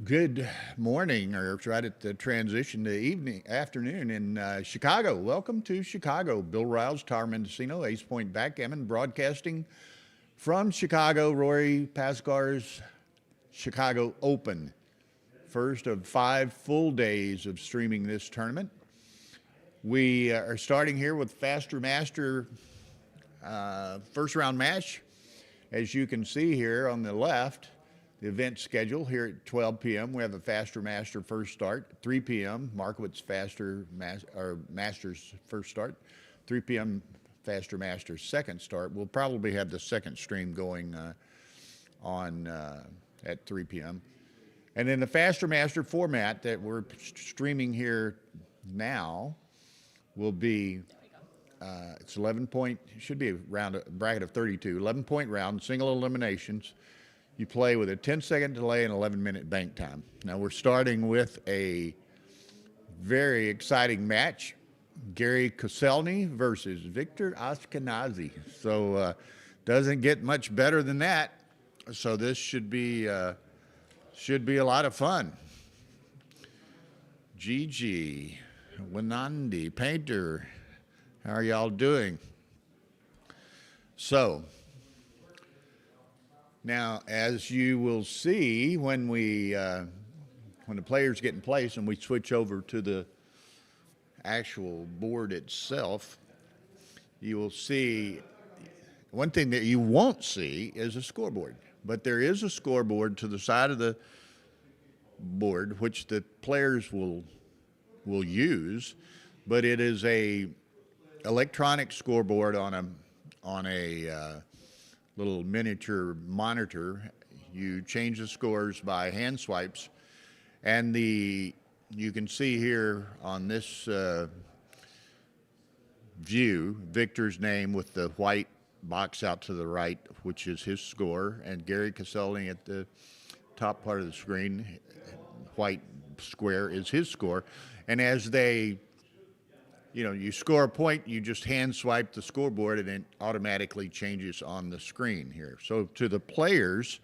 Good morning, or it's right at the transition to afternoon in Chicago. Welcome to Chicago. Bill Riles, Tower Mendocino, Ace Point Backgammon, broadcasting from Chicago. Rory Pascar's Chicago Open. First of 5 full days of streaming this tournament. We are starting here with Faster Master first round match. As you can see here on the left, the event schedule here at 12 p.m. We have a Faster Master first start. 3 p.m. Markowitz Masters first start. 3 p.m. Faster Masters second start. We'll probably have the second stream going on at 3 p.m. And then the Faster Master format that we're streaming here now will be it's 11 point. Should be a bracket of 32. 11-point round, single eliminations. You play with a 10-second delay and 11-minute bank time. Now we're starting with a very exciting match. Gary Koselny versus Victor Ashkenazi. So doesn't get much better than that. So this should be a lot of fun. Gigi, Winandi, Painter, how are y'all doing? So now, as you will see when the players get in place and we switch over to the actual board itself, you will see one thing that you won't see is a scoreboard. But there is a scoreboard to the side of the board which the players will use, but it is a electronic scoreboard on a little miniature monitor. You change the scores by hand swipes, and you can see here on this view Victor's name with the white box out to the right, which is his score, and Gary Koselny at the top part of the screen, white square, is his score. And as you score a point, you just hand swipe the scoreboard and it automatically changes on the screen here. So to the players,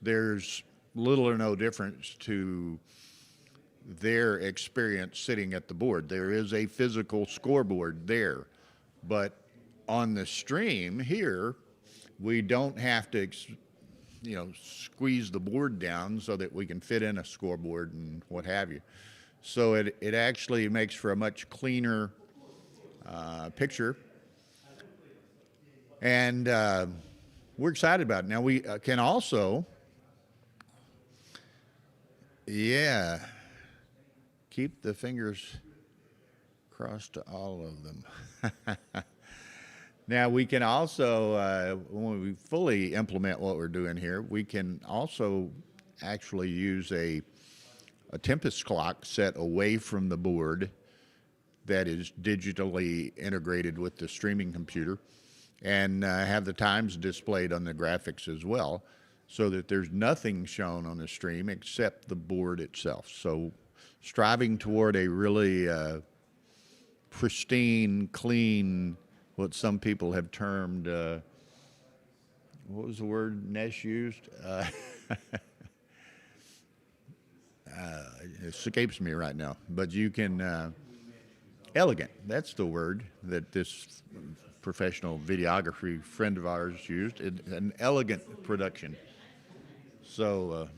there's little or no difference to their experience sitting at the board. There is a physical scoreboard there, but on the stream here, we don't have to squeeze the board down so that we can fit in a scoreboard and what have you. So it actually makes for a much cleaner picture, and we're excited about it. Now we can also, keep the fingers crossed to all of them. Now we can also, when we fully implement what we're doing here, we can also actually use a Tempest clock set away from the board that is digitally integrated with the streaming computer, and have the times displayed on the graphics as well, so that there's nothing shown on the stream except the board itself. So striving toward a really pristine, clean, what some people have termed, what was the word Nesh used? It escapes me right now, but you can, elegant, that's the word that this professional videography friend of ours used, an elegant production. So,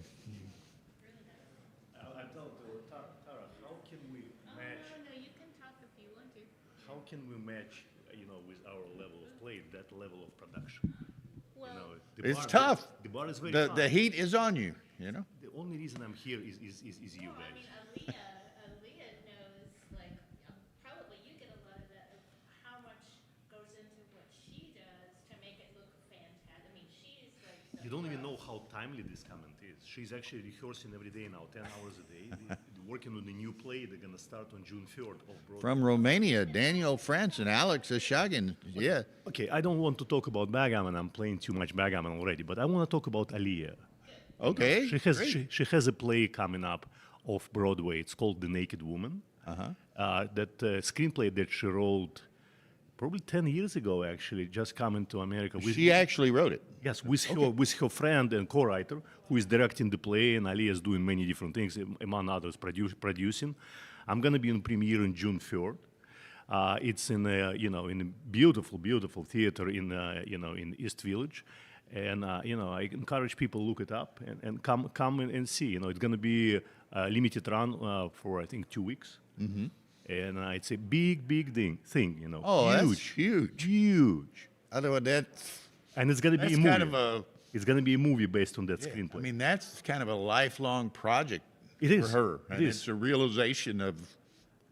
I told Tara, how can we match? No, you can talk if you want to. How can we match, with our level of play, that level of production? Well, it's tough. The bar is very The high. heat is on you, The only reason I'm here is you no, I guys. mean, Aaliyah knows, like, probably you get a lot of that, of how much goes into what she does to make it look fantastic. I mean, she's like so You don't even pro. know how timely this comment is. She's actually rehearsing every day now, 10 hours a day. Working on the new play. They're going to start on June 3rd off Broadway. From Romania, Daniel France and Alex Ashagin. Yeah. Okay, I don't want to talk about backgammon. I'm playing too much backgammon already, but I want to talk about Aaliyah. Okay. She has a play coming up off Broadway. It's called The Naked Woman. That screenplay that she wrote probably 10 years ago, actually, just coming to America. She actually wrote it. Yes, with her friend and co-writer, who is directing the play, and Ali is doing many different things, among others, producing. I'm going to be in premiere on June 3rd. It's in a, in a beautiful, beautiful theater in in East Village, and I encourage people to look it up and come and see. It's going to be a limited run for I think 2 weeks. Mm-hmm. And it's a big thing. Oh, huge, that's huge. huge. Otherwise, that's And it's going to be a That's movie. kind of a- It's going to be a movie based on that I screenplay. mean, that's kind of a lifelong project It for is. her. It And is. it's a realization of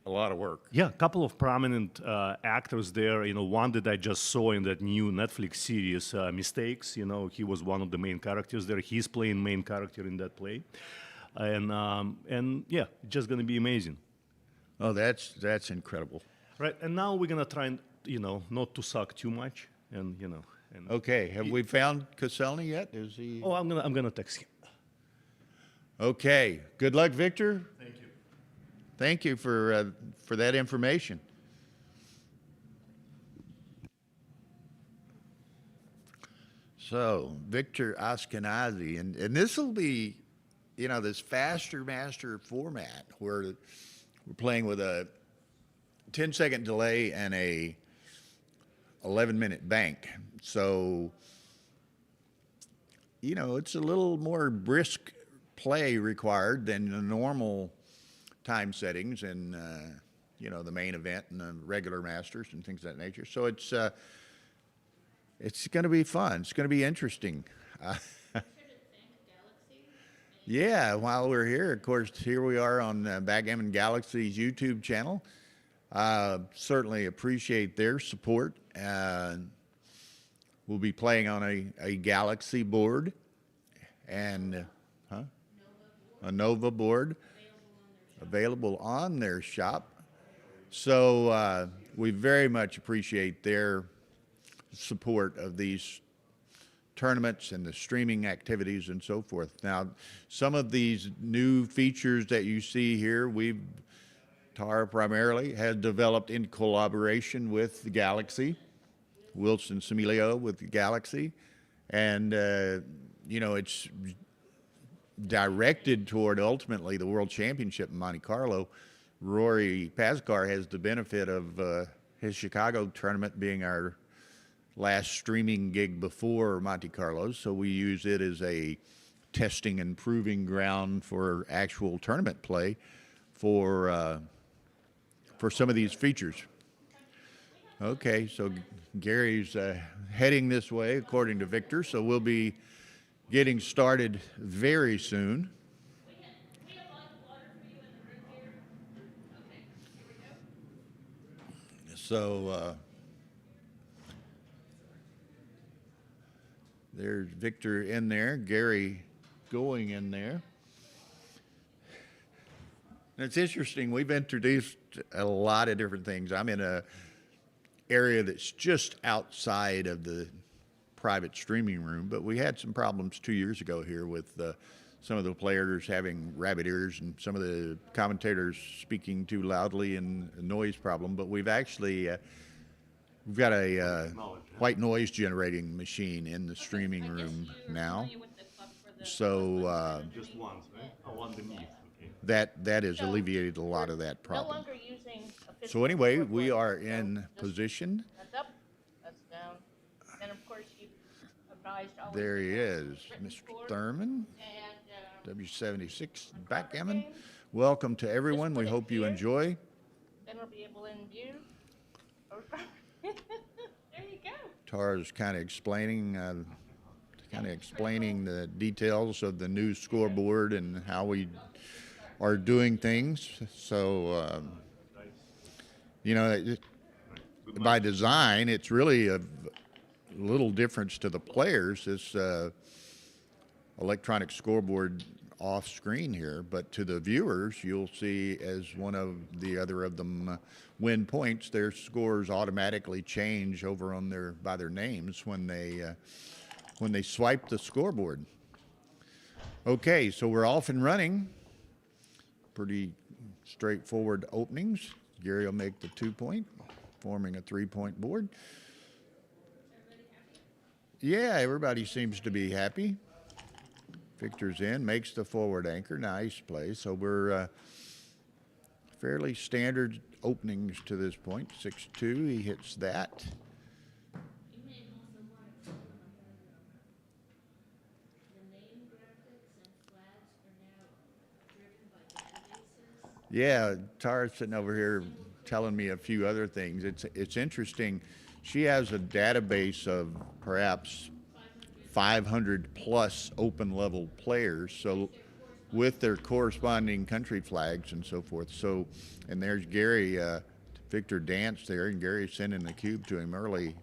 a lot of work. Yeah, a couple of prominent actors there. One that I just saw in that new Netflix series, Mistakes. He was one of the main characters there. He's playing main character in that play, and yeah, it's just gonna be amazing. Oh, that's incredible. Right, and now we're gonna try and not to suck too much, and and Okay, have we found Koselny yet? Is he? oh, I'm gonna text him. Okay. Good luck, Victor. Thank you. Thank you for that information. So, Victor Ashkenazi, and this will be, this faster master format where we're playing with a 10-second delay and a 11-minute bank. So, it's a little more brisk play required than the normal time settings and the main event and the regular masters and things of that nature. So it's going to be fun. It's going to be interesting. Yeah, while we're here, of course, here we are on Backgammon Galaxy's YouTube channel. Certainly appreciate their support. We'll be playing on a Galaxy board and a Nova board. Available on their shop. So we very much appreciate their support of these tournaments and the streaming activities and so forth. Now, some of these new features that you see here, Tara primarily has developed in collaboration with the Galaxy, Wilson Similio with the Galaxy, and it's directed toward ultimately the World Championship in Monte Carlo. Rory Pascar has the benefit of his Chicago tournament being our last streaming gig before Monte Carlo, so we use it as a testing and proving ground for actual tournament play for some of these features. Okay, so Gary's heading this way according to Victor, so we'll be getting started very soon. We have water for you in the room here. Okay, here we go. So there's Victor in there, Gary going in there. And it's interesting, we've introduced a lot of different things. I'm in a area that's just outside of the private streaming room, but we had some problems 2 years ago here with some of the players having rabbit ears and some of the commentators speaking too loudly and a noise problem. But we've actually we've got a white noise generating machine in the streaming room now. So Just once, right? Oh, underneath. Okay. that has alleviated a lot of that No problem. longer using a So anyway, physical we board. are So in just- position. That's up, that's down. And of course, you advised always. There he to have is, written Mr. score Thurman. And, W76 Backgammon. Welcome to everyone. We hope you enjoy. then we'll be able in view. There you go. Tara's kind of explaining the details of the new scoreboard and how we are doing things. So, by design, it's really a little difference to the players. This electronic scoreboard off screen here, but to the viewers, you'll see as one of the other of them win points, their scores automatically change over on by their names when they swipe the scoreboard. Okay, so we're off and running. Pretty straightforward openings. Gary will make the 2 point. forming a 3-point board. Yeah, everybody seems to be happy. Victor's in, makes the forward anchor. Nice play. So we're fairly standard openings to this point. 6-2, he hits that. You may also want to tell them the name graphics and flags are now driven by databases. Yeah, Tara's sitting over here telling me a few other things. It's interesting. She has a database of perhaps 500 plus open level players. So with their corresponding country flags and so forth. So, and there's Gary, Victor danced there, and Gary's sending the cube to him early.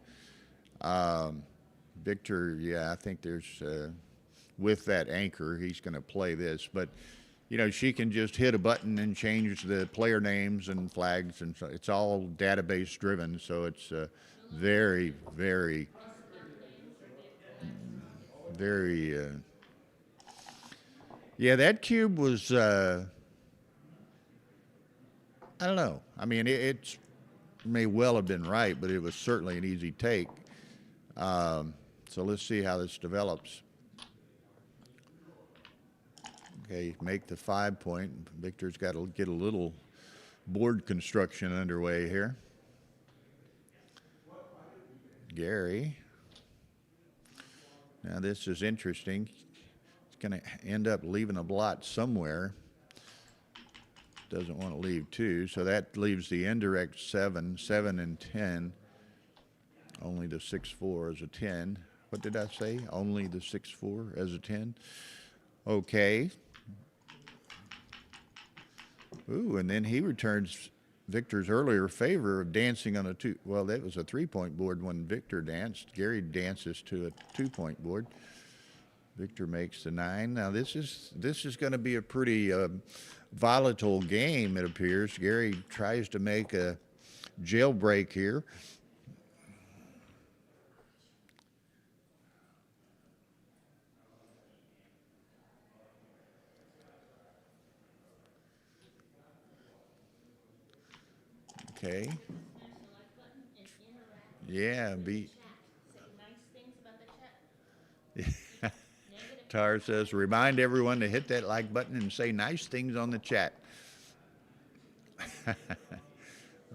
Victor, yeah, I think there's, with that anchor, he's going to play this. But, you know, she can just hit a button and change the player names and flags, and so it's all database driven. So it's very, very, very. Yeah, that cube was. I don't know. I mean, it may well have been right, but it was certainly an easy take. So let's see how this develops. Okay, make the 5-point. Victor's got to get a little board construction underway here. Gary. Now this is interesting. It's going to end up leaving a blot somewhere. Doesn't want to leave 2, so that leaves the indirect 7, 7 and 10. Only the 6-4 as a 10. What did I say? Only the 6-4 as a 10. Okay. Ooh, and then he returns Victor's earlier favor of dancing on a 2. Well, that was a 3-point board when Victor danced. Gary dances to a 2-point board. Victor makes the 9. Now this is going to be a pretty volatile game, it appears. Gary tries to make a jailbreak here. Okay. Yeah, be. Tar says, remind everyone to hit that like button and say nice things on the chat.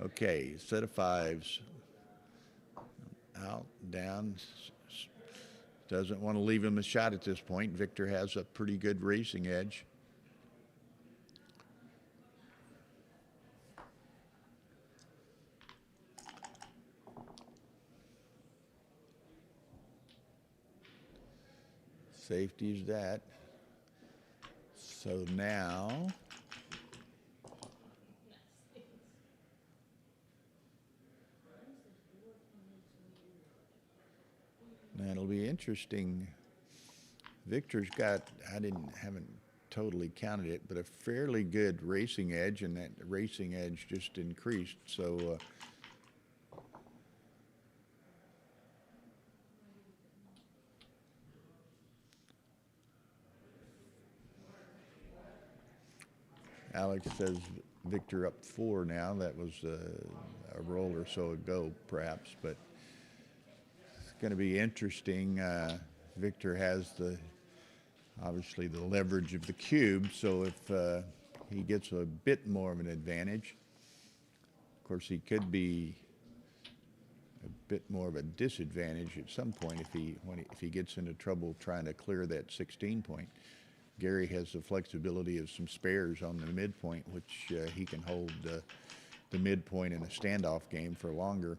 Okay, set of 5s. Out, down. Doesn't want to leave him a shot at this point. Victor has a pretty good racing edge. Safety's that. So now that'll be interesting. Victor's got, haven't totally counted it, but a fairly good racing edge, and that racing edge just increased. So Alex says Victor up 4 now. That was a roll or so ago, perhaps, but it's going to be interesting. Victor has obviously the leverage of the cube, so if he gets a bit more of an advantage, of course he could be a bit more of a disadvantage at some point if he gets into trouble trying to clear that 16-point. Gary has the flexibility of some spares on the midpoint, which he can hold the midpoint in a standoff game for longer.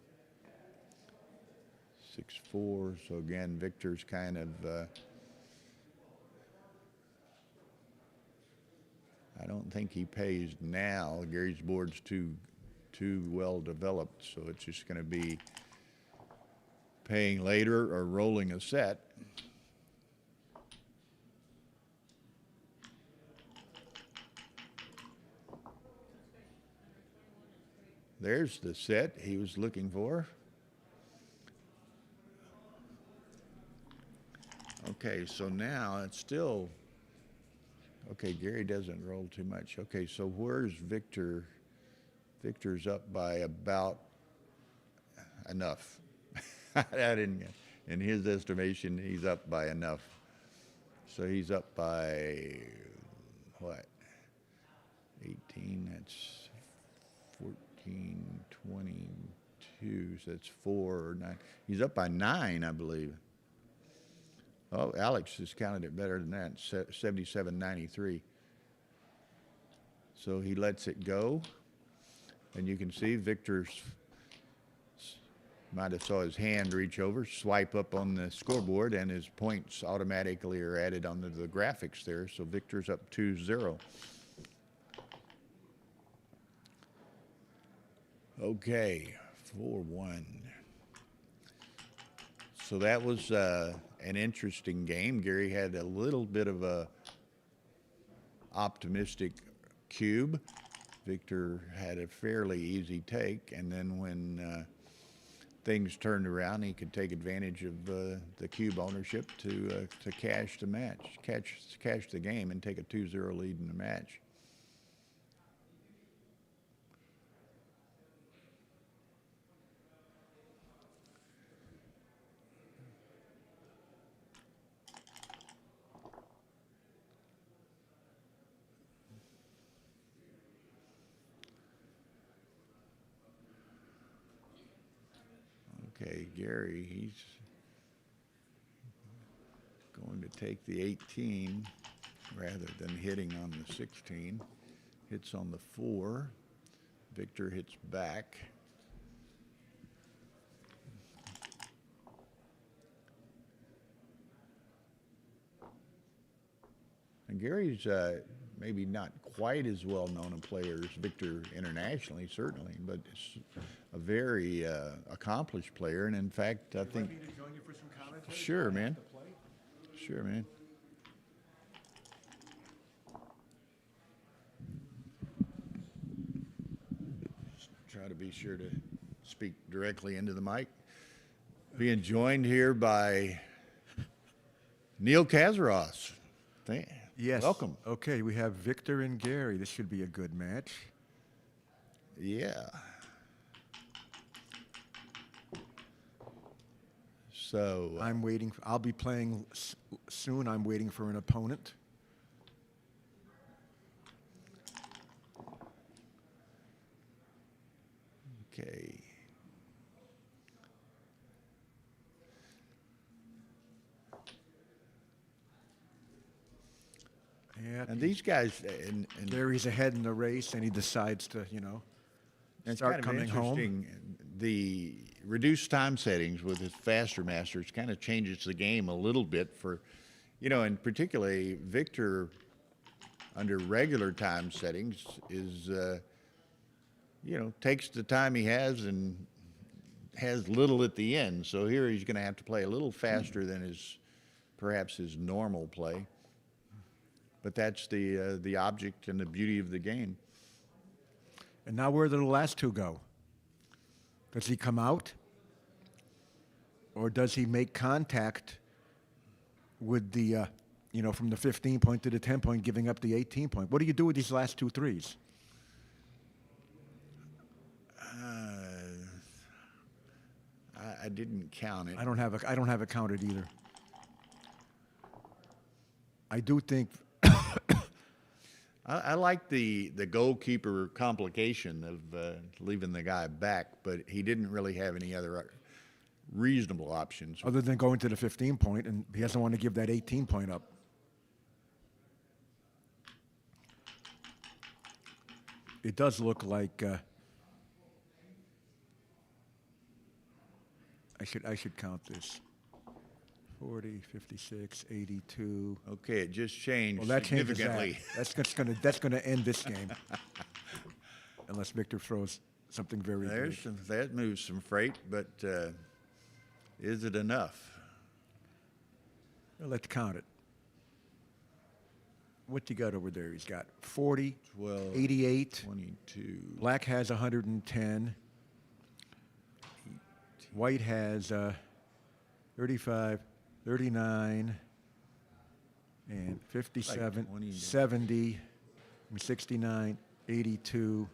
6-4, so again, Victor's kind of, I don't think he pays now. Gary's board's too well developed, so it's just going to be paying later or rolling a set. There's the set he was looking for. Okay, so now it's still, okay, Gary doesn't roll too much. Okay, so where's Victor? Victor's up by about enough. In his estimation, he's up by enough. So he's up by, what, 18, that's 14, 22, so that's 4 or 9. He's up by 9, I believe. Oh, Alex has counted it better than that, 77.93. So he lets it go, and you can see Victor's might have saw his hand reach over, swipe up on the scoreboard, and his points automatically are added onto the graphics there. So Victor's up 2-0. Okay, 4-1. So that was an interesting game. Gary had a little bit of a optimistic cube. Victor had a fairly easy take, and then when things turned around, he could take advantage of the cube ownership to cash the match, cash the game, and take a 2-0 lead in the match. Okay, Gary, he's going to take the 18 rather than hitting on the 16. Hits on the 4. Victor hits back. And Gary's maybe not quite as well known a player as Victor internationally, certainly, but it's a very accomplished player. And in fact, I think. You want me to join you for some commentary? Sure, man. Sure, man. Just try to be sure to speak directly into the mic. Being joined here by Neil Kazaros. Yes. Welcome. Okay, we have Victor and Gary. This should be a good match. Yeah. So I'm waiting. I'll be playing soon. I'm waiting for an opponent. okay. Yeah. And these guys, and Gary's ahead in the race, and he decides to, it's start kind of coming home. interesting. The reduced time settings with his faster masters kind of changes the game a little bit for, and particularly Victor under regular time settings is, takes the time he has and has little at the end. So here he's going to have to play a little faster than perhaps his normal play. But that's the object and the beauty of the game. And now where did the last two go? Does he come out? Or does he make contact with the, from the 15-point to the 10-point, giving up the 18-point? What do you do with these last 2 threes? I didn't count it. I don't have it counted either. I do think I like the goalkeeper complication of leaving the guy back, but he didn't really have any other reasonable options. other than going to the 15-point, and he doesn't want to give that 18-point up. It does look like I should count this. 40, 56, 82. Okay, it just changed Well, that changes that. significantly. That's gonna end this game, unless Victor throws something very big. That moves some freight, but is it enough? Well, let's count it. What you got over there? He's got 40, 12, 88. 22. Black has 110. White has 35, 39, and 57, 20. 70, 69, 82.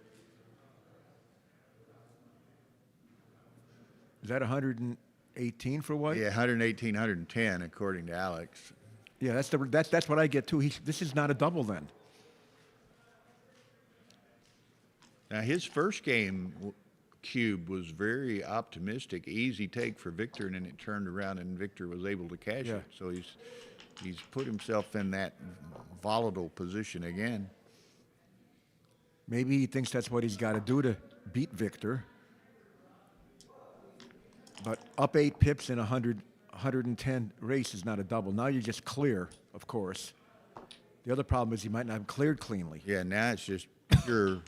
Is that 118 for White? Yeah, 118, 110, according to Alex. Yeah, that's what I get too. This is not a double then. Now, his first game cube was very optimistic, easy take for Victor, and then it turned around and Victor was able to cash Yeah. it. So he's put himself in that volatile position again. Maybe he thinks that's what he's got to do to beat Victor. But up 8 pips in 110 race is not a double. Now you're just clear, of course. The other problem is he might not have cleared cleanly. Yeah, now it's just pure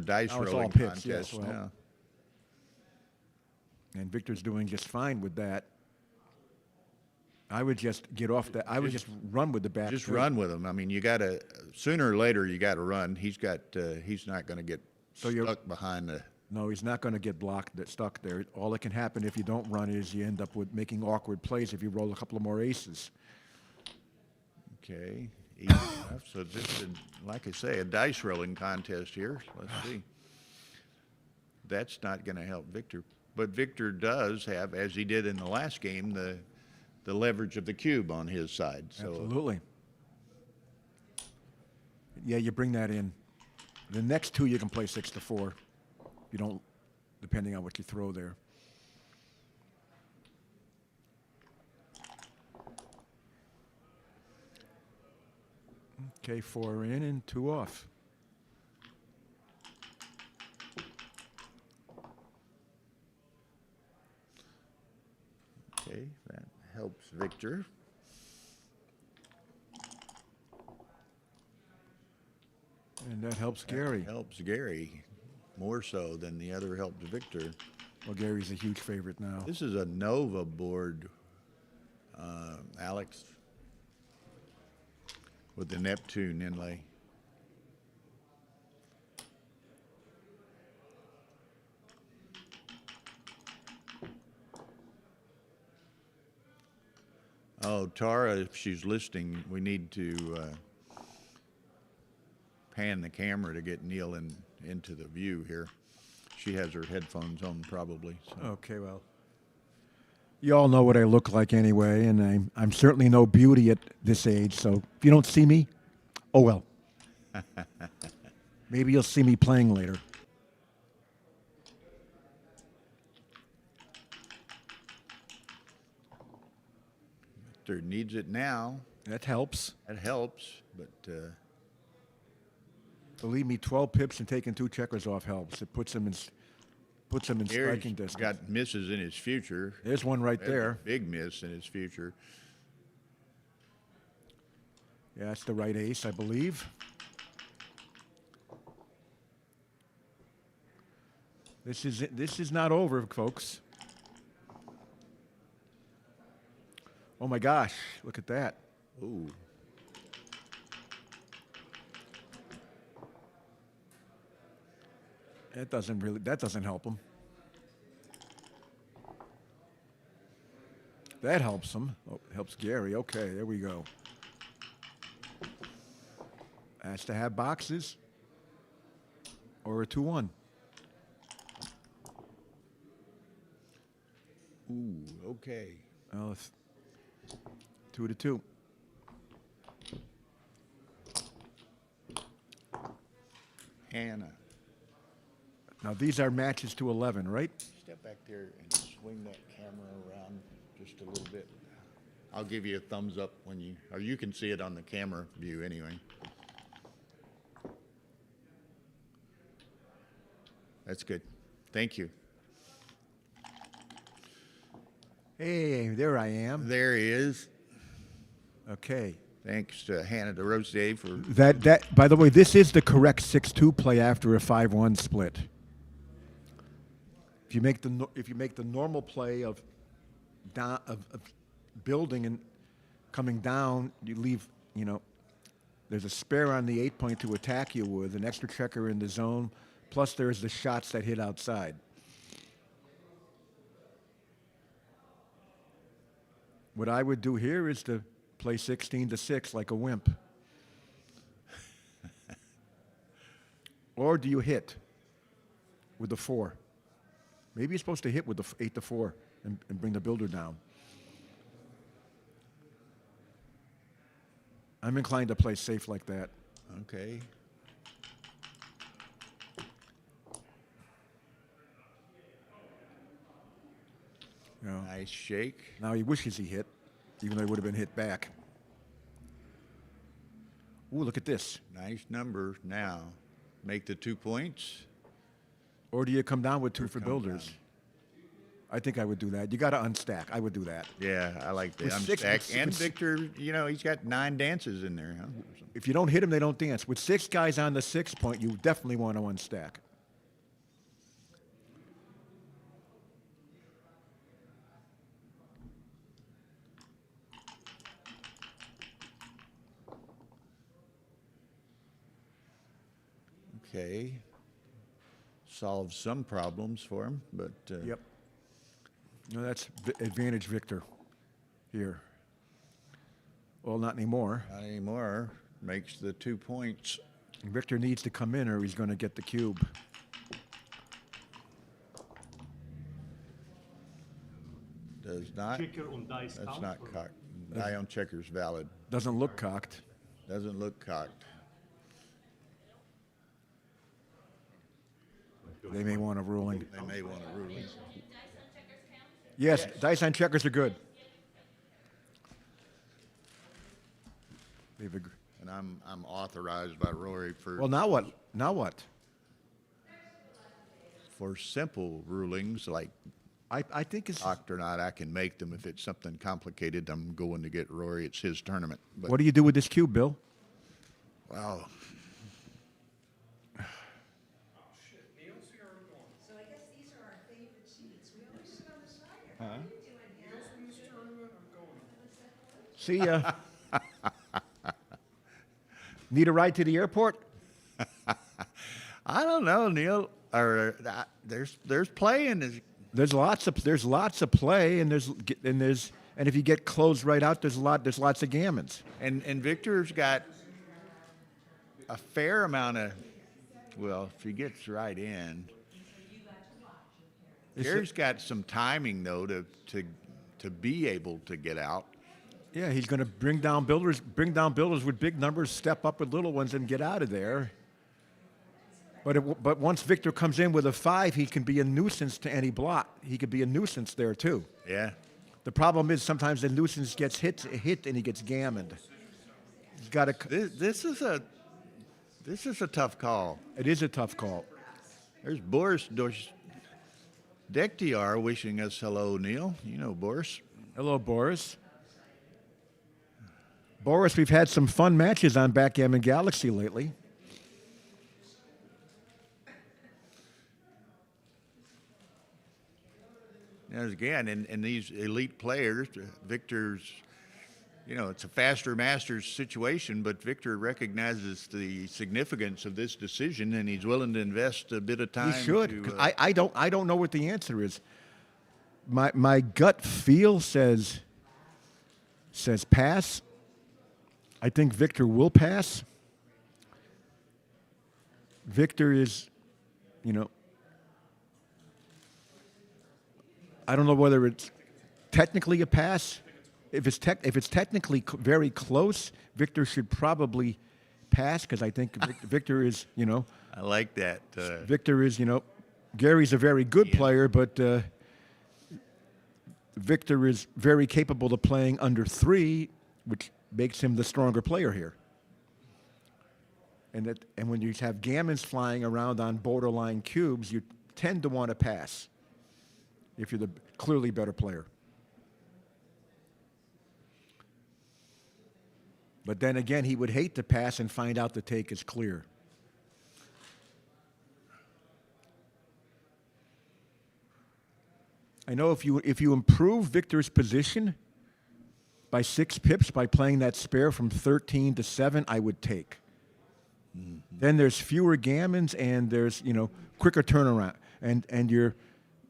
dice Now it's rolling all pips, contest yes, well. now. And Victor's doing just fine with that. I would just get off that. I would just run with the back. Just straight. run with him. I mean, you got to sooner or later you got to run. He's not going to get stuck behind the. No, he's not going to get stuck there. All that can happen if you don't run is you end up with making awkward plays if you roll a couple of more aces. Okay, easy enough. So just like I say, a dice rolling contest here. Let's see. That's not going to help Victor, but Victor does have, as he did in the last game, the leverage of the cube on his side. So Absolutely. Yeah, you bring that in. The next two you can play 6-4. You don't, depending on what you throw there. Okay, 4 in and 2 off. okay, that helps Victor. And that helps Gary. Helps Gary more so than the other helped Victor. Well, Gary's a huge favorite now. This is a Nova board, Alex, with the Neptune inlay. Oh, Tara, if she's listening, we need to pan the camera to get Neil into the view here. She has her headphones on probably. So. Okay, well, you all know what I look like anyway, and I'm certainly no beauty at this age, so if you don't see me, oh well. Maybe you'll see me playing later. Victor needs it now. That helps. That helps, but Believe me, 12 pips and taking 2 checkers off helps. It puts them in Gary's striking distance. got misses in his future. There's one right There's a there. big miss in his future. Yeah, that's the right ace, I believe. This is not over, folks. Oh my gosh, look at that. Ooh. That doesn't help him. That helps him. Oh, helps Gary. Okay, there we go. Has to have boxes or a 2-1. Ooh, okay. Well, it's 2-2. Hannah, Now these are matches to 11, right? step back there and swing that camera around just a little bit. I'll give you a thumbs up when you can see it on the camera view anyway. That's good. Thank you. Hey, there I am. There he is. Okay. Thanks to Hannah DeRose for That by the way, this is the correct 6-2 play after a 5-1 split. If you make the normal play of building and coming down, you leave, there's a spare on the 8-point to attack you with, an extra checker in the zone, plus there's the shots that hit outside. What I would do here is to play 16-6 like a wimp. Or do you hit with the 4? Maybe he's supposed to hit with the 8-4 and bring the builder down. I'm inclined to play safe like that. Okay. You know, Nice shake. now he wishes he hit, even though he would have been hit back. Ooh, look at this. Nice number now. Make the 2 points. Or do you come down with two Or for come builders? down. I think I would do that. You got to unstack. I would do that. Yeah, I like the With six- unstack. with- And with- Victor, you know, he's got 9 dances in there, huh? If you don't hit them, they don't dance. With 6 guys on the 6 point, you definitely want to unstack. Okay. Solves some problems for him, but Yep. No, that's advantage Victor here. Well, not anymore. not anymore. Makes the 2 points. Victor needs to come in or he's going to get the cube. Does not. Checker on dice That's count not or- cocked. Die on checkers valid. Doesn't look cocked. Doesn't look cocked. They may want a ruling. They may want to rule. Yes, dice on checkers are good. They've agreed. And I'm authorized by Rory for Well, now what? Now what? for simple rulings like I think it's. cocked or not. I can make them. If it's something complicated, I'm going to get Rory. It's his tournament. But What do you do with this cube, Bill? wow, So I guess these are our favorite seats. We always sit on the side here. What are you doing, Hal? See ya. Need a ride to the airport? I don't know, Neil. Or there's playing. There's lots of play, and if you get closed right out, there's lots of gammons. And Victor's got a fair amount of. Well, if he gets right in, Gary's got some timing though to be able to get out. Yeah, he's going to bring down builders with big numbers, step up with little ones, and get out of there. But once Victor comes in with a 5, he can be a nuisance to any block. He could be a nuisance there too. Yeah. The problem is sometimes the nuisance gets hit and he gets gammoned. He's got to. This is a tough call. It is a tough call. There's Boris Dektiar wishing us hello, Neil. You know Boris. Hello, Boris. Boris, we've had some fun matches on Backgammon Galaxy lately. And again, in these elite players, Victor's, you know, it's a faster Masters situation, but Victor recognizes the significance of this decision, and he's willing to invest a bit of time. He should. to, 'Cause I don't know what the answer is. My gut feel says pass. I think Victor will pass. Victor is, you know, I don't know whether it's technically a pass. If it's technically very close, Victor should probably pass because I think Victor is, you know, I like that. Victor is, you know, Gary's a very good player, but Victor is very capable of playing under 3, which makes him the stronger player here. And when you have gammons flying around on borderline cubes, you tend to want to pass if you're the clearly better player. But then again, he would hate to pass and find out the take is clear. I know if you improve Victor's position by 6 pips by playing that spare from 13 to 7, I would take. Mm-hmm. Then there's fewer gammons and there's, you know, quicker turnaround, and you're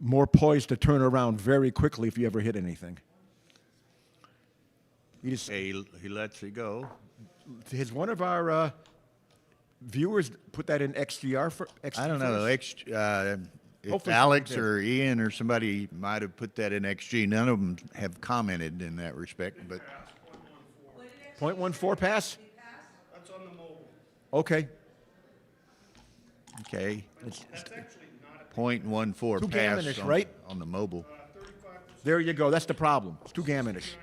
more poised to turn around very quickly if you ever hit anything. He lets it go. Has one of our viewers put that in XGR for? I don't know. if Hopefully Alex somebody or Ian or somebody might have put that in XG, none of them have commented in that respect. But .14 pass? That's on the mobile. Okay. okay, That's actually not a 0.14 Too pass gammonish, on, right? on the mobile. 35%. There you go. That's the problem. It's too gammonish. 9% wins.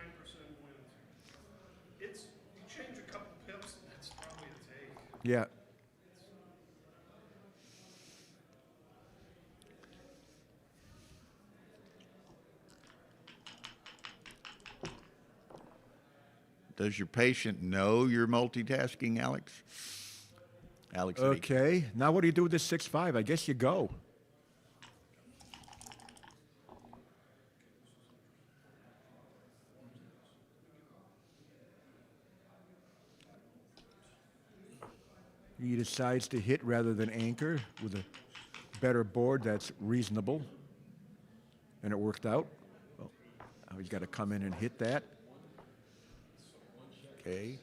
It's, you change a couple pips, and that's probably a take. Yeah. Does your patient know you're multitasking, Alex? Alex, Okay. Now what do you do with this 6-5? I guess you go. He decides to hit rather than anchor with a better board that's reasonable. And it worked out. Well, now he's got to come in and hit that. okay.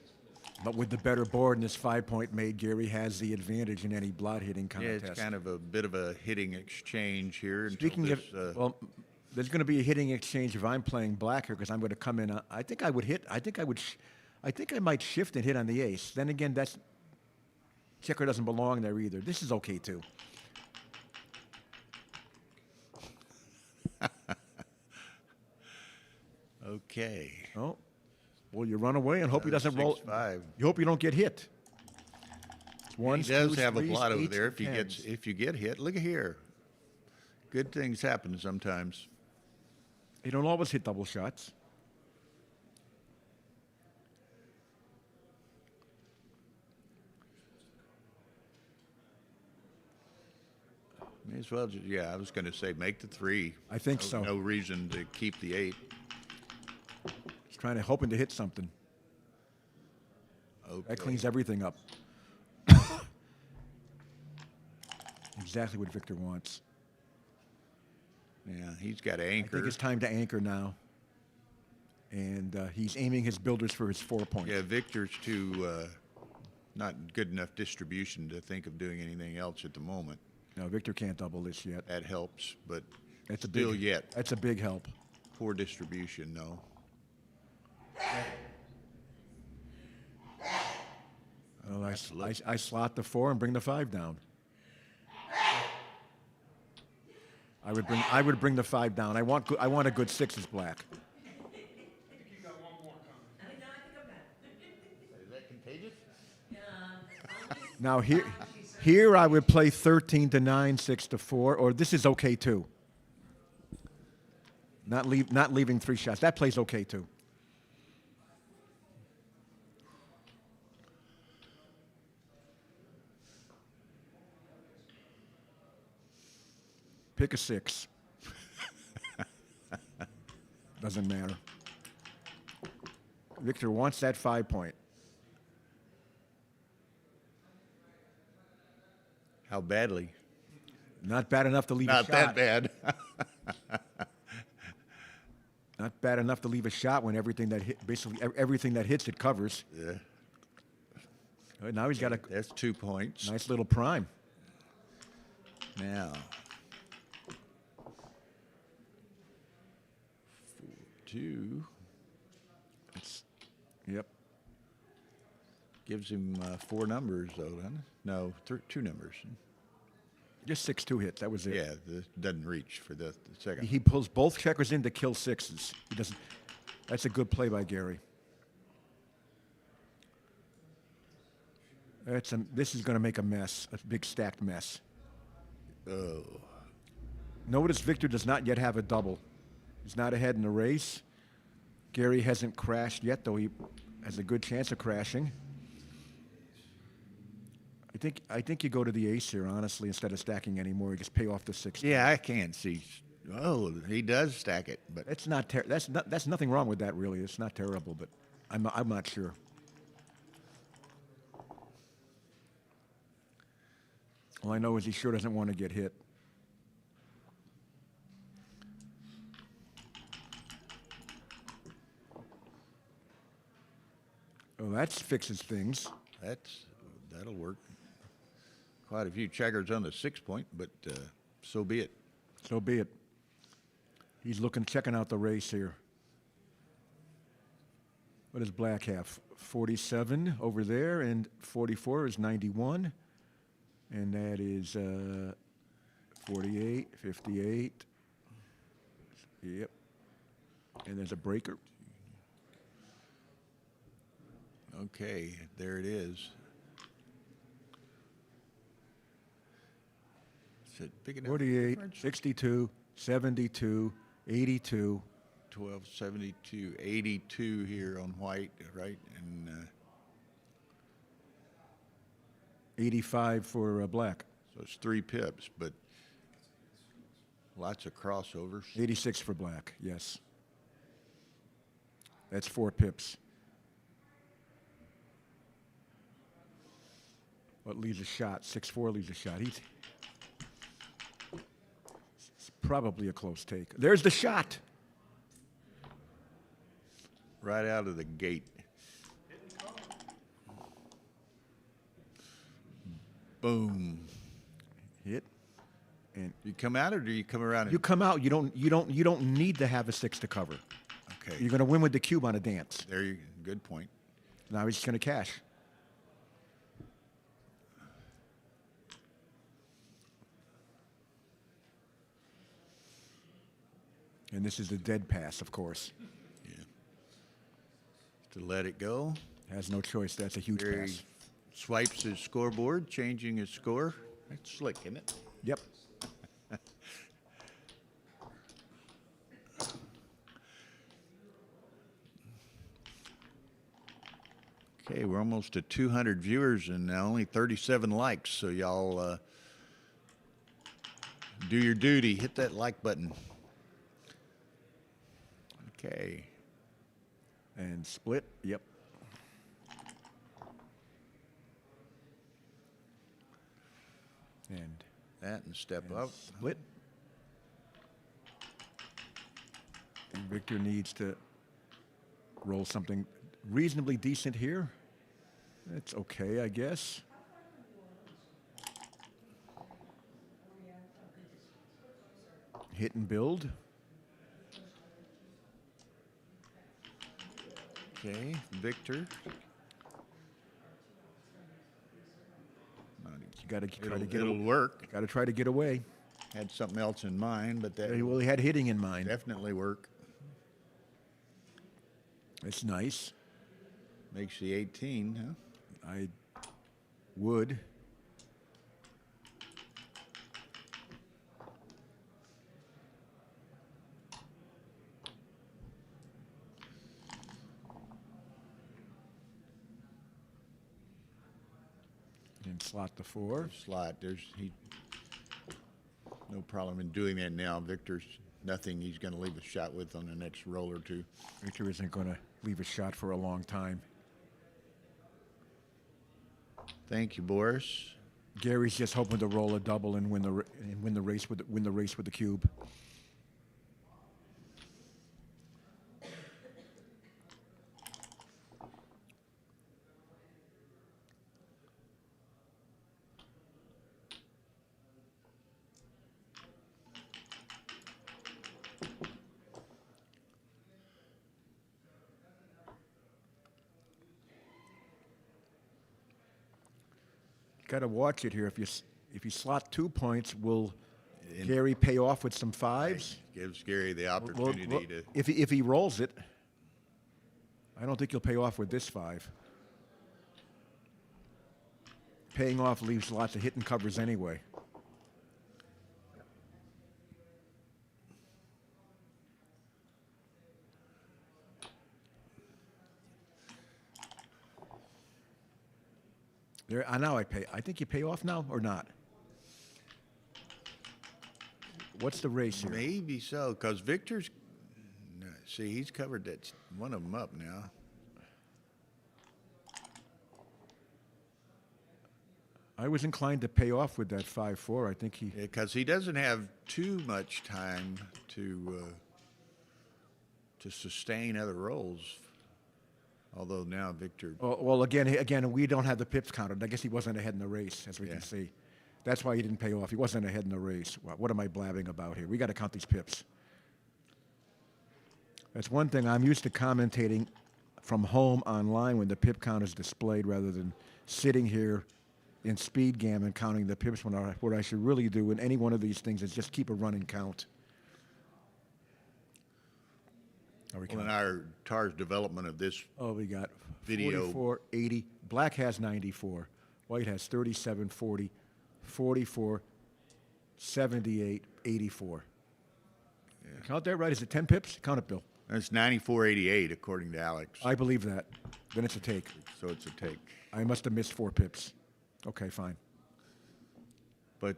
But with the better board and this 5-point made, Gary has the advantage in any blot hitting Yeah, contest. it's kind of a bit of a hitting exchange here. Until Speaking this, of, well, there's going to be a hitting exchange if I'm playing black here because I'm going to come in. I think I would hit. I think I might shift and hit on the ace. Then again, that's checker doesn't belong there either. This is okay too. okay. Oh, well, you run away and hope he doesn't roll. 6-5. You hope you don't get hit. Ones, He does twos, have a threes, blot over eights, there. and tens. If you get hit, look at here. Good things happen sometimes. You don't always hit double shots. May as well just, yeah, I was going to say make the 3. I think so. No reason to keep the 8. He's hoping to hit something. Okay. That cleans everything up. Exactly what Victor wants. Yeah, he's got I anchor. think it's time to anchor now. And he's aiming his builders for his 4 points. Yeah, Victor's too not good enough distribution to think of doing anything else at the moment. No, Victor can't double this yet. That helps, but That's a still big, yet. That's a big help. Poor distribution, no. Well, I slot the 4 and bring the 5 down. I would bring the 5 down. I want a good 6 as black. I think you got one more coming. Is that contagious? Now here I would play 13 to 9, 6 to 4, or this is okay too. Not leaving 3 shots. That plays okay too. Pick a 6. Doesn't matter. Victor wants that 5 point. How badly? Not bad enough to leave a Not shot. that bad. Not bad enough to leave a shot when everything that basically everything that hits it covers. Yeah. All right, now he's got a That's 2 points. nice little prime. Now, 4-2 Yep. gives him 4 numbers, though, doesn't it? No, 2 numbers. Just 6-2 hits. That was it. Yeah, this doesn't reach for the second. He pulls both checkers in to kill 6s. He doesn't. That's a good play by Gary. This is going to make a mess, a big stacked mess. Oh, Notice Victor does not yet have a double. He's not ahead in the race. Gary hasn't crashed yet, though he has a good chance of crashing. I think you go to the ace here, honestly, instead of stacking anymore. You just pay off the 6. yeah, I can't see. Oh, he does stack it, but That's not that's nothing wrong with that, really. It's not terrible, but I'm not sure. All I know is he sure doesn't want to get hit. Well, that fixes things. that'll work. Quite a few checkers on the 6 point, but so be it. So be it. He's checking out the race here. What does black have? 47 over there, and 44 is 91. And that is 48, 58. Yep. And there's a breaker. Okay, there it is. Is it big enough? 48, difference? 62, 72, 82. 12, 72, 82 here on white, right? And 85 for black. so it's 3 pips, but lots of crossovers. 86 for black, yes. That's 4 pips. What leaves a shot? 6-4 leaves a shot. It's probably a close take. There's the shot. Right out of the gate. Boom. Hit. And You come out or do you come around? you come out. You don't need to have a 6 to cover. Okay. You're going to win with the cube on a dance. There you good point. Now he's just going to cash. And this is the dead pass, of course. Yeah. To let it go. Has no choice. That's a huge There he pass. swipes his scoreboard, changing his score. That's slick, isn't it? Yep. Okay, we're almost at 200 viewers and now only 37 likes. So y'all do your duty. Hit that like button. Okay. And split. Yep. And That and step up. split. And Victor needs to roll something reasonably decent here. That's okay, I guess. Hit and build. Okay, Victor. You got to try to get It'll away. work. Got to try to get away. Had something else in mind, but that Well, he had hitting in mind. definitely work. It's nice. Makes the 18, huh? I would. And slot the 4. Slot. No problem in doing that now. Victor's nothing he's going to leave a shot with on the next roll or two. Victor isn't going to leave a shot for a long time. Thank you, Boris. Gary's just hoping to roll a double and win the race with the cube. Got to watch it here. If you slot 2 points, will Gary pay off with some 5s? Gives Gary the Well, opportunity to. if he rolls it, I don't think he'll pay off with this 5. Paying off leaves lots of hitting covers anyway. There, now I pay. I think you pay off now or not. What's the race here? Maybe so, because Victor's. No, see, he's covered that one of them up now. I was inclined to pay off with that 5-4. I think he. Because he doesn't have too much time to sustain other rolls. Although now Victor. Well, again, we don't have the pips counted. I guess he wasn't ahead in the race, as we Yeah. can see. That's why he didn't pay off. He wasn't ahead in the race. What am I blabbing about here? We got to count these pips. That's one thing. I'm used to commentating from home online when the pip count is displayed rather than sitting here in speed gammon counting the pips when what I should really do in any one of these things is just keep a running count. Well, in our TAR's development of this Oh, we got video. 44, 80. Black has 94. White has 37, 40, 44, 78, 84. Count that right? Is it 10 pips? Count it, Bill. That's 94.88 according to Alex. I believe that. Then it's a take. So it's a take. I must have missed 4 pips. Okay, fine. But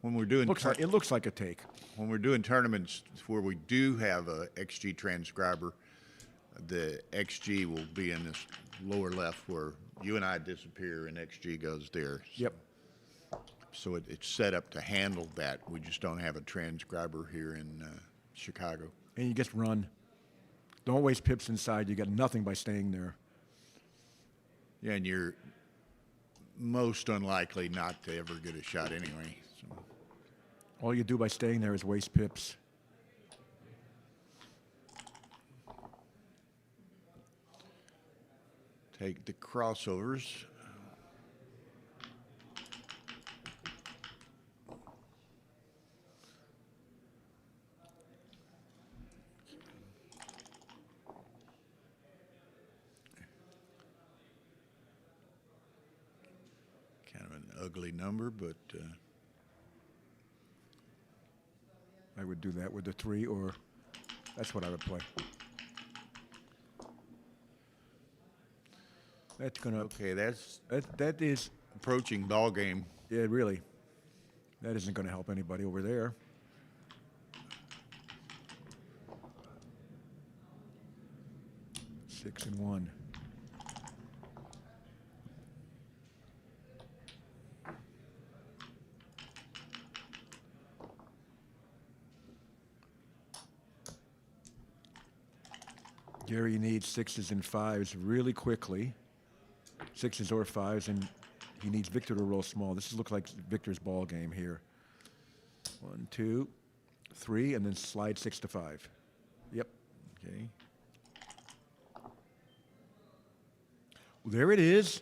when we're doing It looks like a take. when we're doing tournaments where we do have a XG transcriber, the XG will be in this lower left where you and I disappear and XG goes there. Yep. So it's set up to handle that. We just don't have a transcriber here in Chicago. And you just run. Don't waste pips inside. You get nothing by staying there. Yeah, and you're most unlikely not to ever get a shot anyway. So. All you do by staying there is waste pips. Take the crossovers. Kind of an ugly number, but I would do that with the 3, or that's what I would play. That's gonna. okay, that's That is. approaching ball game. Yeah, really. That isn't going to help anybody over there. Six and 1. Gary needs 6s and 5s really quickly. 6s or 5s, and he needs Victor to roll small. This looks like Victor's ball game here. 1, 2, 3, and then slide 6 to 5. Yep. Okay. There it is.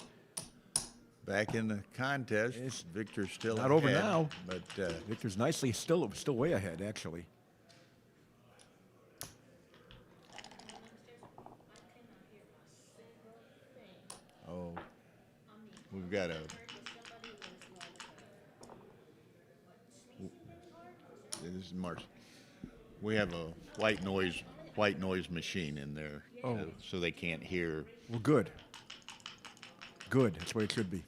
Back in the contest. It's Victor's still not over ahead, now. But Victor's nicely still way ahead, actually. oh, we've got a. This is March. We have a white noise machine in there, so they can't hear. Well, good. Good. That's what it should be.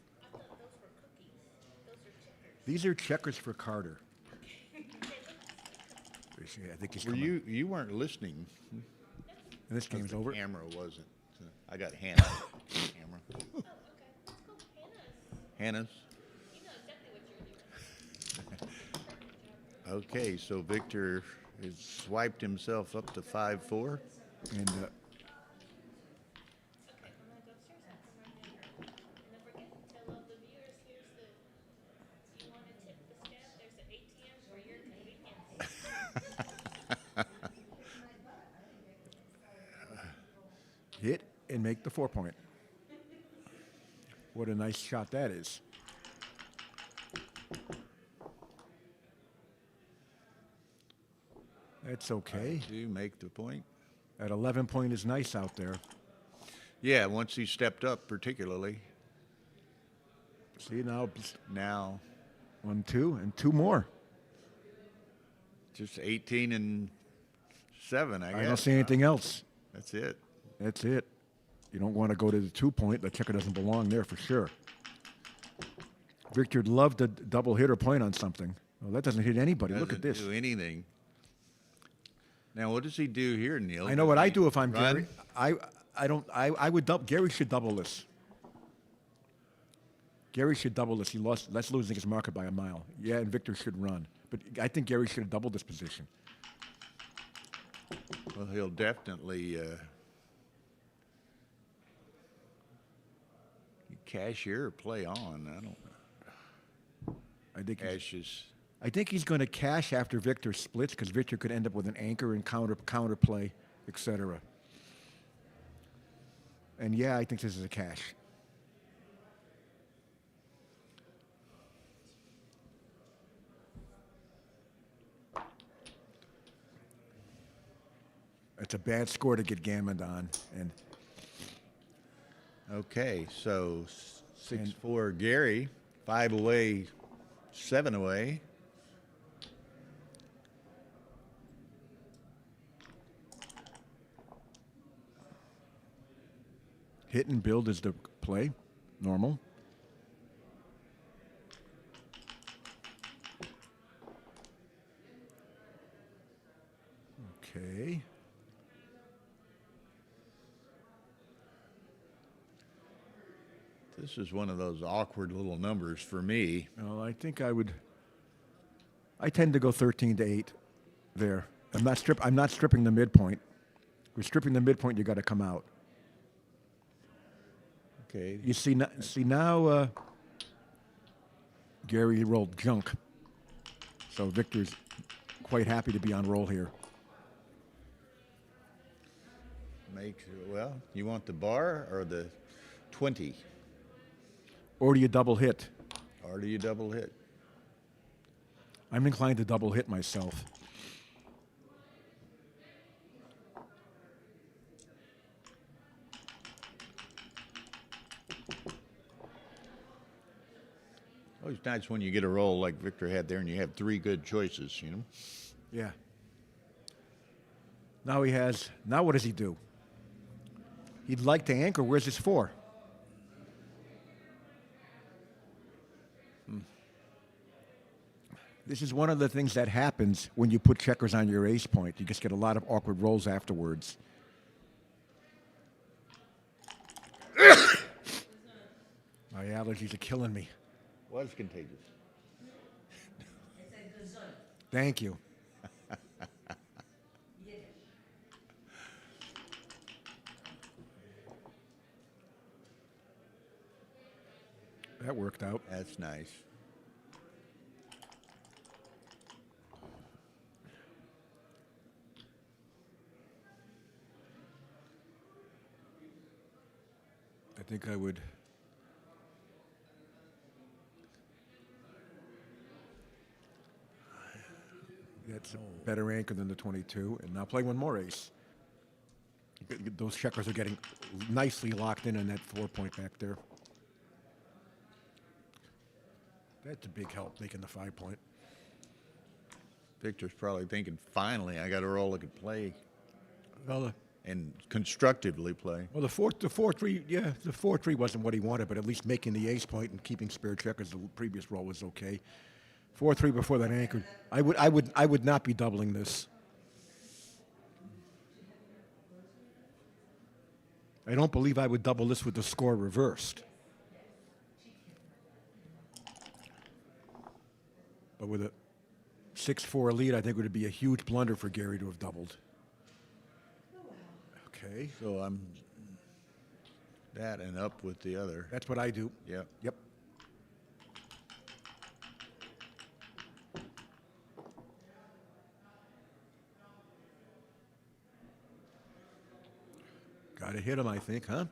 These are checkers for Carter. I think he's Were coming. you weren't listening? And this game's The over. camera wasn't. So I got Hannah. Camera. Oh, okay, that's cool. Hannah's, Hannah's. you know exactly what you're doing. Okay, so Victor has swiped himself up to 5-4. And Okay, I'm gonna go upstairs and come right in. And don't forget to tell all the viewers, here's the, you wanna tip the staff, there's an ATM for your convenience. hit and make the 4-point. What a nice shot that is. That's okay. To make the point. That 11-point is nice out there. Yeah, once he stepped up, particularly. See now, Now, 1, 2, and 2 more. just 18 and 7, I guess. I don't see anything else. That's it. That's it. You don't want to go to the 2-point. The checker doesn't belong there for sure. Victor'd love to double hit or point on something. Well, that doesn't hit anybody. Look at this. Doesn't do anything. Now, what does he do here, Neil? I know what I do if I'm Run? Gary. I would double. Gary should double this. Gary should double this. That's losing his market by a mile. Yeah, and Victor should run. But I think Gary should have doubled this position. Well, he'll definitely cashier or play on. I don't. I think he's going to cash after Victor splits because Victor could end up with an anchor and counterplay, etc. And yeah, I think this is a cash. It's a bad score to get gammoned on, and Okay, so 6-4 Gary, 5 away, 7 away. hit and build is the play, normal. Okay. This is one of those awkward little numbers for me. Well, I think I tend to go 13 to 8 there. I'm not stripping the midpoint. If we're stripping the midpoint, you got to come out. Okay. You see now, Gary rolled junk. So Victor's quite happy to be on roll here. Well, you want the bar or the 20? Or do you double hit? Or do you double hit? I'm inclined to double hit myself. Always nice when you get a roll like Victor had there and you have 3 good choices, you know? Yeah. Now what does he do? He'd like to anchor. Where's his 4? This is one of the things that happens when you put checkers on your ace point. You just get a lot of awkward rolls afterwards. My allergies are killing me. Was contagious. It's a gesund. Thank you. Yiddish. That worked out. That's nice. I think I would. That's a better anchor than the 22. And now play one more ace. Those checkers are getting nicely locked in on that 4-point back there. That's a big help making the 5-point. Victor's probably thinking, finally, I got a roll that could play Well, and constructively play. the 4-3, yeah, the 4-3 wasn't what he wanted, but at least making the ace point and keeping spare checkers, the previous roll was okay. 4-3 before that anchor. I would not be doubling this. I don't believe I would double this with the score reversed. But with a 6-4 lead, I think it would be a huge blunder for Gary to have doubled. Okay. So I'm that and up with the other. That's what I do. Yep. Yep. Got to hit him, I think, huh?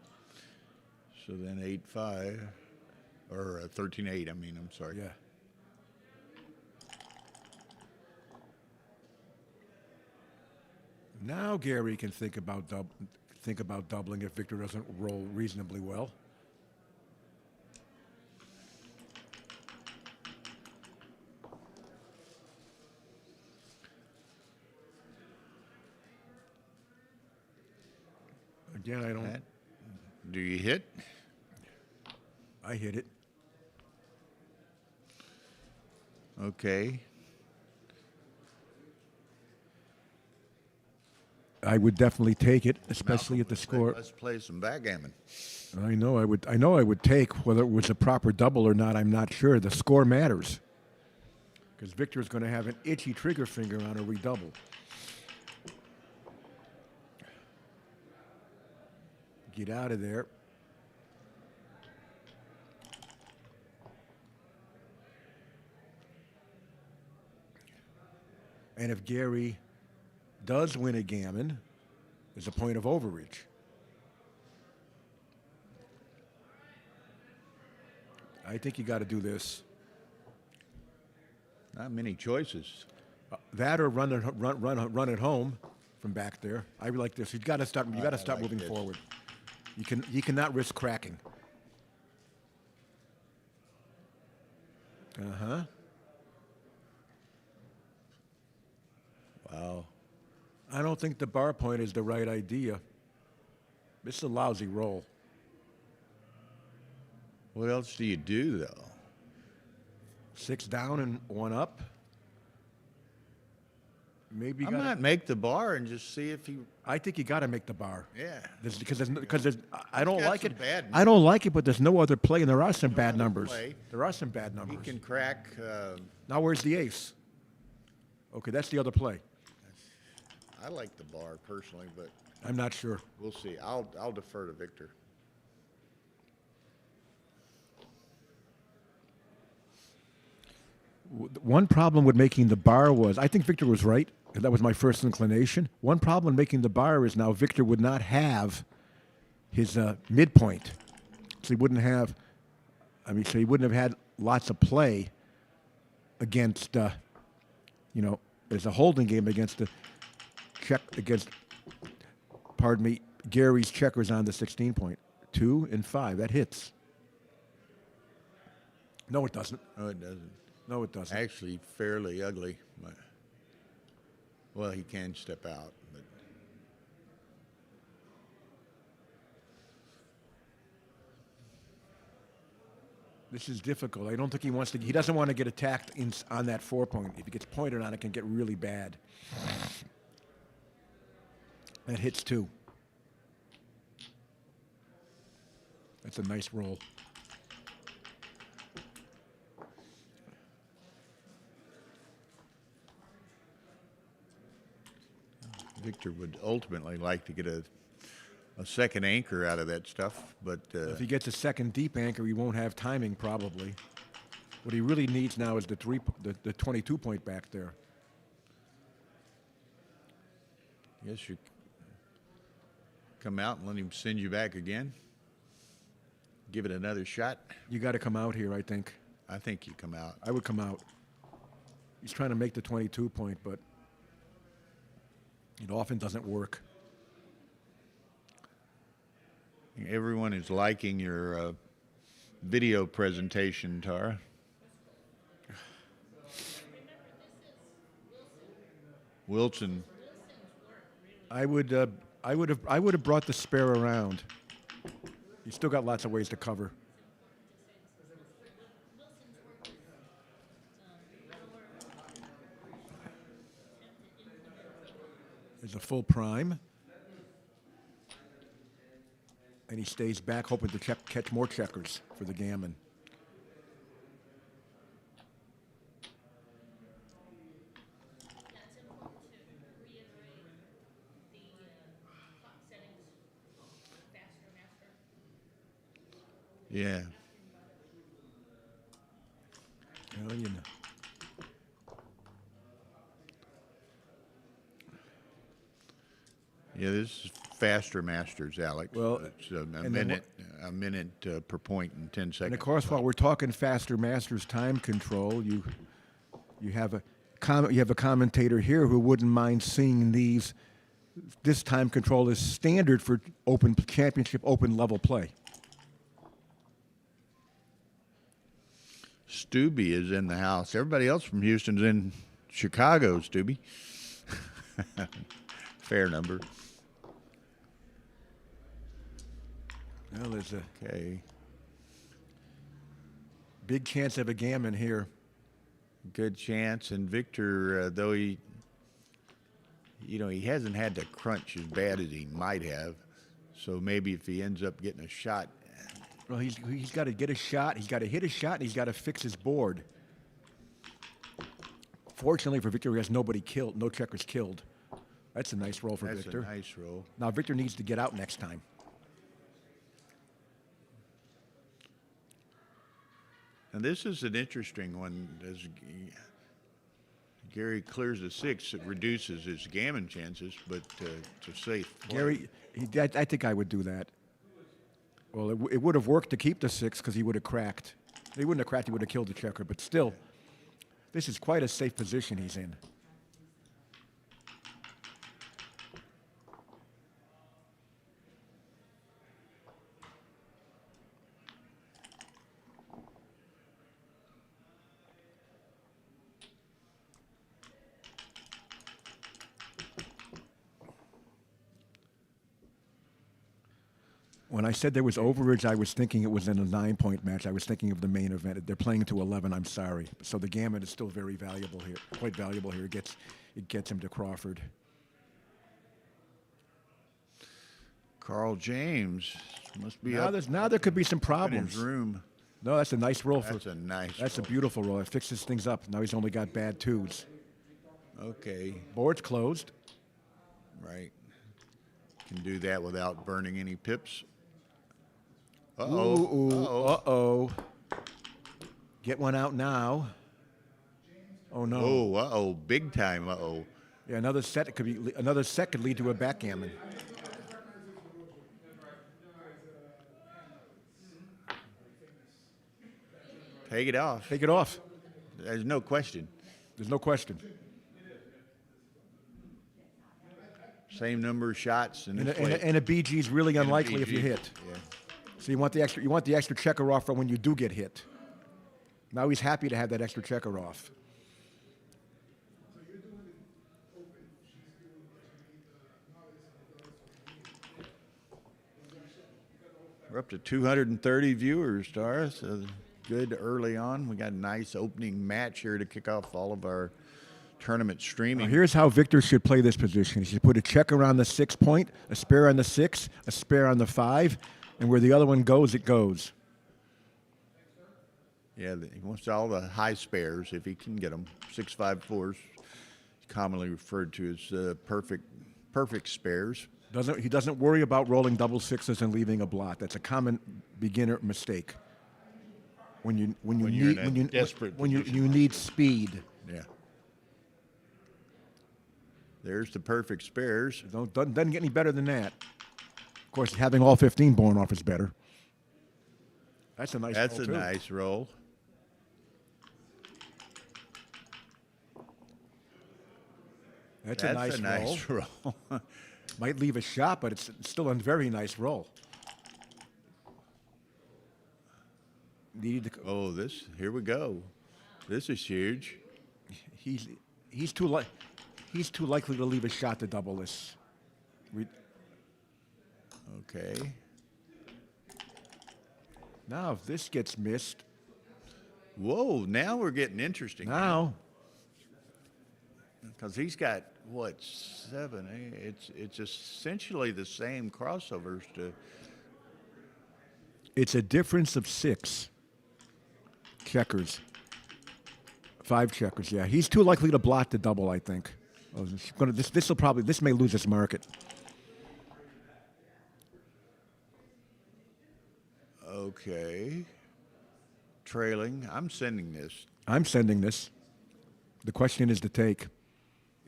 So then 8-5, or 13-8, I mean, I'm sorry. Yeah. Now Gary can think about doubling if Victor doesn't roll reasonably well. Again, I don't. Do you hit? I hit it. Okay. I would definitely take it, especially at the score. Let's play some backgammon. I know I would take whether it was a proper double or not. I'm not sure. The score matters because Victor is going to have an itchy trigger finger on a redouble. Get out of there. And if Gary does win a gammon, there's a point of overreach. I think you got to do this. Not many choices. That or run it home from back there. I like this. You got to start. You got to start like moving this. forward. You cannot risk cracking. Wow. I don't think the bar point is the right idea. This is a lousy roll. What else do you do, though? 6 down and 1 up. Maybe you I gotta, might make the bar and just see if he. I think you got to make the bar. Yeah. Because I don't got like some it. bad I don't like it, but there's no other play, and there are some bad other numbers. play. There are some bad He numbers. can crack. Now where's the ace? Okay, that's the other play. I like the bar personally, but I'm not sure. we'll see. I'll defer to Victor. One problem with making the bar was, I think Victor was right. That was my first inclination. One problem making the bar is now Victor would not have his midpoint. So he wouldn't have, so he wouldn't have had lots of play against, as a holding game against Gary's checkers on the 16 point. 2 and 5, that hits. No, it doesn't. No, it doesn't. No, it doesn't. Actually, fairly ugly. But, well, he can step out, but This is difficult. I don't think he wants to. He doesn't want to get attacked on that 4 point. If he gets pointed on, it can get really bad. That hits 2. That's a nice roll. Victor would ultimately like to get a second anchor out of that stuff, but If he gets a second deep anchor, he won't have timing probably. What he really needs now is the 22 point back there. I guess you come out and let him send you back again. Give it another shot. You got to come out here, I think. I think you come out. I would come out. He's trying to make the 22 point, but it often doesn't work. Everyone is liking your video presentation, Tara. Wilson. I would have brought the spare around. You still got lots of ways to cover. There's a full prime. And he stays back, hoping to catch more checkers for the gammon. It's important to reiterate the clock settings, faster, master. Yeah. Well, you know. Yeah, this is faster masters, Alex. Well, it's and then a minute per point in 10 seconds. And of course, while we're talking faster masters time control, you have a commentator here who wouldn't mind seeing this time control is standard for open championship open level play. Stubby is in the house. Everybody else from Houston's in Chicago, Stubby. Fair number. Well, there's a Okay. big chance of a gammon here. Good chance. And Victor, though he hasn't had to crunch as bad as he might have. So maybe if he ends up getting a shot. Well, he's got to get a shot. He's got to hit a shot, and he's got to fix his board. Fortunately for Victor, he has nobody killed, no checkers killed. That's a nice roll for That's Victor. a nice roll. Now Victor needs to get out next time. And this is an interesting one. Gary clears the 6, it reduces his gammon chances, but it's a safe play. Gary, I think I would do that. Well, it would have worked to keep the 6 because he would have cracked. He wouldn't have cracked, he would have killed the checker, but still, this is quite a safe position he's in. When I said there was overage, I was thinking it was in a 9-point match. I was thinking of the main event. They're playing to 11. I'm sorry. So the gammon is still very valuable here, quite valuable here. It gets him to Crawford. Carl James must be Now up there could be some in his problems. room. No, that's a nice roll. That's a nice That's a roll. beautiful roll. It fixes things up. Now he's only got bad 2s. Okay, Board's closed. right. Can do that without burning any pips. Ooh, uh-oh. Get one out now. Oh no. Oh, uh-oh, big time, uh-oh. Yeah, another set could lead to a backgammon. Take it off. Take it off. There's no question. There's no question. Same number of shots in this way. And a BG is really unlikely if you BG. hit. Yeah. So you want the extra checker off for when you do get hit. Now he's happy to have that extra checker off. We're up to 230 viewers, Tara, so good early on. We got a nice opening match here to kick off all of our tournament streaming. Now here's how Victor should play this position. He should put a checker on the 6 point, a spare on the 6, a spare on the 5, and where the other one goes, it goes. Yeah, he wants all the high spares if he can get them. 6-5-4s, commonly referred to as perfect spares. He doesn't worry about rolling double 6s and leaving a blot. That's a common beginner mistake. When you you're in a desperate position. you need speed. Yeah. There's the perfect spares. Doesn't get any better than that. Of course, having all 15 born off is better. That's a nice That's roll, a too. nice roll. That's a nice roll. roll. Might leave a shot, but it's still a very nice roll. Needed to, Oh, here we go. This is huge. he's too likely to leave a shot to double this. Okay. Now, if this gets missed, Whoa, now we're getting interesting. now Because he's got, what, 7? It's essentially the same crossovers to. it's a difference of 6 checkers. 5 checkers, yeah. He's too likely to blot the double, I think. Oh, this may lose its market. Okay. Trailing. I'm sending this. I'm sending this. The question is to take.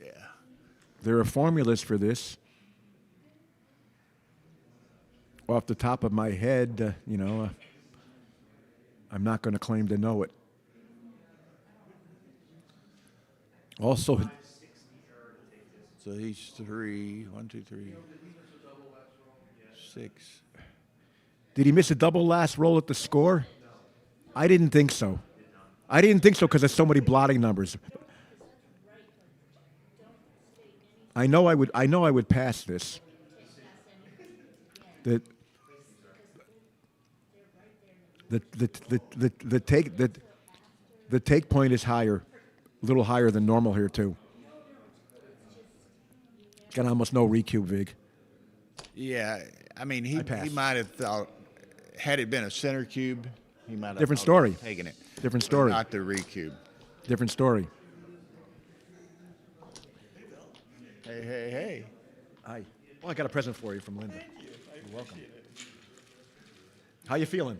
Yeah. There are formulas for this. Off the top of my head, I'm not going to claim to know it. Also, So he's 3, 1, 2, 3, 6. did he miss a double last roll at the score? I didn't think so. I didn't think so because there's so many blotting numbers. I know I would pass this. The take point is higher, a little higher than normal here too. Got almost no recube vig. Yeah, I mean, he pass. might have thought, had it been a center cube, he might have Different thought story. of taking it. Different But story. Not the recube. Different story. Hey. Hi. Well, I got a present for you from Linda. You're welcome. How you feeling?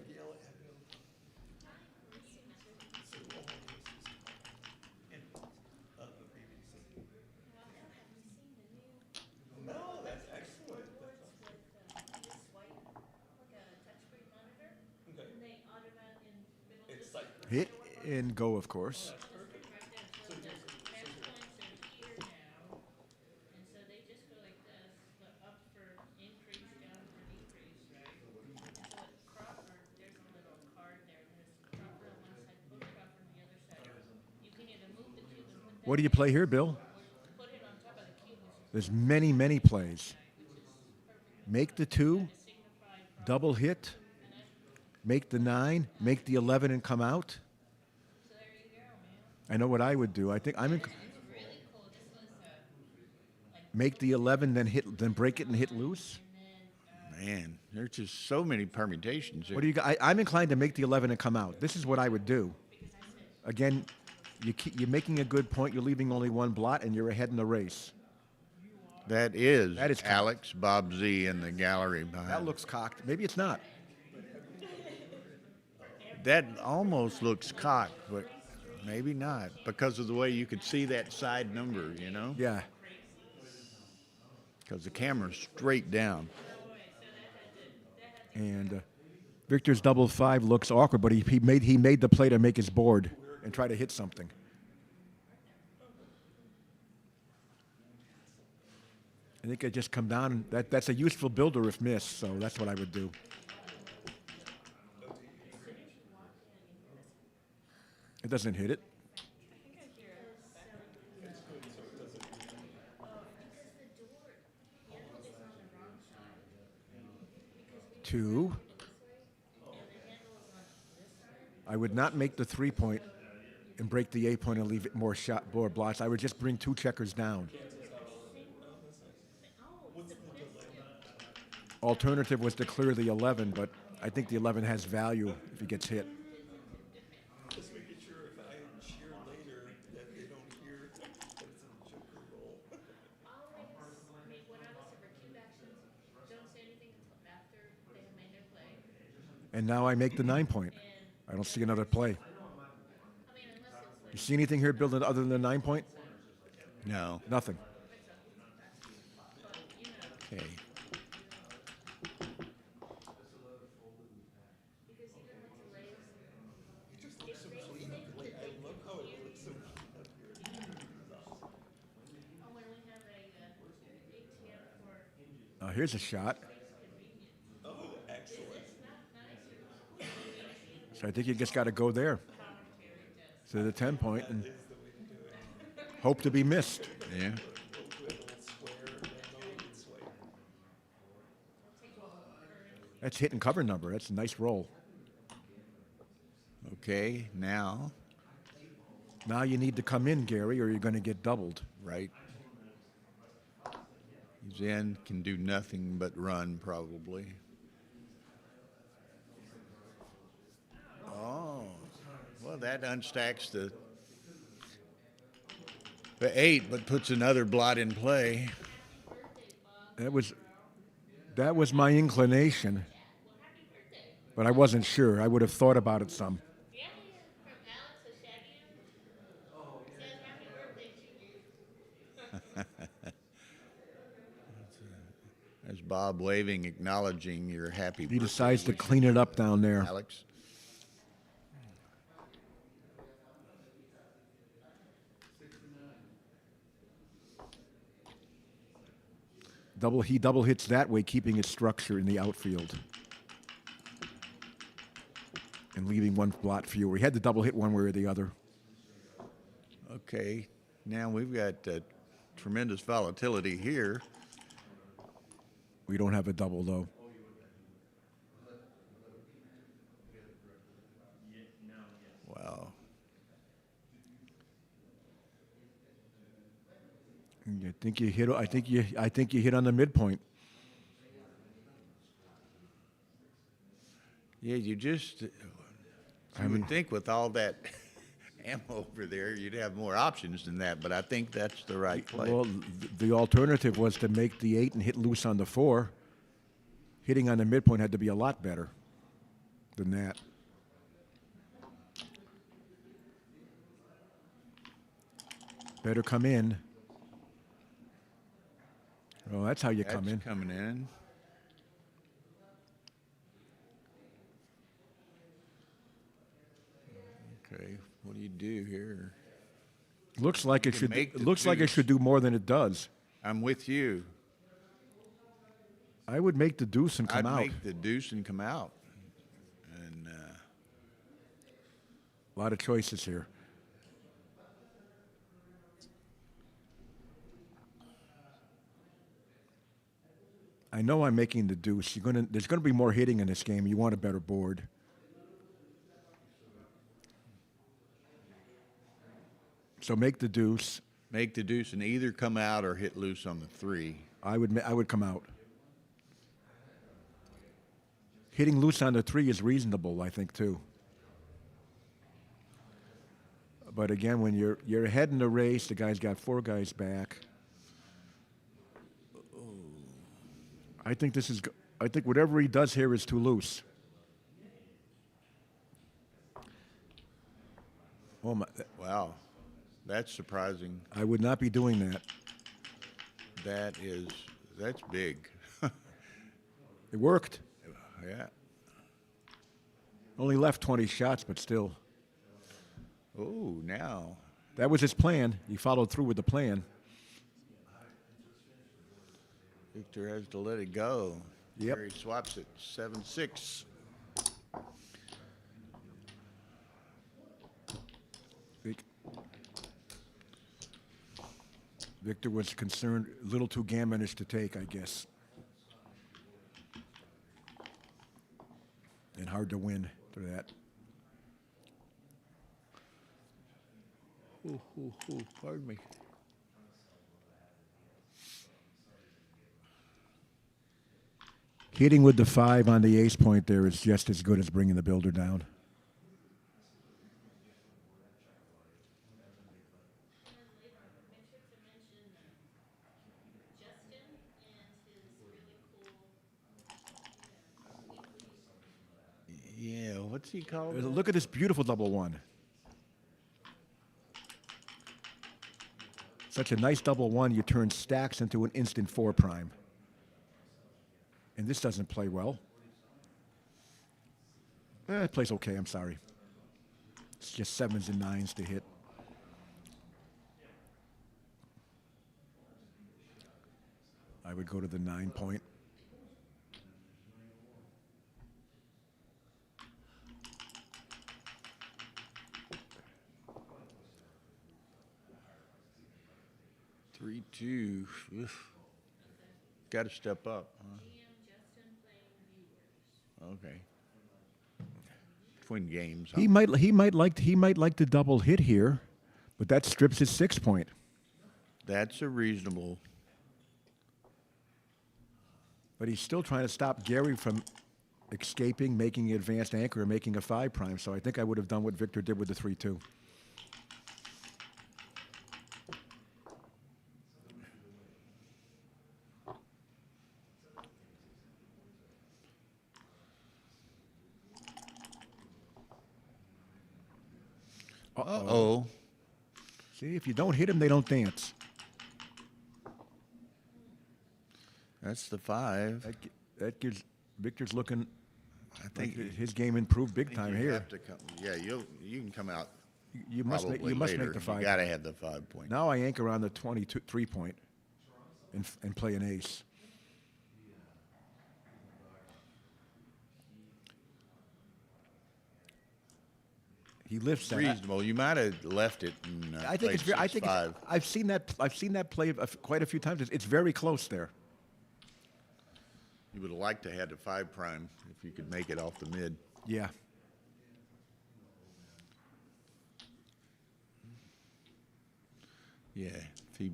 Hit and go, of course. So the pass points are here now, and so they just go like this, but up for increase, down for decrease, right? And so at Crawford, there's a little card there, and there's Crawford on one side, put Crawford on the other side. You can either move the cube and put that What do you play here, Bill? or put it on top of the cube, which is There's many, many plays. Make the 2, signified. double hit, make the 9, make the 11 and come out. So there you go, man. I know what I would do. I think I'm in, It's really cool. This was make the 11, then hit, then break it and hit loose. Man, there's just so many permutations. What do you? I'm inclined to make the 11 and come out. This is what I would do. Again, you're making a good point. You're leaving only one blot, and you're ahead in the race. That is cocked. Alex Bob Z in the gallery behind. That looks cocked. Maybe it's not. That almost looks cocked, but maybe not because of the way you could see that side number, you know? Yeah. Because the camera's straight down. And Victor's double 5 looks awkward, but he made the play to make his board and try to hit something. I think I just come down. That's a useful builder if missed, so that's what I would do. It doesn't hit it. Two. I would not make the 3-point and break the 8-point and leave it more blots. I would just bring 2 checkers down. Alternative was to clear the 11, but I think the 11 has value if he gets hit. Just making sure if I cheer later that they don't hear that it's a joker roll. Always, when I was over cube actions, don't say anything until after they have made their play. And now I make the 9-point. I don't see another play. I mean, unless it's You see anything here building other than the 9-point? No. Nothing. Okay. when we have a ATM for Here's a shot. So I think you just got to go there to the 10-point and hope to be missed. Yeah. That's hit and cover number. That's a nice roll. Okay, now, Now you need to come in, Gary, or you're going to get doubled. right? He's in, can do nothing but run, probably. Oh, well, that unstacks the 8, but puts another blot in play. That was my inclination, but I wasn't sure. I would have thought about it some. yeah, from Alex and Shaggy. Says happy birthday to you. There's Bob waving, acknowledging your happy birthday. He decides to wishes, clean it up down there. Alex. He double hits that way, keeping his structure in the outfield and leaving one blot fewer. He had to double hit one way or the other. Okay, now we've got tremendous volatility here. We don't have a double, though. Wow. I think you hit. I think you hit on the midpoint. Yeah, you just, I would think with all that ammo over there, you'd have more options than that, but I think that's the right play. Well, the alternative was to make the 8 and hit loose on the 4. Hitting on the midpoint had to be a lot better than that. Better come in. Oh, that's how you come in. That's coming in. What do you do here? Looks like it can should. make It the looks like it deuce. should do more than it does. I'm with you. I would make the deuce and come I'd out. make the deuce and come out. And A lot of choices here. I know I'm making the deuce. There's gonna be more hitting in this game. You want a better board. So make the deuce. make the deuce and either come out or hit loose on the 3. I would come out. Hitting loose on the 3 is reasonable, I think, too. But again, when you're ahead in the race, the guy's got 4 guys back. I think I think whatever he does here is too loose. Oh my! Wow, that's surprising. I would not be doing that. That's big. It worked. Yeah. Only left 20 shots, but still. Oh, now. That was his plan. He followed through with the plan. Victor has to let it go. Yep. Gary swaps it 7-6. Victor was concerned, a little too gammonish to take, I guess. And hard to win for that. Pardon me. Hitting with the 5 on the ace point there is just as good as bringing the builder down. Yeah, what's he called? Look at this beautiful double 1. Such a nice double 1, you turn stacks into an instant 4 prime. And this doesn't play well. It plays okay, I'm sorry. It's just 7s and 9s to hit. I would go to the 9 point. Three, 2. Got to step up. Huh? Okay. Twin games. Huh? He might like the double hit here, but that strips his 6 point. That's a reasonable. But he's still trying to stop Gary from escaping, making an advanced anchor, and making a 5 prime. So I think I would have done what Victor did with the 3-2. Uh-oh. See, if you don't hit him, they don't dance. That's the 5. That gives Victor's looking. I think like his game improved big time you here. have to come, yeah, you can come out. You must make later. the 5. You got to have the 5 point. Now I anchor on the 23 point and play an ace. He lifts that. Reasonable. You might have left it. And, I think it's. played I think 6-5. I've seen that. I've seen that play quite a few times. It's very close there. You would have liked to have had the 5 prime if you could make it off the mid. Yeah. Yeah. If he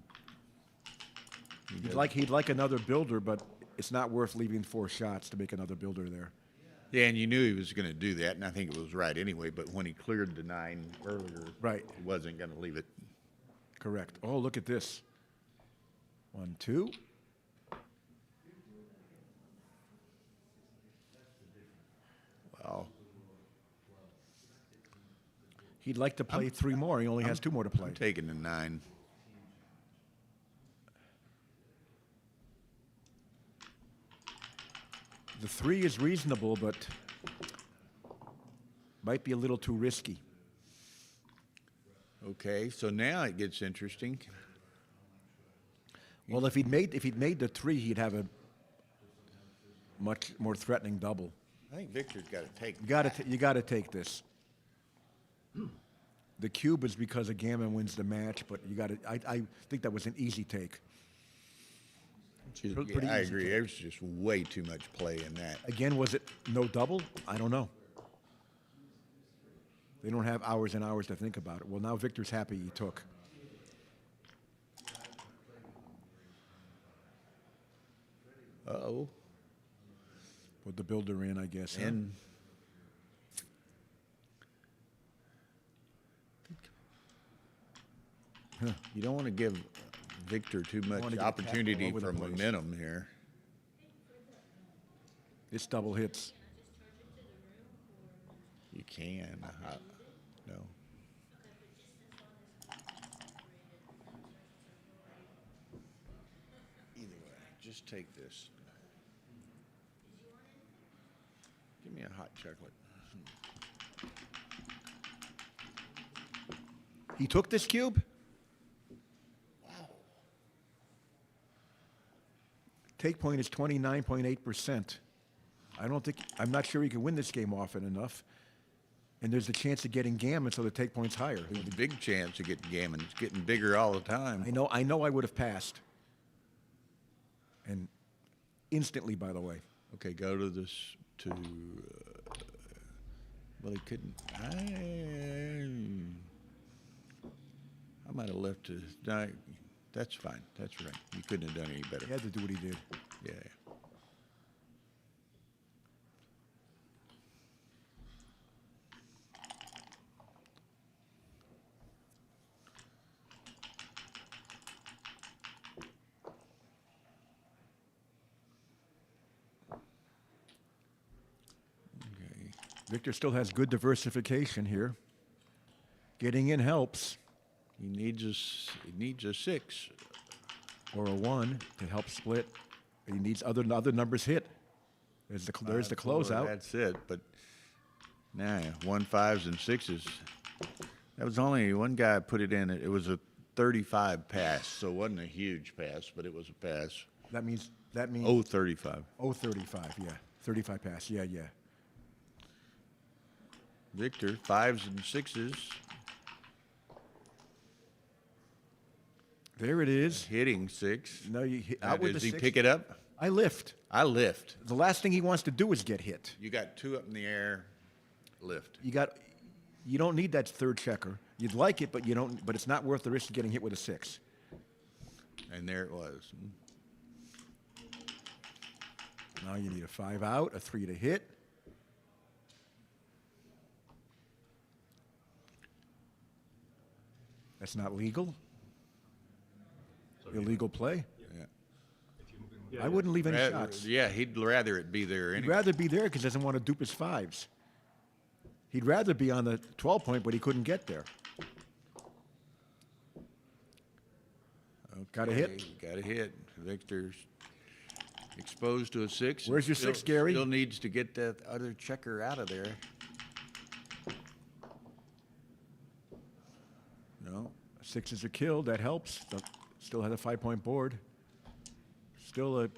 He'd like another builder, but it's not worth leaving 4 shots to make another builder there. Yeah, and you knew he was going to do that, and I think it was right anyway. But when he cleared the 9 earlier, Right. he wasn't going to leave it. Correct. Oh, look at this. 1, 2. Wow. He'd like to play 3 more. He only has 2 more to play. I'm taking the 9. The 3 is reasonable, but might be a little too risky. Okay, so now it gets interesting. Well, if he'd made the 3, he'd have a much more threatening double. I think Victor's got to take. You got to take this. The cube is because a gammon wins the match, but you got to. I think that was an easy take. Yeah, pretty I easy agree. take. There's just way too much play in that. Again, was it no double? I don't know. They don't have hours and hours to think about it. Well, now Victor's happy he took. Uh-oh. Put the builder in, I guess. huh? And you don't want to give Victor too wanna much get packed all opportunity over the for place. momentum here. This double hits. You can. No. Either way, just take this. Give me a hot chocolate. He took this cube? Take point is 29.8%. I'm not sure he can win this game often enough. And there's a chance of getting gammon, so the take point's higher. There's a big chance of getting gammon. It's getting bigger all the time. I know I would have passed. And instantly, by the way. Okay, go to this, well, he couldn't, I might have left it, no, that's fine, that's right. You couldn't have done any better. He had to do what he did. Yeah. Okay. Victor still has good diversification here. Getting in helps, He needs a 6. or a 1 to help split. He needs other numbers hit. There's the closeout. That's it, but nah, 1 5s and 6s. That was only one guy put it in. It was a 35 pass, so it wasn't a huge pass, but it was a pass. That means Oh, 35. 35, yeah. 35 pass, yeah. Victor, 5s and 6s. There it is. Hitting 6. No, you hit Now, out with does the he 6. pick it up? I lift. I lift. The last thing he wants to do is get hit. You got 2 up in the air, lift. You don't need that third checker. You'd like it, but you don't. But it's not worth the risk of getting hit with a 6. And there it was. Now you need a 5 out, a 3 to hit. That's not legal. Illegal play. Yeah. I wouldn't leave any shots. Yeah, he'd rather it be there He'd anyway. rather be there because he doesn't want to dupe his 5s. He'd rather be on the 12 point, but he couldn't get there. Got a hit? Got a hit. Victor's exposed to a 6. Where's your 6, Gary? Still needs to get that other checker out of there. No. 6s are killed. That helps. Still has a 5-point board. Still a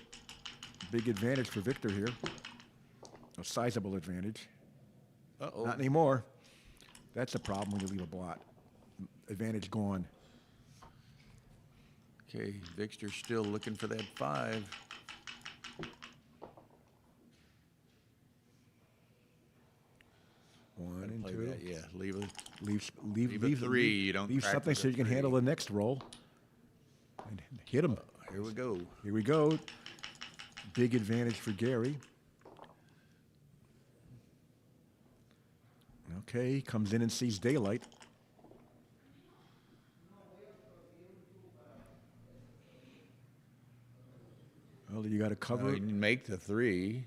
big advantage for Victor here. A sizable advantage. Uh-oh. Not anymore. That's the problem when you leave a blot. Advantage gone. Okay, Victor's still looking for that 5. One and Play 2. that, yeah, leave it. Leave a 3. You don't leave crack something with so a you can 3. handle the next roll. And hit him. Here we go. Here we go. Big advantage for Gary. Okay, he comes in and sees daylight. Well, you got to cover. You make the 3.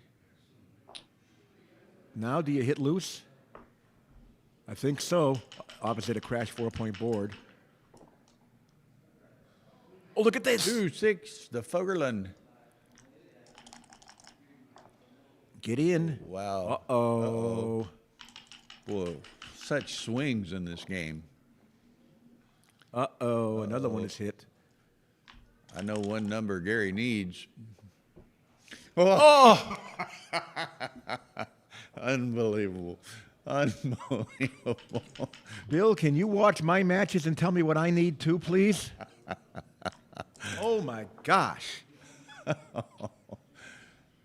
Now, do you hit loose? I think so. Opposite a crash 4-point board. Oh, look at this. 2 6, the Fogerlund. Get in. Wow. Uh-oh. Uh-oh. Whoa, such swings in this game. Uh-oh, another one is hit. I know one number Gary needs. Oh! Unbelievable. Unbelievable. Bill, can you watch my matches and tell me what I need too, please? Oh, my gosh.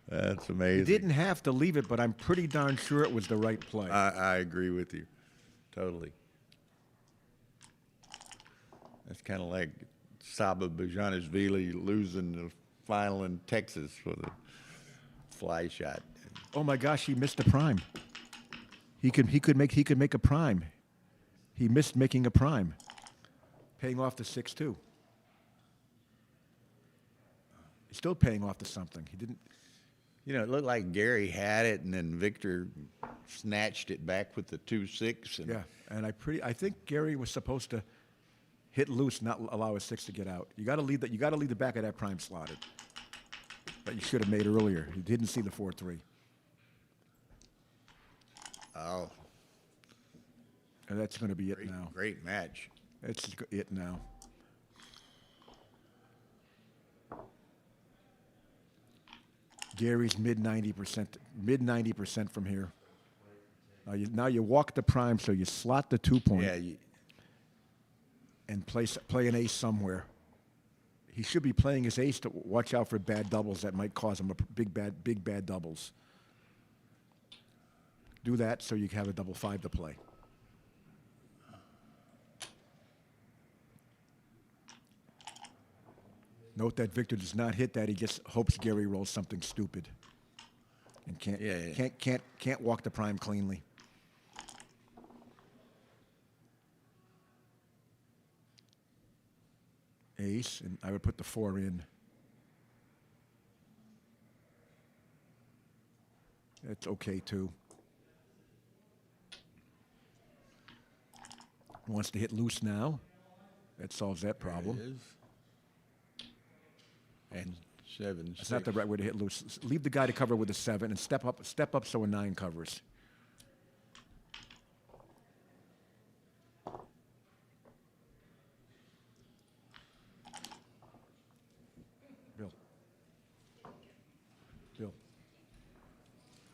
That's You amazing. didn't have to leave it, but I'm pretty darn sure it was the right play. I agree with you. Totally. That's kind of like Saba Bajanishvili losing the final in Texas for the fly shot. Oh my gosh, he missed a prime. He could make a prime. He missed making a prime. Paying off the 6-2. He's still paying off to something. He didn't. You know, it looked like Gary had it, and then Victor snatched it back with the 2-6. Yeah, and I think Gary was supposed to hit loose, not allow a 6 to get out. You got to leave that. You got to leave the back of that prime slotted. That you should have made earlier. You didn't see the 4-3. Oh, And that's going to be it now. great match. That's it now. Gary's mid 90% from here. Now you walk the prime, so you slot the 2-point Yeah, and play an ace somewhere. He should be playing his ace to watch out for bad doubles that might cause him a big bad doubles. Do that so you have a double 5 to play. Note that Victor does not hit that. He just hopes Gary rolls something stupid, and can't walk the prime cleanly. Ace, and I would put the 4 in. That's okay too. Wants to hit loose now. That solves that problem. it is. And 7. It's not the right way to hit loose. Leave the guy to cover with a 7 and step up so a 9 covers. Bill. Bill.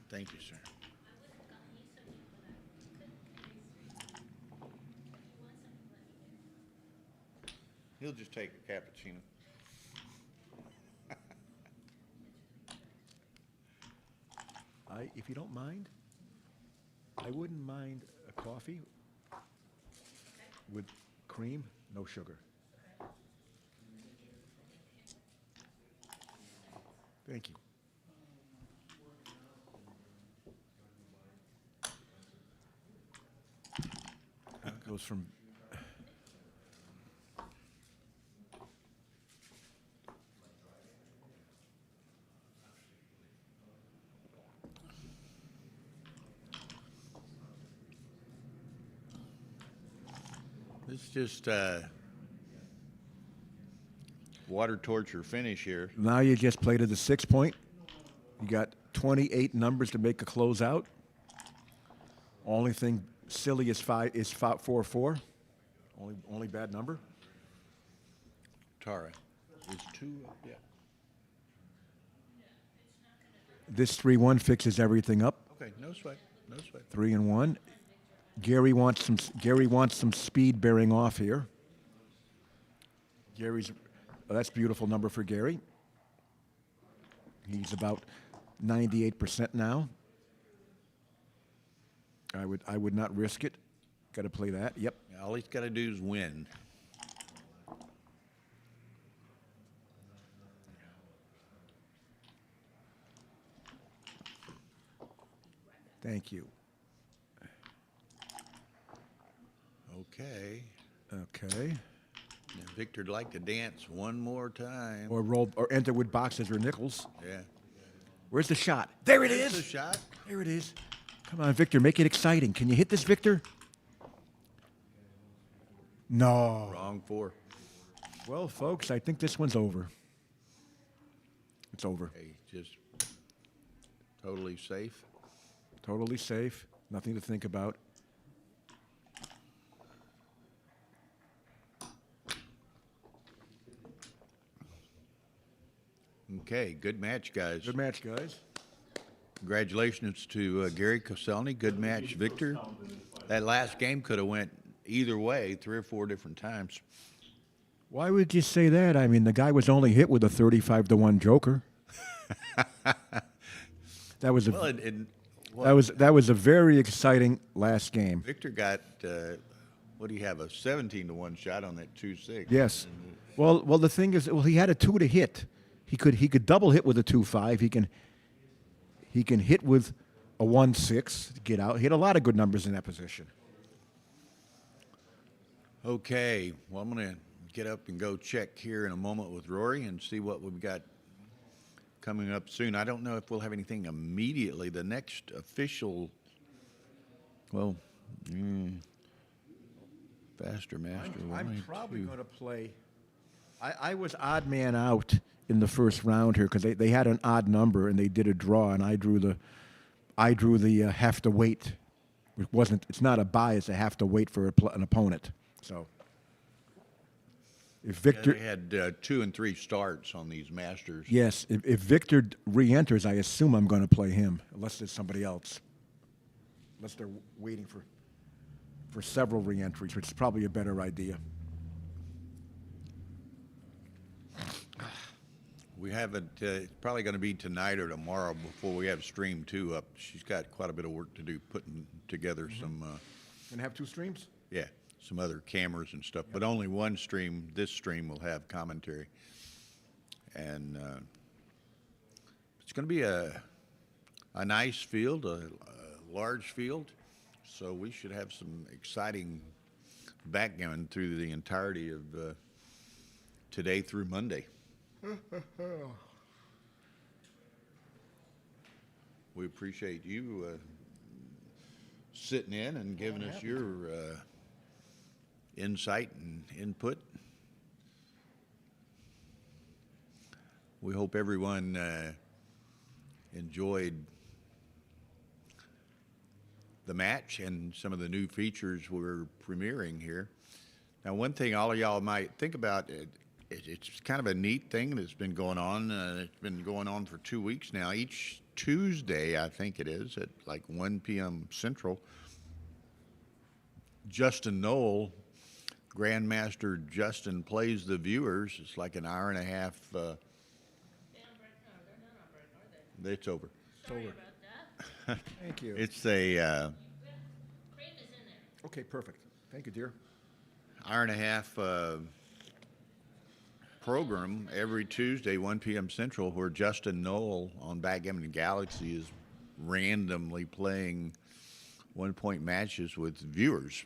Thank you, sir. He'll just take a cappuccino. If you don't mind, I wouldn't mind a coffee with cream, no sugar. Thank you. Goes from It's just water torture finish here. now you just play to the 6-point. You got 28 numbers to make a closeout. Only thing silly is 4-4. Only bad number. Tara is 2. Yeah. This 3-1 fixes everything up. Okay, no sweat. No sweat. 3-1. Gary wants some speed bearing off here. That's a beautiful number for Gary. He's about 98% now. I would not risk it. Got to play that. Yep. All he's got to do is win. Thank you. Okay. Okay. Now Victor'd like to dance one more time. Or enter with boxes or nickels. Yeah. Where's the shot? There it There's is. the shot. There it is. Come on, Victor, make it exciting. Can you hit this, Victor? No. Wrong 4. Well, folks, I think this one's over. It's over. Okay, just totally safe. Totally safe. Nothing to think about. Okay, good match, guys. Good match, guys. Congratulations to Gary Koselny. Good match, Victor. That last game could have went either way 3 or 4 different times. Why would you say that? I mean, the guy was only hit with a 35-1 joker. That was a Well, that was a very exciting last game. Victor got what do you have, a 17-1 shot on that 2-6? Yes. Well, the thing is, he had a 2 to hit. He could double hit with a 2-5. He can hit with a 1-6 to get out. He had a lot of good numbers in that position. Okay, well, I'm going to get up and go check here in a moment with Rory and see what we've got coming up soon. I don't know if we'll have anything immediately. The next official, well, faster master. I'm probably going to play. I was odd man out in the first round here because they had an odd number and they did a draw and I drew the have to wait. It's not a buy. It's a have to wait for an opponent. So if Victor they had 2 and 3 starts on these masters. yes, if Victor re-enters, I assume I'm going to play him unless there's somebody else. Unless they're waiting for several re-entries, which is probably a better idea. We haven't. It's probably going to be tonight or tomorrow before we have stream 2 up. She's got quite a bit of work to do putting together some. Gonna have 2 streams? Yeah, some other cameras and stuff, but only one stream. This stream will have commentary, and it's going to be a nice field, a large field, so we should have some exciting backgammon through the entirety of today through Monday. We appreciate you sitting in and giving us your insight and input. We hope everyone enjoyed the match and some of the new features we're premiering here. Now, one thing all of y'all might think about, it's kind of a neat thing that's been going on. It's been going on for 2 weeks now. Each Tuesday, I think it is, at like 1 p.m. Central, Justin Knoll, Grandmaster Justin, plays the viewers. It's like an hour and a half. They on break? No, they're not on break, are they? It's over. Sorry about that. Thank you. It's a Cream is in there. Okay, perfect. Thank you, dear. hour and a half program every Tuesday, 1 p.m. Central, where Justin Knoll on Backgammon Galaxy is randomly playing one-point matches with viewers,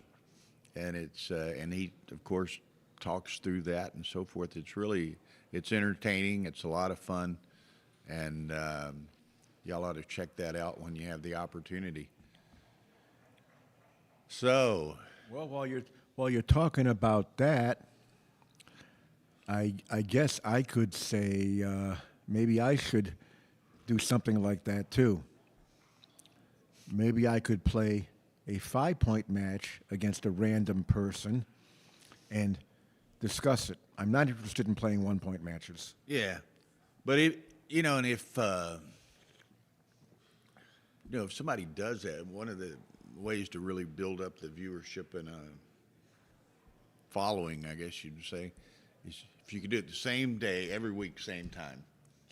and and he of course talks through that and so forth. It's entertaining. It's a lot of fun, and y'all ought to check that out when you have the opportunity. So, Well, while you're talking about that, I guess I could say maybe I should do something like that too. Maybe I could play a 5-point match against a random person and discuss it. I'm not interested in playing 1-point matches. yeah, but if somebody does that, one of the ways to really build up the viewership and following, I guess you'd say, is if you could do it the same day, every week, same time.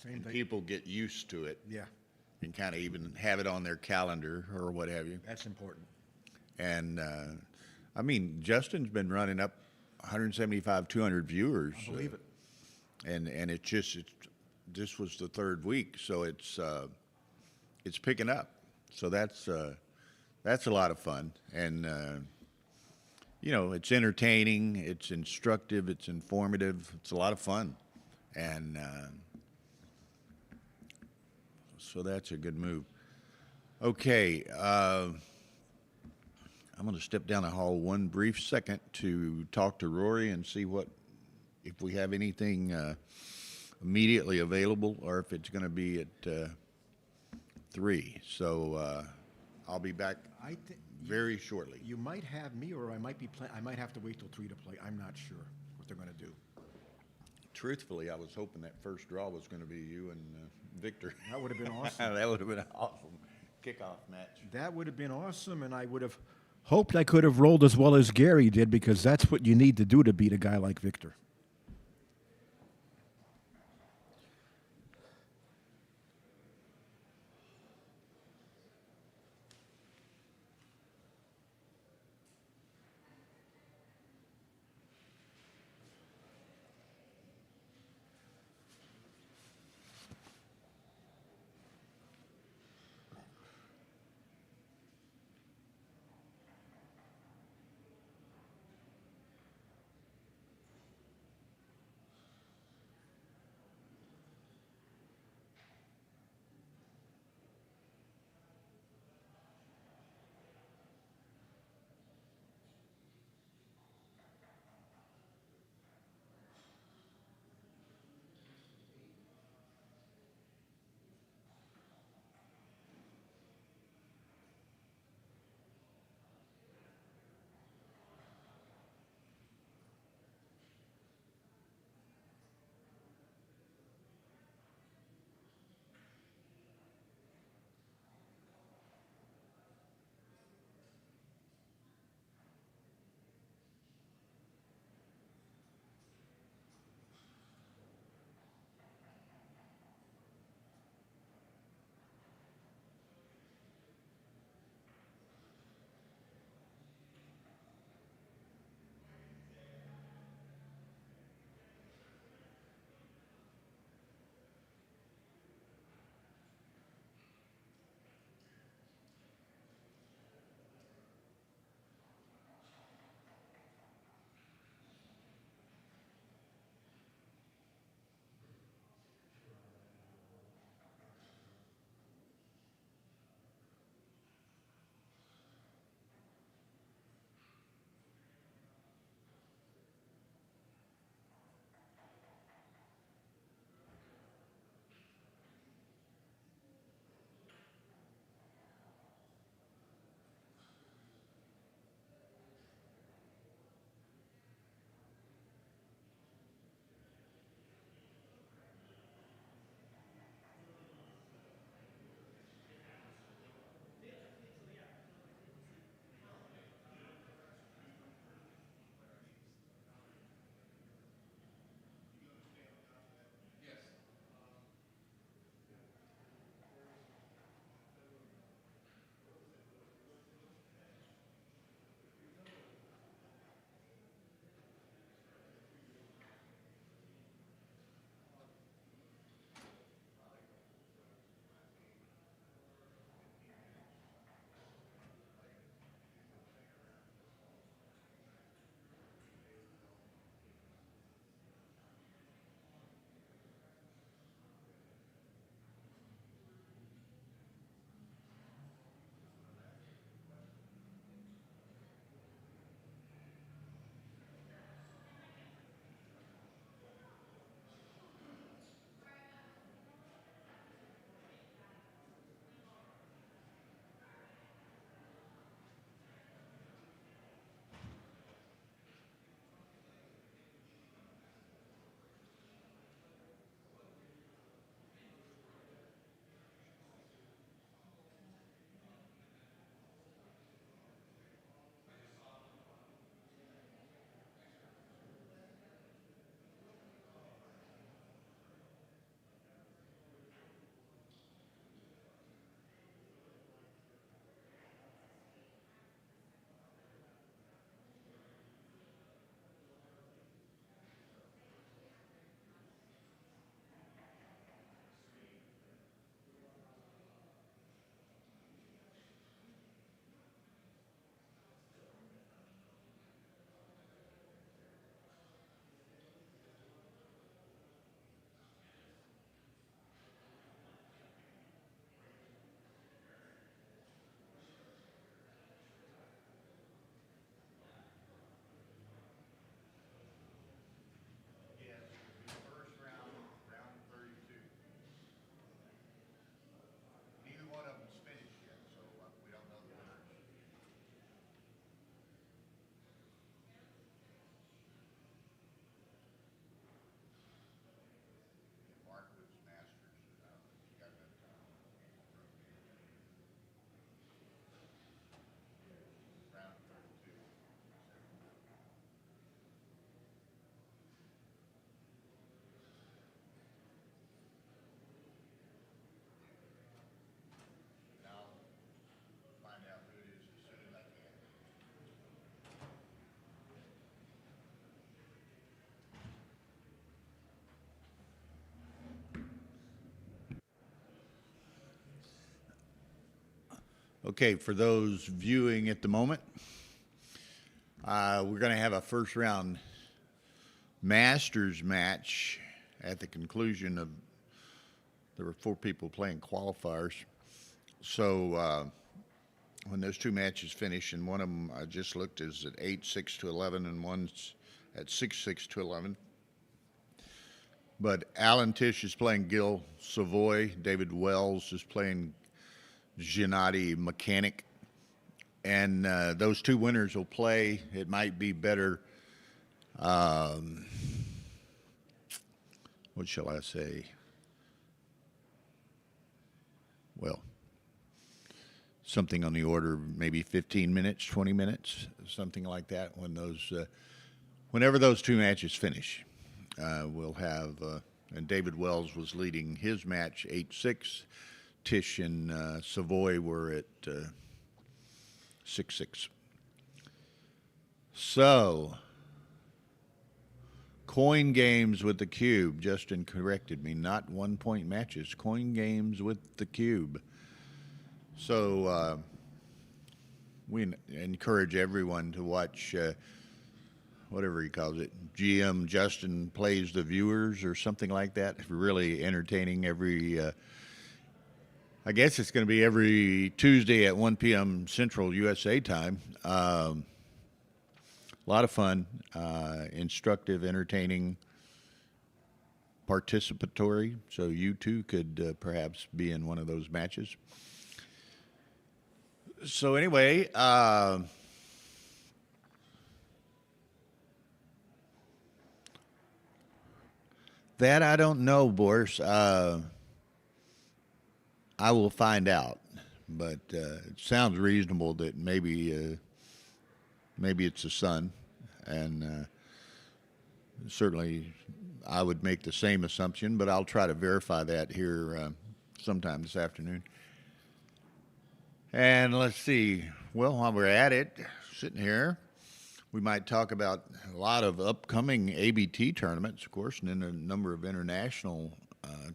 Same thing. People get used to it Yeah, and kind of even have it on their calendar or what have you. that's important. And I mean, Justin's been running up 175, 200 viewers. I believe it. And this was the 3rd week, so it's picking up. So that's a lot of fun, and it's entertaining, it's instructive, it's informative, it's a lot of fun, and so that's a good move. Okay, I'm going to step down the hall one brief second to talk to Rory and see if we have anything immediately available, or if it's going to be at 3. So I'll be back very shortly. You might have me, or I might have to wait till 3 to play. I'm not sure what they're going to do. Truthfully, I was hoping that first draw was going to be you and Victor. That would have been awesome. That would have been an awesome kickoff match. That would have been awesome, and I would have hoped I could have rolled as well as Gary did, because that's what you need to do to beat a guy like Victor. Okay, for those viewing at the moment, we're going to have a first round Masters match at the conclusion of, there were 4 people playing qualifiers. So when those 2 matches finish, and one of them I just looked is at 8-6 to 11, and one's at 6-6 to 11. But Alan Tish is playing Gil Savoy. David Wells is playing Gennady Mechanic. And those 2 winners will play. It might be better, what shall I say? Well, something on the order of maybe 15 minutes, 20 minutes, something like that. When those, whenever those 2 matches finish, we'll have, and David Wells was leading his match 8-6. Tish and Savoy were at 6-6. So, coin games with the cube. Justin corrected me, not 1-point matches. Coin games with the cube. So, we encourage everyone to watch whatever he calls it. GM Justin Plays the Viewers or something like that. Really entertaining every, I guess it's going to be every Tuesday at 1 p.m. Central USA time. A lot of fun, instructive, entertaining, participatory. So you too could perhaps be in one of those matches. So anyway, that I don't know, Boris. I will find out, but it sounds reasonable that maybe it's the sun, and certainly I would make the same assumption, but I'll try to verify that here sometime this afternoon. And let's see. Well, while we're at it, sitting here, we might talk about a lot of upcoming ABT tournaments, of course, and then a number of international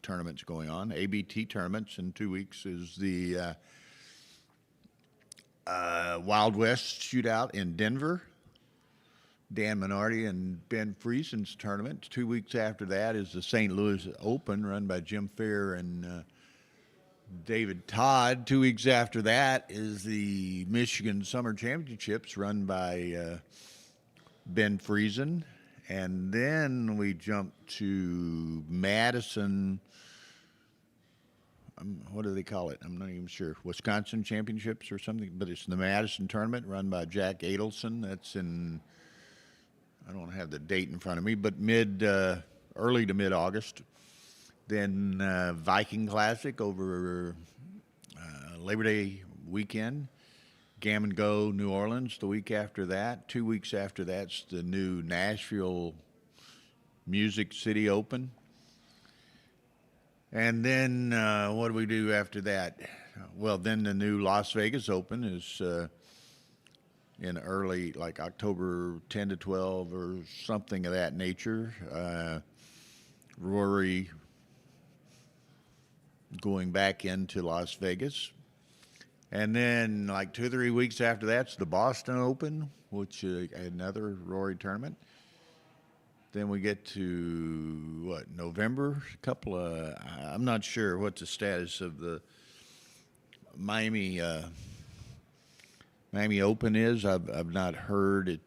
tournaments going on. ABT tournaments in 2 weeks is the Wild West Shootout in Denver. Dan Minardi and Ben Friesen's tournament. 2 weeks after that is the St. Louis Open run by Jim Fair and David Todd. 2 weeks after that is the Michigan Summer Championships run by Ben Friesen. And then we jump to Madison. What do they call it? I'm not even sure. Wisconsin Championships or something, but it's the Madison tournament run by Jack Adelson. That's in, I don't have the date in front of me, but early to mid-August. Then Viking Classic over Labor Day weekend. Gammon Go New Orleans the week after that. 2 weeks after that's the new Nashville Music City Open. And then what do we do after that? Well, then the new Las Vegas Open is in early, like October 10 to 12 or something of that nature. Rory going back into Las Vegas. And then like 2 or 3 weeks after that's the Boston Open, which is another Rory tournament. Then we get to, what, November? A couple of, I'm not sure what the status of the Miami Open is. I've not heard it.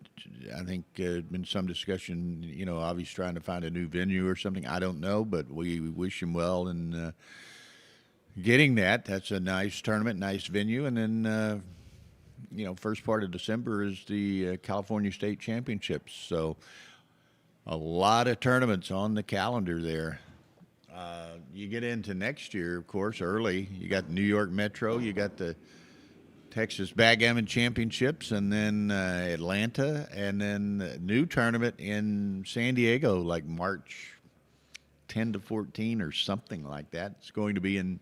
I think there's been some discussion, you know, obviously trying to find a new venue or something. I don't know, but we wish him well in getting that. That's a nice tournament, nice venue. And then, you know, first part of December is the California State Championships. So a lot of tournaments on the calendar there. You get into next year, of course, early. You got New York Metro, you got the Texas Backgammon Championships, and then Atlanta, and then a new tournament in San Diego, like March 10 to 14 or something like that. It's going to be in,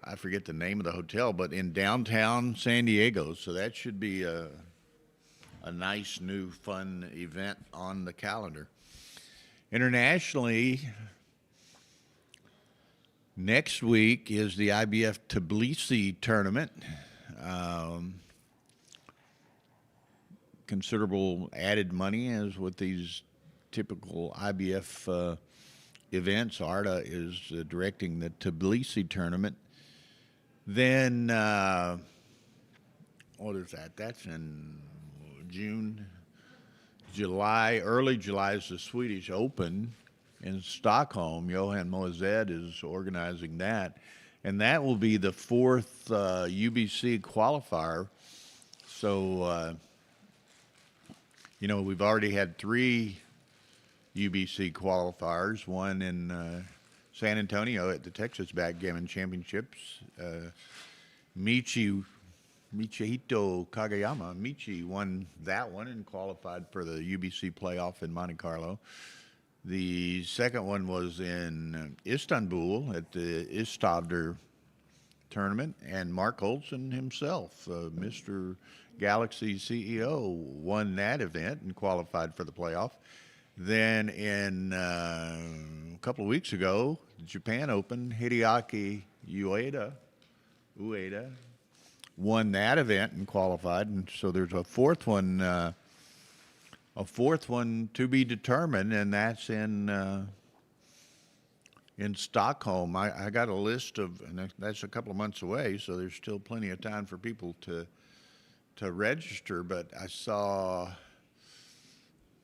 I forget the name of the hotel, but in downtown San Diego. So that should be a nice, new, fun event on the calendar. Internationally, Next week is the IBF Tbilisi tournament. Considerable added money, as with these typical IBF events. Arda is directing the Tbilisi tournament. Then, what is that? That's in June. July, early July is the Swedish Open in Stockholm. Johan Moazed is organizing that. And that will be the fourth UBC qualifier. So, we've already had 3 UBC qualifiers, one in San Antonio at the Texas Backgammon Championships. Michihito Kagayama, Michi, won that one and qualified for the UBC playoff in Monte Carlo. The second one was in Istanbul at the Istavder tournament, and Mark Olsen himself, Mr. Galaxy CEO, won that event and qualified for the playoff. Then in a couple of weeks ago, the Japan Open, Hideaki Ueda won that event and qualified, and so there's a fourth one to be determined, and that's in Stockholm. I got a list of, and that's a couple of months away, so there's still plenty of time for people to register. But I saw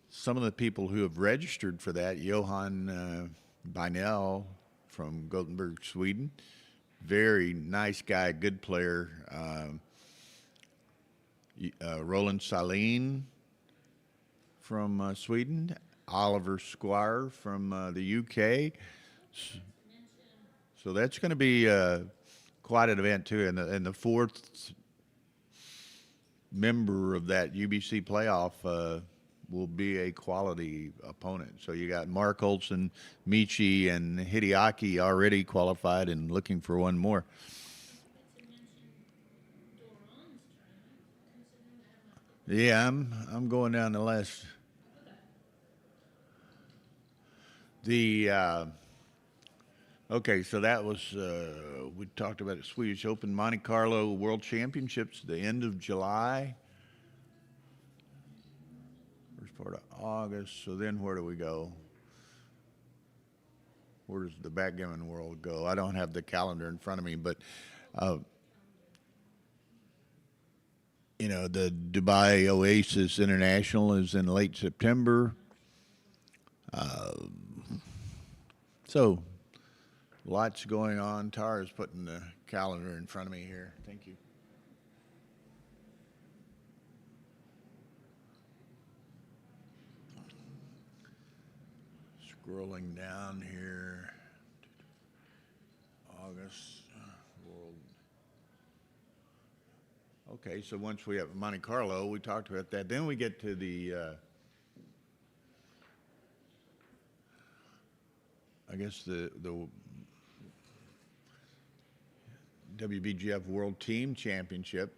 some of the people who have registered for that. Johan Bynell from Gothenburg, Sweden. Very nice guy, good player. Roland Salin from Sweden. Oliver Squire from the UK. So that's going to be quite an event too. And the fourth member of that UBC playoff will be a quality opponent. So you got Mark Olsen, Michi, and Hideaki already qualified and looking for one more. Yeah, I'm going down the list. Okay, so that was we talked about the Swedish Open, Monte Carlo World Championships, the end of July. First part of August. So then where do we go? Where does the Backgammon world go? I don't have the calendar in front of me, but the Dubai Oasis International is in late September. So lots going on. Tara's putting the calendar in front of me here. Thank you. Scrolling down here. August world. Okay, so once we have Monte Carlo, we talked about that. Then we get to the I guess the WBGF World Team Championship,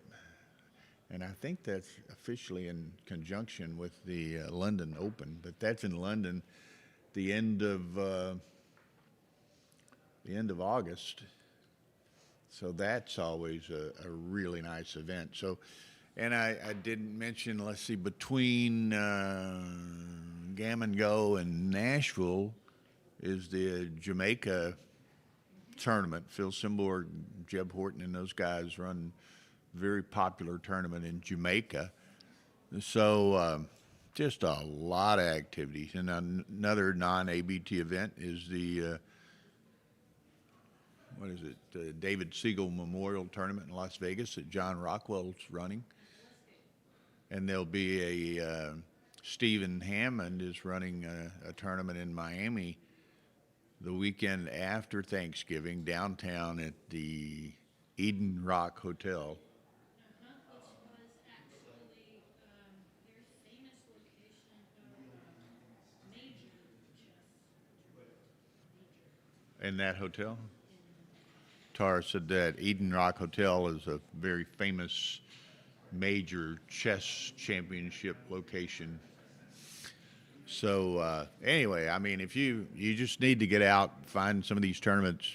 and I think that's officially in conjunction with the London Open, but that's in London the end of August. So that's always a really nice event. So, and I didn't mention, let's see, between Gammon Go and Nashville is the Jamaica tournament. Phil Simborg, Jeb Horton, and those guys run a very popular tournament in Jamaica. So just a lot of activities. And another non-ABT event is the the David Siegel Memorial Tournament in Las Vegas that John Rockwell's running. And there'll be a Stephen Hammond is running a tournament in Miami the weekend after Thanksgiving downtown at the Eden Rock Hotel. Which was actually very famous location of major chess. In that hotel? Tara said that Eden Rock Hotel is a very famous major chess championship location. So anyway, I mean, if you just need to get out, find some of these tournaments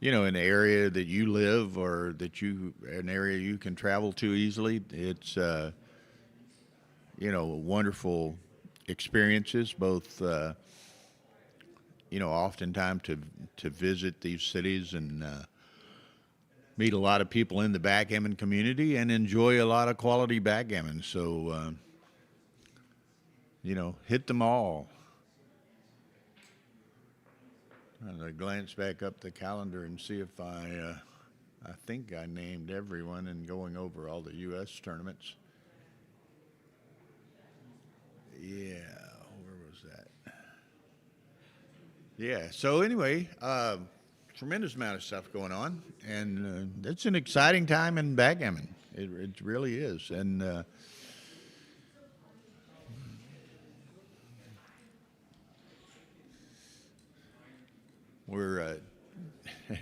an area that you live or an area you can travel to easily, it's, wonderful experiences, both, oftentimes to visit these cities and meet a lot of people in the backgammon community and enjoy a lot of quality backgammon. So, hit them all. I'm going to glance back up the calendar and see if I think I named everyone and going over all the U.S. tournaments. Yeah, where was that? Yeah, so anyway, tremendous amount of stuff going on, and it's an exciting time in backgammon. It really is, and we're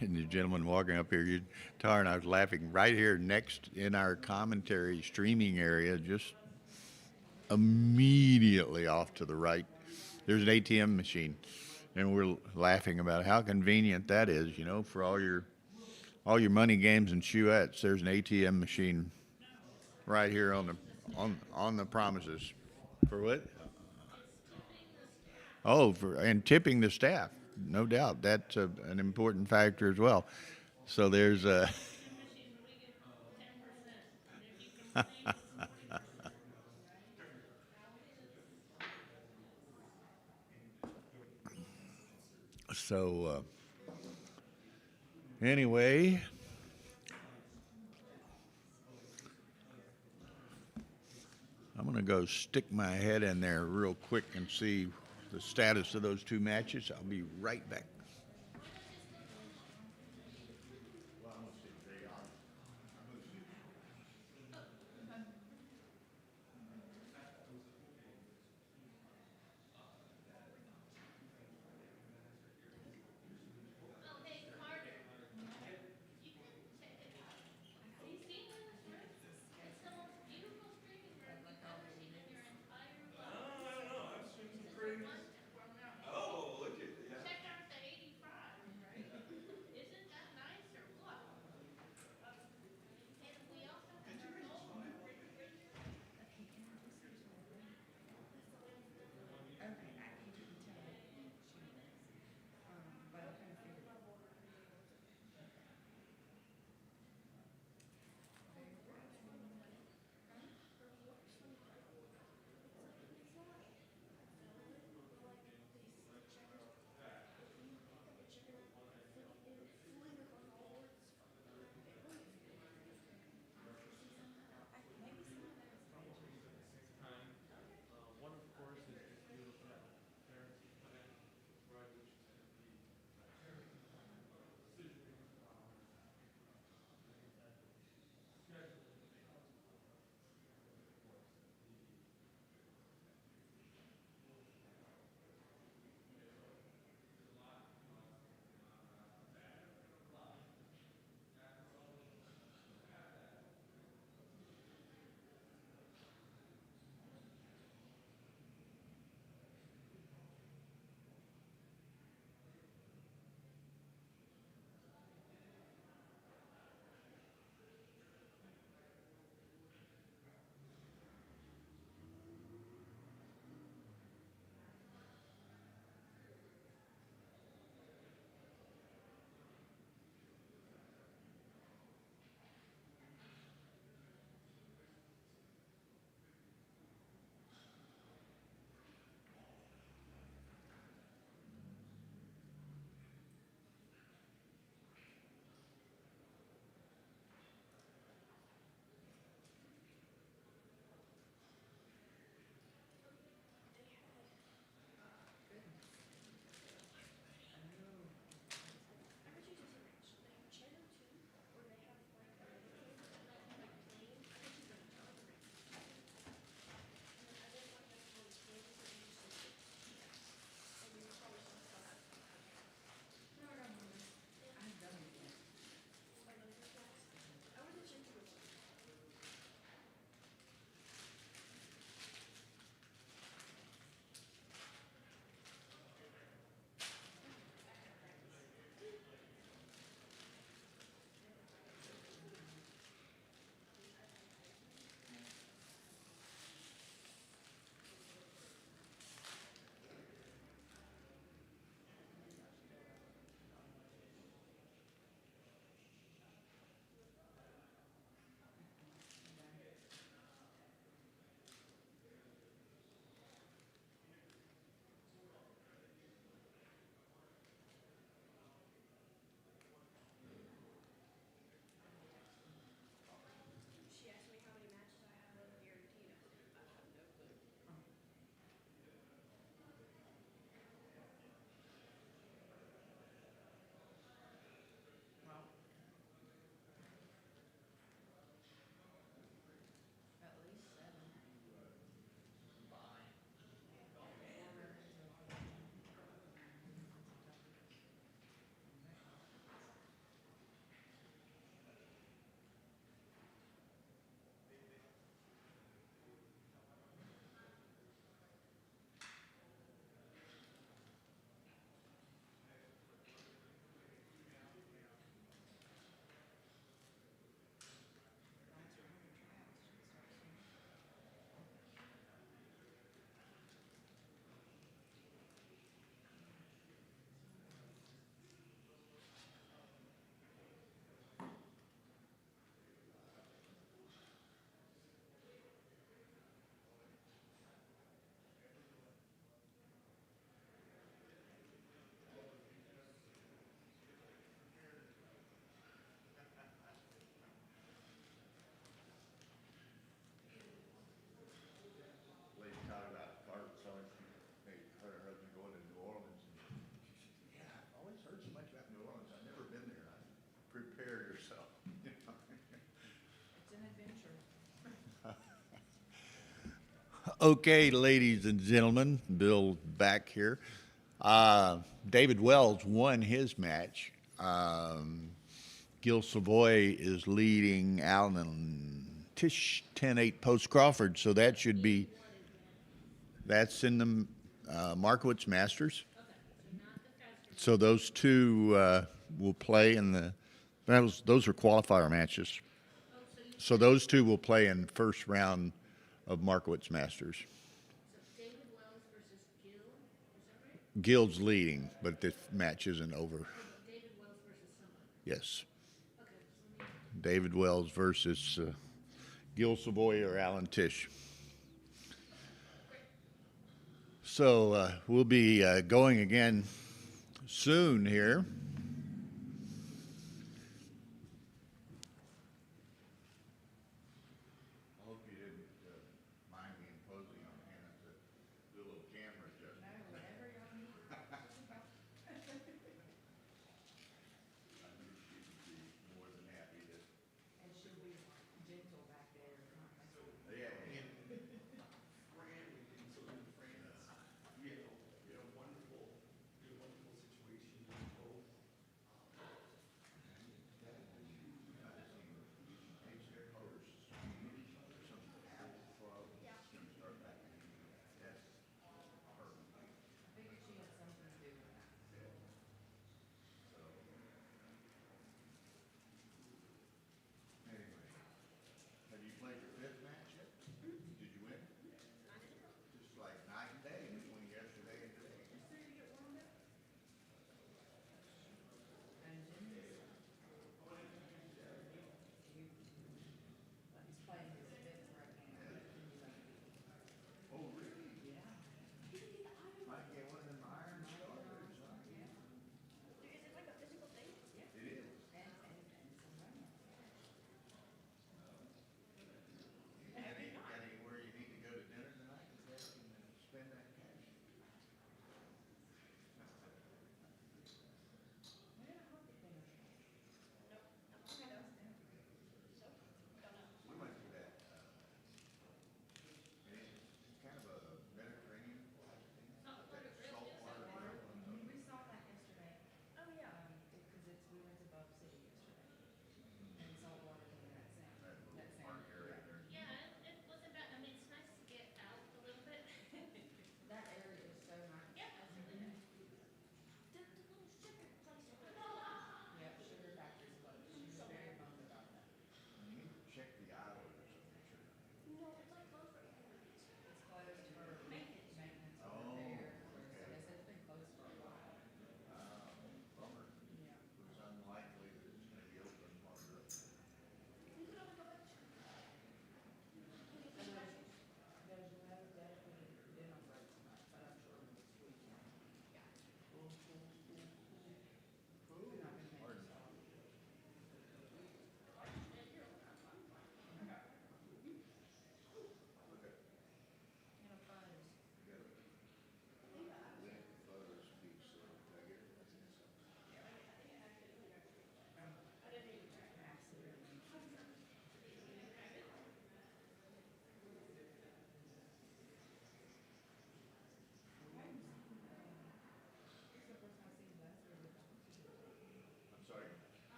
and the gentleman walking up here, Tara and I was laughing right here next in our commentary streaming area, just immediately off to the right. There's an ATM machine, and we're laughing about how convenient that is. For all your money games and shoeettes, there's an ATM machine right here on the premises. For what? Oh, and tipping the staff, no doubt. That's an important factor as well. So there's a. So anyway, I'm going to go stick my head in there real quick and see the status of those two matches. I'll be right back. Oh, hey, Carter, you can check it out. Have you seen this room? It's the most beautiful streaming room you've ever seen in your entire life. I don't know. I've seen some It's a crazy. wonder. Oh, look at yeah. Check our face. Okay, ladies and gentlemen, Bill back here. David Wells won his match. Gil Savoy is leading Allen and Tish 10-8 post Crawford, so that should be, that's in the Markowitz Masters. So those two will play in the, those are qualifier matches. So those two will play in first round of Markowitz Masters. David Wells versus Gil, is that right? Gil's leading, but the match isn't over. David Wells versus someone. Yes. Okay. David Wells versus Gil Savoy or Alan Tish. So we'll be going again soon here. I hope you didn't mind me imposing on Hannah to do a little camera adjustment. I knew she'd be more than happy to. And she'll be gentle back there. Yeah. Fran, we did so in France. We had a wonderful situation. Both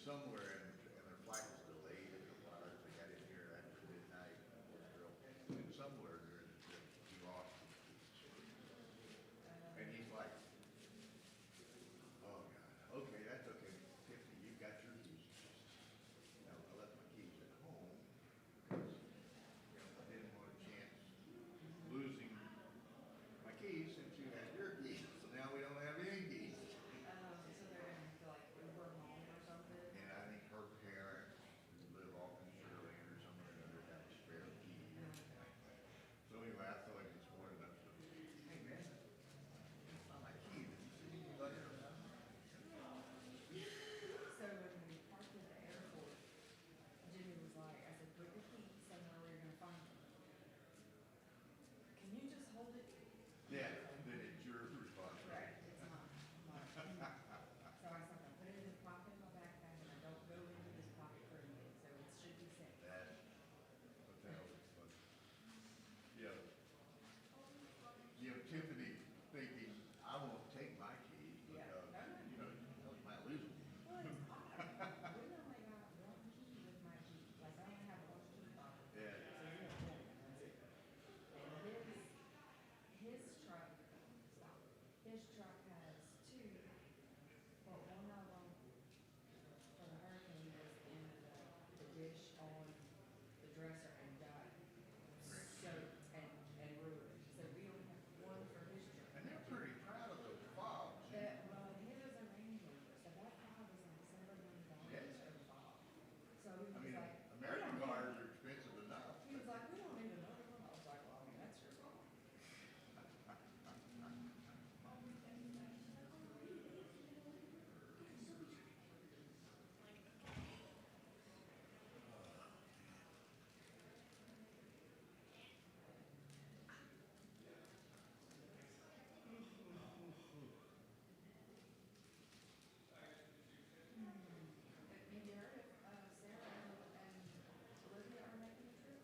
somewhere and their flight was delayed a couple hours. They got in here after midnight. And somewhere during the trip, he lost his keys. And he's like, oh God, okay, that's okay. Tiffany, you've got your keys. No, I left my keys at home because, I didn't want a chance losing my keys since you had your keys. So now we don't have any keys. So they're gonna feel like Uber home or something? And I think her parents who live off in Shirley or somewhere or other have a spare key. So anyway, I thought this morning, I said, hey man, it's not my key. You let it around. So when we parked at the airport, Jimmy was like, I said, put the key somewhere where you're gonna find it. Can you just hold it? Yeah, then it's your responsibility. Right, it's not. So I said, I put it in the pocket of my backpack and I don't go into this pocket for anything, so it should be safe. That hotel was fun. Yeah. Tiffany thinking, I won't take my key Yeah. because, you might lose them. Well, it's odd. We only got one key with my key, like I only have one key fob. Yeah. So we have one, that's it. And his truck, stop, his truck has two, but one of them for the hurricane was in the dish on the dresser and died. So, and ruined. So we only have one for his truck. And they're pretty proud of those fobs. Well, his is a Range Rover, so that fob was like $700 Yes. for the fob. So he I was mean, like, American cars are expensive enough. he was like, we don't need another one. I was like, well, I mean, that's your fault. Have you heard if Sarah and Olivia are making a trip?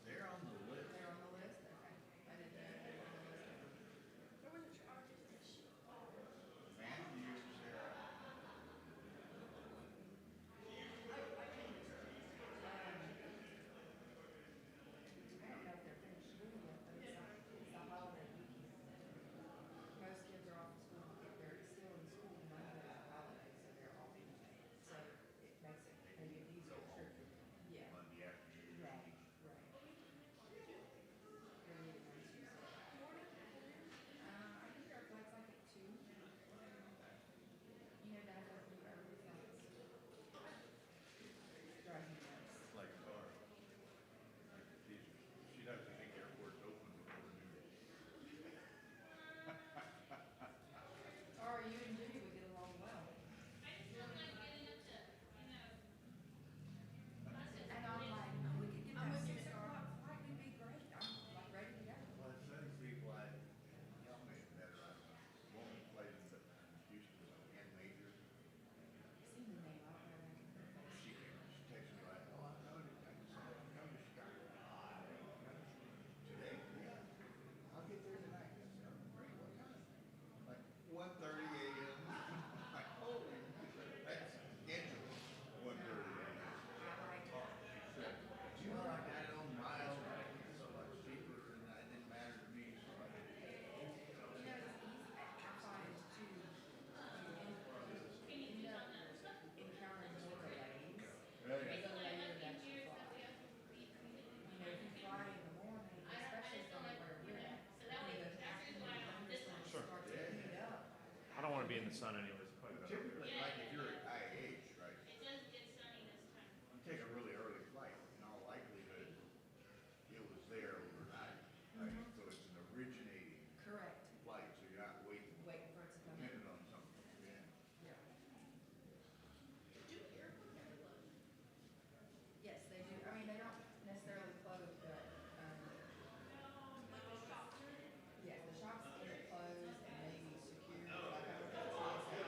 They're on the list. They're on the list? Okay. I didn't know if they were on the list. There was a charge of this. Matthew, Sarah. I don't know if they're finished school yet, but it's a holiday weekend. Most kids are off of school, they're still in school Monday is a holiday, so they're off. So it makes it maybe an easier trip. Yeah. Monday afternoon. Right, right. They're really nice, you said. I think our flight's like at 2. Dad doesn't do early flights. Drives me nuts. Like a car. She doesn't think airport's open before noon. Or you and Jimmy would get along well. I just don't like getting up to, And I'm like, we could get that 6 o'clock flight, we'd be great. I'm like ready to go. Well, it's other people y'all may have met her. Woman played in the Houston and Major. Seen the name, I don't know her face. She texted me like, oh, I know you. I just said, come to Chicago. Today? Yeah. I'll get there tonight. I said, great, what time? Like 1:30 a.m. Like, holy, that's scheduled. 1:30 a.m. I like her. She said, you know, I got it on miles, right? It's so much cheaper, and it didn't matter to me. So I did. It's easy, I find to end up encountering more delays. Right. The later that you fly. If you fly in the morning, especially from where we're at, those afternoon thunderstorms start to heat up. I don't want to be in the sun anyways. Probably better. Typically, like if you're at IH, right, it does get sunny this time. you take a really early flight, in all likelihood, it was there overnight, right? So it's an originating Correct. flight, so you're not waiting, Waiting for it to come in. depending on something. Yeah. Yeah. Do airports ever close? Yes, they do. I mean, they don't necessarily close, but, Like the shops? yeah, the shops either close and maybe secure, like I was at TSA,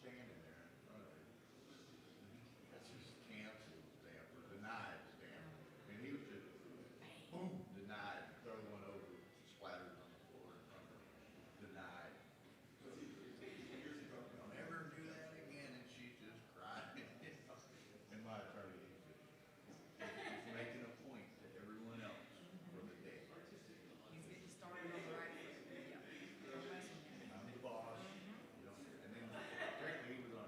standing there in front of him. That's his canceled stamp or denied stamp. And he was just, boom, denied, throw one over, splatters on the floor in front of him. Denied. Don't ever do that again, and she's just crying. And my attorney, he's making a point to everyone else for the day. He's getting started on the right foot. Yeah. Don't mess with him. I'm the boss. You know, and then apparently he was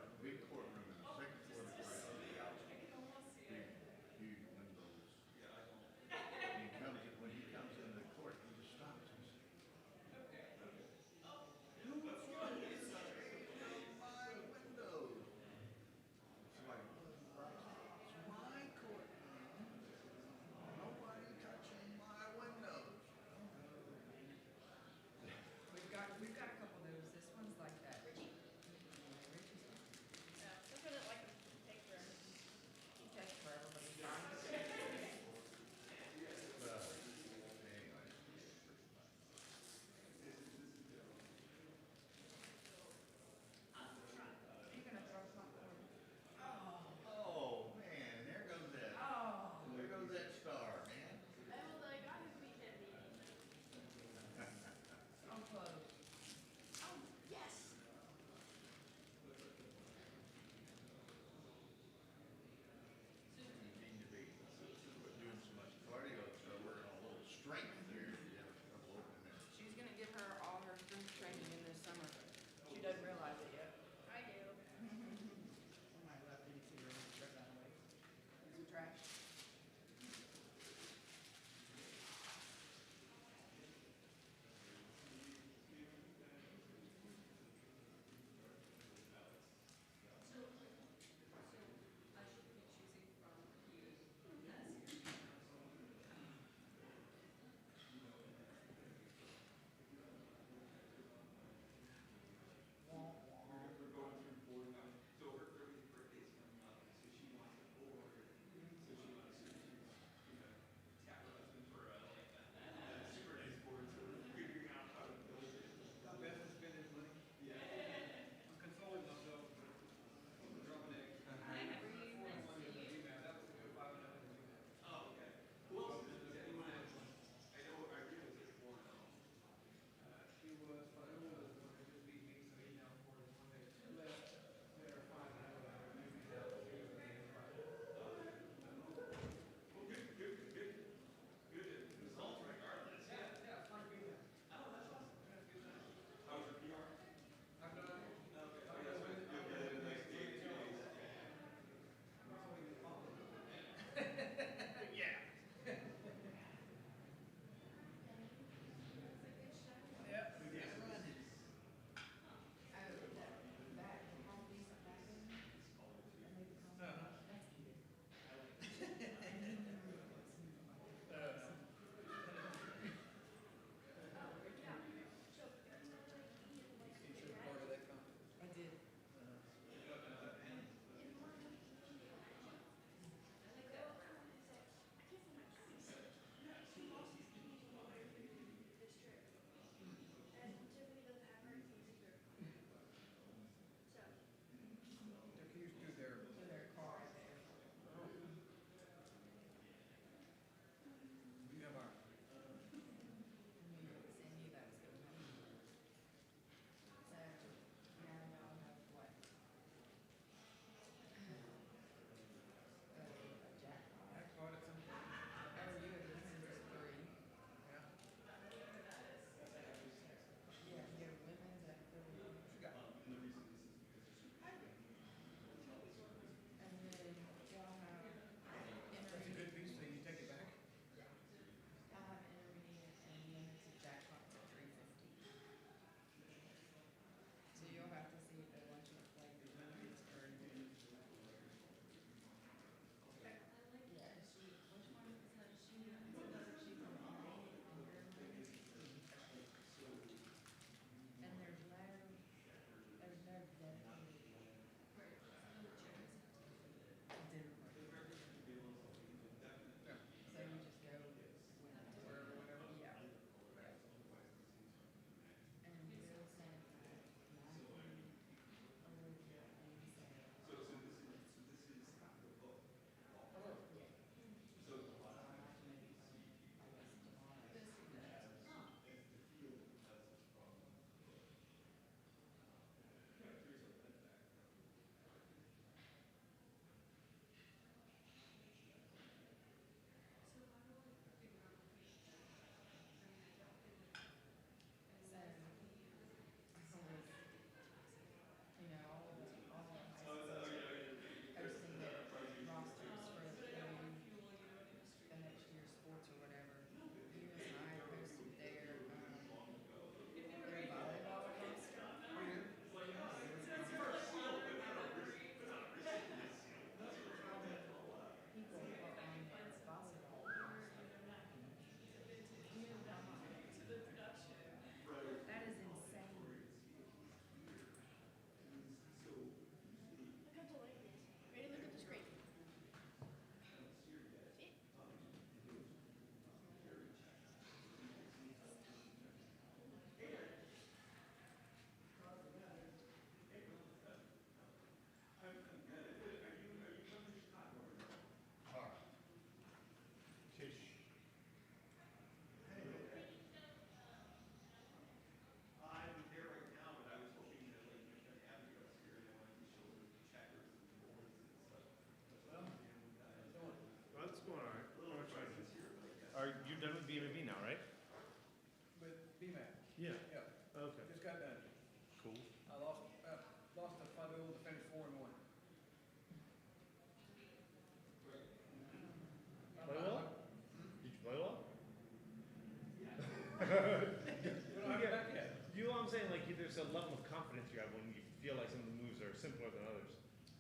confidence you have when you feel like some of the moves are simpler than others?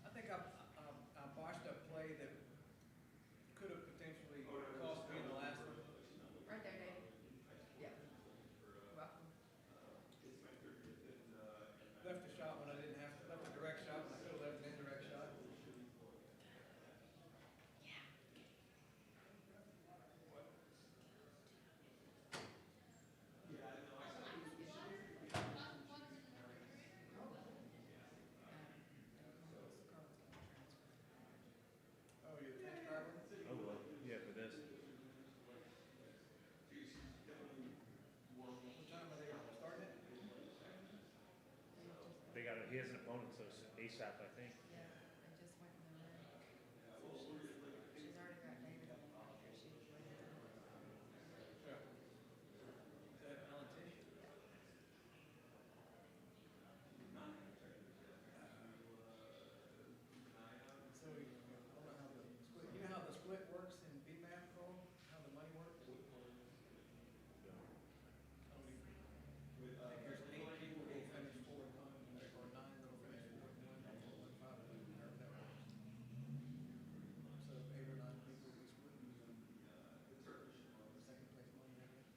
I think I botched a play that could have potentially cost me in the last one. Right there, David. Yeah. Welcome. Left a shot when I didn't have to, left a direct shot when I could have left an indirect shot. Oh, you're the transcriber? Oh, well, yeah, for this. What time are they starting it? They got he has an opponent, so it's ASAP, I think. Yeah, I just went in the room. So she's already got David on the after she was ready. Yeah. Is that Alan Tish? So I don't know how the split, you know how the split works in BMAP, Cole? How the money works? I don't even, if there's 8 people who finish 4 and 1, or 9 that'll finish 4 and 1, or 1 and 5, however that works. So if 8 or 9 people, we split second place money, I guess.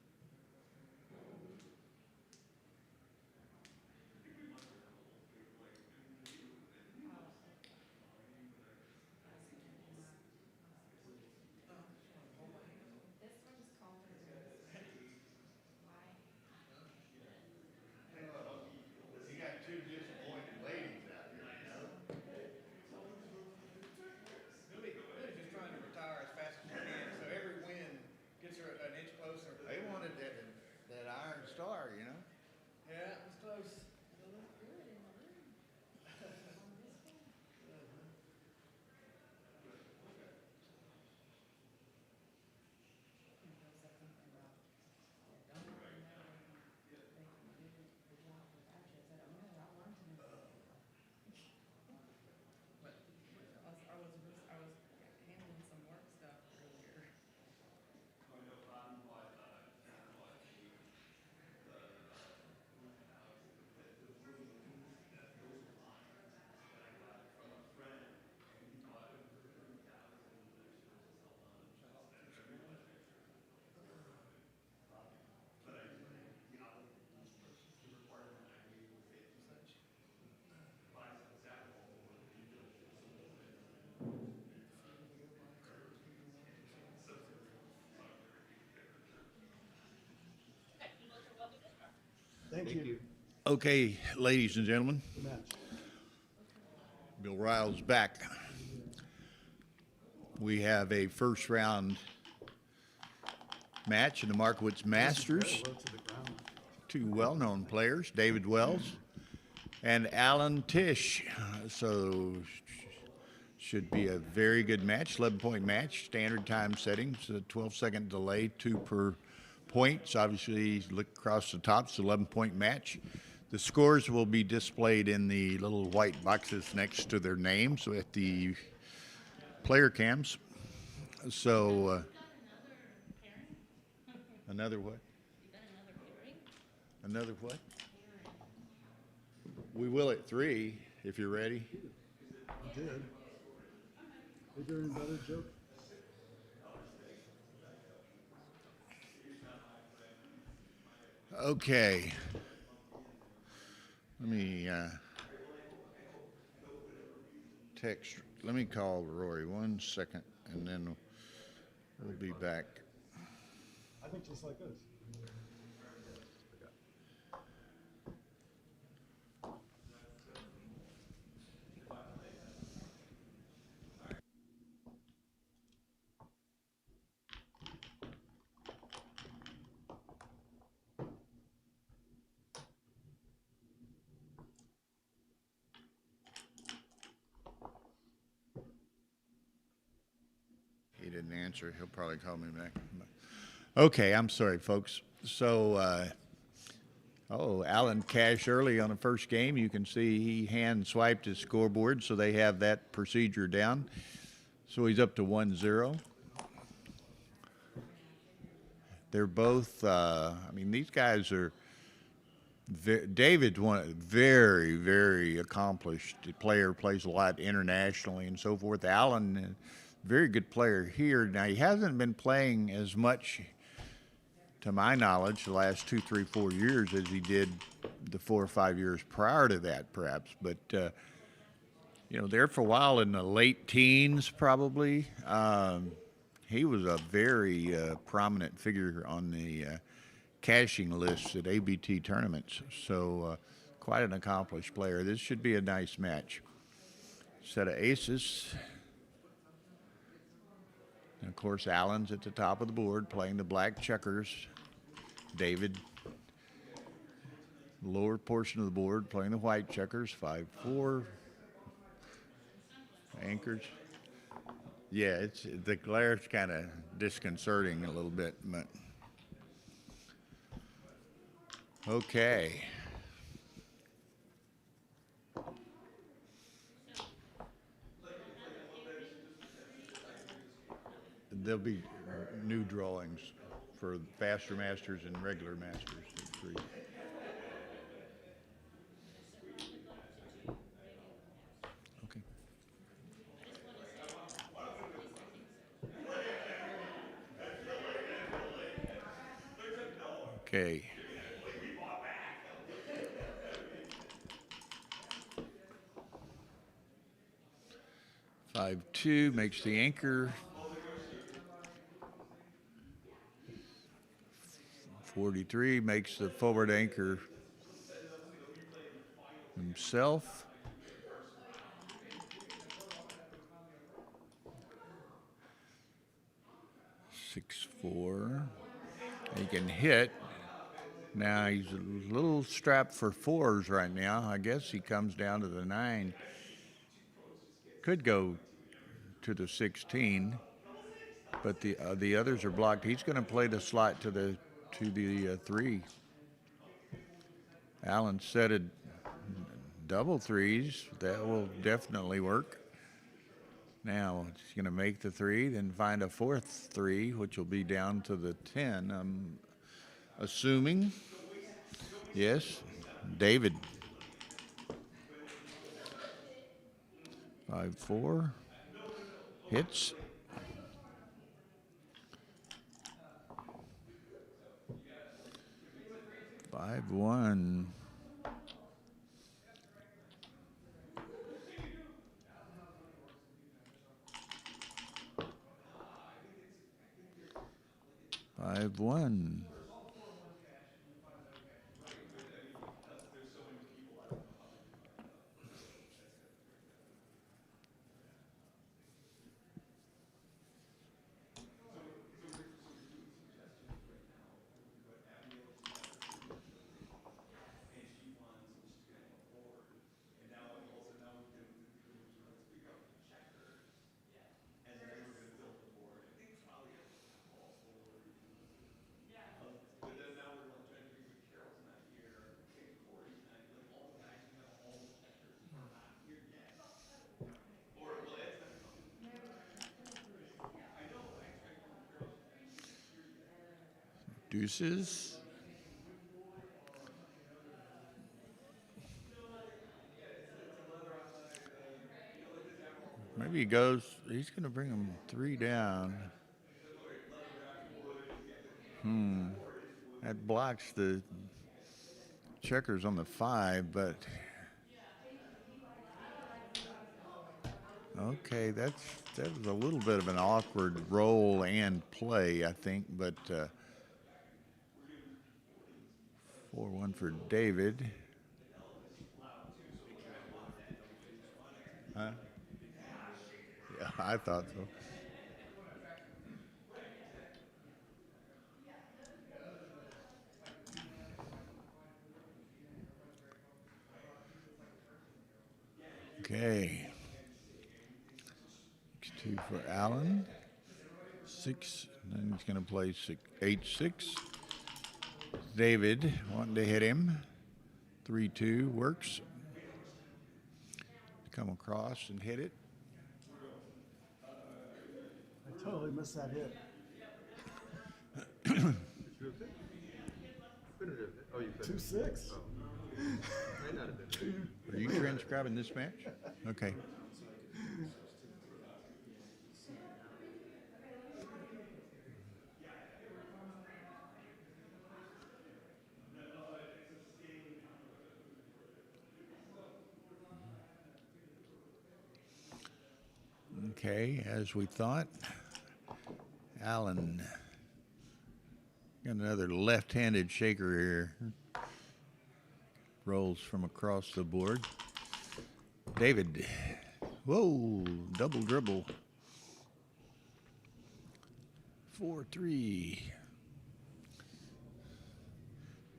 This one's confidence. Why? You got two disappointed ladies out here, you know? Lily's just trying to retire as fast as she can, so every win gets her an inch closer. They wanted that Iron Star, you know? Yeah, it's close. You look good in the room. On this one. He said something about, don't even know they can do the job without you. I said, oh no, I learned to know. But I was handling some work stuff earlier. Thank you. Okay, ladies and gentlemen, Bill Ryle's back. We have a first round match in the Markowitz Masters. Low to the ground. Two well-known players, David Wells and Alan Tish. So should be a very good match, 11-point match, standard time settings, a 12-second delay, 2 per point. So obviously, look across the top, it's an 11-point match. The scores will be displayed in the little white boxes next to their names at the player cams. So, another what? You got another pairing? Another what? We will at 3 if you're ready. You did. Bigger and better joke. Okay. Let me text. Let me call Rory 1 second, and then we'll be back. I think just like this. He didn't answer. He'll probably call me back. Okay, I'm sorry, folks. So, Alan Cash early on the first game. You can see he hand swiped his scoreboard, so they have that procedure down. So he's up to 1-0. They're both, I mean, these guys are David's one very, very accomplished player, plays a lot internationally and so forth. Allen, very good player here. Now, he hasn't been playing as much, to my knowledge, the last 2, 3, 4 years as he did the 4 or 5 years prior to that, perhaps. But, there for a while in the late teens, probably, he was a very prominent figure on the cashing lists at ABT tournaments. So quite an accomplished player. This should be a nice match. Set of aces. And of course, Allen's at the top of the board playing the black checkers. David, lower portion of the board, playing the white checkers. 5-4. Anchors. Yeah, the glare's kind of disconcerting a little bit, but okay. There'll be new drawings for faster masters and regular masters. Three. Okay. Okay. Five two makes the anchor. 43 makes the forward anchor himself. Six, 4. He can hit. Now he's a little strapped for 4s right now. I guess he comes down to the 9. Could go to the 16, but the others are blocked. He's going to play the slot to the 3. Allen set a double 3s. That will definitely work. Now he's going to make the 3, then find a 4th 3, which will be down to the 10. I'm assuming. Yes, David. 5-4 hits. 5-1. 5-1. Deuces. Maybe he goes, he's going to bring him 3 down. That blocks the checkers on the 5, but okay, that was a little bit of an awkward roll and play, I think, but 4-1 for David. Huh? Yeah, I thought so. Okay. 2 for Allen. 6. Then he's going to play 8-6. David wanting to hit him. 3-2 works. Come across and hit it. I totally missed that hit. Oh, you 2-6. Are you transcribing this match? Okay. Okay, as we thought, Allen got another left-handed shaker here. Rolls from across the board. David, whoa, double dribble. 4-3.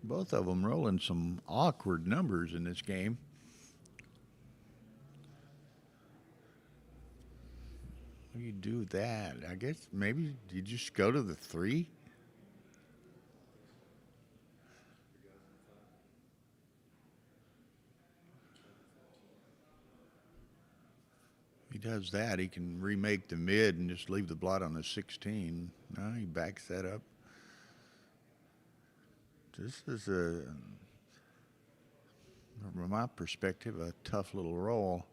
Both of them rolling some awkward numbers in this game. What do you do with that? I guess maybe you just go to the 3? He does that, he can remake the mid and just leave the blot on the 16. No, he backs that up. This is from my perspective, a tough little roll.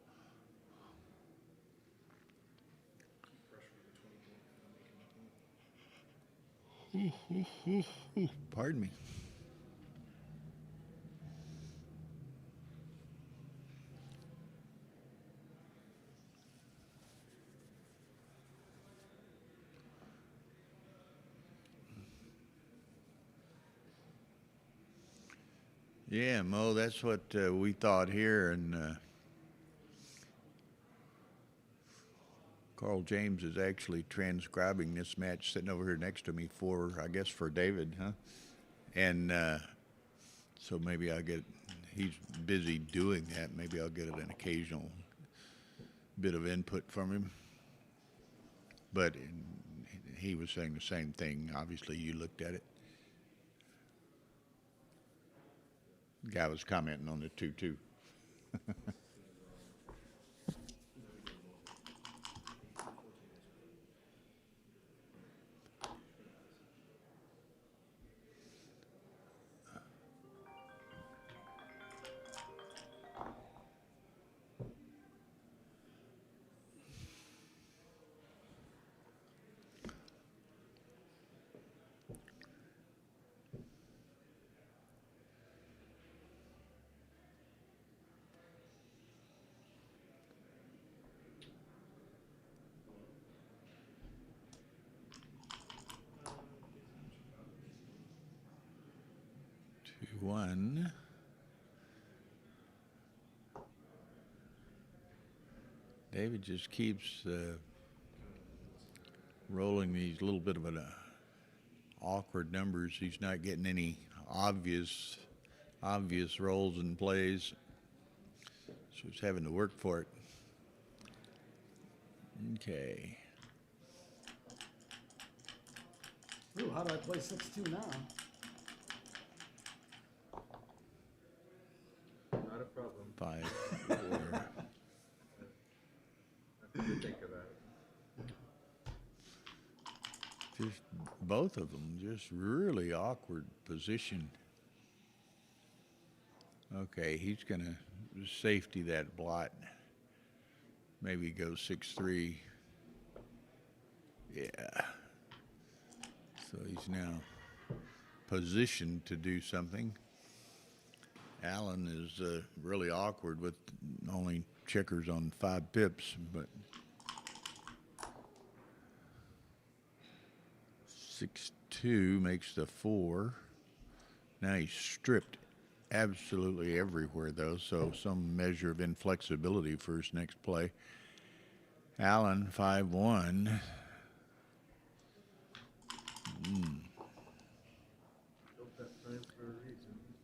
Pardon me. Yeah, Mo, that's what we thought here, and Carl James is actually transcribing this match, sitting over here next to me I guess for David, huh? And so maybe he's busy doing that. Maybe I'll get an occasional bit of input from him. But he was saying the same thing. Obviously, you looked at it. The guy was commenting on the 2-2. One. David just keeps rolling these little bit of awkward numbers. He's not getting any obvious rolls and plays, so he's having to work for it. Okay. Ooh, how do I play 6-2 now? Not a problem. 5-4. You think of that. Just both of them, just really awkward position. Okay, he's gonna safety that blot. Maybe go 6-3. Yeah. So he's now positioned to do something. Allen is really awkward with only checkers on 5 pips, but 6-2 makes the 4. Now he's stripped absolutely everywhere, though, so some measure of inflexibility for his next play. Allen, 5-1.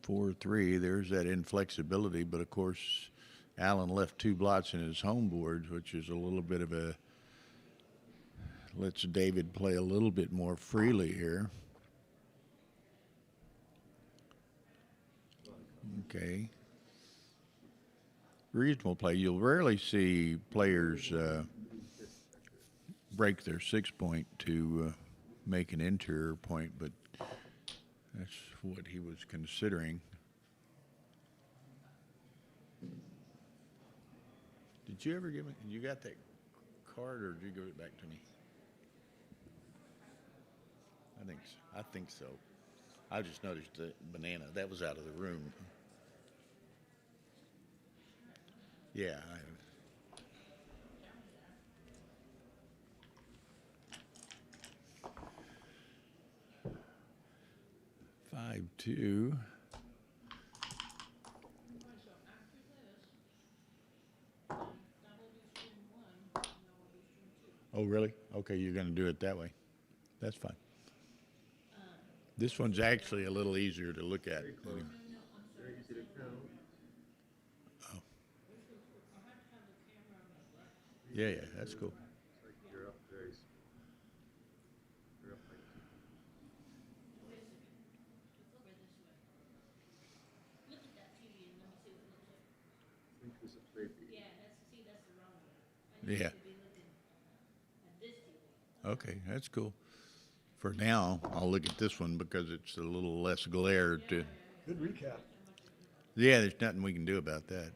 4-3. There's that inflexibility, but of course, Allen left 2 blots in his home boards, which is a little bit of lets David play a little bit more freely here. Okay. Reasonable play. You'll rarely see players break their 6-point to make an interior point, but that's what he was considering. Did you ever give me, you got that card or did you give it back to me? I think so. I just noticed the banana. That was out of the room. Yeah. 5-2. So after this, that will be stream one, and that will be stream two. Oh, really? Okay, you're going to do it that way. That's fine. This one's actually a little easier to look at. Very easy to count. Oh, I'll have to have the camera on the left. yeah, that's cool. It's like you're up very, you're up like, Wait a second. Let's over this way. Look at that TV and let me see what it looks like. I think there's a play for you. Yeah, that's the wrong one. I need Yeah. to be looking at this TV. Okay, that's cool. For now, I'll look at this one because it's a little less glare to. Good recap. Yeah, there's nothing we can do about that.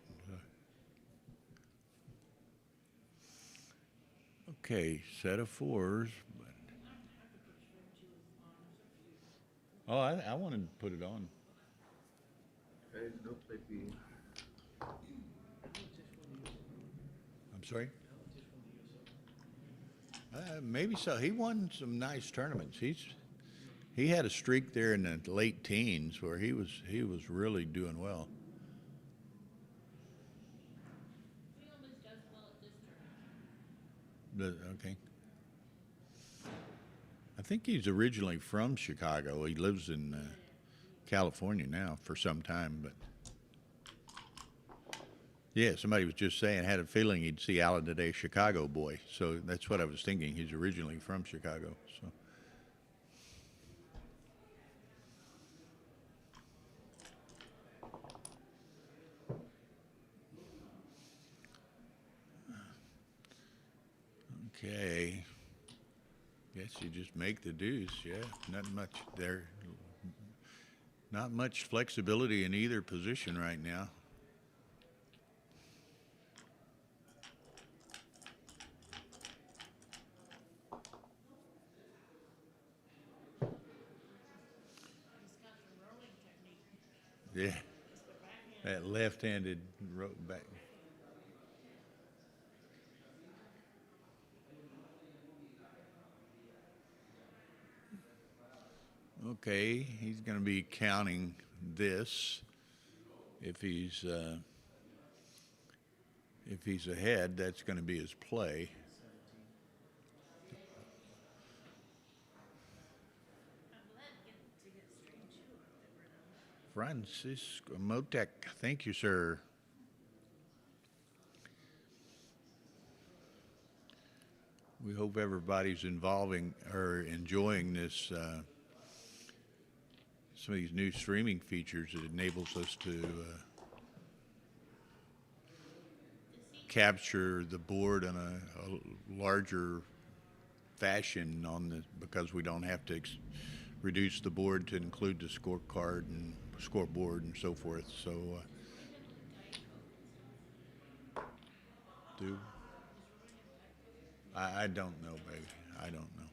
Okay, set of fours. Oh, I wanted to put it on. Okay, no play B. I'm sorry? Maybe so. He won some nice tournaments. He had a streak there in the late teens where he was really doing well. He always does well at this tournament. Okay. I think he's originally from Chicago. He lives in California now for some time, but yeah, somebody was just saying, had a feeling he'd see Alan today, Chicago boy. So that's what I was thinking. He's originally from Chicago. So. Okay. Guess you just make the deuce. Yeah, not much there. Not much flexibility in either position right now. He's got the rolling technique. Yeah, It's the backhand. that left-handed back. Okay, he's going to be counting this. If he's ahead, that's going to be his play. I'm glad to get stream two up there, Bernard. Francisco Motek, thank you, sir. We hope everybody's enjoying this. Some of these new streaming features that enables us to capture the board in a larger fashion because we don't have to reduce the board to include the scorecard and scoreboard and so forth. So I don't know, baby. I don't know.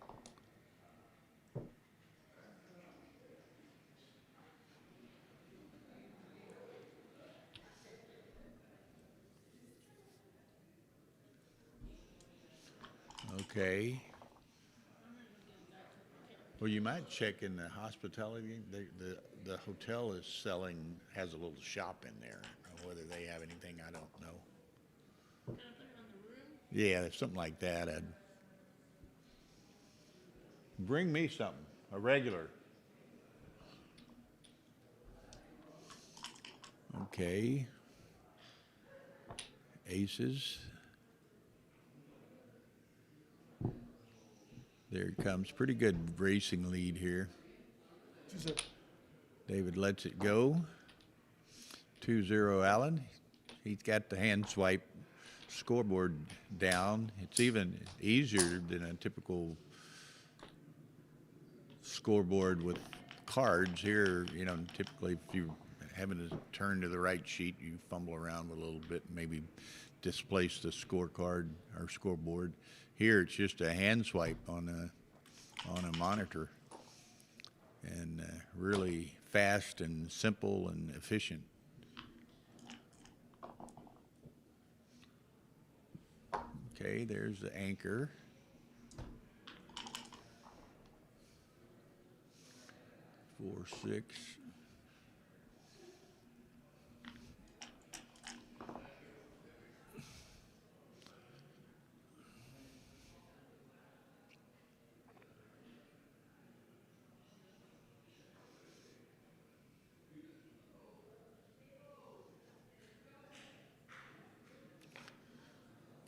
Okay. Well, you might check in the hospitality. The hotel has a little shop in there. Whether they have anything, I don't know. Can I put it on the room? Yeah, something like that. Bring me something, a regular. Okay. Aces. There it comes. Pretty good racing lead here. David lets it go. 2-0 Allen. He's got the hand swipe scoreboard down. It's even easier than a typical scoreboard with cards here. You know, typically if you having to turn to the right sheet, you fumble around with a little bit, maybe displace the scorecard or scoreboard. Here, it's just a hand swipe on a monitor, and really fast and simple and efficient. Okay, there's the anchor. Four, six.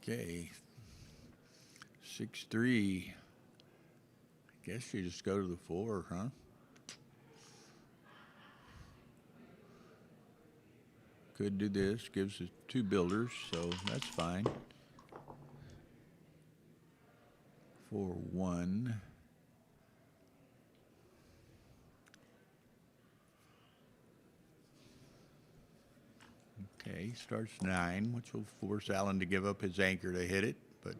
Okay, 6-3. I guess you just go to the 4, huh? Could do this. Gives us 2 builders, so that's fine. 4-1. Okay, starts 9, which will force Allen to give up his anchor to hit it, but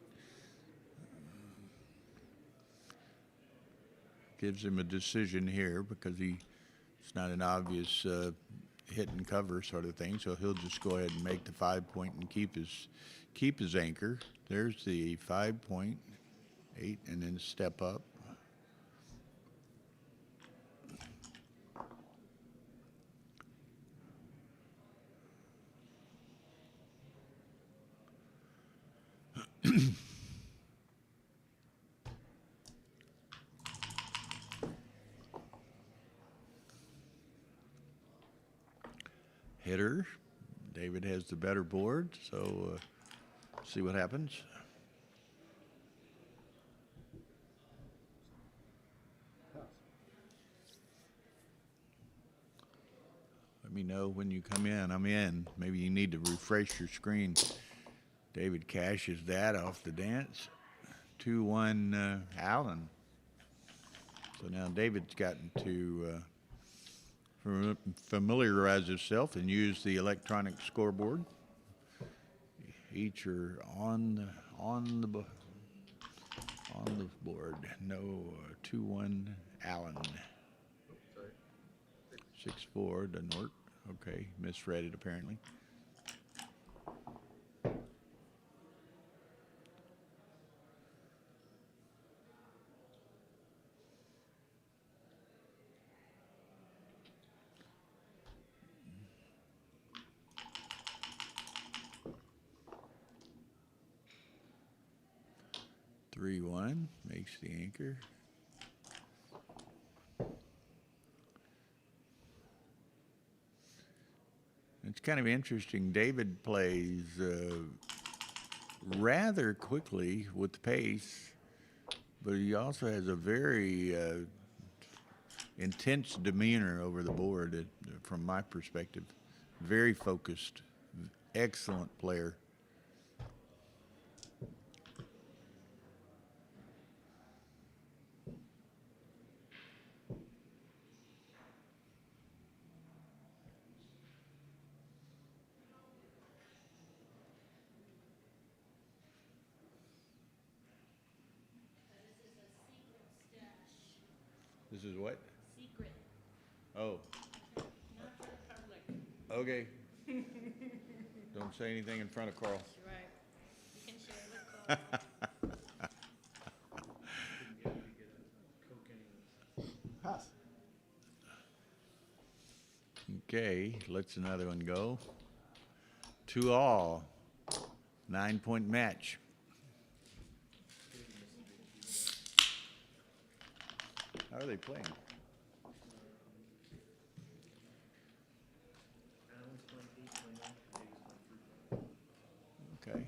gives him a decision here because it's not an obvious hit and cover sort of thing, so he'll just go ahead and make the 5-point and keep his anchor. There's the 5-point, 8, and then step up. Hitter. David has the better board, so see what happens. Let me know when you come in. I'm in. Maybe you need to refresh your screen. David cashes that off the dance. 2-1 Allen. So now David's gotten to familiarize himself and use the electronic scoreboard. Each are on the board. No 2-1 Allen. 6-4 doesn't work. Okay, misread it apparently. Three, 1 makes the anchor. It's kind of interesting. David plays rather quickly with the pace, but he also has a very intense demeanor over the board from my perspective. Very focused, excellent player. This is what? Secret, Oh, not for the public. okay. Don't say anything in front of Carl. That's right. You can share it with Carl. Pass. Okay, let's another one go. 2-all. 9-point match. How are they playing? Allen's playing 8.0, David's playing 3.0. Okay.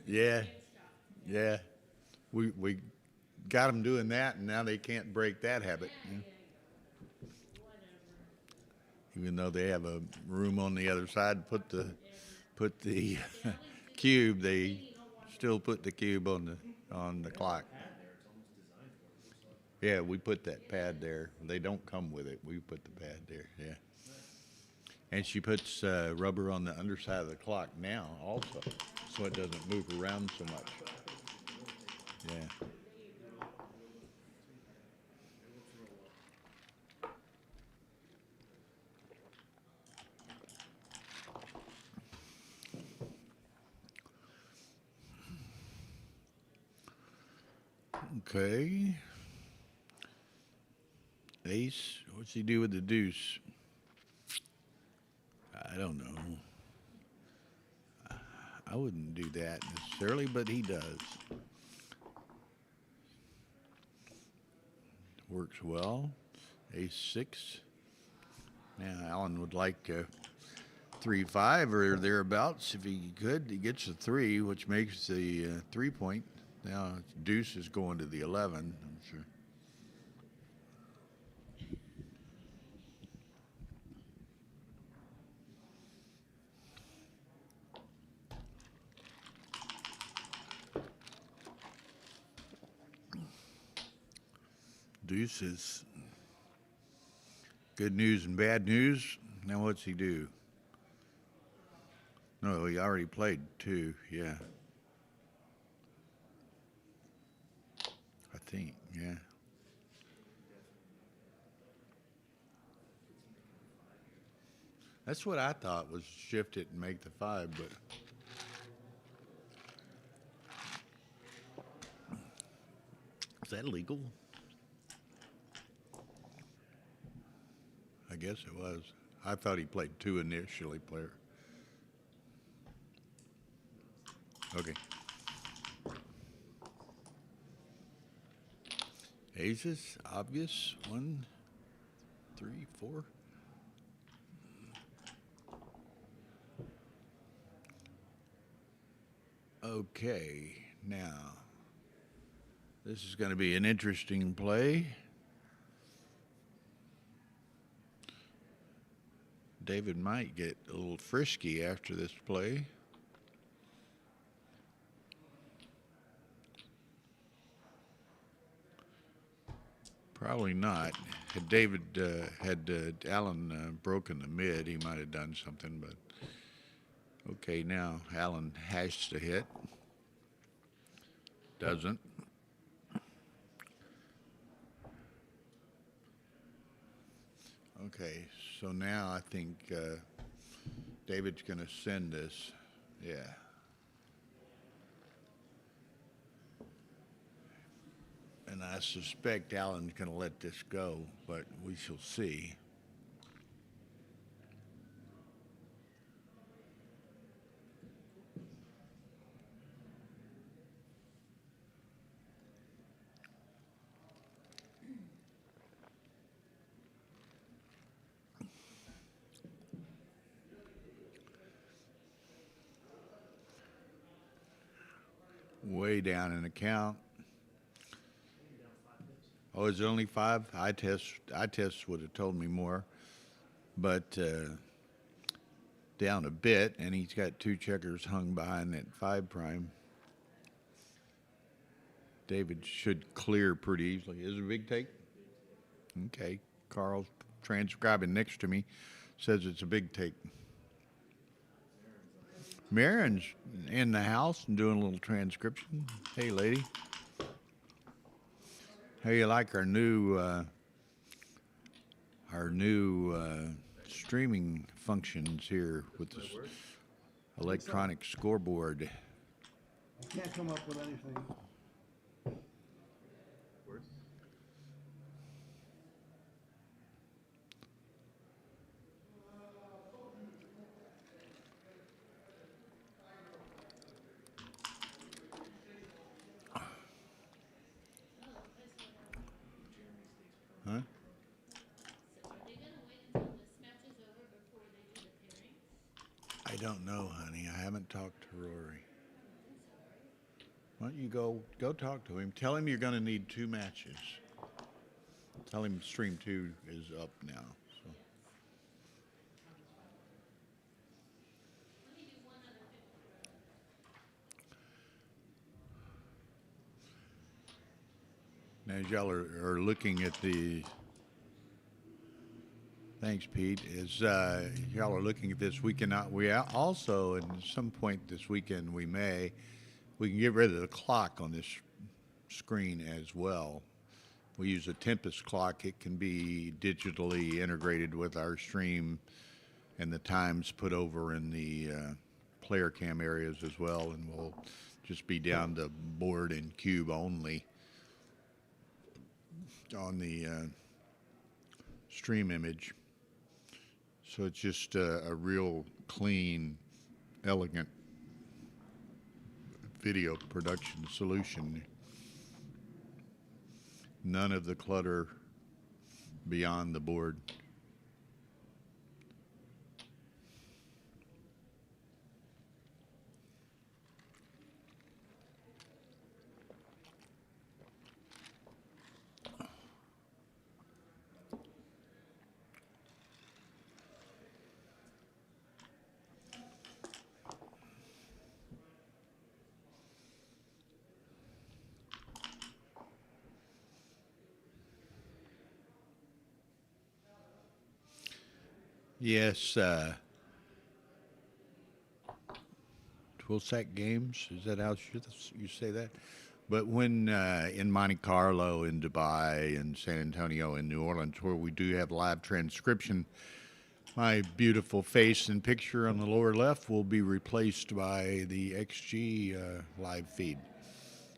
Yeah, yeah. We got them doing that, and now they can't break that habit. Yeah. Even though they have a room on the other side, put the cube. They still put the cube on the clock. Yeah, we put that pad there. They don't come with it. We put the pad there. Yeah. And she puts rubber on the underside of the clock now also, so it doesn't move around so much. Yeah. Okay. Ace, what's he do with the deuce? I don't know. I wouldn't do that necessarily, but he does. Works well. Ace 6. Now, Alan would like 3-5 or thereabouts if he could. He gets a 3, which makes the 3-point. Now, deuce is going to the 11, I'm sure. Deuce is good news and bad news. Now what's he do? No, he already played 2, yeah. I think, yeah. That's what I thought, was shift it and make the 5, but is that legal? I guess it was. I thought he played 2 initially, player. Okay. Aces, obvious. 1, 3, 4. Okay, now this is going to be an interesting play. David might get a little frisky after this play. Probably not. Had David, Alan broken the mid, he might have done something, but okay, now Alan has to hit. Doesn't. Okay, so now I think David's going to send this. Yeah. And I suspect Alan's going to let this go, but we shall see. Way down in the count. Oh, is it only 5? I test would have told me more, but down a bit, and he's got 2 checkers hung behind that 5 prime. David should clear pretty easily. Is it a big take? Okay. Carl's transcribing next to me, says it's a big take. Marin's in the house and doing a little transcription. Hey, lady. How you like our new streaming functions here with this electronic scoreboard? I can't come up with anything. Huh? So are they gonna wait until this match is over before they do the pairings? I don't know, honey. I haven't talked to Rory. Why don't you go talk to him? Tell him you're going to need 2 matches. Tell him stream 2 is up now. So. Now, as y'all are looking at the. Thanks, Pete. As y'all are looking at this, we also, at some point this weekend, we can get rid of the clock on this screen as well. We use a Tempest clock. It can be digitally integrated with our stream, and the times put over in the player cam areas as well, and we'll just be down to board and cube only on the stream image. So it's just a real clean, elegant video production solution. None of the clutter beyond the board. Yes, 12-sack games, is that how you say that? But when in Monte Carlo, in Dubai, in San Antonio, in New Orleans, where we do have live transcription, my beautiful face and picture on the lower left will be replaced by the XG live feed.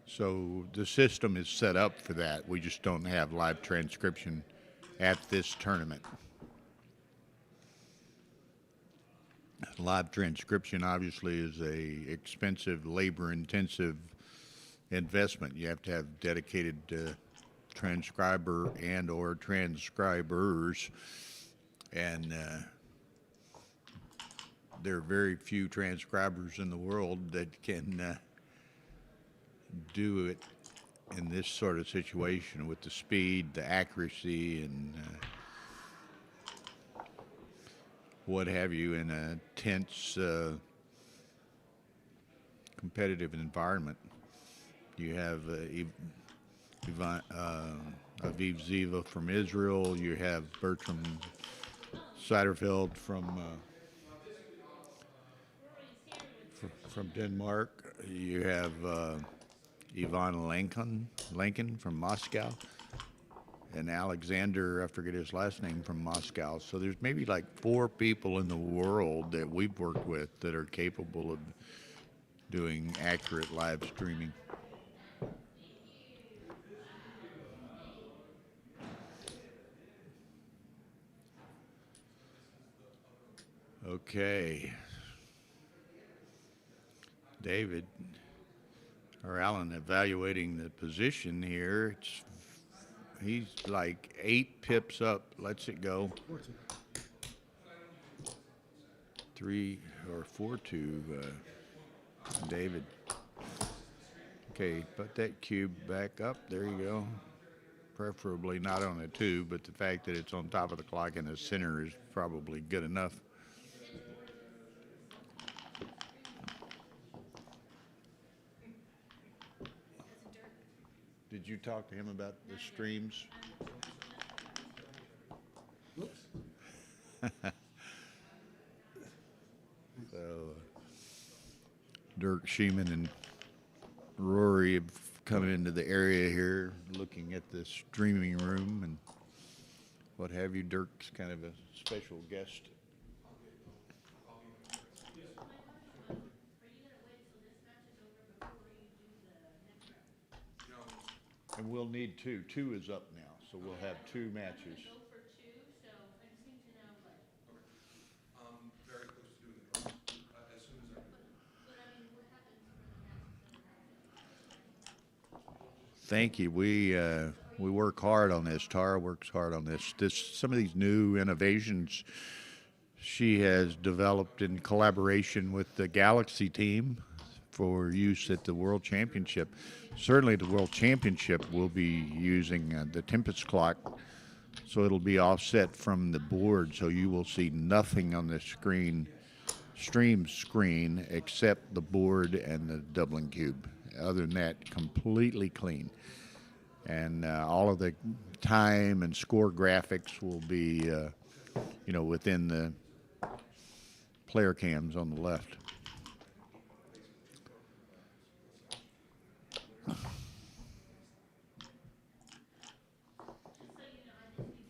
So the system is set up for that. We just don't have live transcription at this tournament. Live transcription obviously is a expensive, labor-intensive investment. You have to have dedicated transcriber and or transcribers, and there are very few transcribers in the world that can do it in this sort of situation with the speed, the accuracy, and what have you in a tense, competitive environment. You have Aviv Ziva from Israel. You have Bertram Seiderfeld from Denmark. You have Ivan Lenkin from Moscow. And Alexander, I forget his last name, from Moscow. So there's maybe like 4 people in the world that we've worked with that are capable of doing accurate live streaming. Okay. David, or Alan, evaluating the position here. He's like 8 pips up, lets it go. 3 or 4 to David. Okay, put that cube back up. There you go. Preferably not on a 2, but the fact that it's on top of the clock in the center is probably good enough. Did you talk to him about the streams? So, Dirk, Schiemann, and Rory have come into the area here looking at the streaming room and what have you. Dirk's kind of a special guest. And we'll need 2. 2 is up now, so we'll have 2 matches. Go for 2, so I just need to know what. Very close to doing the draw, as soon as I can. But I mean, what happens for the matches? Thank you. We work hard on this. Tara works hard on this. Some of these new innovations she has developed in collaboration with the Galaxy team for use at the World Championship. Certainly, the World Championship will be using the Tempest clock, so it'll be offset from the board, so you will see nothing on the stream screen except the board and the doubling cube. Other than that, completely clean. And all of the time and score graphics will be, within the player cams on the left. Just so you know, I didn't think you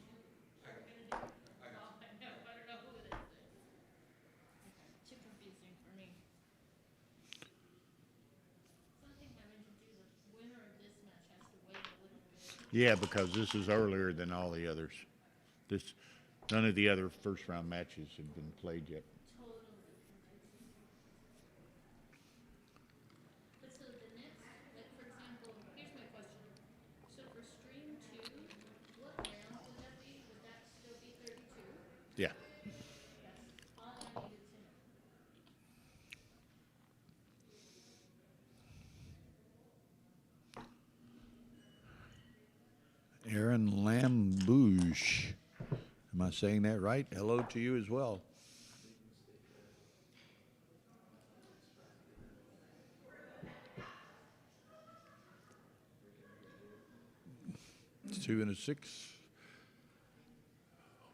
were gonna do it. That's all I know. I don't know who it is. Okay, too confusing for me. So I think having to do the winner of this match has to wait a little bit. Yeah, because this is earlier than all the others. None of the other first round matches have been played yet. Totally confusing. But so the next, like for example, here's my question. So for stream 2, what rounds would that be? Would that still be 32? Yeah. That's all I needed to know. Aaron Lambouche. Am I saying that right? Hello to you as well. It's 2 and a 6.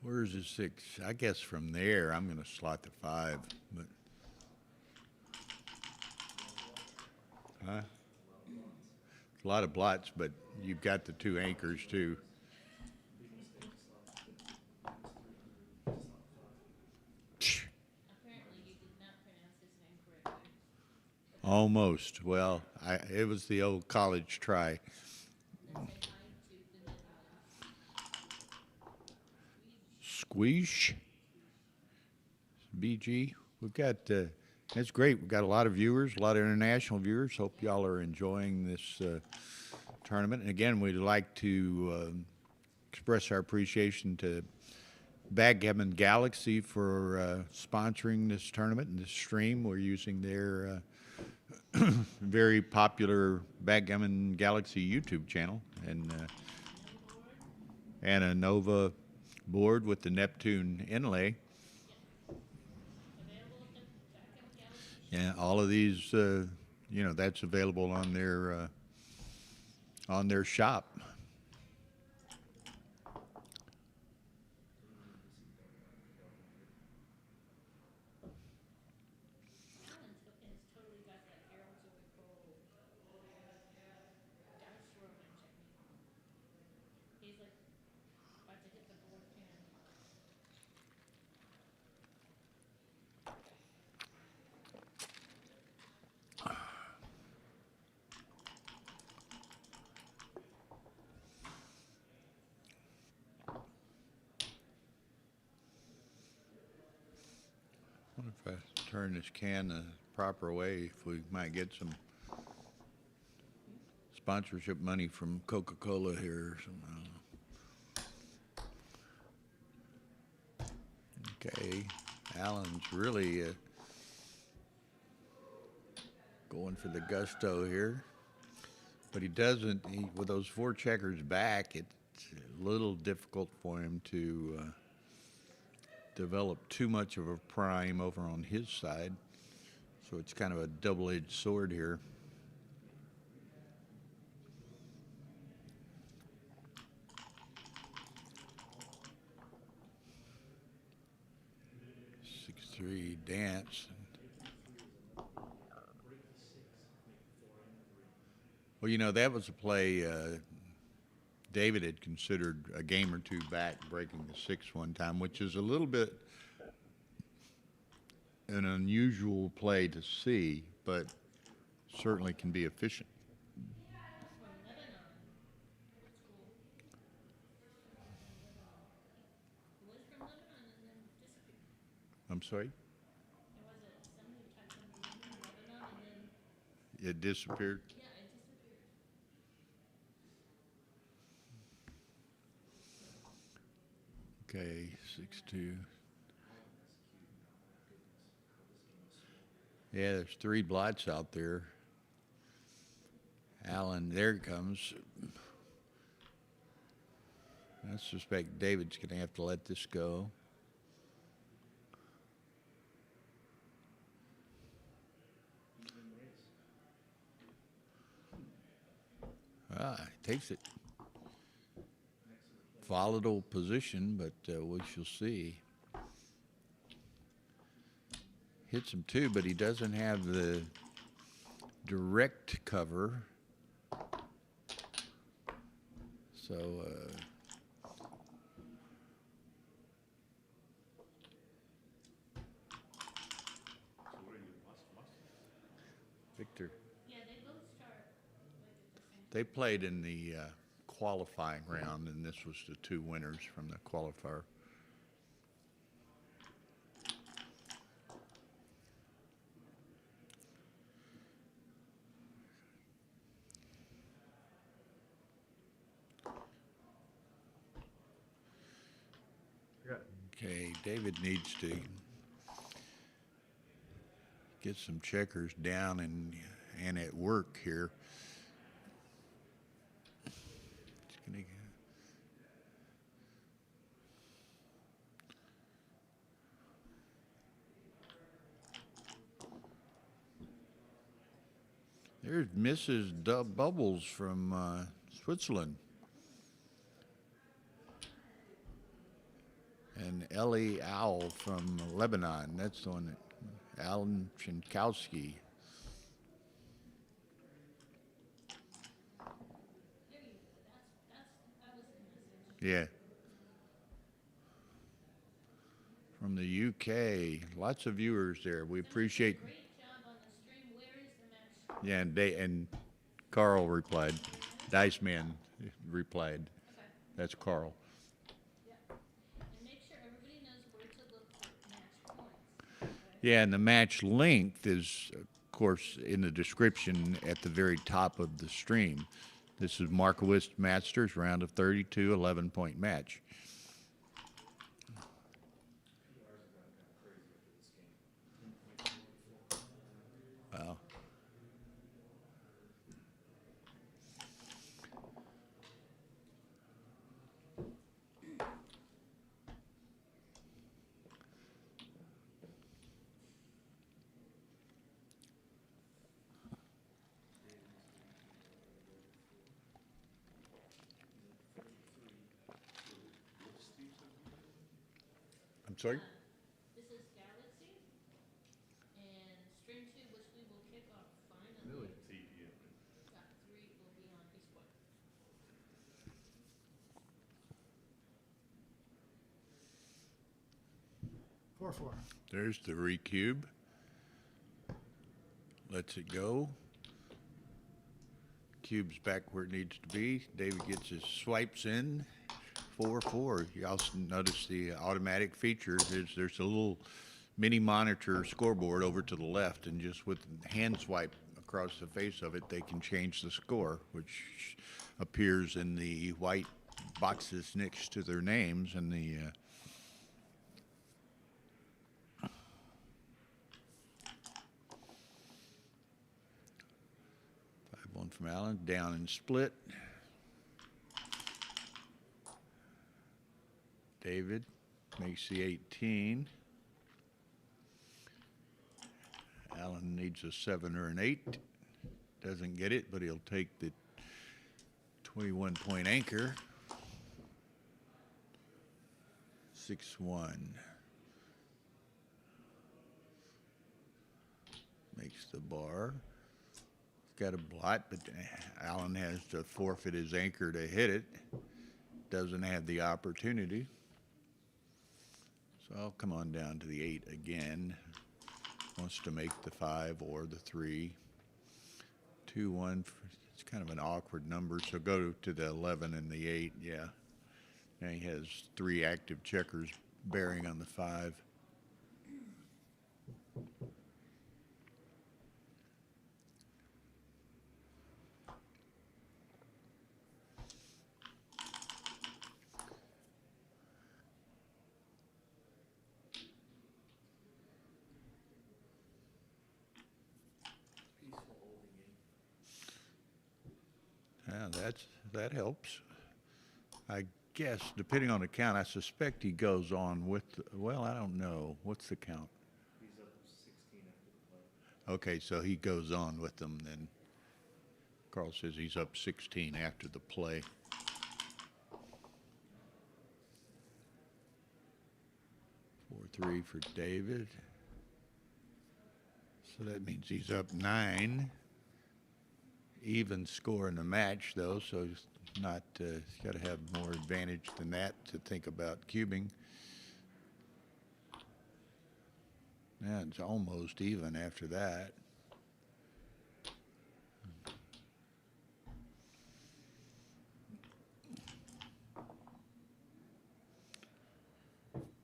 Where's the 6? I guess from there I'm going to slot the 5. But a lot of blots, but you've got the 2 anchors too. Apparently you did not pronounce his name correctly. Almost. Well, it was the old college try. And say hi to the Netherlands. Squeeze. BG. We've got, that's great. We've got a lot of viewers, a lot of international viewers. Hope y'all are enjoying this tournament. And again, we'd like to express our appreciation to Backgammon Galaxy for sponsoring this tournament and this stream. We're using their very popular Backgammon Galaxy YouTube channel and a Nova board with the Neptune inlay. Available at the Backgammon Galaxy. Yeah, all of these, that's available on their shop. Alan has totally got that Harold Zoe Cole dice rolling technique. He's like about to hit the board pin. I wonder if I turn this can the proper way, if we might get some sponsorship money from Coca-Cola here or something. Okay, Alan's really going for the gusto here, but he doesn't. With those 4 checkers back, it's a little difficult for him to develop too much of a prime over on his side. So it's kind of a double-edged sword here. Six-three dance. Well, that was a play David had considered a game or 2 back, breaking the 6 one time, which is a little bit an unusual play to see, but certainly can be efficient. From Lebanon. That's cool. He was from Lebanon and then disappeared. I'm sorry? There was somebody typed something in Lebanon and then, It disappeared? yeah, it disappeared. Okay, 6-2. Yeah, there's 3 blots out there. Allen, there it comes. I suspect David's going to have to let this go. He takes it. Volatile position, but we shall see. Hits him too, but he doesn't have the direct cover. So, Victor. Yeah, they both start like at the same time. They played in the qualifying round, and this was the 2 winners from the qualifier. Okay, David needs to get some checkers down and at work here. It's gonna, there's Mrs. Bubbles from Switzerland. And Ellie Owl from Lebanon. That's the one that Alan Chinkowski. There you go. That was the message. Yeah. From the UK. Lots of viewers there. We appreciate. Great job on the stream. Where is the match? Yeah, and Carl replied. Dice Man replied. Okay. That's Carl. Yep. And make sure everybody knows where to look for match points. Okay? Yeah, and the match length is, of course, in the description at the very top of the stream. This is Markowitz Masters, round of 32, 11-point match. Wow. I'm sorry? This is Galaxy and stream 2, which we will kick off finally. It's 8 p.m. Yeah, 3 will be on eSport. Four. There's the recube. Lets it go. Cube's back where it needs to be. David gets his swipes in. 4-4. You also notice the automatic feature. There's a little mini monitor scoreboard over to the left, and just with hand swipe across the face of it, they can change the score, which appears in the white boxes next to their names and the 5-1 from Allen, down and split. David makes the 18. Allen needs a 7 or an 8. Doesn't get it, but he'll take the 21-point anchor. 6-1. Makes the bar. Got a blot, but Allen has to forfeit his anchor to hit it. Doesn't have the opportunity. So I'll come on down to the 8 again. Wants to make the 5 or the 3. 2-1. It's kind of an awkward number, so go to the 11 and the 8. Yeah. Now he has 3 active checkers bearing on the 5. that helps. I guess, depending on the count, I suspect he goes on with, well, I don't know. What's the count? He's up 16 after the play. Okay, so he goes on with them then. Carl says he's up 16 after the play. Four, 3 for David. So that means he's up 9. Even score in the match, though, so he's not, he's got to have more advantage than that to think about cubing. Yeah, it's almost even after that.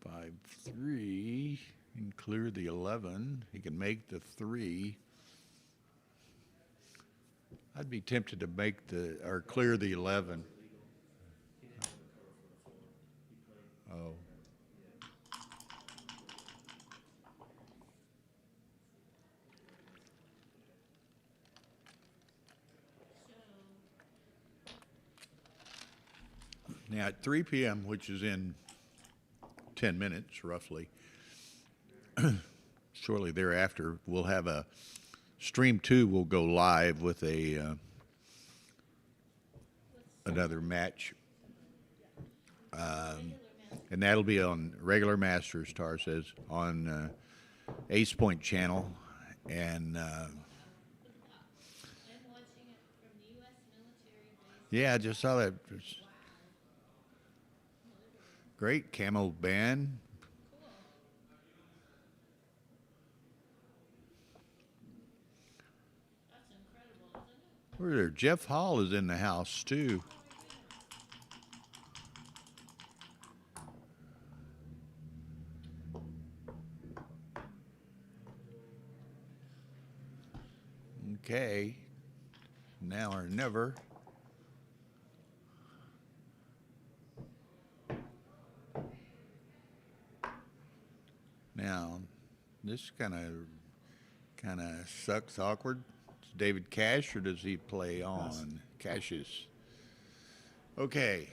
Five, 3, and clear the 11. He can make the 3. I'd be tempted to make or clear the 11. Oh. Now at 3 p.m., which is in 10 minutes roughly, shortly thereafter, we'll have a Stream 2 will go live with another match. And that'll be on regular Masters, Tar says, on Ace Point channel. And I'm watching it from the U.S. military base. yeah, I just saw that. Great camo band. Cool. That's incredible, isn't it? Where there? Jeff Hall is in the house too. Okay. Now or never. Now, this kind of sucks awkward. Is David Cash, or does he play on? Cassius. Okay.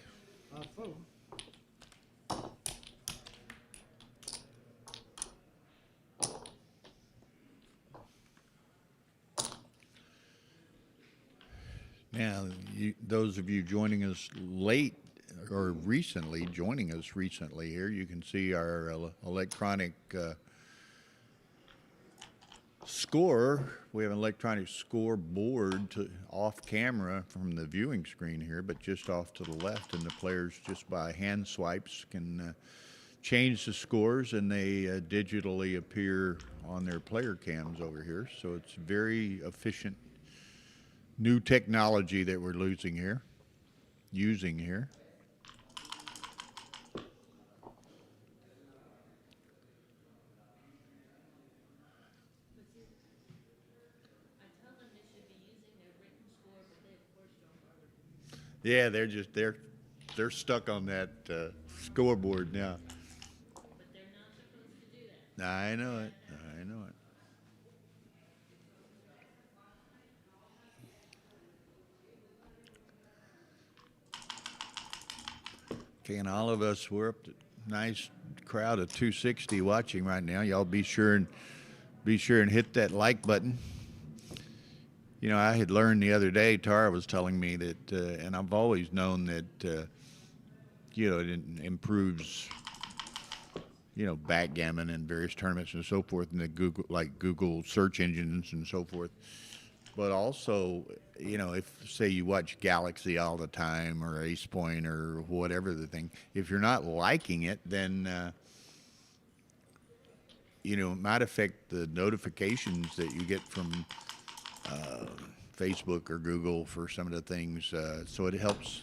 Phone. Now, those of you joining us late or recently, joining us recently here, you can see our electronic score. We have an electronic scoreboard off camera from the viewing screen here, but just off to the left, and the players just by hand swipes can change the scores, and they digitally appear on their player cams over here. So it's very efficient new technology that we're using here. I tell them they should be using their written score, but they of course don't. Yeah, they're stuck on that scoreboard now. But they're not supposed to do that. I know it. Okay, and all of us, we're up to nice crowd of 260 watching right now. Y'all be sure and hit that like button. You know, I had learned the other day, Tara was telling me that, and I've always known that, you know, it improves, you know, backgammon and various tournaments and so forth, and the Google search engines and so forth. But also, you know, if say you watch Galaxy all the time or Ace Point or whatever the thing, if you're not liking it, then you know, it might affect the notifications that you get from Facebook or Google for some of the things. So it helps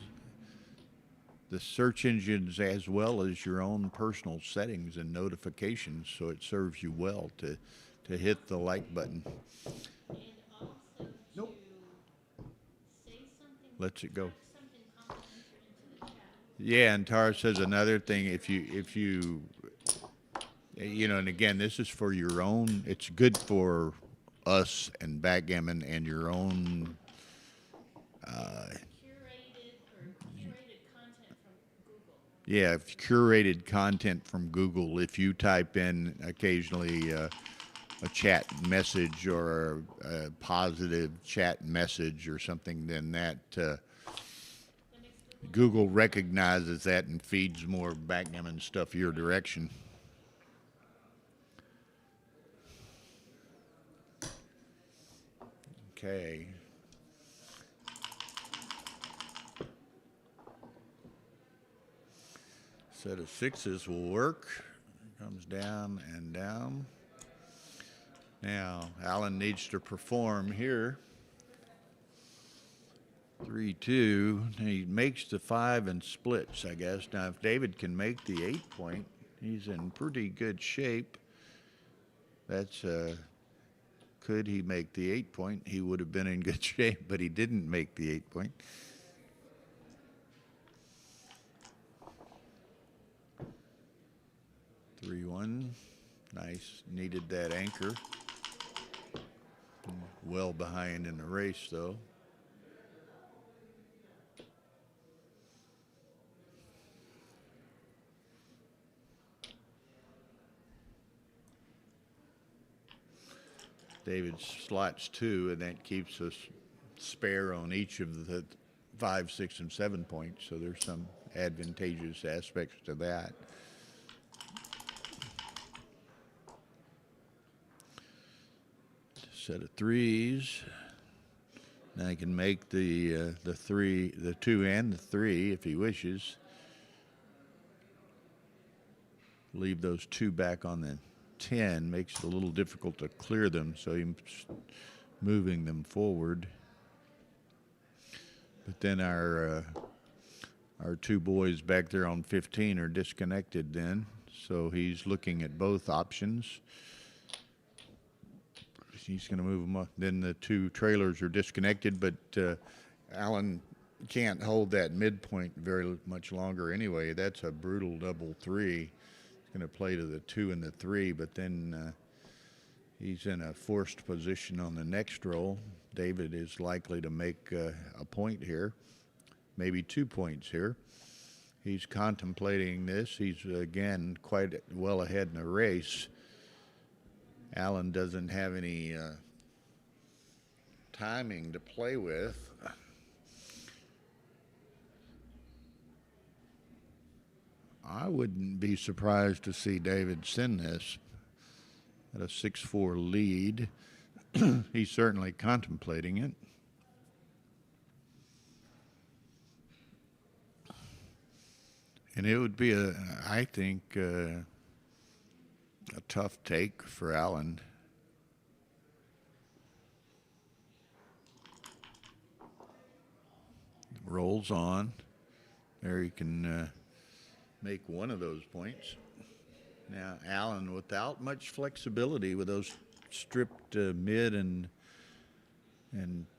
the search engines as well as your own personal settings and notifications. So it serves you well to hit the like button. And also Nope. to say something. Lets it go. Type something complimentary into the chat. Yeah, and Tara says another thing, if you you know, and again, this is for your own, it's good for us and backgammon and your own Curated Yeah, if curated content from Google. If you type in occasionally a chat message or a positive chat message or something, then that Google recognizes that and feeds more backgammon stuff your direction. Okay. Set of sixes will work. Comes down and down. Now, Alan needs to perform here. 3-2. He makes the 5 and splits, I guess. Now, if David can make the 8-point, he's in pretty good shape. That's could he make the 8-point? He would have been in good shape, but he didn't make the 8-point. Nice. Needed that anchor. Well behind in the race, though. David slots 2, and that keeps us spare on each of the 5, 6, and 7 points. So there's some advantageous aspects to that. Set of 3s. Now he can make the 2 and the 3 if he wishes. Leave those 2 back on the 10 makes it a little difficult to clear them, so he's moving them forward. But then our 2 boys back there on 15 are disconnected then, so he's looking at both options. He's going to move them up. Then the 2 trailers are disconnected, but Alan can't hold that midpoint very much longer anyway. That's a brutal double 3. He's going to play to the 2 and the 3, but then he's in a forced position on the next roll. David is likely to make a point here, maybe 2 points here. He's contemplating this. He's, again, quite well ahead in the race. Alan doesn't have any timing to play with. I wouldn't be surprised to see David send this at a 6-4 lead. He's certainly contemplating it. And it would be, I think, a tough take for Alan. Rolls on. There he can make one of those points. Now, Alan, without much flexibility with those stripped mid and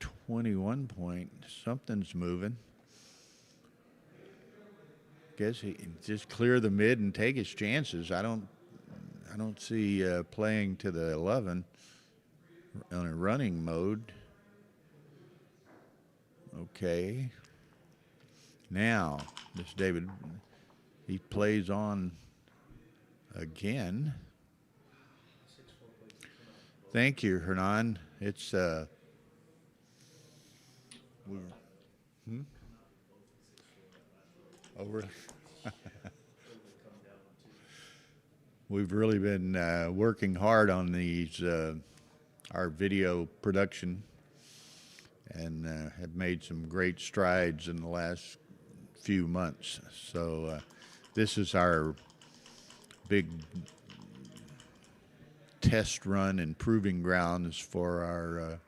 21 point, something's moving. Guess he can just clear the mid and take his chances. I don't see playing to the 11 on a running mode. Okay. Now, this David, he plays on again. Thank you, Hernan. It's Oh, really? We've really been working hard on these, our video production, and have made some great strides in the last few months. So this is our big test run and proving grounds for our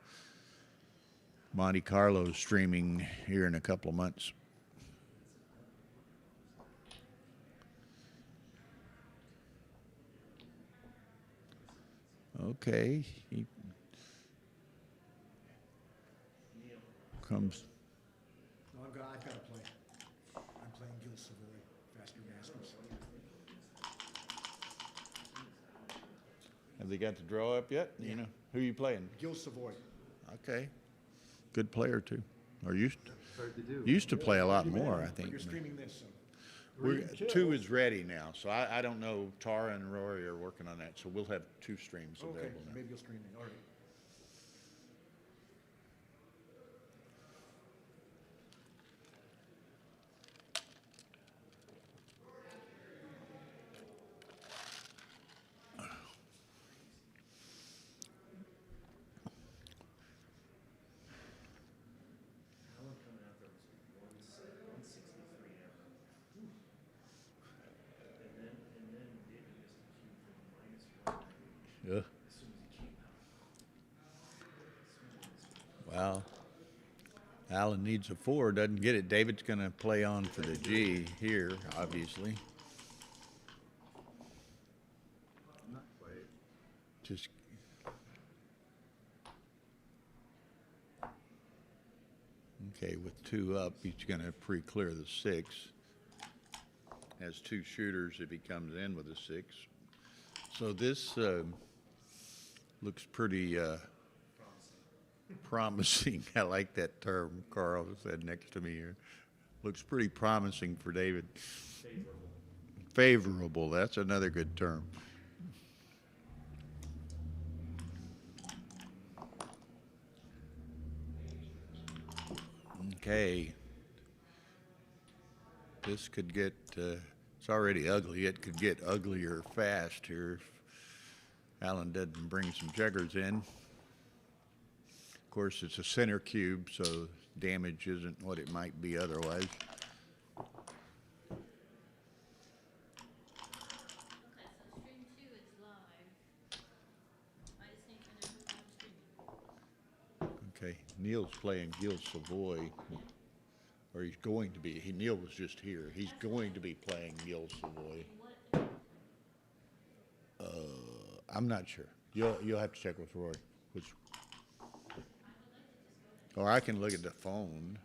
Monte Carlo streaming here in a couple of months. Okay, he comes. No, I've got to play. I'm playing Gil Savoy, Faster Masters. Have they got the draw up yet? Yeah. You know, who are you playing? Gil Savoy. Okay, good player too. Or used Hard to do. to play a lot You met more, him, I think. You're streaming this, so. Two is ready now, so I don't know. Tara and Rory are working on that, so we'll have 2 streams Okay, available now. maybe you'll stream it, all right. Alan coming out there was 163 average. And then David missed a cue for -1 Yeah. as soon as he came out. Well, Alan needs a 4, doesn't get it. David's going to play on for the G here, obviously. Not quite. Just okay, with 2 up, he's going to pre-clear the 6. Has 2 shooters if he comes in with a 6. So this looks pretty promising. I like that term Carl said next to me here. Looks pretty promising for David. Favorable, that's another good term. Okay. This could get, it's already ugly. It could get uglier fast here if Alan doesn't bring some checkers in. Of course, it's a center cube, so damage isn't what it might be otherwise. Okay, so stream 2 is live. I just need to know who I'm streaming. Okay, Neil's playing Gil Savoy, or he's going to be. Neil was just here. He's going to be playing Gil Savoy. What, I'm not sure. You'll have to check with Roy. Which, or I can look at the phone.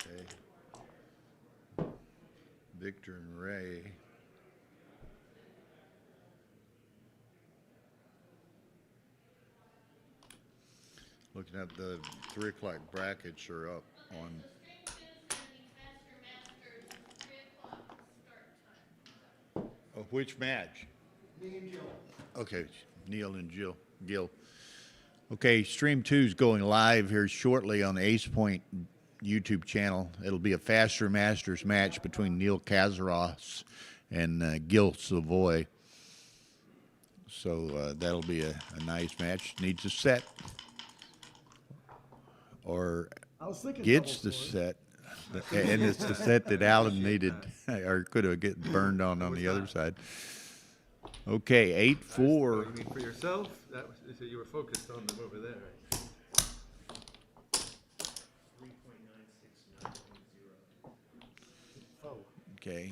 Okay. Victor and Ray. Looking at the 3 o'clock brackets are up on. so stream 2 is going to be Faster Masters, 3 o'clock start time. Oh, which match? Me and Jill. Okay, Neil and Gil. Okay, stream 2 is going live here shortly on the Ace Point YouTube channel. It'll be a Faster Masters match between Neil Kazaros and Gil Savoy. So that'll be a nice match. Needs a set. Or I was thinking gets double the scores. set. And it's the set that Alan needed or could have get burned on the other side. Okay, 8-4. You mean for yourself? That was, so you were focused on them over there, right? 3.969.0. Okay.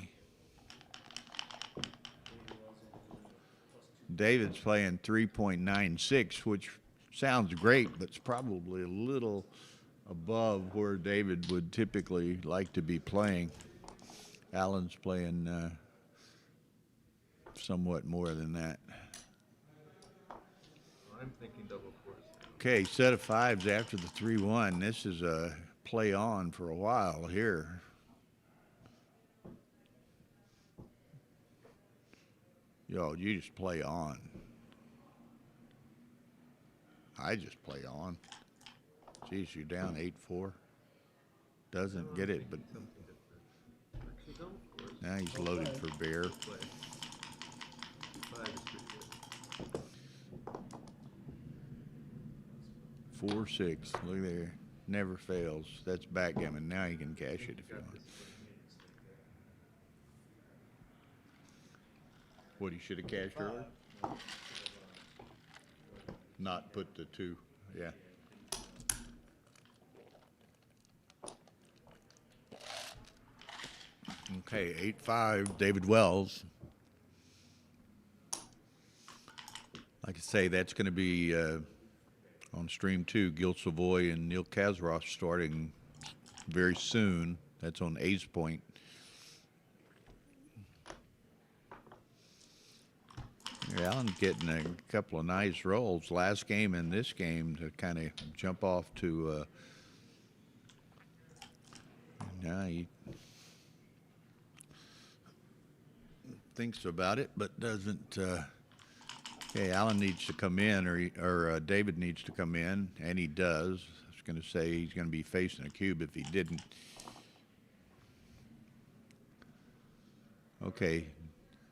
David's playing 3.96, which sounds great, but it's probably a little above where David would typically like to be playing. Alan's playing somewhat more than that. I'm thinking double fours. Okay, set of 5s after the 3-1. This is a play on for a while here. Yo, you just play on. I just play on. Geez, you're down 8-4. Doesn't get it, but Something different. Actually, double fours. now he's loaded for bear. Play. 5 is pretty good. 4-6. Look there. Never fails. That's backgammon. Now you can cash it if you want. What, he should have cashed earlier? Not put the 2. Yeah. Okay, 8-5, David Wells. Like I say, that's going to be on stream 2. Gil Savoy and Neil Kazaroff starting very soon. That's on Ace Point. Yeah, Allen's getting a couple of nice rolls. Last game and this game to kind of jump off to. Now he thinks about it, but doesn't. Okay, Allen needs to come in, or David needs to come in, and he does. I was going to say he's going to be facing a cube if he didn't. Okay,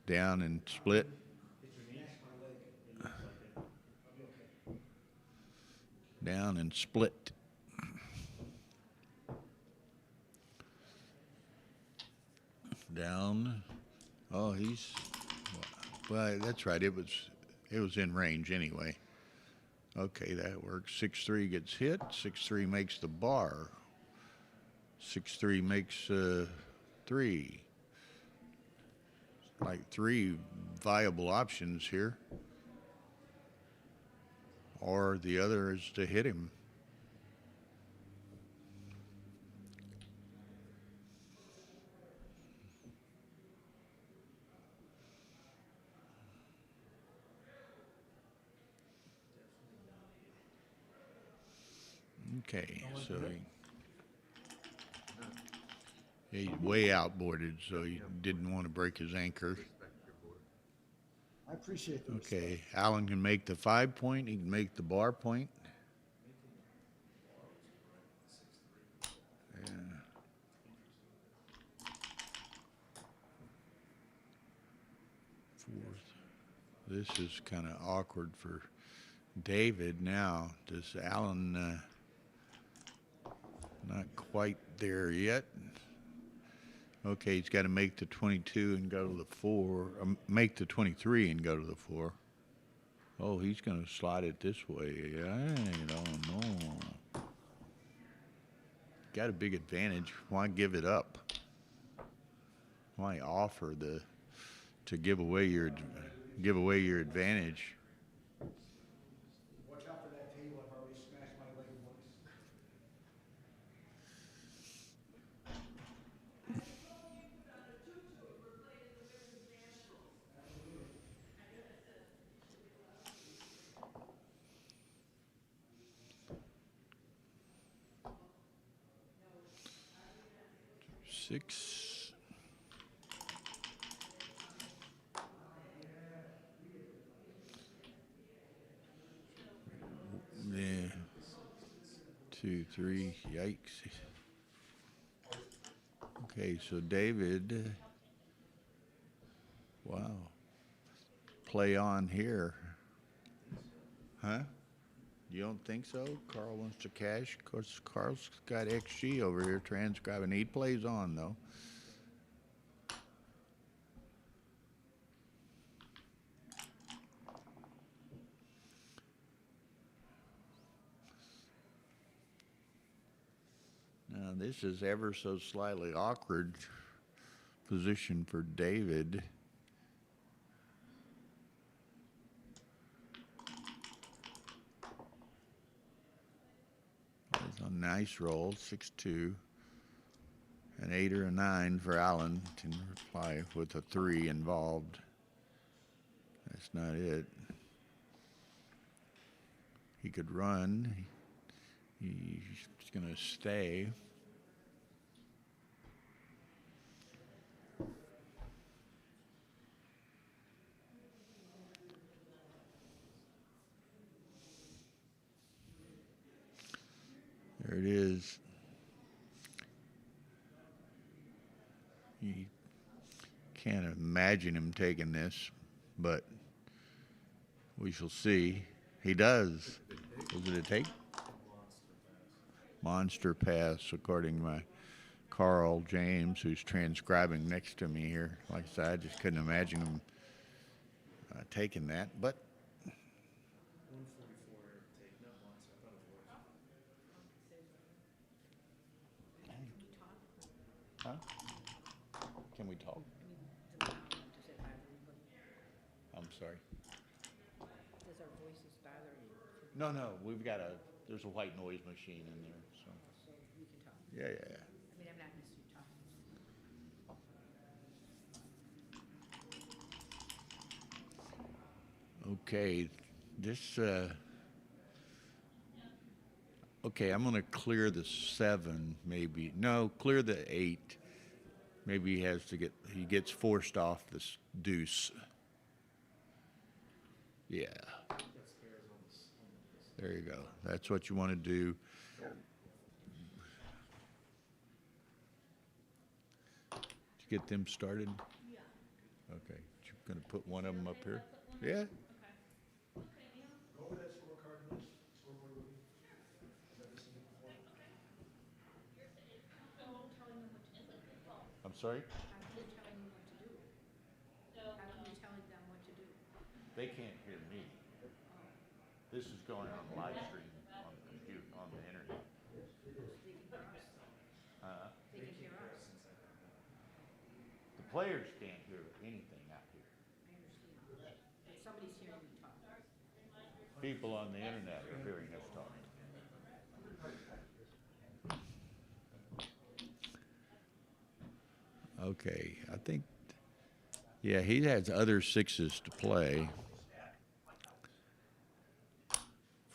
down and split. Down and split. Down. Oh, he's. Well, that's right. It was in range anyway. Okay, that works. 6-3 gets hit. 6-3 makes the bar. 6-3 makes 3. Like 3 viable options here. Or the other is to hit him. Okay, so he's way outboarded, so he didn't want to break his anchor. I appreciate those. Okay, Allen can make the 5 point. He can make the bar point. Yeah. Fourth. This is kind of awkward for David now. Does Allen not quite there yet? Okay, he's got to make the 22 and go to the 4. Make the 23 and go to the 4. Oh, he's going to slide it this way. I don't know. Got a big advantage. Why give it up? Why offer to give away your advantage? Watch out for that table. I've already smashed my leg once. Six. Yeah. 2, 3. Yikes. Okay, so David. Wow. Play on here. Huh? You don't think so? Carl wants to cash. Of course, Carl's got XG over here transcribing. He plays on, though. Now, this is ever so slightly awkward position for David. A nice roll, 6-2. An 8 or a 9 for Allen to reply with a 3 involved. That's not it. He could run. He's going to stay. There it is. You can't imagine him taking this, but we shall see. He does. Was it a take? Monster pass, according to my Carl James, who's transcribing next to me here. Like I said, I just couldn't imagine him taking that, but 144 take, not monster. I thought it was. huh? Can we talk? I'm sorry. Does our bother you. No, there's a white noise machine in there, so. So we can talk. Yeah. I mean, I'm not used to talking. Okay, this, okay, I'm gonna clear the 7, maybe. No, clear the 8. Maybe he gets forced off this deuce. Yeah. There you go. That's what you want to do. Did you get them started? Yeah. Okay. You're gonna put one of them up here? Put one Yeah. Okay. Okay, Neil. Go over that scorecard list, scoreboard with me. I've never seen it before. You're saying, oh, telling them what to do. It's like football. I'm sorry? How come you're telling me what to do? So, How come you're telling them what to do? They can't hear me. This is going on live stream on the computer, on the internet. They can hear us. They can hear us. The players can't hear anything out here. I understand. But somebody's hearing me talk. People on the internet are hearing us talk. Okay, I think, yeah, he has other 6s to play.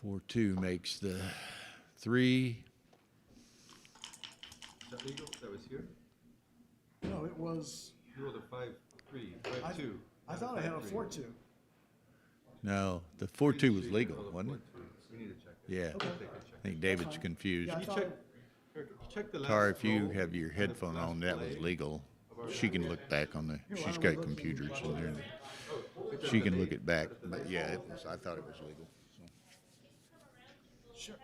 4-2 makes the 3. Is that legal? That was here? No, it was, You rolled a 5-3, 5-2. I thought I had a 4-2. No, the 4-2 was legal, wasn't it? We need to check. Yeah, Take a check. I think David's confused. Yeah, I You thought, check, it- Eric, check the last Tara, if you roll have your and the headphone last on, that was play. legal. She can look back on she's got computers in there. She can look it back, but yeah, I thought it was legal. So. sure. I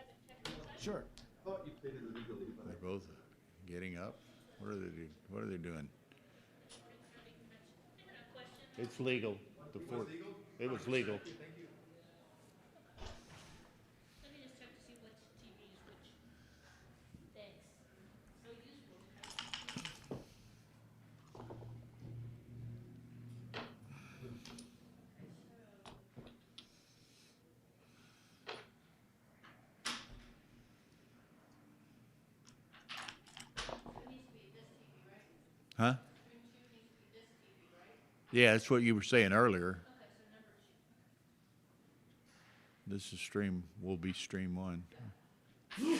thought you played it illegally, but They're both getting up. What are they doing? It's legal. The fourth. It was legal. Let me just check to see which TV is which. Thanks. So useful to have. It needs to be this TV, right? Huh? Stream 2 needs to be this TV, right? Yeah, that's what you were saying earlier. Okay, so number 2. This is will be stream 1. Thank you.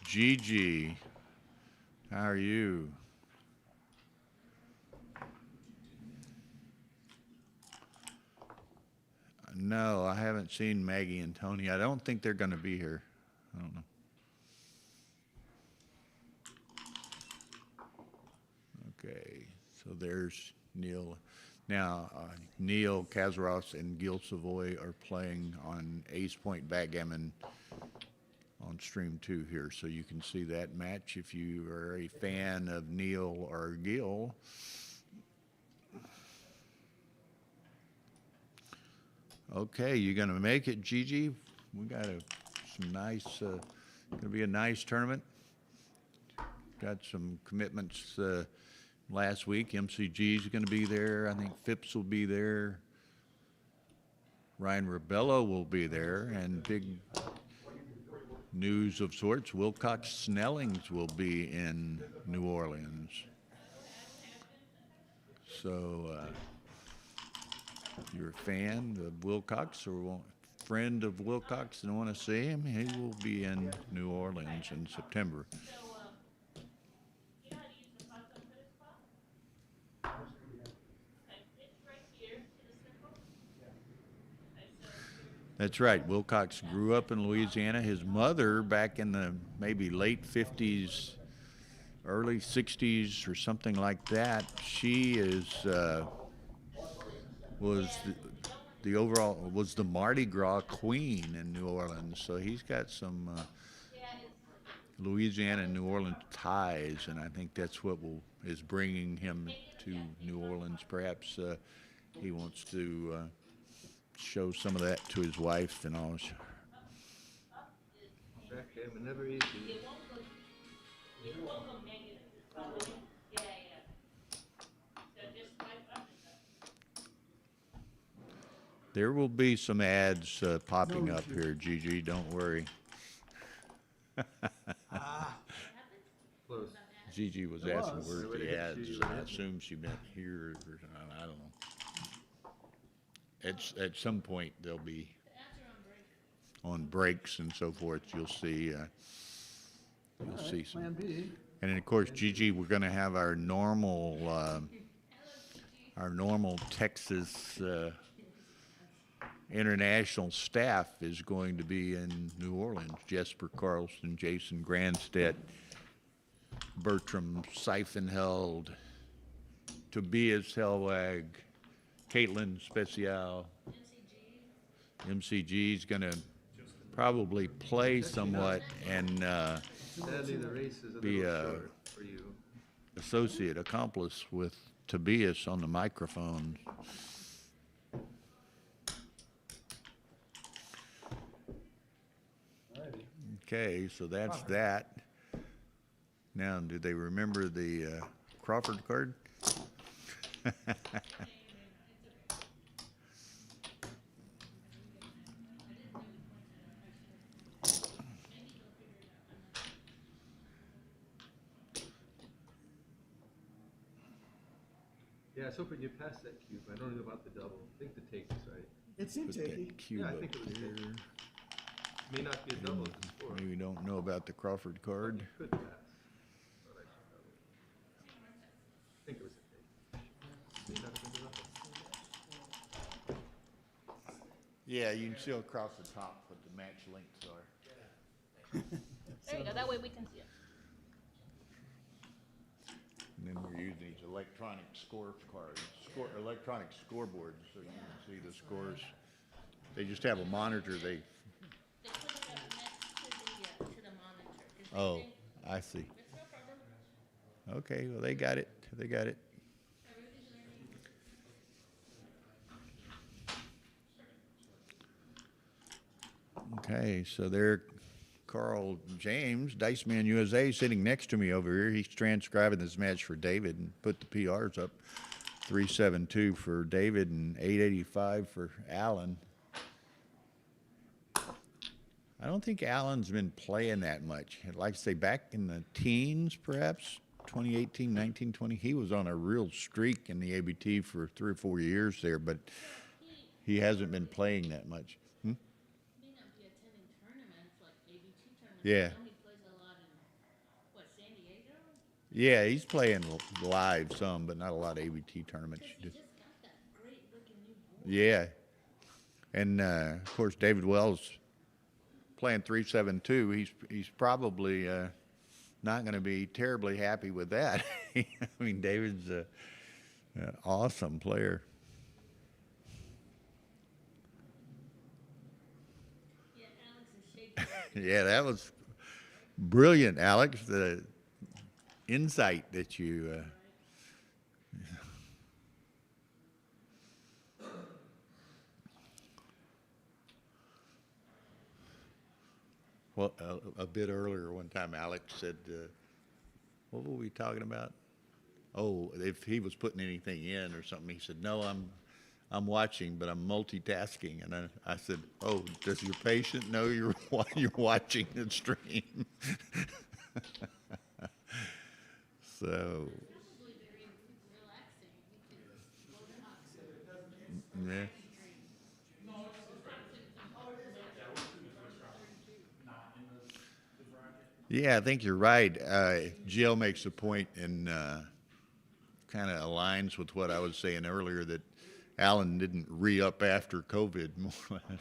Gigi, how are you? No, I haven't seen Maggie and Tony. I don't think they're going to be here. I don't know. Okay, so there's Neil. Now, Neil Kazaros and Gil Savoy are playing on Ace Point Backgammon on stream 2 here, so you can see that match if you are a fan of Neil or Gil. Okay, you gonna make it, Gigi? We got some nice, gonna be a nice tournament. Got some commitments last week. MCG's gonna be there. I think Phipps will be there. Ryan Rebello will be there, and big news of sorts, Wilcox Snellings will be in New Orleans. So, if you're a fan of Wilcox or friend of Wilcox and want to see him, he will be in New Orleans in September. So, you know how to use the shotgun for this spot? It's right here, see the circle? Okay, so That's right. Wilcox grew up in Louisiana. His mother, back in the maybe late 50s, early 60s or something like that, she was the Mardi Gras queen in New Orleans. So he's got some Louisiana and New Orleans ties, and I think that's what is bringing him to New Orleans. Perhaps he wants to show some of that to his wife and all. Backgammon, never easy. it won't go negative. Yeah. There will be some ads popping up here, Gigi. Don't worry. Close. Gigi was It asking was. where's Everybody the hit ads, you, and I right? assume she meant here or I don't know. At some point they'll be The ads are on break. on breaks and so forth. You'll see All see right, some. Plan B. And then of course, Gigi, we're going to have our normal Texas international staff is going to be in New Orleans. Jesper Carlson, Jason Grandstedt, Bertram Seifenheld, Tobias Helwag, Caitlin Special. MCG is going to probably play somewhat and Sadly, the race is a be little a short for you. associate accomplice with Tobias on the microphone. Alrighty. Okay, so that's that. Now, do they remember the Crawford card? Yeah, I was hoping you'd pass that cube. I don't know about the double. I think the take is right. It seemed Put takey. that cube Yeah, I up think it was here. May not be a double, it's a score. Maybe we don't know about the Crawford card. Could pass. Thought I should double. I think it was a take. May not have been a double. Yeah, you can see across the top what the match links are. There you go, that way we can see it. And then we're using these electronic scorecards, electronic scoreboards, so you can see the scores. They just have a monitor. They put it up next to the monitor. 'Cause they Oh, think I see. it's no problem. Okay, well, they got it. They got it. Everybody's learning. Okay, so there, Carl James, Dice Man USA, sitting next to me over here. He's transcribing this match for David and put the PRs up. 372 for David and 885 for Alan. I don't think Alan's been playing that much. I'd like to say back in the teens, perhaps, 2018, 19, 20. He was on a real streak in the ABT for 3 or 4 years there, but he hasn't been playing that much. He may not be attending tournaments like ABT tournaments. Yeah. I know he plays a lot in, what, San Diego? Yeah, he's playing live some, but not a lot of ABT tournaments. Because he just got that great looking new board. Yeah. And, of course, David Wells playing 372. He's probably not going to be terribly happy with that. I mean, David's an awesome player. Yeah, Alex is shaking. Yeah, that was brilliant, Alex. The insight that you. Well, a bit earlier, one time, Alex said, "What were we talking about?" Oh, if he was putting anything in or something, he said, "No, I'm watching, but I'm multitasking." And I said, "Oh, does your patient know you're watching the stream?" So, Probably very relaxing. You can yeah. Yeah, I think you're right. Jill makes a point and kind of aligns with what I was saying earlier that Alan didn't re-up after COVID, more or less.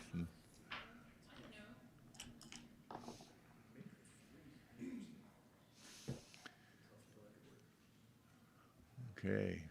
Okay.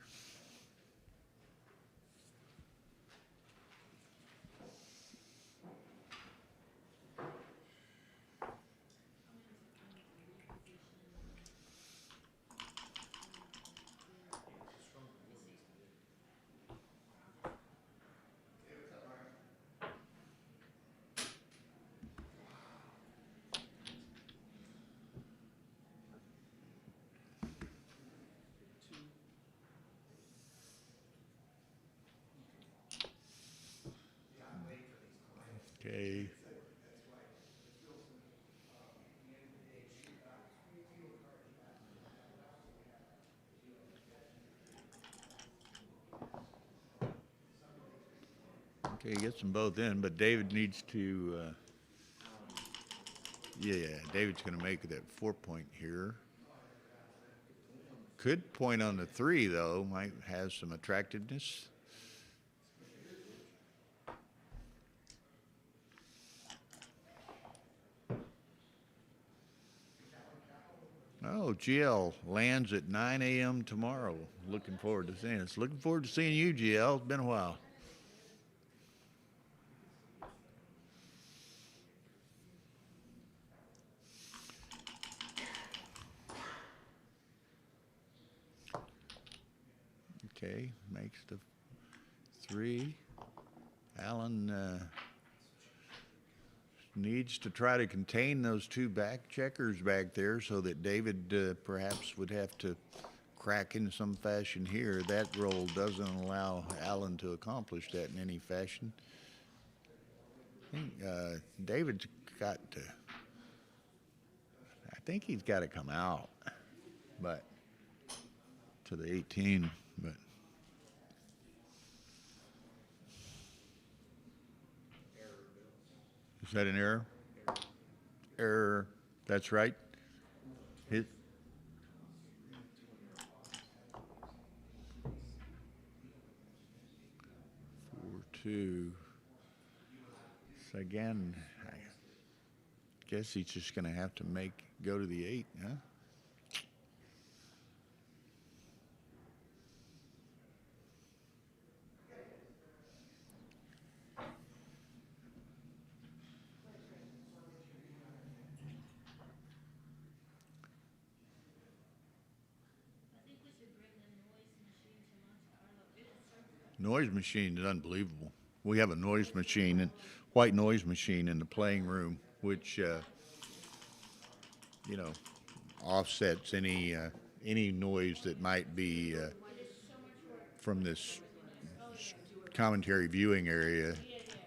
Okay, he gets them both in, but David needs to, yeah, David's going to make that 4-point here. Could point on the 3, though, might have some attractiveness. Oh, GL lands at 9 a.m. tomorrow. Looking forward to seeing us. Looking forward to seeing you, GL. It's been a while. Okay, makes the 3. Alan needs to try to contain those 2 back checkers back there so that David perhaps would have to crack in some fashion here. That roll doesn't allow Alan to accomplish that in any fashion. I think David's got to, I think he's got to come out, but to the 18, but. Is that an error? Error. That's right. Hit. 4-2. So again, I guess he's just going to have to go to the 8, huh? Noise machine is unbelievable. We have a noise machine, and white noise machine in the playing room, which offsets any noise that might be from this commentary viewing area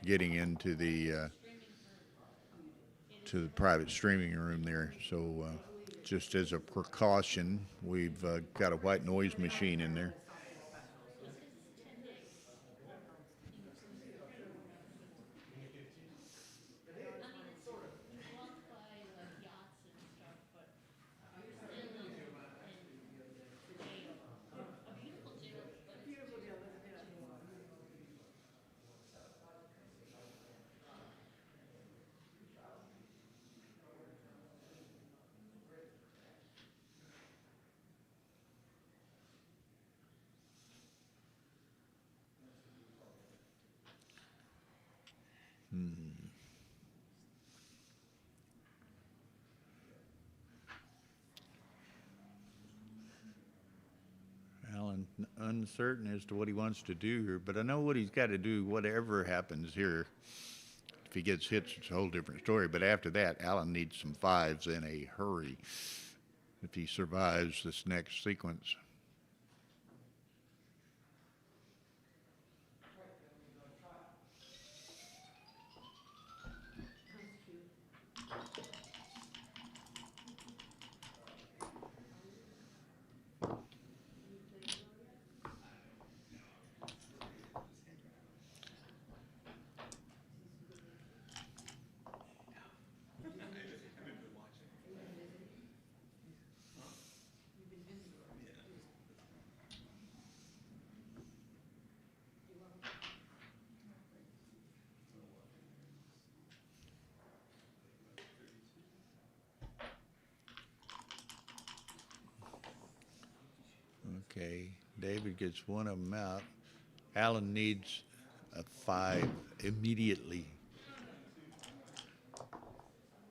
getting into the to the private streaming room there. So just as a precaution, we've got a white noise machine in there. Alan uncertain as to what he wants to do here, but I know what he's got to do. Whatever happens here, if he gets hits, it's a whole different story. But after that, Alan needs some 5s in a hurry if he survives this next sequence. Okay, David gets one of them out. Alan needs a 5 immediately.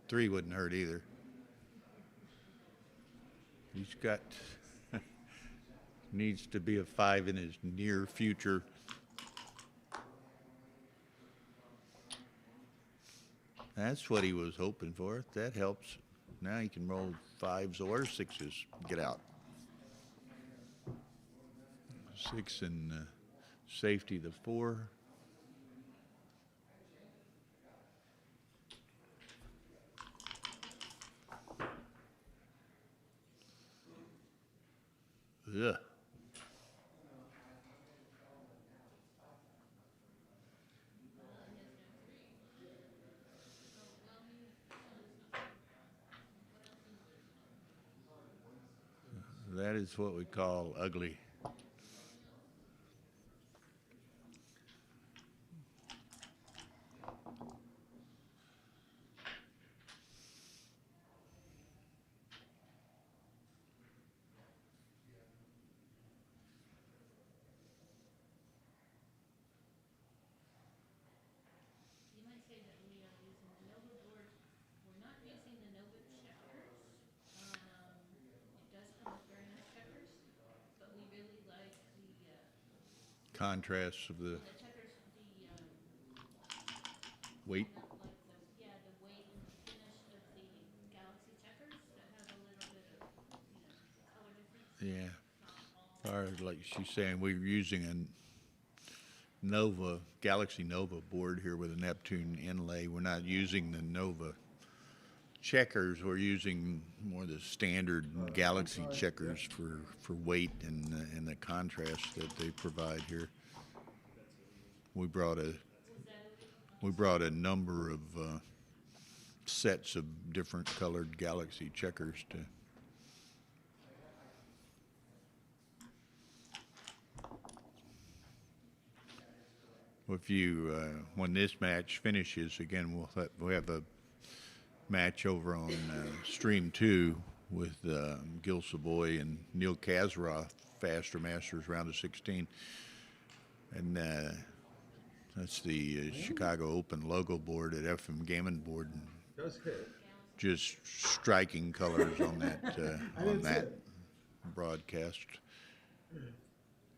3 wouldn't hurt either. He's got, needs to be a 5 in his near future. That's what he was hoping for. That helps. Now he can roll 5s or 6s. Get out. 6 and safety the 4. Ugh. That is what we call ugly. You might say that we are using the Nova board. We're not using the Nova checkers. It does come with very nice checkers, but we really like Contrasts of the the checkers, weight. not like the weight and the finish of the Galaxy checkers that have a little bit of, color difference. Yeah. Not all. Or like she's saying, we're using a Nova, Galaxy Nova board here with a Neptune inlay. We're not using the Nova checkers. We're using more the standard Galaxy checkers for weight and the contrast that they provide here. We brought a number of sets of different colored Galaxy checkers to. If you, when this match finishes, again, we'll have a match over on Stream 2 with Gil Savoy and Neil Kazaroff, Faster Masters round of 16. And that's the Chicago Open logo board at FM Gammon board. Does hit. Just striking colors on that broadcast.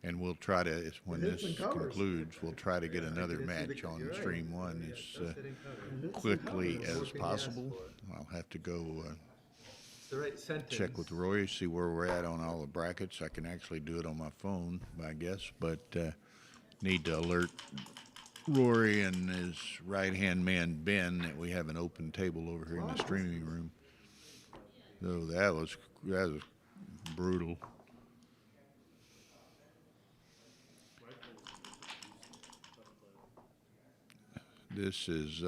And we'll try to, when this concludes, we'll try to get another match on Stream 1 as quickly as possible. I'll have to go It's the right sentence. check with Rory, see where we're at on all the brackets. I can actually do it on my phone, I guess, but need to alert Rory and his right-hand man, Ben, that we have an open table over here in the streaming room. So that was brutal. This is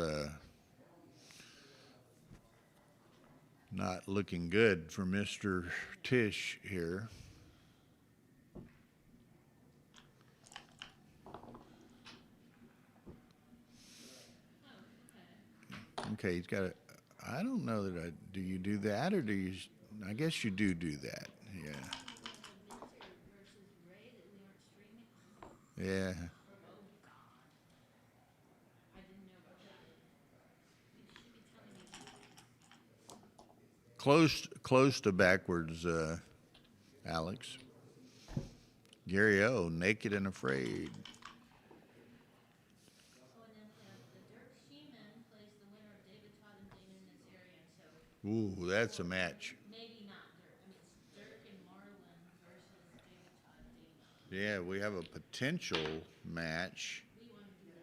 not looking good for Mr. Tish here. Okay, he's got a, I don't know that do you do that or do you, I guess you do that, yeah. Yeah. Close to backwards, Alex. Gary O, Naked and Afraid. Oh, and then we have the Dirk Schiemann plays the winner of David Todd and Dana Nazerian, so Ooh, that's a match. maybe not Dirk. I mean, it's Dirk and Marlin versus David Todd, Dana. Yeah, we have a potential match. We want to do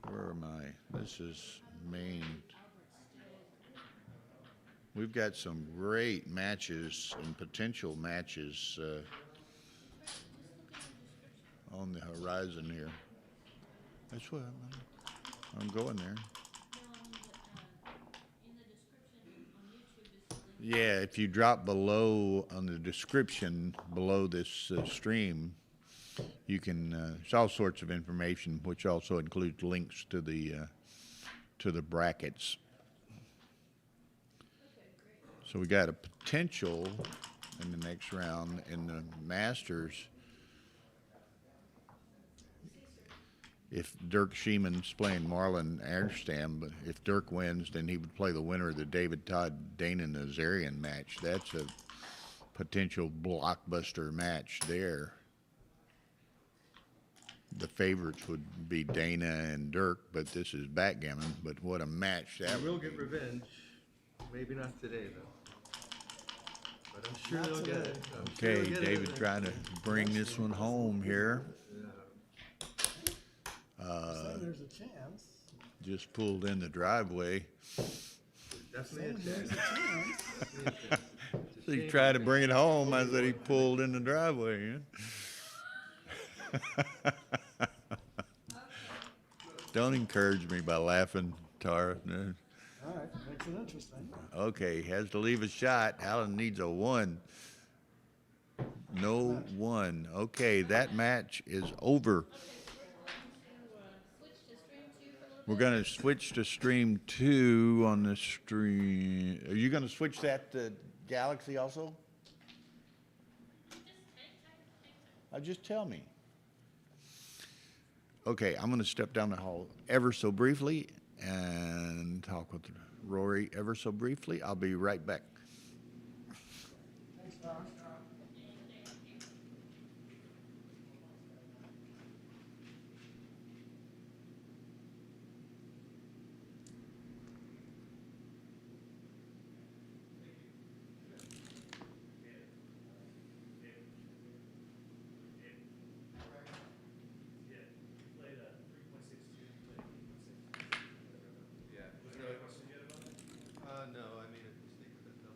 that. Where am I? This is Maine. We've got some great matches and potential matches on the horizon here. That's what I'm going there. In the description on YouTube is the Yeah, if you drop below on the description below this stream, you can. It's all sorts of information, which also includes links to the brackets. So we got a potential in the next round in the Masters. If Dirk Schieman's playing Marlon Erstam, but if Dirk wins, then he would play the winner of the David Todd Dana Nazerian match. That's a potential blockbuster match there. The favorites would be Dana and Dirk, but this is backgammon. But what a match that They will would get be. revenge. Maybe not today, though. But I'm sure they'll get it. I'm sure Okay, they'll get David it. trying to bring this one home here. There's a chance. Just pulled in the driveway. Definitely a There's chance. a chance. Definitely a chance. It's a He shame tried to that bring it home. I said he pulled in the driveway. Don't encourage me by laughing, Tara. No. All right. right, makes it interesting. Okay, has to leave a shot. Allen needs a 1. No 1. Okay, that match is over. Okay, so we're going to switch to stream 2 for a little bit. We're going to switch to stream 2 on the stream. Are you going to switch that to Galaxy also? Just hang tight. Just tell me. Okay, I'm going to step down the hall ever so briefly and talk with Rory ever so briefly. I'll be right back. Thanks, Don. Yeah. Was there a question yet about it? No, I mean, I just think that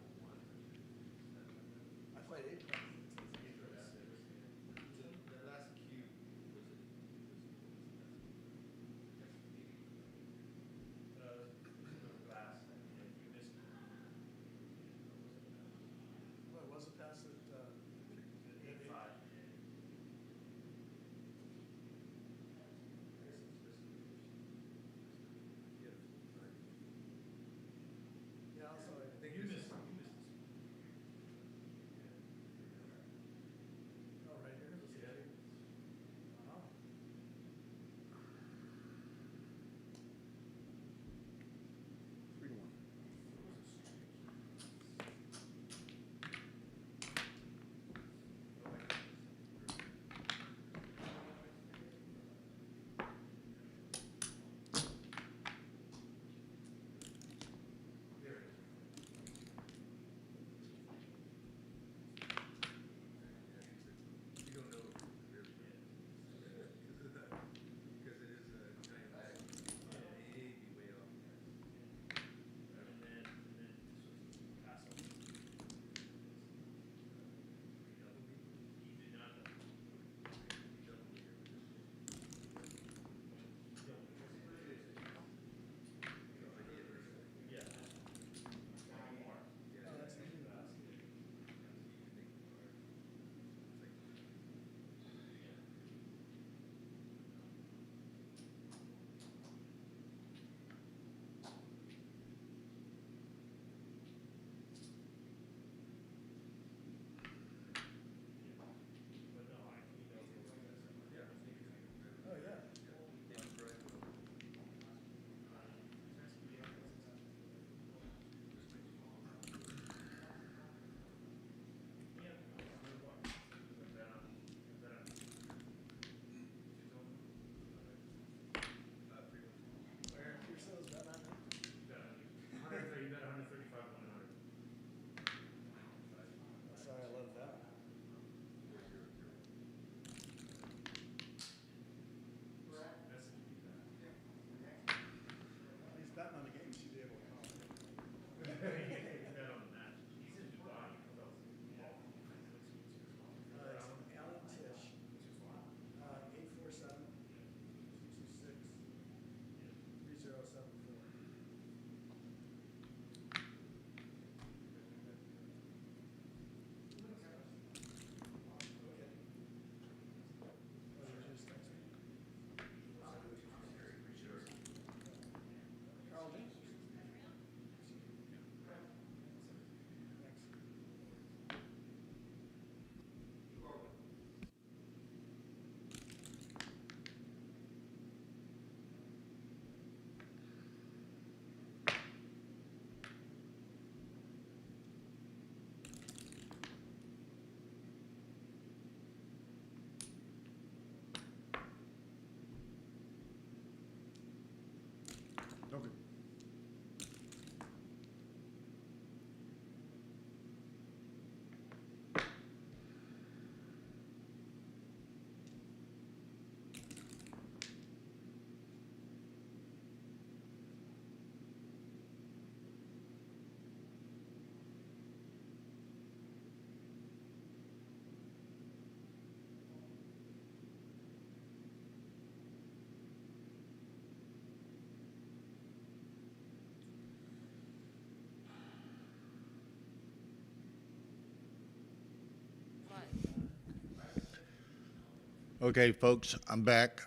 Okay, folks, I'm back.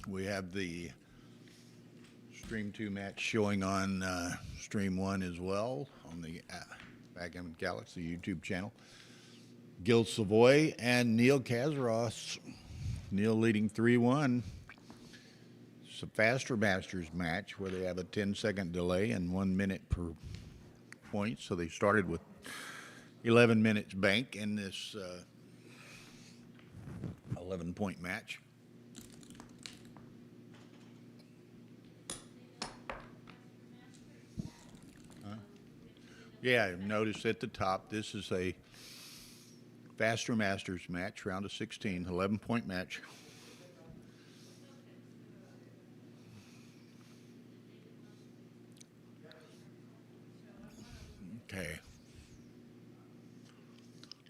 We have the Stream 2 match showing on Stream 1 as well on the Backgammon Galaxy YouTube channel. Gil Savoy and Neil Kazaros. Neil leading 3-1. It's a faster Masters match where they have a 10-second delay and 1 minute per point. So they started with 11 minutes bank in this 11-point match. Yeah, notice at the top, this is a faster Masters match, round of 16, 11-point match. Okay.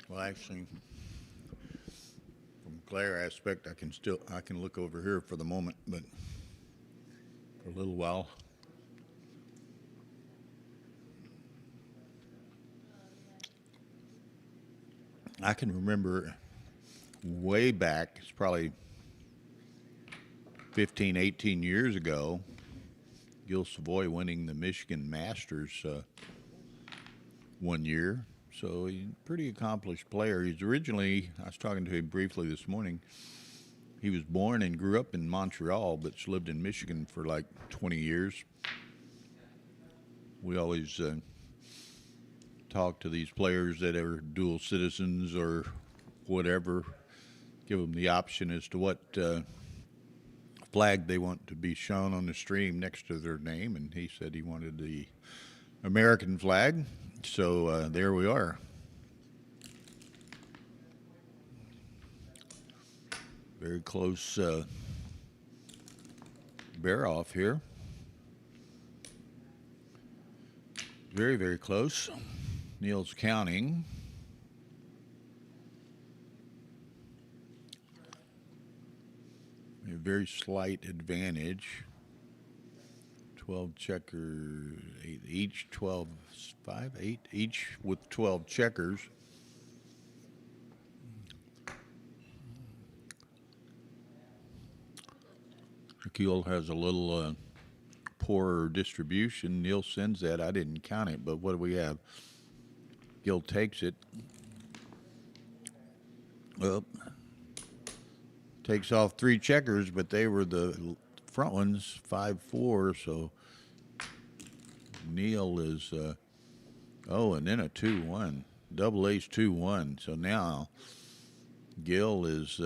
Well, actually, from glare aspect, I can look over here for the moment, but for a little while. I can remember way back, it's probably 15, 18 years ago, Gil Savoy winning the Michigan Masters one year. So he's a pretty accomplished player. He's originally, I was talking to him briefly this morning, he was born and grew up in Montreal, but's lived in Michigan for like 20 years. We always talk to these players that are dual citizens or whatever, give them the option as to what flag they want to be shown on the stream next to their name, and he said he wanted the American flag, so there we are. Very close bear off here. Very, very close. Neil's counting. A very slight advantage. 12 checkers, 8 each, 12, 5, 8 each with 12 checkers. Akil has a little poorer distribution. Neil sends that. I didn't count it, but what do we have? Gil takes it. Well, takes off 3 checkers, but they were the front ones, 5-4. So Neil is, and then a 2-1, double ace 2-1. So now Gil is,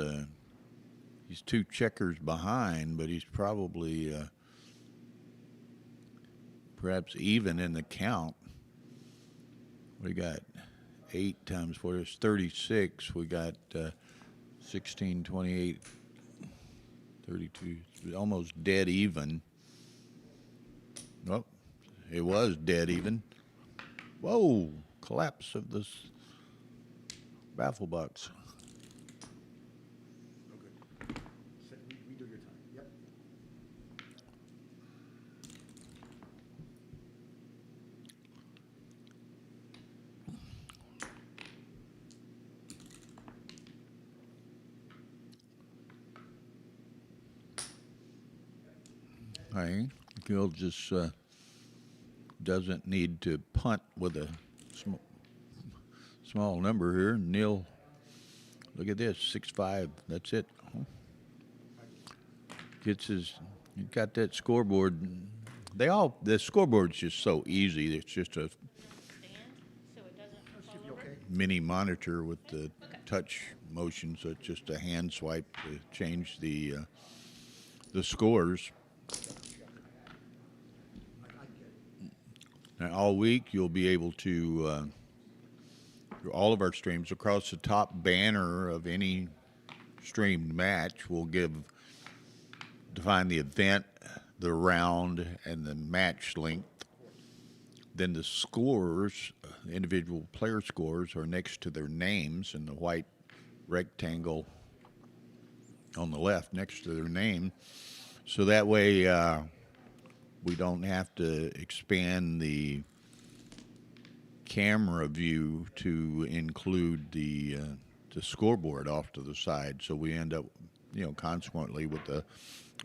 he's 2 checkers behind, but he's probably perhaps even in the count. We got 8 times 4 is 36. We got 16, 28, 32, almost dead even. Oh, it was dead even. Whoa, collapse of this baffle box. Okay. Redo your time. Yep. Hey, Gil just doesn't need to punt with a small number here. Neil, look at this, 6-5. That's it. Gets his. He got that scoreboard. The scoreboard's just so easy. It's just a Stand, so it doesn't fall over. mini monitor with the touch motion, so it's just a hand swipe to change the scores. Now, all week you'll be able to, through all of our streams, across the top banner of any streamed match, we'll define the event, the round, and the match length. Then the scores, individual player scores, are next to their names in the white rectangle on the left next to their name. So that way we don't have to expand the camera view to include the the scoreboard off to the side, so we end up, consequently with the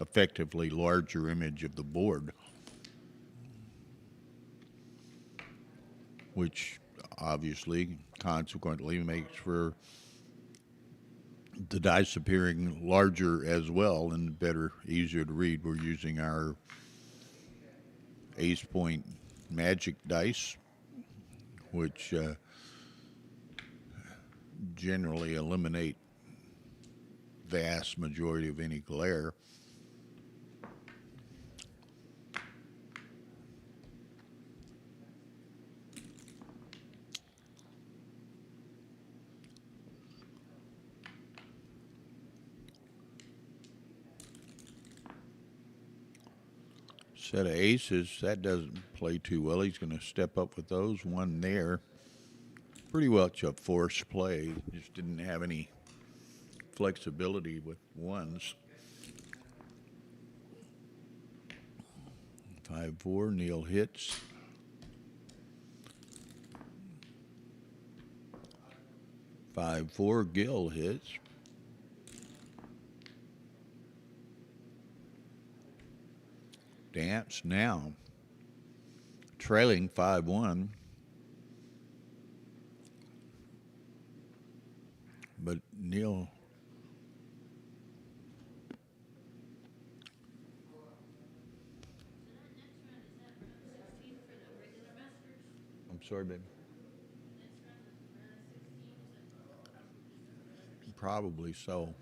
effectively larger image of the board, which obviously consequently makes for the dice appearing larger as well and better, easier to read. We're using our Ace Point Magic dice, which generally eliminate vast majority of any glare. Set of aces, that doesn't play too well. He's going to step up with those. One there. Pretty much a forced play. Just didn't have any flexibility with ones. 5-4, Neil hits. 5-4, Gil hits. Dance now. Trailing 5-1. But Neil I'm sorry, baby. Probably so.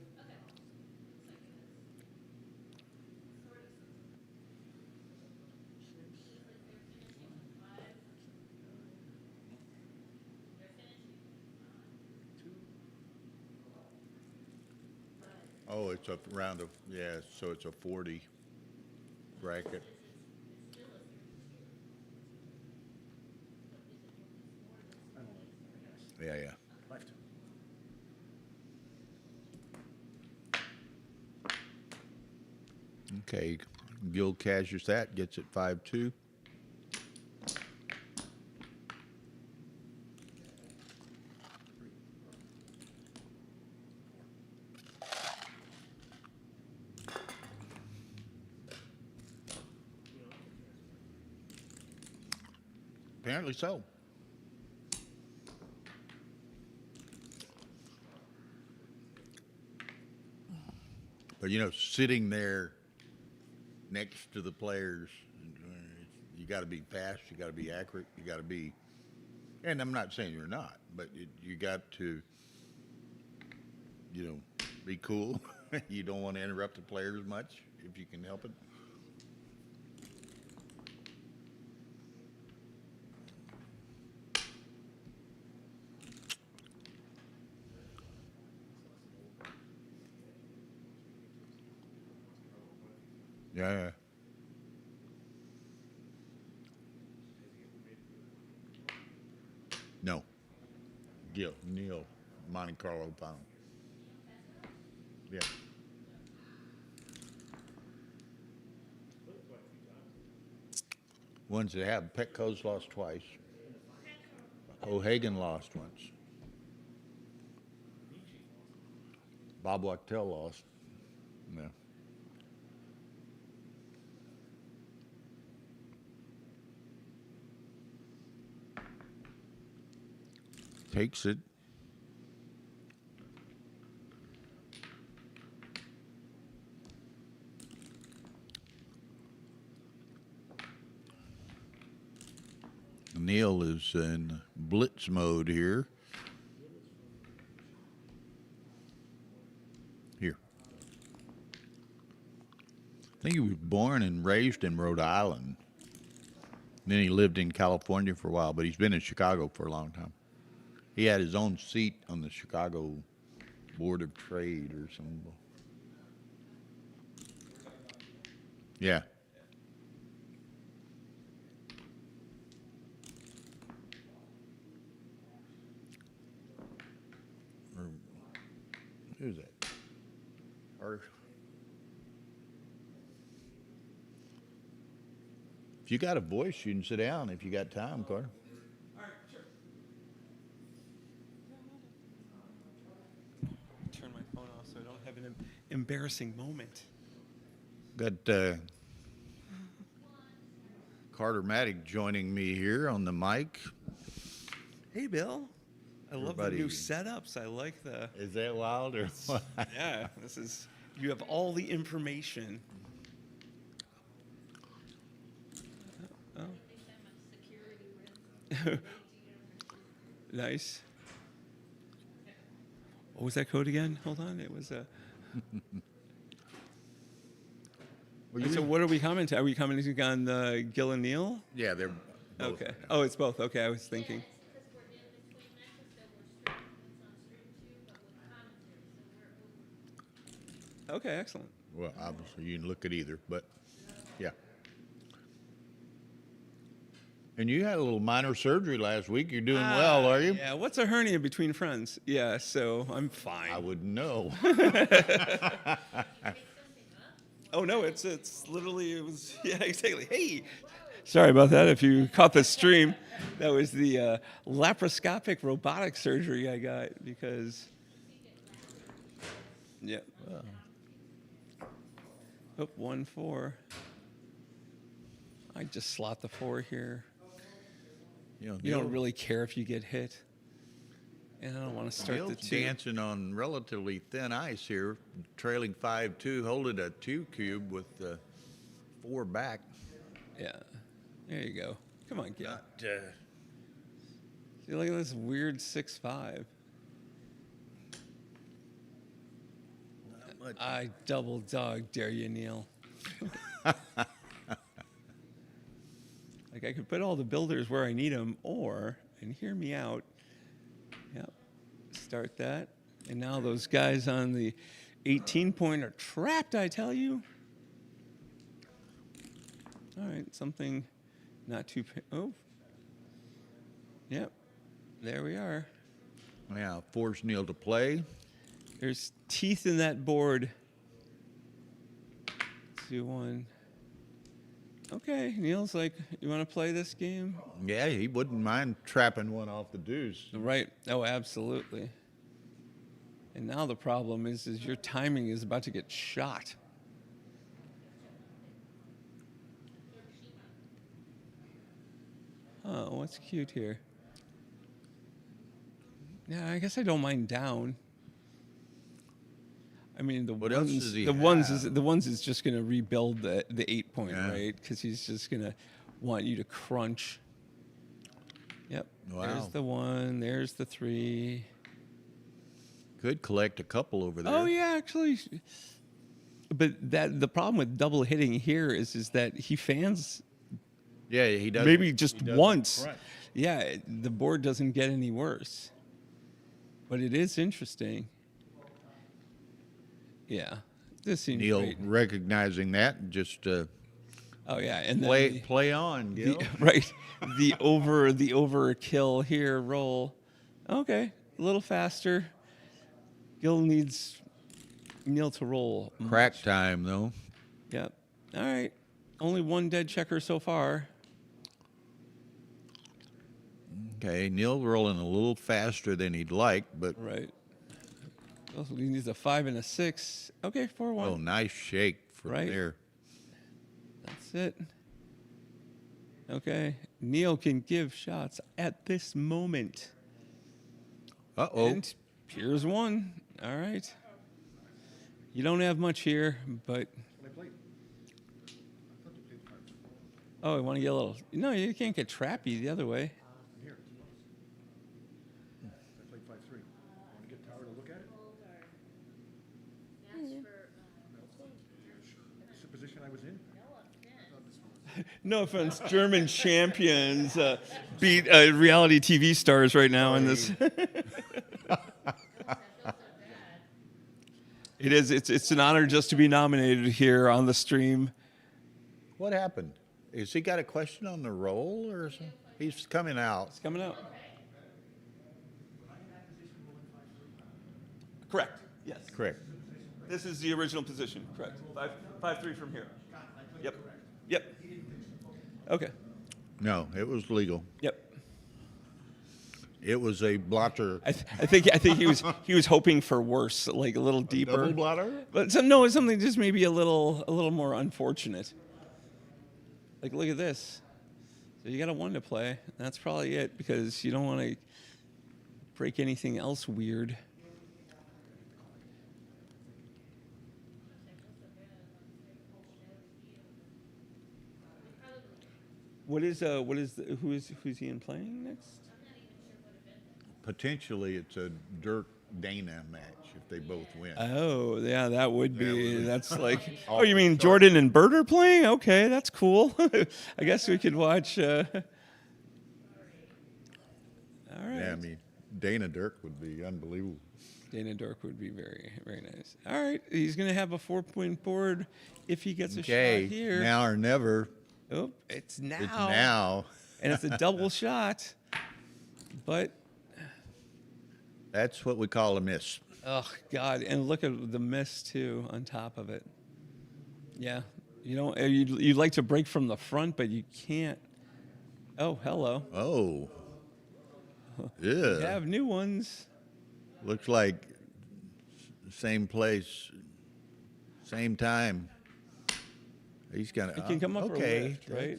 Oh, it's a round of, yeah, so it's a 40 bracket. Yeah, yeah. Left. Okay, Gil cashes that, gets it 5-2. Apparently so. But sitting there next to the players, you got to be fast, you got to be accurate, you got to be, and I'm not saying you're not, but you got to, be cool. You don't want to interrupt the players much if you can help it. Yeah. No. Neil, Monte Carlo pound. Yeah. Ones that have. Petco's lost twice. O'Hagan lost once. Bob Wachtel lost. Yeah. Takes it. Neil is in blitz mode here. Here. I think he was born and raised in Rhode Island. Then he lived in California for a while, but he's been in Chicago for a long time. He had his own seat on the Chicago Board of Trade or something. Yeah. Who's that? Or if you got a voice, you can sit down if you got time, Carter. All right, sure. of an embarrassing moment. Got Carter Maddock joining me here on the mic. Hey, Bill. I love the new Everybody- setups. I like the. Is that wild or what? Yeah, this is. You have all the information. Oh, I think I'm a security risk. nice. What was that code again? Hold on. It was a. Well, So you- what are we commenting? Are we commenting on Gil and Neil? yeah, they're both. Okay. Oh, it's both. Okay, I was thinking. Yeah, it's because we're in between matches, so we're streaming. It's on stream 2, but with commentary, so we're over. Okay, excellent. Well, obviously you can look at either, but yeah. And you had a little minor surgery last week. You're doing well, are you? Yeah. What's a hernia between friends? Yeah. So I'm fine. I wouldn't know. Oh no, it's literally it was yeah exactly. Hey, sorry about that. If you caught the stream, that was the laparoscopic robotic surgery I got because. Yeah. Oh, 1-4. I just slot the 4 here. You know, You don't really care if you get hit. And I don't want to start Neil's the 2. dancing on relatively thin ice here, trailing 5-2, holding a 2 cube with 4 back. Yeah. There you go. Come on, Gil. Not, See, look at this weird 6-5. not much. I double dog dare you, Neil. Like I could put all the builders where I need them, or, and hear me out, yep, start that. And now those guys on the 18-point are trapped, I tell you. All right, something not too, oh. Yep, there we are. Yeah, force Neil to play. There's teeth in that board. 2-1. Okay, Neil's like, you want to play this game? Yeah, he wouldn't mind trapping one off the deuce. Right. Oh, absolutely. And now the problem is your timing is about to get shot. Oh, what's cute here? Yeah, I guess I don't mind down. I mean, What else does he the ones have? is just going to rebuild the 8-point, Yeah. right? Because he's just going to want you to crunch. Yep. Wow. There's the 1. There's the 3. Could collect a couple over there. Oh yeah, actually. But the problem with double hitting here is that he fans Yeah, he does. maybe just once. crunch. Yeah, the board doesn't get any worse. But it is interesting. Yeah, this seems Neil great. recognizing that and just Oh yeah, and then play on, Gil. right, the overkill here roll. Okay, a little faster. Gil needs Neil to roll. Crack time, though. Yep. All right. Only 1 dead checker so far. Okay, Neil rolling a little faster than he'd like, but Right. Also, he needs a 5 and a 6. Okay, 4-1. oh, nice shake from Right. there. That's it. Okay. Neil can give shots at this moment. Uh-oh. And here's 1. All right. You don't have much here, but. Oh, I want to get a little. No, you can't get trappy the other way. Here. I played 5-3. Want to get Tower to look at it? That's for, It's the position I was in. No offense, German champions beat reality TV stars right now in this. It is. It's an honor just to be nominated here on the stream. What happened? Has he got a question on the roll or something? He's coming out. It's coming out. Correct. Yes. Correct. This is the original position. Correct. 5-3 from here. Yep. Yep. Okay. No, it was legal. Yep. It was a blotter. I think he was hoping for worse, like a little deeper. Double blotter? But something just maybe a little more unfortunate. Like look at this. So you got a 1 to play. That's probably it because you don't want to break anything else weird. Who's he in playing next? Potentially, it's a Dirk Dana match if they both win. Oh, yeah, that would be. would- That's like. Oh, you mean Jordan and Bert are playing? Okay, that's cool. I guess we could watch. All right. Yeah, I mean, Dana Dirk would be unbelievable. Dana Dirk would be very, very nice. All right, he's going to have a 4-point board if he gets a Okay, shot here. now or never. Oh, it's now. It's now. And it's a double shot. But, That's what we call a miss. oh, God. And look at the miss, too, on top of it. Yeah. You don't. You'd like to break from the front, but you can't. Oh, hello. Oh. You Yeah. have new ones. Looks like same place, same time. He's gonna. It can come up okay. or lift, right?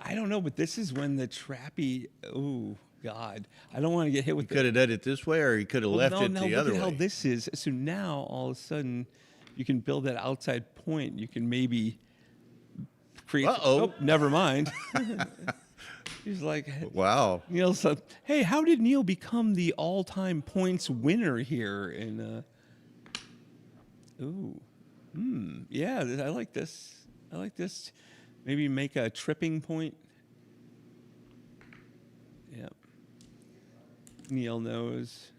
I don't know, but this is when the trappy. Oh God, I don't want to get hit with. Could have done it this way, or he could have left no, it no, the look other at way. how this is. So now all of a sudden, you can build that outside point. You can maybe create. Uh-oh. Oh, never mind. He's like, Wow. Neil said, "Hey, how did Neil become the all-time points winner here?" And yeah, I like this. I like this. Maybe make a tripping point. Yep. Neil knows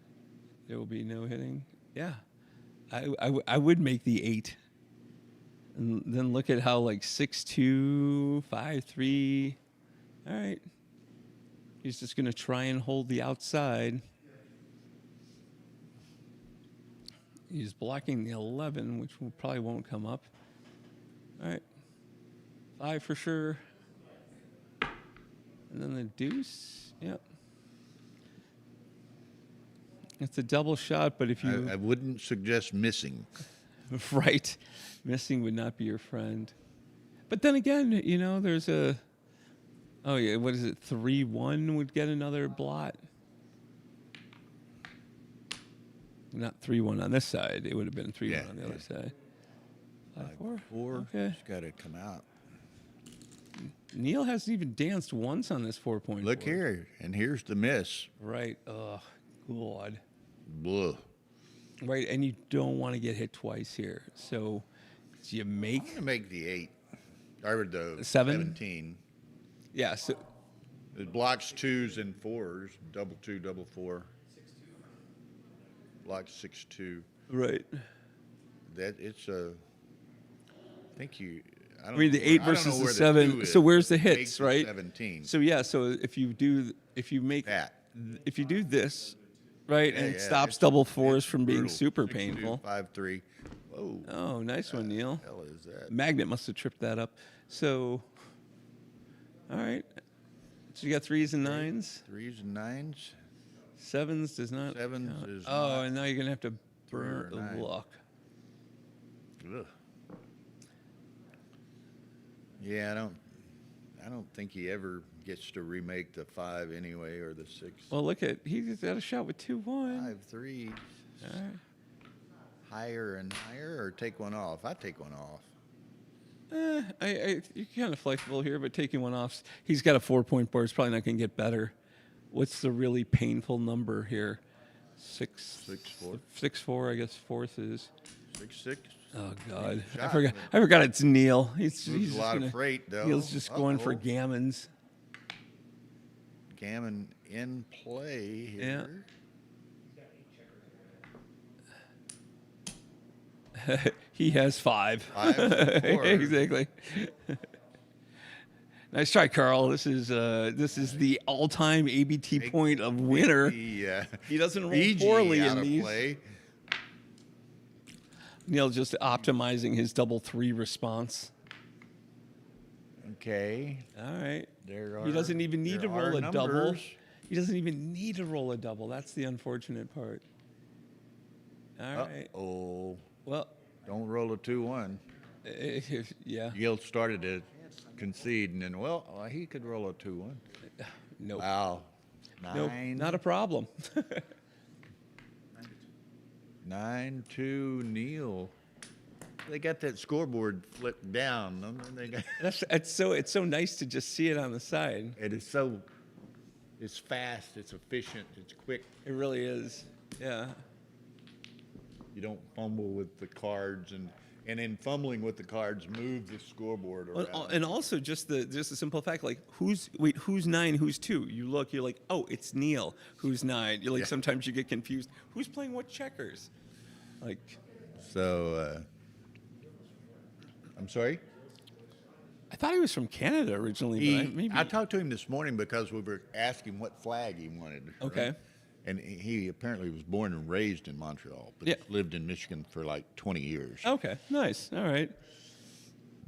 there will be no hitting. Yeah, I would make the 8, and then look at how like 6'2", 5'3". All right. He's just going to try and hold the outside. He's blocking the 11, which probably won't come up. All right. 5 for sure. And then the deuce. Yep. It's a double shot, but if you... I wouldn't suggest missing. Right. Missing would not be your friend. But then again, you know, there's a... Oh, yeah, what is it? 3-1 would get another blot. Not 3-1 on this side. It would have been 3-1 Yeah, on the other side. 5-4. 4. Okay. It's got to come out. Neil hasn't even danced once on this 4-point Look board. here, and here's the miss. Right. Oh, God. Blah. Right, and you don't want to get hit twice here. So you I'm make... gonna make the 8 or the 7? 17. Yeah, so... It blocks 2s and 4s, double 2, double 4. Blocks 6-2. Right. That it's a. I think you. I don't I mean, the know 8 I don't versus know the where 7. 2 is. So where's the Makes hits, the right? 17. So yeah, so if you do this, right, and it stops double 4s from being super painful. 5-3. Whoa. Oh, nice one, Neil. Hell is that? Magnet must have tripped that up. So, all right. So you got 3s and 9s. 3s and 9s. 7s does not. 7s count. is Oh, not and now you're gonna have to 3 or burn the 9. luck. Ugh. Yeah, I don't think he ever gets to remake the 5 anyway, or the 6. Well, look at he's got a shot with 2-1. 5 3s. All right. Higher and higher, or take one off. I take one off. You're kind of flexible here, but taking one off, he's got a 4-point board. It's probably not going to get better. What's the really painful number here? 6, 6-4. 6-4. I guess 4th is. 6-6. Oh God, I Shot. forgot it's Neil. He's Moves a lot gonna, of freight though. Neil's just going for Uh-oh. gammons. Gammon in play here. He has 5. 5 and 4. Exactly. Nice try, Carl. This is the all-time ABT point of winner. He doesn't roll Fiji poorly out in of these. play. Neil just optimizing his double 3 response. Okay. All right. There are, He doesn't even need to there are roll a double. numbers. He doesn't even need to roll a double. That's the unfortunate part. All right. Oh, Well, don't roll a 2-1. yeah. Gil started to concede, and then, well, he could roll a 2-1. Nope. Wow. Nope. Not a problem. 9-2 Neil. They got that scoreboard flipped down. And they got, It's so nice to just see it on the side. it is it's fast, it's efficient, it's quick. It really is. Yeah. You don't fumble with the cards, and in fumbling with the cards, move the scoreboard around. And also just the simple fact, like who's 9, who's 2? You look, you're like, oh, it's Neil. Who's 9? You're like, Yeah. sometimes you get confused. Who's playing what checkers? Like, So, I'm sorry? I thought he was from Canada originally, but maybe. I talked to him this morning because we were asking what flag he wanted. right? Okay. And he apparently was born and raised in Montreal, but Yeah. lived in Michigan for like 20 years. Okay, nice. All right.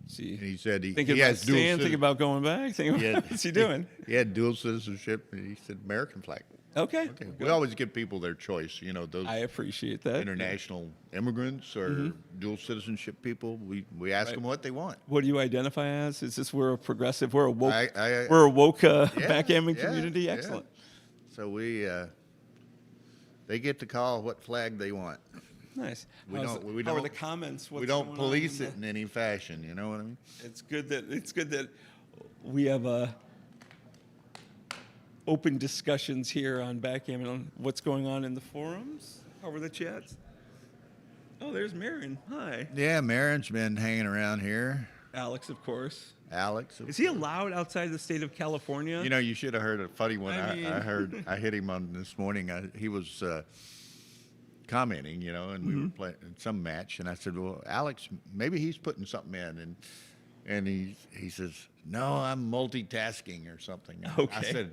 See, And he said he thinking he about has dual staying, thinking citizen- about going back. Thinking he about, had- what's he doing? He had dual citizenship, and he said American flag. Okay. Okay. We always give people their choice. You know, those I appreciate that. international immigrants or dual citizenship people. We ask them what they want. What do you identify as? Is this we're a progressive? We're a woke. I- we're a woke Yeah, backgammon yeah, community. yeah. Excellent. So they get to call what flag they want. Nice. We How's don't- the- we how are don't- the comments? We What's don't going police on it in any fashion. You know what I mean? It's good that we have open discussions here on Backgammon on what's going on in the forums. How were the chats? Oh, there's Marion. Hi. Yeah, Marin's been hanging around here. Alex, of course. Alex. Is he allowed outside the state of California? You know, you should have heard a funny one. I mean- I hit him on this morning. He was commenting, you know, and we were playing some match, and I said, "Well, Alex, maybe he's putting something in," and he says, "No, I'm multitasking or something." And Okay.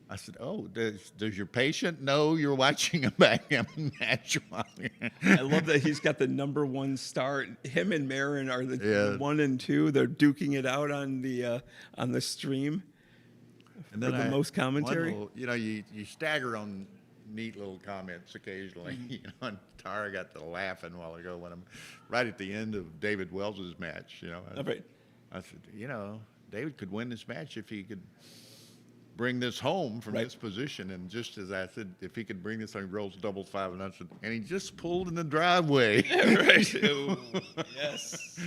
I said, "Oh, does your patient know you're watching a backgammon match?" I love that he's got the #1 start. Him and Marin are the Yeah. 1 and 2. They're duking it out on the stream. And For the most commentary? You know, you stagger on neat little comments occasionally. You know, and Tara got to laughing a while ago when I'm right at the end of David Wells's match. You know, All right. I said, you know, David could win this match if he could bring this home from Right. this position. And just as I said, if he could bring this, he rolls double 5, and I said, and he just pulled in the driveway. Right. Ooh, yes.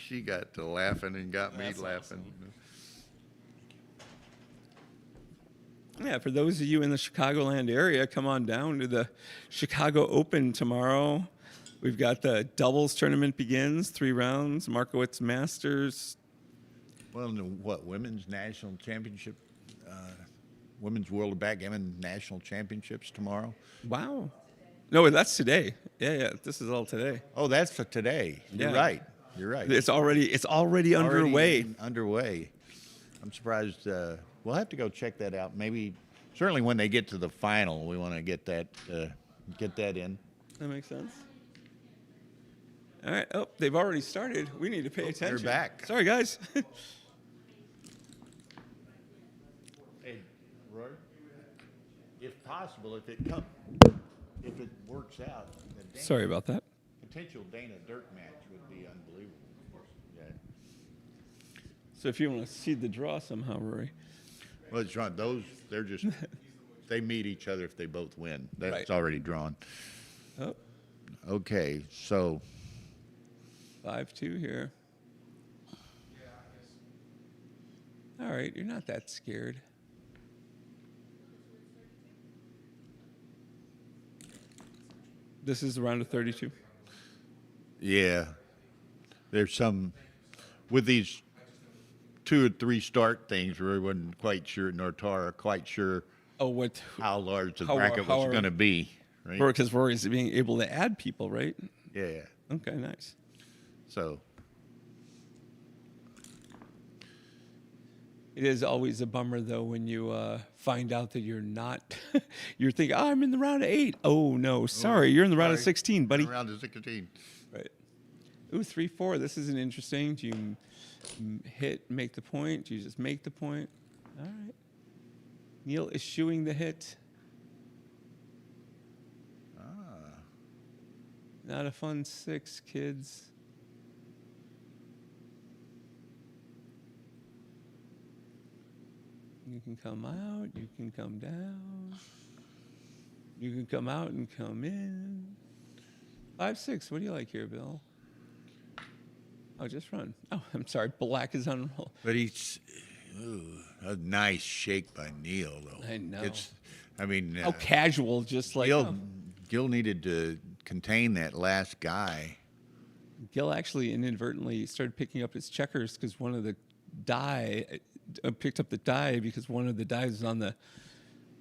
She got to laughing and got me That's laughing. Yeah, for those of you in the Chicagoland area, come on down to the Chicago Open tomorrow. We've got the doubles tournament begins, 3 rounds, Markowitz Masters. Well, in the, women's national championship, women's World of Backgammon national championships tomorrow. Wow. No, that's today. Yeah, this is all today. Oh, that's for today. You're Yeah. right. You're right. It's already underway. Underway. I'm surprised. We'll have to go check that out. Maybe, certainly when they get to the final, we want to get that in. That makes sense. All right. Oh, they've already started. We need to pay attention. they're back. Sorry, guys. Hey, Roy, if possible, if it works out, the Sorry about that. potential Dana Dirk match would be unbelievable. Yeah. So if you want to seed the draw somehow, Rory. Well, it's drawn. They're just, they meet each other if they both win. That's Right. already drawn. Oh, Okay, so 5-2 here. All right, you're not that scared. This is the round of 32. yeah, there's some with these 2 or 3 start things. We wasn't quite sure, nor Tara quite sure Oh, what? how large the How- bracket how was are- going to be. Right? Because Rory's being able to add people, right? Yeah. Okay, nice. So It is always a bummer, though, when you find out that you're not. You're thinking, oh, I'm in the round of 8. Oh, no, sorry. You're in the round of sorry. 16, buddy. Round of 16. Right. Ooh, 3-4. This is an interesting. Do you make the point? Do you just make the point? All right. Neil eschewing the hit. Not a fun 6, kids. You can come out, you can come down. You can come out and come in. 5, 6, what do you like here, Bill? Oh, just run. Oh, I'm sorry, black is on roll. But he's a nice shake by Neil, though. I know. I mean, How casual, just like, Gil needed to contain that last guy. Gil actually inadvertently started picking up his checkers because one of the die picked up the die because one of the dies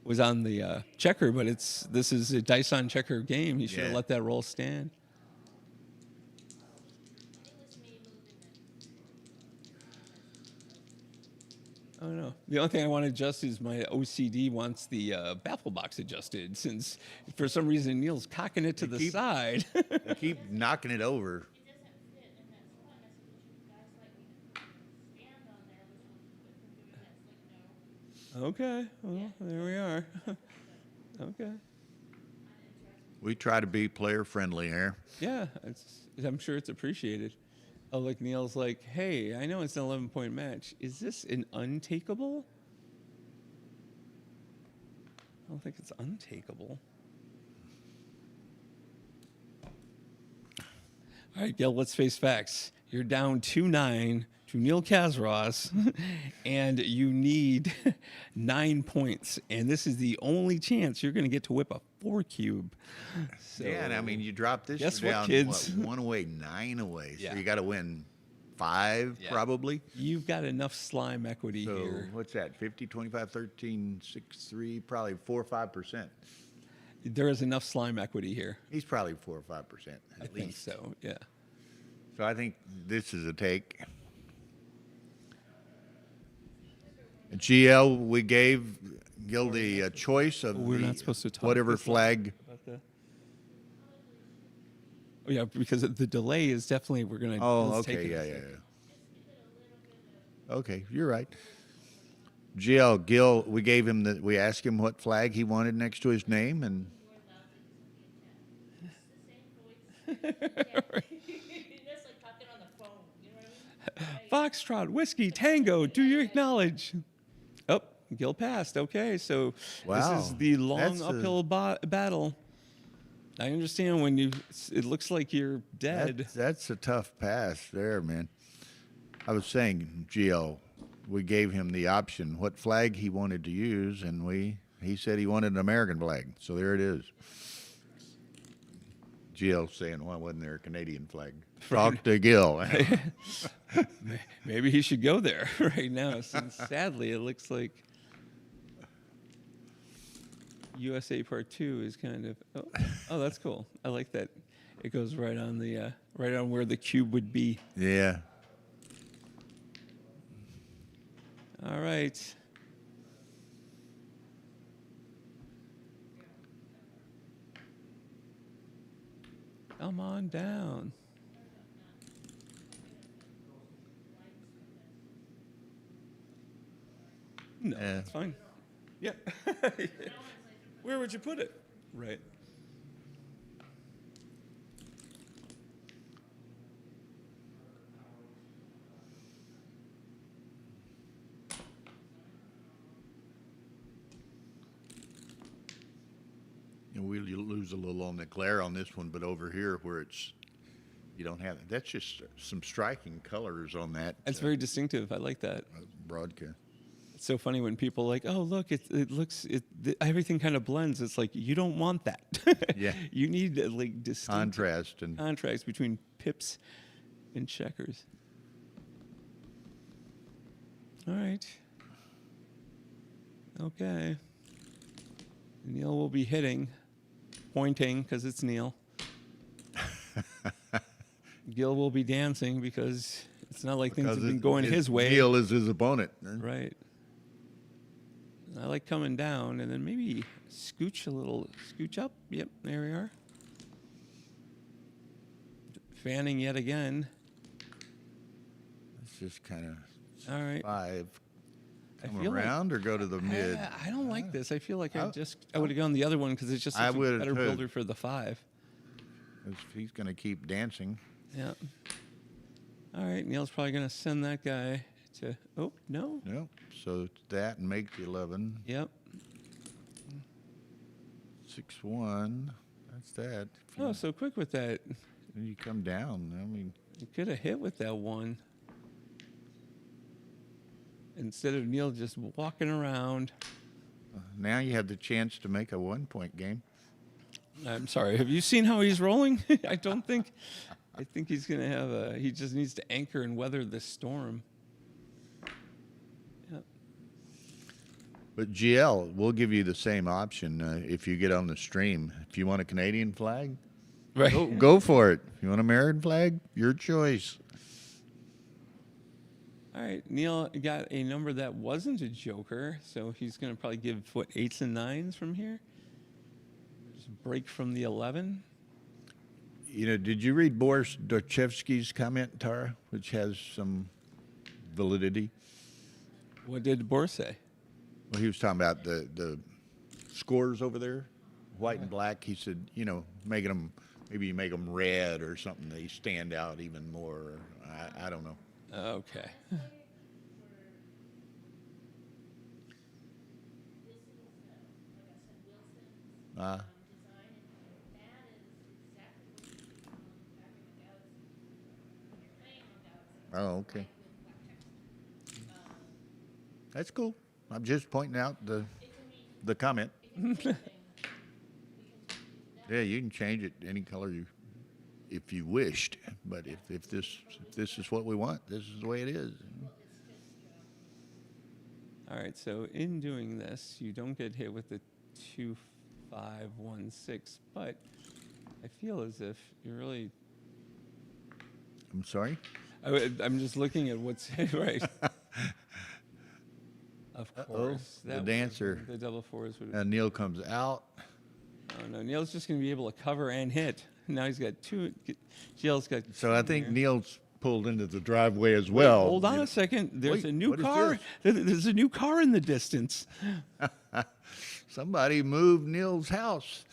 was on the checker, but this is a dice on checker game. He should have Yeah. let that roll stand. It was me moving it. Oh no! The only thing I want to adjust is my OCD wants the baffle box adjusted, since for some reason Neil's cocking it to the side. They keep knocking it over. It doesn't fit in that spot. And I said, would you guys like me to stand on there, which will quit from doing that? It's like, no. Okay, well there we are. Okay. We try to be player friendly here. Yeah, I'm sure it's appreciated. Oh, look, Neil's like, hey, I know it's an 11-point match. Is this an untakeable? I don't think it's untakeable. All right, Gil, let's face facts. You're down 2-9 to Neil Kazros, and you need 9 points. And this is the only chance you're going to get to whip a 4-cube. So, Yeah, and I mean, you drop this guess you're what, down, kids? 1 away, 9 away. So Yeah. you got to win 5 Yeah. probably. You've got enough slime equity So here. what's that? 50, 25, 13, 6, 3, probably 4 or 5%. There is enough slime equity here. He's probably 4 or 5% I at think least. so, yeah. So I think this is a take. GL, we gave Gil the choice of We're not supposed to talk whatever this long flag. about the... Oh, yeah, because the delay is definitely, we're going to... Oh, okay, yeah. Okay, you're right. GL, Gil, we gave him we asked him what flag he wanted next to his name, and It's the same voice. That's like talking on the phone. You know what I mean? Foxtrot, Whiskey, Tango, do you acknowledge? Oh, Gil passed. Okay, so Wow, this is the long that's a- uphill battle. I understand when it looks like you're dead. that's a tough pass there, man. I was saying, GL, we gave him the option what flag he wanted to use, and he said he wanted an American flag. So there it is. GL saying, why wasn't there a Canadian flag? Talk to Gil. Maybe he should go there right now, since sadly it looks like USA Part 2 is kind of... Oh, that's cool. I like that. It goes right on the right on where the cube would be. Yeah. All right. Come on down. No, Yeah. that's fine. Yeah. Where would you put it? Right. And we lose a little on the glare on this one, but over here where you don't have that's just some striking colors on that. That's very distinctive. I like that. Broadcast. It's so funny when people are like, oh, look, it looks, everything kind of blends. It's like, you don't want that. Yeah. You need like distinct Contrast and contrast between pips and checkers. All right. Okay. Neil will be hitting, pointing because it's Neil. Gil will be dancing because it's not like things have been going his way. Neil is his opponent. Right. I like coming down and then maybe scooch up. Yep, there we are. Fanning yet again. It's just kind of All right. 5. I Come feel around or go to the mid? I don't like this. I feel like I Oh. would have gone the other one because it's just I such a would better too. builder for the 5. He's going to keep dancing. Yeah. All right, Neil's probably going to send that guy to. Oh no. Yep. So it's that and make the 11. Yep. 6-1. That's that. If Oh, so quick with that. you come down, I mean, You could have hit with that 1. Instead of Neil just walking around. now you have the chance to make a 1-point game. I'm sorry. Have you seen how he's rolling? I think he's going to have he just needs to anchor and weather this storm. Yep. But GL, we'll give you the same option if you get on the stream. If you want a Canadian flag, Right. go for it. If you want an American flag, your choice. All right. Neil got a number that wasn't a joker, so he's going to probably give, 8s and 9s from here? Just break from the 11. You know, did you read Boris Dostoevsky's comment, Tara, which has some validity? What did Boris say? Well, he was talking about the scores over there, white and black. He said, you know, making them, maybe you make them red or something. They stand out even more. I don't know. Okay. This is, like I said, Wilson's Ah. design, and that is exactly what you see on Back in the Galaxy. When you're playing on Galaxy. Oh, okay. White with black text. That's cool. I'm just pointing out the comment. Yeah, you can change it any color if you wished. But if this is what we want, this is the way it is. All right. So in doing this, you don't get hit with the 2, 5, 1, 6, but I feel as if you're really. I'm sorry? I'm just looking at what's right. Of course. The that dancer. The double 4s would have. And Neil comes out. Oh, no. Neil's just going to be able to cover and hit. Now he's got 2. GL's got. So I 2 think here. Neil's pulled into the driveway as well. Hold on a second. There's Wait, a new what is car. There's a new car in the distance. Somebody moved Neil's house.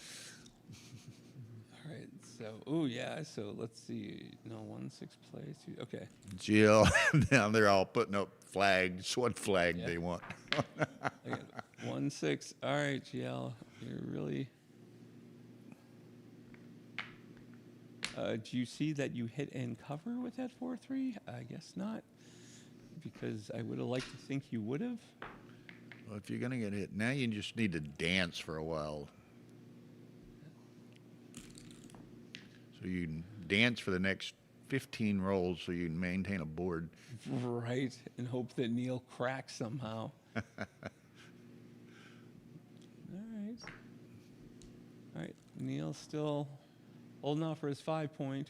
All right. So, oh, yeah. So let's see. No, 1, 6 plays. 2. Okay. Jill, now they're all putting up flags. What flag Yeah. they want? Okay. 1, 6. All right, GL. You're really. Do you see that you hit and cover with that 4-3? I guess not, because I would have liked to think you would have. Well, if you're going to get hit, now you just need to dance for a while. So you can dance for the next 15 rolls so you can maintain a board. Right, and hope that Neil cracks somehow. All right. All right, Neil still holding out for his 5-point.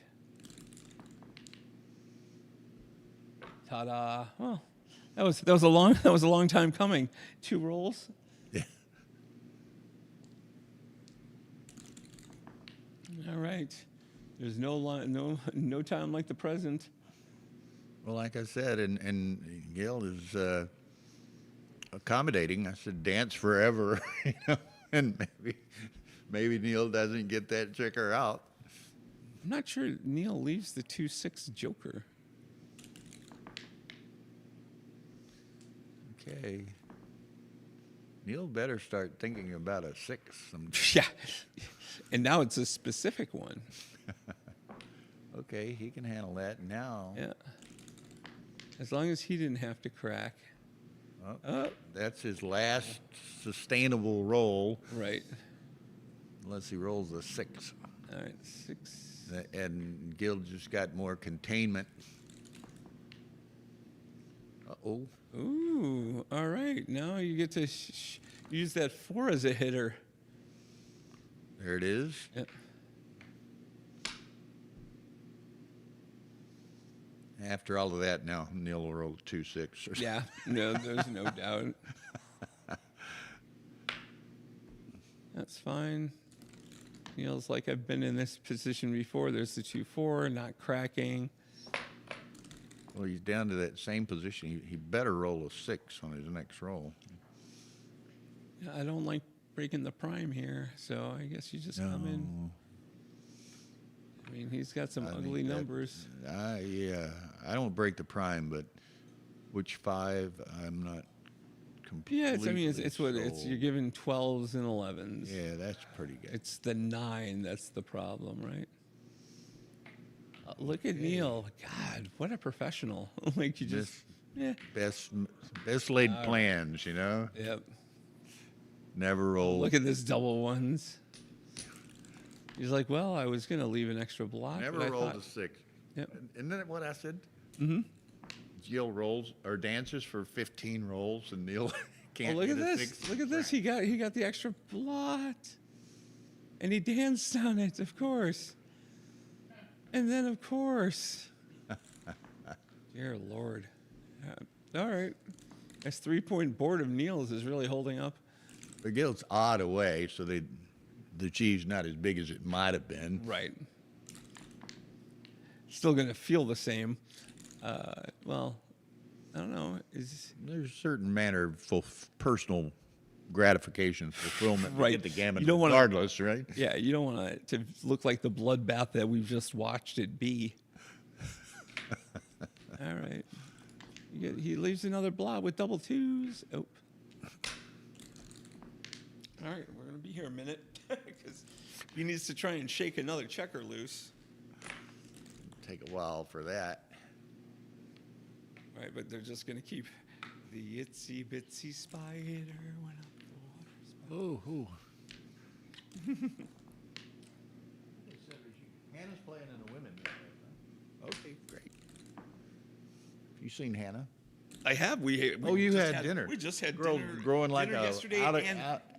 Ta-da! Well, that was a long time coming. 2 rolls. Yeah. All right. There's no time like the present. Well, like I said, and Gail is accommodating. I said dance forever, you know, and maybe Neil doesn't get that checker out. I'm not sure Neil leaves the 2-6 joker. Okay. Neil better start thinking about a 6. Yeah. And now it's a specific one. Okay, he can handle that now. Yeah. As long as he didn't have to crack. Oh, that's his last sustainable roll, Right. unless he rolls a 6. All right. 6. And Gil just got more containment. Uh-oh. Ooh. All right. Now you get to use that 4 as a hitter. There it is. Yeah. After all of that, now Neil will roll 2-6. Or Yeah. No, there's no doubt. That's fine. Neil's like, I've been in this position before. There's the 2-4, not cracking. Well, he's down to that same position. He better roll a 6 on his next roll. Yeah, I don't like breaking the prime here, so I guess you just come in. I mean, he's got some I ugly think that- numbers. Yeah, I don't break the prime, but which 5, I'm not completely Yeah, it's what it's. sold. You're giving 12s and 11s. Yeah, that's pretty good. It's the 9 that's the problem, right? Look at Neil. God, what a professional. Like you just, yeah. Best laid plans, you know? Yep. Never roll. Look at this double ones. He's like, well, I was going to leave an extra block. Never but I rolled thought- a 6. Yep. Isn't that what I said? Mm-hmm. Jill rolls or dances for 15 rolls, and Neil Oh, can't look get at a this. 6. Look at this. He got the extra blot. And he danced on it, of course. And then, of course. Dear Lord. All right. This 3-point board of Neil's is really holding up. The gilt's odd away, so the cheese not as big as it might have been. Right. Still going to feel the same. Well, I don't know. There's a certain manner of personal gratification, fulfillment to Right. get the gammon You don't wanna- regardless, right? Yeah, you don't want it to look like the bloodbath that we've just watched it be. All right. He leaves another blob with double 2s. Oh. All right, we're going to be here a minute because he needs to try and shake another checker loose. Take a while for that. All right, but they're just going to keep the itsy bitsy spider went up the water. Oh, Hannah's playing in the women. Okay, great. You seen Hannah? I have. We Oh, you just had dinner. We just had Girl dinner. growing like dinner a yesterday out of-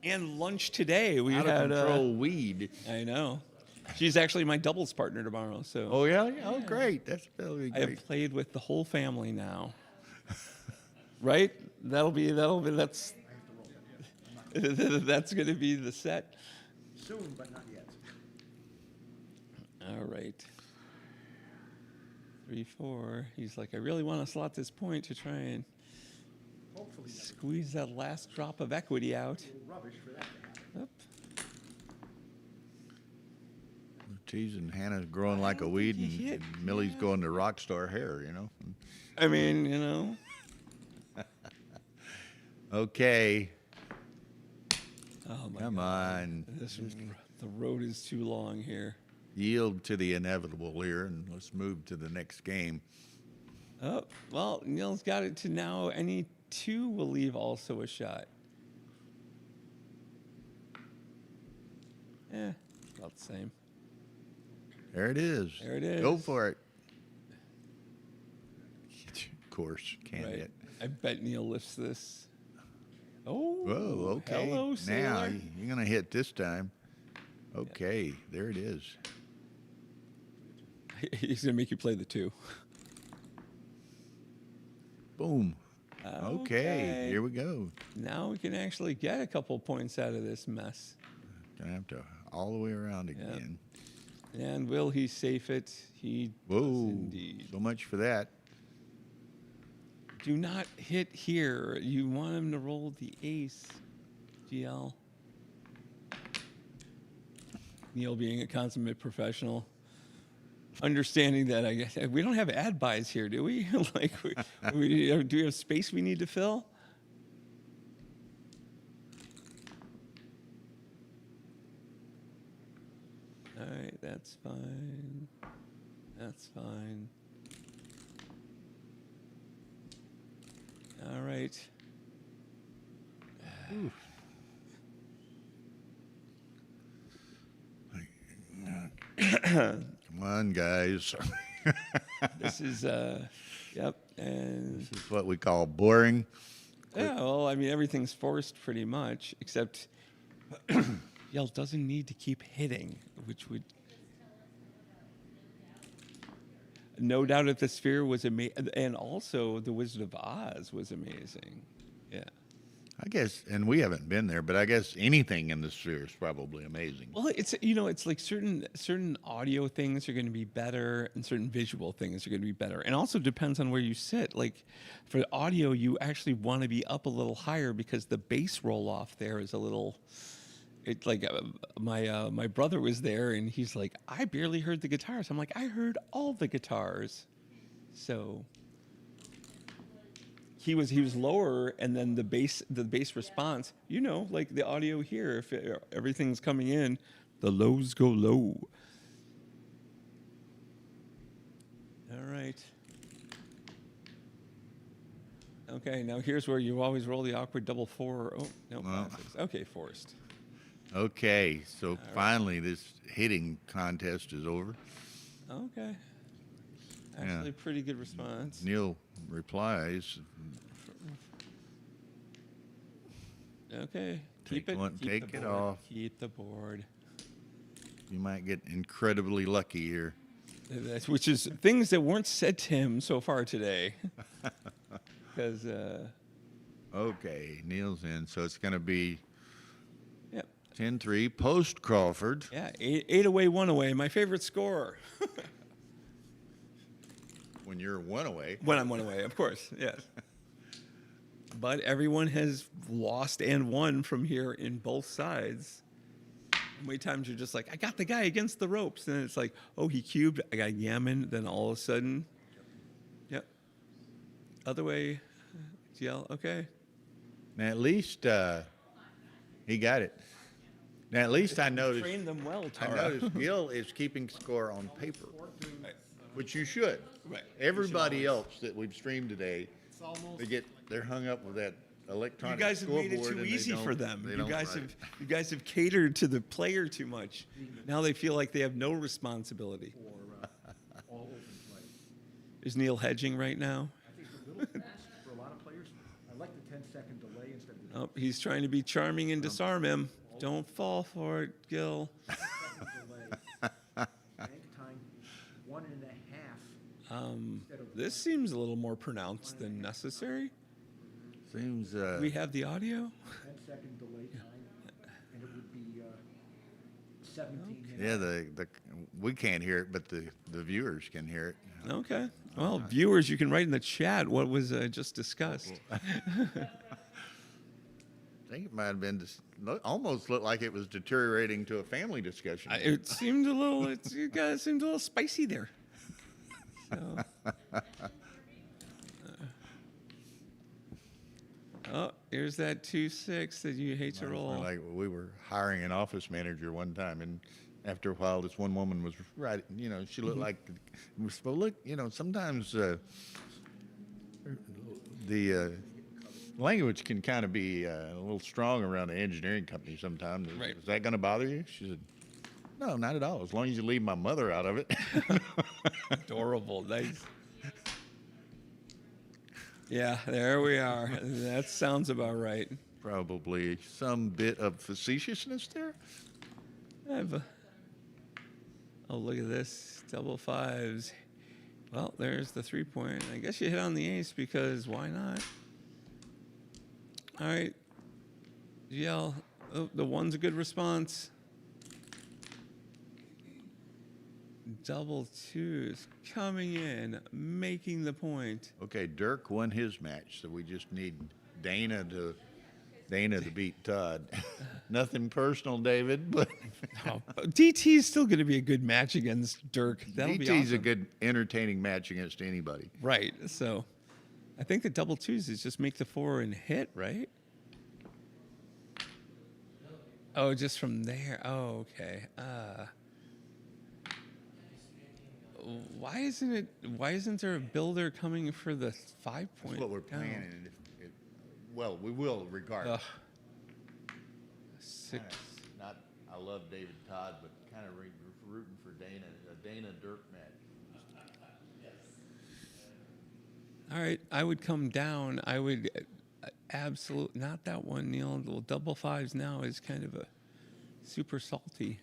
and lunch today. We Out had of control weed. I know. She's actually my doubles partner tomorrow. So Oh yeah. Oh great. That's really I have great. played with the whole family now. Right? That's that's going to be the set. Soon, but not yet. All right. 3-4. He's like, I really want to slot this point to try and Hopefully, squeeze that last drop of equity out. rubbish for that to happen. Oop. Teasing Hannah's growing like a don't weed, think he and hit. Millie's Yeah. going to rock star hair. You know. I mean, you know. Okay. Oh my Come God. on. The road is too long here. Yield to the inevitable here, and let's move to the next game. Oh, well, Neil's got it to now. Any 2 will leave also a shot. Yeah, about the same. There it is. There it is. Go for it. Of course, can't Right. hit. I bet Neil lifts this. Oh, Whoa, okay. Hello, Now sailor. you're going to hit this time. Okay, there it is. He's going to make you play the 2. Boom. Okay, here we go. Now we can actually get a couple points out of this mess. Gonna have to all the way around again. And will he safe it? He does Whoa, indeed. so much for that. Do not hit here. You want him to roll the ace, GL. Neil being a consummate professional. Understanding that, I guess we don't have ad buys here, do we? Like, do we have space we need to fill? All right, that's fine. That's fine. All right. Come on, guys. This is, yep. And This is what we call boring. yeah, well, I mean, everything's forced pretty much, except Yell doesn't need to keep hitting, which would. No doubt if the sphere was amazing, and also the Wizard of Oz was amazing. Yeah. I guess, and we haven't been there, but I guess anything in the sphere is probably amazing. Well, it's like certain audio things are going to be better, and certain visual things are going to be better, and also depends on where you sit. Like for audio, you actually want to be up a little higher because the bass roll off there is a little. It like my brother was there, and he's like, I barely heard the guitars. I'm like, I heard all the guitars, so. He was lower, and then the bass response, like the audio here, if everything's coming in, the lows go low. All right. Okay, now here's where you always roll the awkward double four. Oh, no, Well. 5, 6. Okay, Forrest. Okay, so finally this hitting contest is over. Okay. Actually, pretty good response. Neil replies, Okay. Take Keep it the board. off. Keep the board. you might get incredibly lucky here. Which is things that weren't said to him so far today. Because, Okay, Neil's in, so it's going to be yep. 10-3 post Crawford. Yeah, 8 away, 1 away. My favorite score. When you're one away. When I'm 1 away, of course, yes. But everyone has lost and won from here in both sides. How many times you're just like, I got the guy against the ropes. And then it's like, oh, he cubed, I got gammon. Then all of a sudden, yep. Other way, GL, okay. Now, at least he got it. Now, at least I noticed. Train them well, I Tara. noticed Gil is keeping score on paper, which you should. Right. Everybody else that we've streamed today, they're hung up with that You electronic guys have made it scoreboard too and they easy for don't- them. they You don't guys write. have catered to the player too much. Now they feel like they have no responsibility. All open play. Is Neil hedging right now? I think it's a little fast for a lot of players. I like the 10-second delay instead of the Oh, he's trying to be charming and disarm him. Don't fall for it, Gil. 10-second delay. Bank time 1.5. Instead of This seems a little more pronounced than necessary. Seems We have the audio. 10-second delay time, and it would be 17. yeah, the we can't hear it, but the viewers can hear it. Okay. Well, viewers, you can write in the chat what was just discussed. I think it might have been almost looked like it was deteriorating to a family discussion. It seemed a little. You guys seemed a little spicy there. So. Oh, here's that 2-6 that you hate to roll. Like we were hiring an office manager one time, and after a while, this one woman was right. She looked like. Well, look, sometimes the language can kind of be a little strong around the engineering company sometimes. Right. Is that going to bother you? She said, no, not at all. As long as you leave my mother out of it. Adorable. Nice. Yeah, there we are. That sounds about right. Probably some bit of facetiousness there. Oh, look at this. Double fives. Well, there's the 3-point. I guess you hit on the ace because why not? All right. GL. Oh, the 1's a good response. Double 2s coming in, making the point. Okay, Dirk won his match, so we just need Dana to beat Todd. Nothing personal, David, but Oh, DT is still going to be a good match against Dirk. That'll be DT's awesome. a good, entertaining match against anybody. Right. So I think the double 2s is just make the 4 and hit, right? Oh, just from there. Oh, okay. Why isn't there a builder coming for the 5-point? That's what we're down? planning. And well, we will regardless. 6. I love David Todd, but kind of rooting for Dana, a Dana Dirk match. All right, I would come down. I would absolutely not that one, Neil. The double 5s now is kind of a super salty.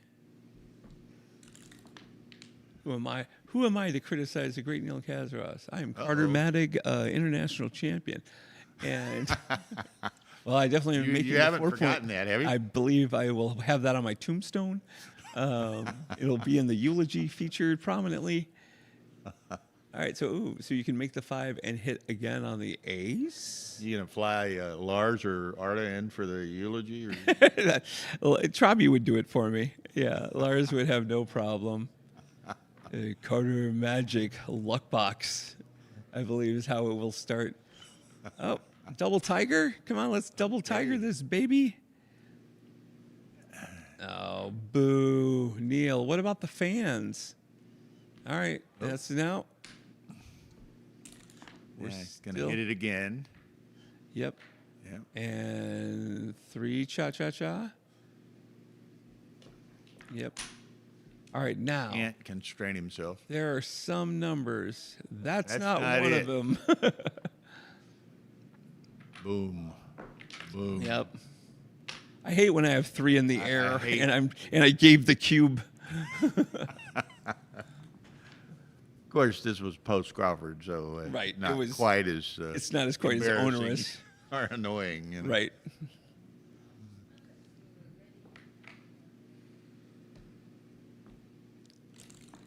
Who am I? Who am I to criticize the great Neil Kazaros? I am Carter Madig, international champion, and Well, I definitely am You making the haven't 4 point. forgotten that, have you? I believe I will have that on my tombstone. It'll be in the eulogy featured prominently. All right, so you can make the 5 and hit again on the ace. You gonna fly Lars or Arda in for the eulogy? Or? Well, Trabi would do it for me. Yeah, Lars would have no problem. Carter Magic Luck Box, I believe, is how it will start. Oh, double tiger! Come on, let's double tiger this baby. Oh, boo, Neil. What about the fans? All right, that's now. We're He's gonna still- hit it again. Yep. Yeah. And 3 cha-cha-cha. Yep. All right, now Can't constrain himself. there are some numbers. That's That's not not one it. of them. Boom. Boom. Yep. I hate when I have 3 in the air hate- and I gave the cube. Of course, this was post Crawford, so Right, it not was- quite as. It's not as quite as embarrassing onerous. or annoying. You know? Right.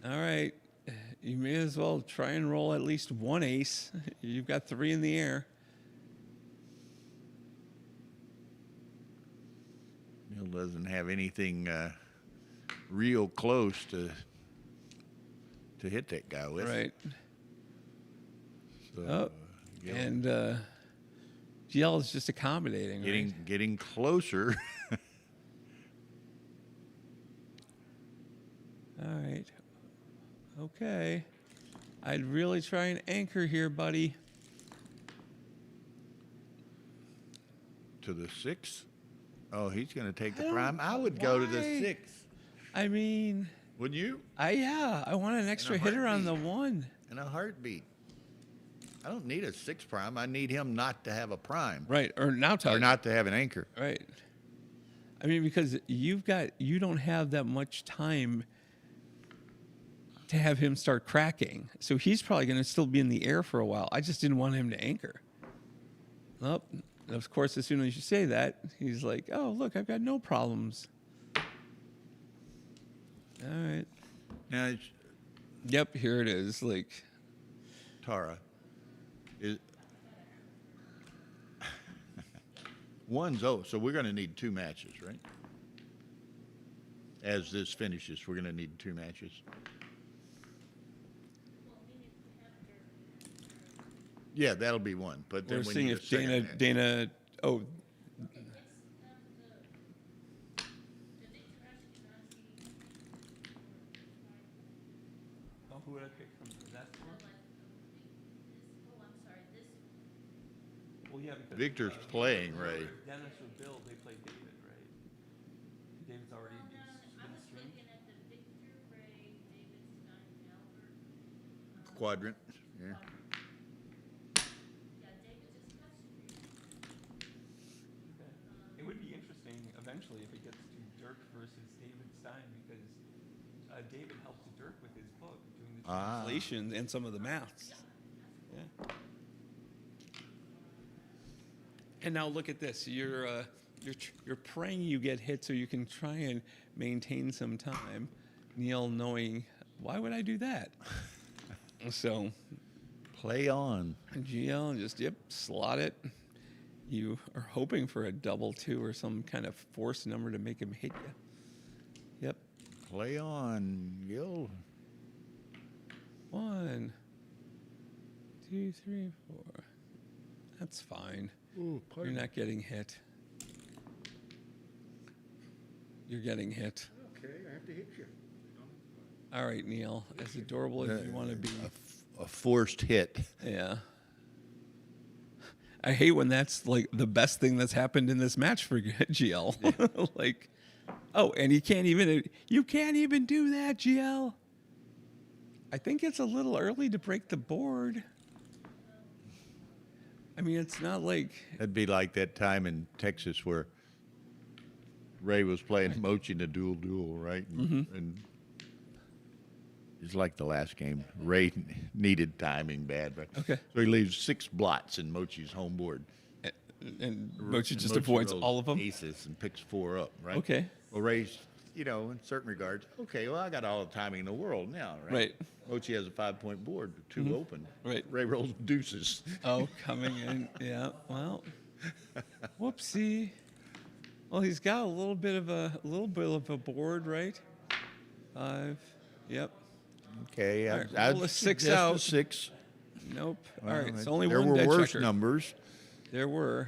All right. You may as well try and roll at least 1 ace. You've got 3 in the air. Neil doesn't have anything real close to hit that guy with. Right. So, Oh, Gil and GL is just accommodating. right? getting closer. All right. Okay. I'd really try and anchor here, buddy. To the 6. Oh, he's going to take the I don't- prime. I would go to the why? 6. I mean, Wouldn't you? I want an extra hitter on the 1. In a heartbeat. I don't need a 6 prime. I need him not to have a prime. Right. Or now Or target. not to have an anchor. Right. I mean, because you don't have that much time to have him start cracking. So he's probably going to still be in the air for a while. I just didn't want him to anchor. Well, of course, as soon as you say that, he's like, oh, look, I've got no problems. All right. Now, it's, Yep, here it is. Like, Tara, is one's so we're going to need 2 matches, right? As this finishes, we're going to need 2 matches. Yeah, that'll be 1. But then we're we seeing need a if second match. Dana, oh, who would I pick from that one? Oh, I'm sorry, this Well, yeah, because Victor's playing, Ray. Dennis or Bill, they play David, right? David's already I been was streamed. looking at the Victor, Ray, David, Stein, Albert. Quadrant. Yeah. Yeah, David just got streamed. It would be interesting eventually if it gets to Dirk versus David Stein because David helped Dirk with his book, doing the translation and some of the maths. Yeah. And now look at this. You're praying you get hit so you can try and maintain some time. Neil knowing, why would I do that? So Play on. GL just slot it. You are hoping for a double 2 or some kind of forced number to make him hit you. Yep. Play on, Gil. 1, 2, 3, 4. That's fine. Ooh, You're not getting hit. You're getting hit. Okay, I have to hit you. All right, Neil. As adorable as you want to be. A forced hit. Yeah. I hate when that's like the best thing that's happened in this match for GL. Like, oh, and you can't even do that, GL. I think it's a little early to break the board. I mean, it's not like That'd be like that time in Texas where Ray was playing Mochi in a dual, right? And it's like the last game. Ray needed timing bad, right? Okay. So he leaves 6 blots in Mochi's home board. And Mochi just Mochi avoids rolls all of them. aces and picks 4 up, right? Okay. Well, Ray's, in certain regards, okay, well, I got all the timing in the world now, right? Right. Mochi has a 5-point board, 2 open. Right. Ray rolls deuces. Oh, coming in. Yeah. Well, whoopsie. Well, he's got a little bit of a board, right? 5. Yep. Okay, All right, I'd roll a 6 suggest out. a 6. Nope. Well, All right. It's only there one were dead worse checker. numbers. There were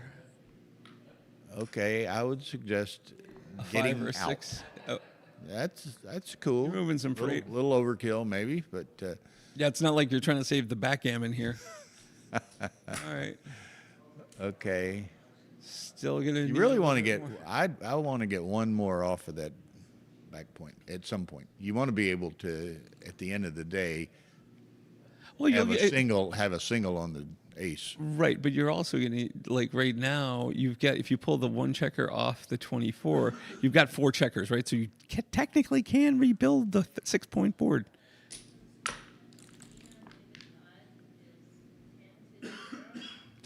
Okay, I would suggest a getting 5 or a out. 6. Oh, That's cool. You're moving some freight. Little overkill, maybe, but yeah. It's not like you're trying to save the backgammon here. All right. okay. Still gonna. You need really a want to little get. more. I want to get one more off of that back point at some point. You want to be able to, at the end of the day, Well, you'll have a get single on the ace. right, but you're also gonna like right now. You've got if you pull the 1 checker off the 24, you've got 4 checkers, right? So you technically can rebuild the 6-point board. Is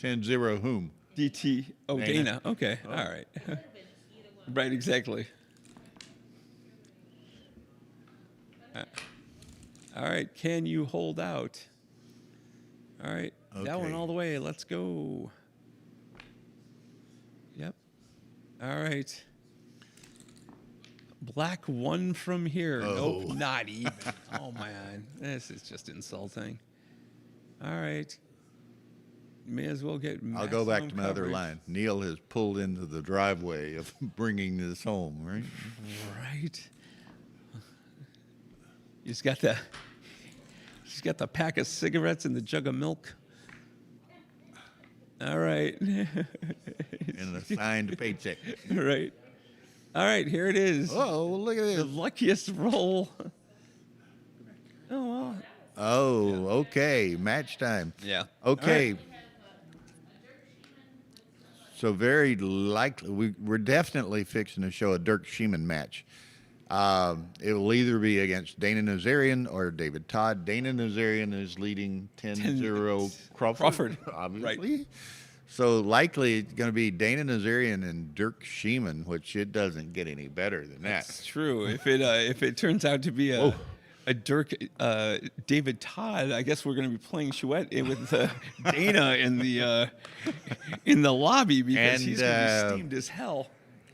10-0 whom? DT. Oh, Dana. Dana. Okay. All right. Right. Exactly. All right. Can you hold out? All right. That one Okay. all the way. Let's go. Yep. All right. Black 1 from here. Oh. Nope. Not even. Oh, man. This is just insulting. All right. May as well get I'll go back maximum to my other coverage. line. Neil has pulled into the driveway of bringing this home, right? Right. He's got the pack of cigarettes and the jug of milk. All right. And a signed paycheck. Right. All right, here it is. Oh, look at The this. luckiest roll. Oh, well. Oh, okay. Match time. Yeah. Okay. So very likely, we're definitely fixing to show a Dirk Schiemann match. It will either be against Dana Nazerian or David Todd. Dana Nazerian is leading 10-0 Crawford, obviously. So likely it's going to be Dana Nazerian and Dirk Schiemann, which it doesn't get any better than that. It's true. If it turns out to be a Dirk David Todd, I guess we're going to be playing Chouette with Dana in the lobby because he's going to be steamed as hell.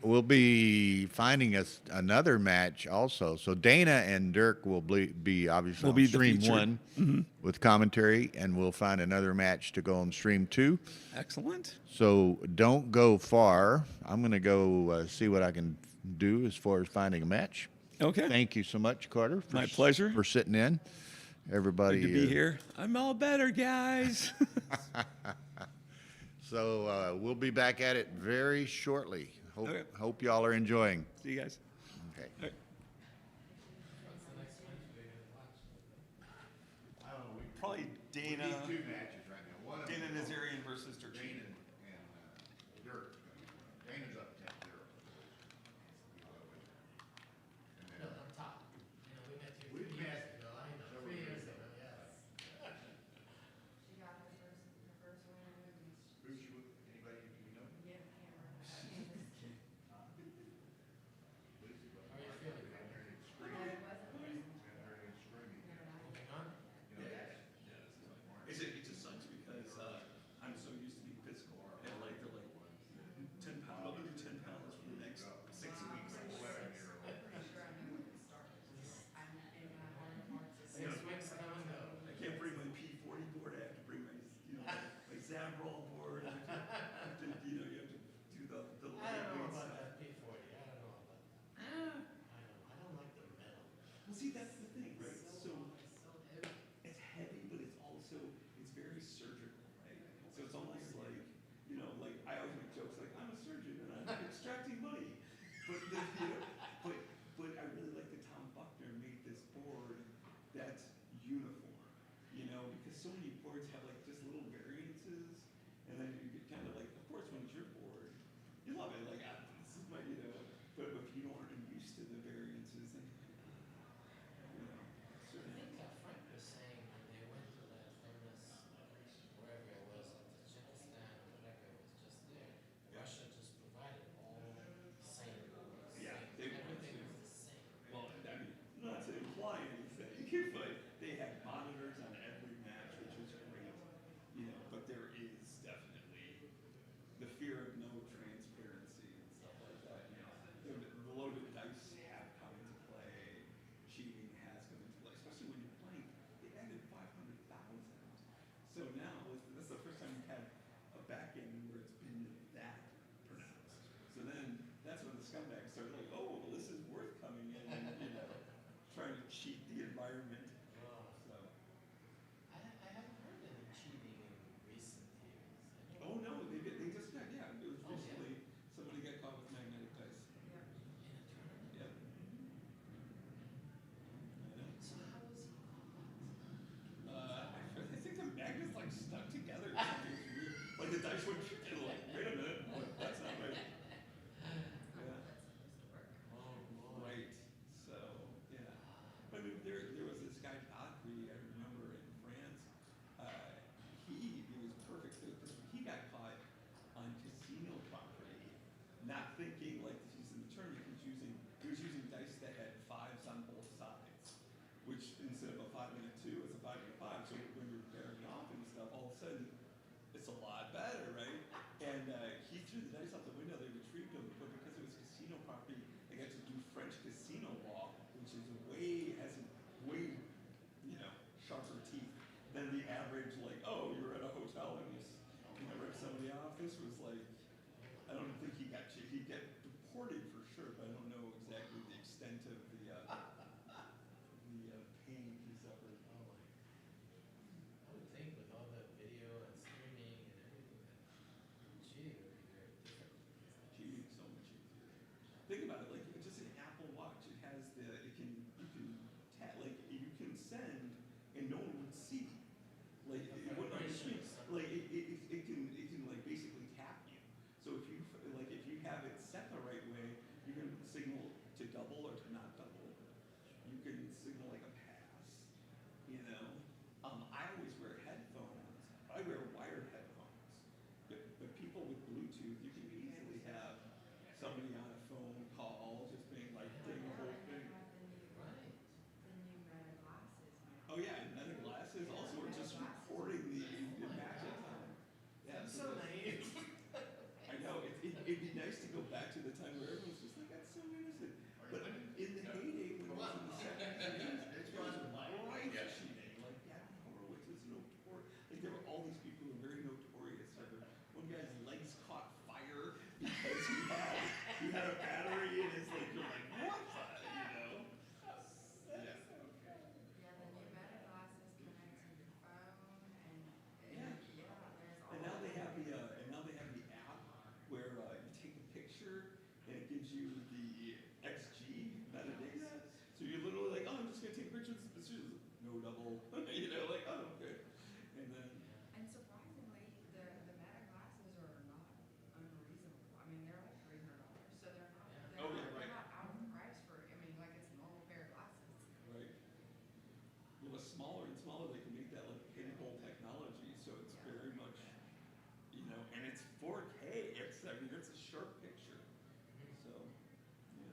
We'll be finding us another match also. So Dana and Dirk will be obviously Will on be the stream featured. 1 with commentary, and we'll find another match to go on stream 2. Excellent. So don't go far. I'm going to go see what I can do as far as finding a match. Okay. Thank you so much, Carter. My pleasure. For sitting in. Everybody. Good to be here. I'm all better, guys. So we'll be back at it very shortly. Okay. Hope y'all are enjoying. See you guys. Okay. All right. Probably Dana. Two matches right now. One of Dana them- Nazerian versus Dirk Dana Schiemann. and Dirk. Dana's up 10-0. No, up top. You know, we met you 3 years ago. I know, 3 years ago, yes. She got her first win in movies. Anybody you know? Yeah, camera. How are you feeling? Moving on? It just sucks because I'm so used to being physical and like they're like 10 pounds. I'll do 10 pounds for the next 6 weeks. I'm pretty sure I know when it started. I'm in my heart of hearts. It's 6 weeks come and go. I can't bring my P40 board. I have to bring my my Zabrol board. You have to do the I don't know lightweight about stuff. that P40. I don't know about that. I don't like the metal. Well, see, that's the thing, right? So So heavy. it's heavy, but it's also it's very surgical, right? So it's almost like like I always make jokes like I'm a surgeon and I'm extracting money, but I really like that Tom Buckner made this board that's uniform, because so many boards have like just little variances, and then you get kind of like, of course, when it's your board, you love it, like this is my, but if you aren't used to the variances, then I think Frank was saying when they went to that famous, wherever it was, Tajikistan or whatever, it was just there. what you did. Like, wait a minute, that's not right. Yeah. Oh, boy. Right. So yeah. I mean, there was this guy Godfrey I remember in France. It was perfect because he got caught on casino property, not thinking like he's in the tournament. He was using dice that had fives on both sides, which instead of a 5 and a 2, it's a 5 and a 5. So when you're pairing off and stuff, all of a sudden it's a lot better, right? And he threw the dice out the window. They retrieved him, but because it was casino property, they got to do French casino law, which is has a way, sharper teeth than the average. Like, oh, you're at a hotel and you rip somebody off. This was like, I don't think he got deported for sure, but I don't know exactly the extent of the pain he suffered. Oh my. I would think with all the video and streaming and everything that cheating would be very different. Cheating is so much easier. Think about it, like just an Apple Watch. It has you can send and no one would see. Like it wouldn't on the screen. Like it can like basically tap you. So if you have it set the right way, you can signal to double or to not double. You can signal like a pass. I always wear headphones. I wear wired headphones. But people with Bluetooth, you can easily have somebody on a phone call just being like doing the whole thing. Right. The new Meta glasses now. Oh yeah, and then the glasses also are just recording the matches. Yeah, So naive. I know. It'd be nice to go back to the time where everyone's just like, that's so innocent. But in the heyday, when it was in the 70s, it was right cheating. Like Gavin Horowitz was notorious. Like there were all these people who were very notorious. One guy's legs caught fire because he had a battery in his like. You're like, what? Yeah. Yeah, the new Meta glasses connect to your phone and Yeah. there's all. And now they have the app where you take a picture and it gives you the XG metadata. So you're literally like, oh, I'm just gonna take a picture of this picture. No double, like, oh, okay. And then And surprisingly, the Meta glasses are not unreasonable. I mean, they're like $300, so they're not. Yeah. They're Oh, not, yeah, right. They're not out of price for. I mean, like it's a normal pair of glasses. right. Smaller and smaller, they can make that like pinhole technology. So it's very much, and it's 4K. It's a sharp picture. So, yeah.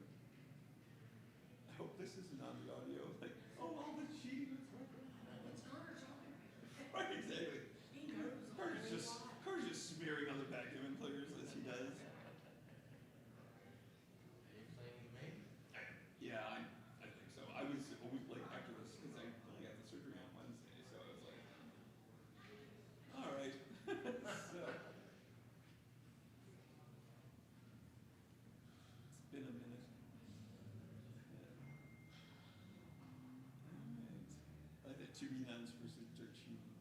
I hope this isn't on the audio. Like, oh, all the cheating. It's Carter's on Right, exactly. He knows. Carter's just smearing on the backgammon players as he does. Are you playing with me? Yeah, I think so. I was always like after this because I only got the surgery on Wednesday, so I was like, all right. So it's been a minute. Yeah. All right. Like the 2B nuns versus dirt cheating.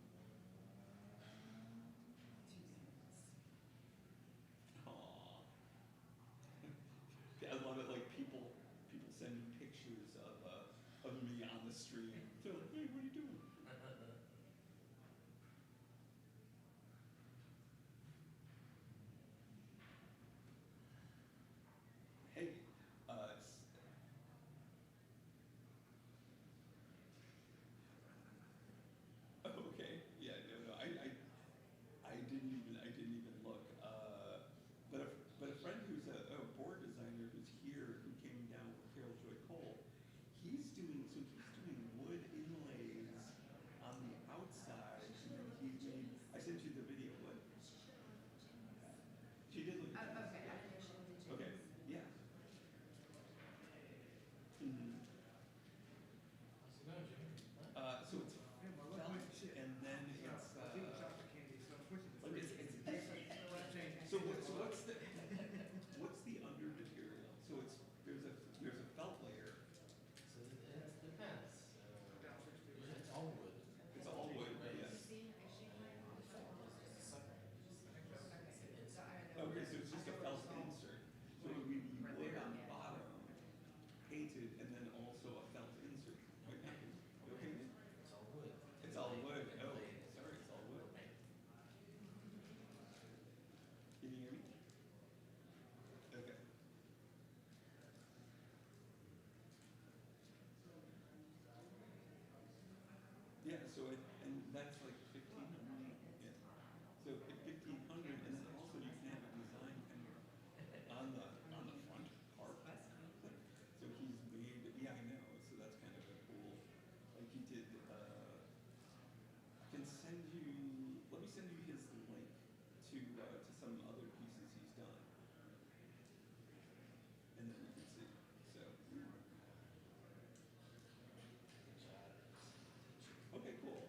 Aww. Yeah, I love it. Like people send me pictures of me on the stream. They're like, hey, what are you doing? Hey, okay, yeah, no, I didn't even look. But a friend who's a board designer who's here, who came down with Carol Joy Cole, he's doing wood inlays So it, and that's like 1,500. Yeah. So at 1,500, and then also you can have a design kind of on the front part. So he's made, yeah, I know. So that's kind of a cool. Like he did. I can send you. Let me send you his link to some other pieces he's done, and then you can see. So. Okay, cool.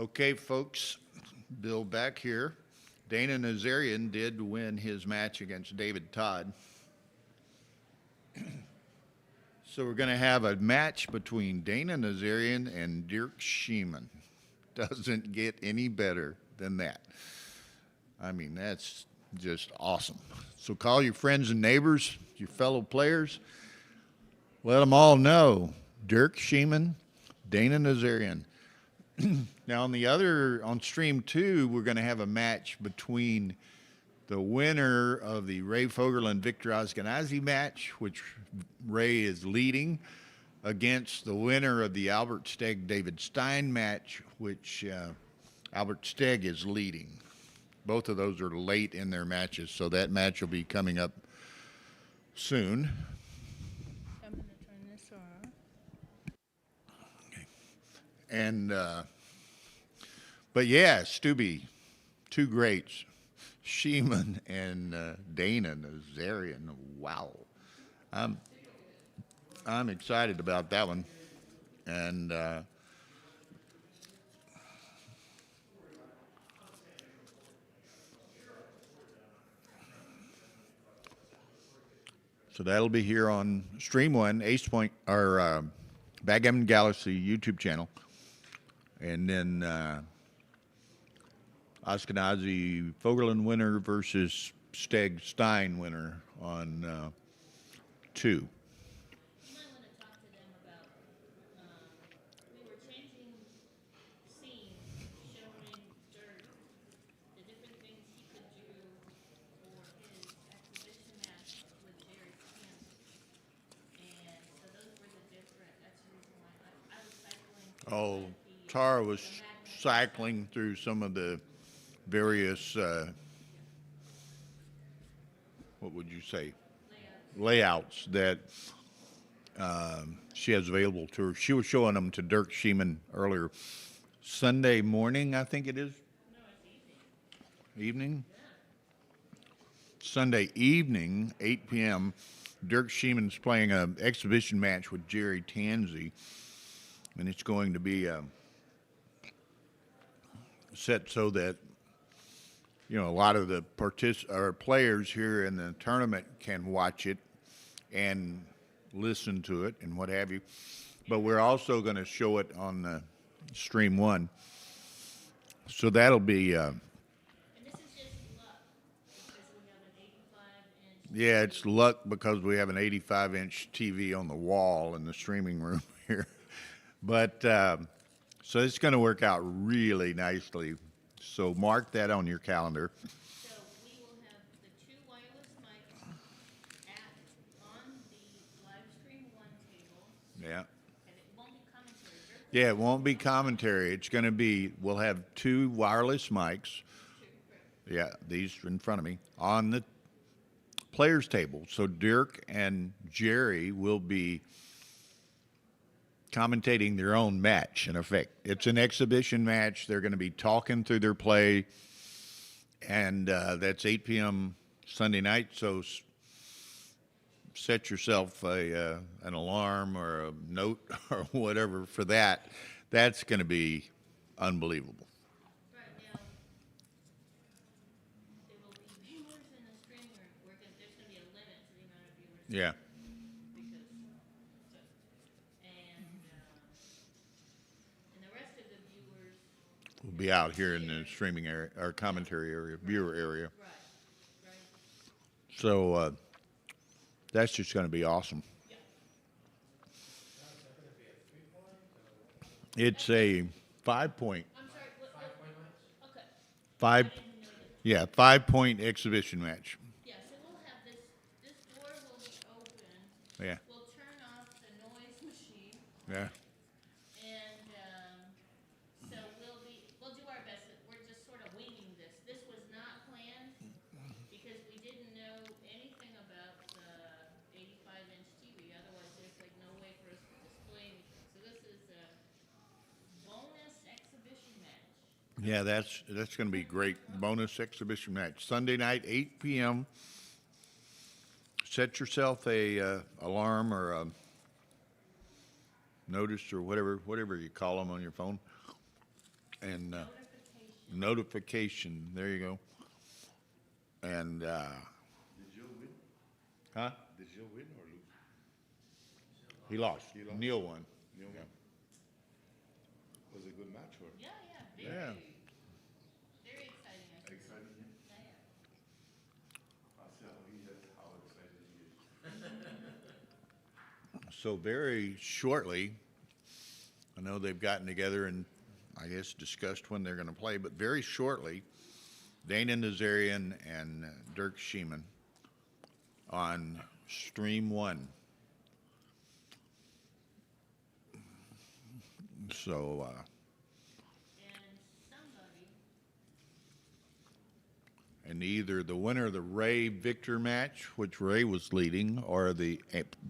Okay, folks, Bill back here. Dana Nazerian did win his match against David Todd. So we're going to have a match between Dana Nazerian and Dirk Schiemann. Doesn't get any better than that. I mean, that's just awesome. So call your friends and neighbors, your fellow players. Let them all know. Dirk Schiemann, Dana Nazerian. Now on stream 2, we're going to have a match between the winner of the Ray Fogerland Victor Ashkenazi match, which Ray is leading, against the winner of the Albert Steg David Stein match, which Albert Steg is leading. Both of those are late in their matches, so that match will be coming up soon. I'm gonna turn this on. And but yeah, Stubby, two greats, Schiemann and Dana Nazerian. Wow, I'm excited about that one, and so that'll be here on Stream One, Ace Point, our Backgammon Galaxy YouTube channel, and then Ashkenazi Fogerland winner versus Steg Stein winner on 2. You might want to talk to them about, we were changing scenes, showing Dirk the different things he could do for his exhibition match with Jerry Kansas. And so those were the different, that's the reason why I was cycling through Oh, the, Tara was the magnet cycling through some of the various, what would you say, layouts that she has available to her. She was showing them to Dirk Schiemann earlier. Sunday morning, I think it is. No, it's easy. Evening? Sunday evening, 8 p.m., Dirk Schiemann's playing an exhibition match with Jerry Tansey, and it's going to be set so that, you know, a lot of the players here in the tournament can watch it and listen to it and what have you. But we're also going to show it on Stream 1. So that'll be... And this is just luck, because we have an 85-inch. yeah, it's luck because we have an 85-inch TV on the wall in the streaming room here. But so it's going to work out really nicely. So mark that on your calendar. So we will have the 2 wireless mics on the live stream 1 table, Yeah. and it won't be commentary. Yeah, it won't be commentary. It's going to be, we'll have 2 wireless mics. Yeah, these in front of me on the players table. So Dirk and Jerry will be commentating their own match, in effect. It's an exhibition match. They're going to be talking through their play, and that's 8 p.m. Sunday night, so set yourself an alarm or a note or whatever for that. That's going to be unbelievable. Right now, there will be viewers in the stream room. There's going to be a limit to the amount of viewers. Yeah. Because, and the rest of the viewers. We'll be out here in the streaming area, or commentary area, viewer area. Right. So that's just going to be awesome. Yeah. It's a 5-point, I'm sorry. Okay. 5, yeah, 5-point exhibition match. Yeah. So we'll have this door will be open. Yeah, We'll turn off the noise machine. yeah. And so we'll do our best. We're just sort of winging this. This was not planned because we didn't know anything about the 85-inch TV. Otherwise, there's like no way for us to display anything. So this is a bonus exhibition match. Yeah, that's going to be great. Bonus exhibition match Sunday night, 8 p.m. Set yourself a alarm or a notice or whatever you call them on your phone, and Notification. notification. There you go. And Did Joe win? huh? Did Joe win or lose? He lost. He lost? Neil won. Neil won. Was it a good match or Yeah, yeah, Yeah. very exciting, I think. exciting? Yeah, yeah. I'll see how excited he is. So very shortly, I know they've gotten together and I guess discussed when they're going to play, but very shortly, Dana Nazerian and Dirk Schiemann on Stream 1. So, And somebody, and either the winner of the Ray Victor match, which Ray was leading, or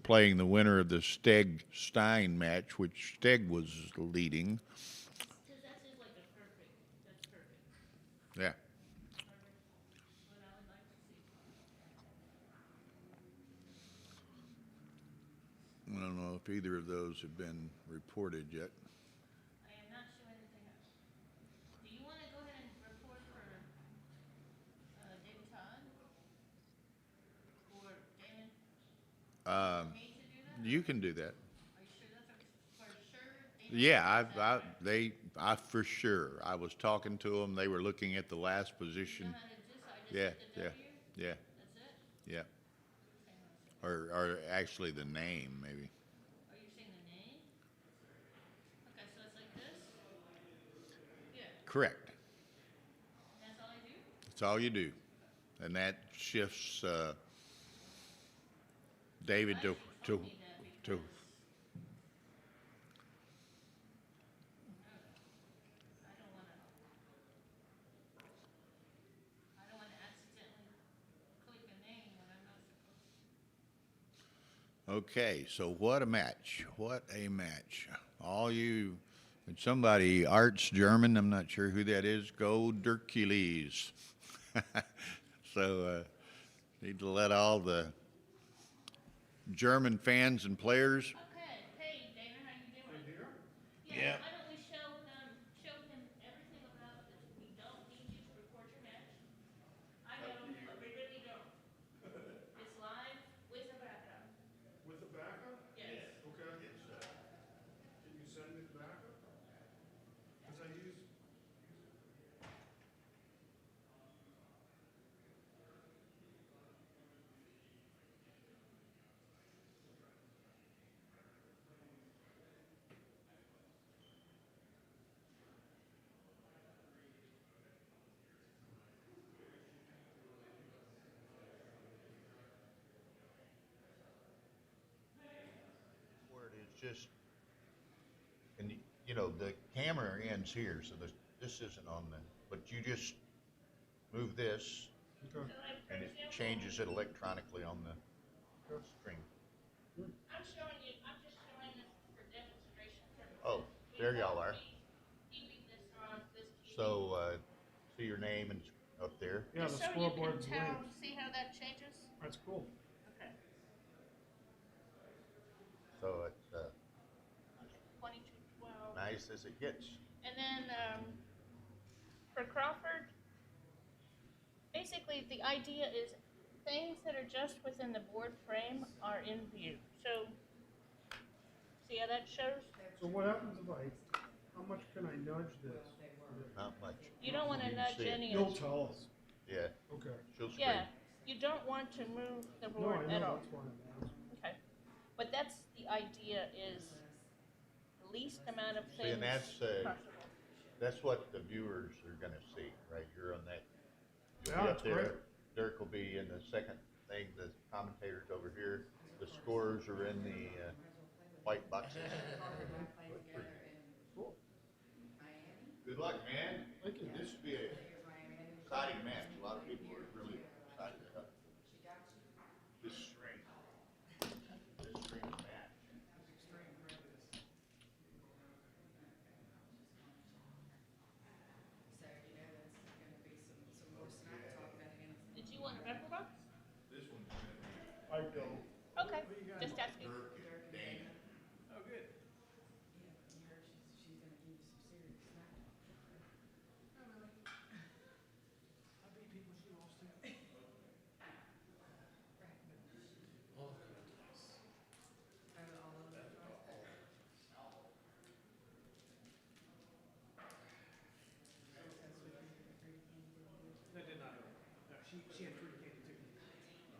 playing the winner of the Steg Stein match, which Steg was leading. because that's just like a perfect, that's perfect. Yeah. Perfect, what I would like to see. I don't know if either of those have been reported yet. I am not showing anything else. Do you want to go ahead and report for David Todd? Or Damon? Me to do that? You can do that. Are you sure that's for sure? Damon? Yeah, Is that right? I for sure. I was talking to them. They were looking at the last You position. know how to do so? I just Yeah, hit the yeah, W? yeah, That's it? yeah. Hang on a second. Or actually the name, maybe. Are you saying the name? Okay, so it's like this? Yeah, Correct. and that's all I do? That's all you do. And that shifts David Glad you to, told me that to, because I don't wanna accidentally click a name when I'm not supposed to. okay, so what a match. What a match. All you, and somebody, Arts German, I'm not sure who that is, go Hercules. So, need to let all the German fans and players. Okay, hey Dana, how you doing? Here? Yeah, why don't we show him everything about this? We don't need you to record your match. I know, but we really don't. It's live with a backup. With the backup? Yes. Okay. Can you send me the backup? Because I use. Where it is just, and you know, the camera ends here, so this isn't on the, but you just move this Okay. So like, for and it example, changes it electronically on the screen. I'm showing you, I'm just showing this for demonstration purposes. Oh, there y'all are. Keeping this on this TV. So, see your name and up there. Yeah, Just the so you scoreboard can tell, blinks. see how that changes? That's cool. Okay. So it's 2212. nice as it gets. And then for Crawford, basically the idea is things that are just within the board frame are in view. So see how that shows? So what happens if how much can I nudge this? Not much. You don't want to You can nudge see it. any You'll of tell us. Yeah, Okay. she'll screen. Yeah, you don't want to move the No, board I at know, all. that's why I'm asking. Okay. But that's the idea is the least amount of See, things and possible. that's what the viewers are gonna see, right? You're on that. You'll Yeah, be that's up there. great. Dirk will be in the second thing, the commentators over here. The scores are in the white boxes. Cool. Good luck, man. Thank you. This should be a exciting match. A lot of people are really excited about this string. This string match. So, you know, that's gonna be some more snack talk about him. Did you want a record box? This one's gonna be I don't. Okay, just asking. Dirk and Dana. Oh, good. Yeah, you heard she's gonna give you some serious snack talk. she had fruity candy too.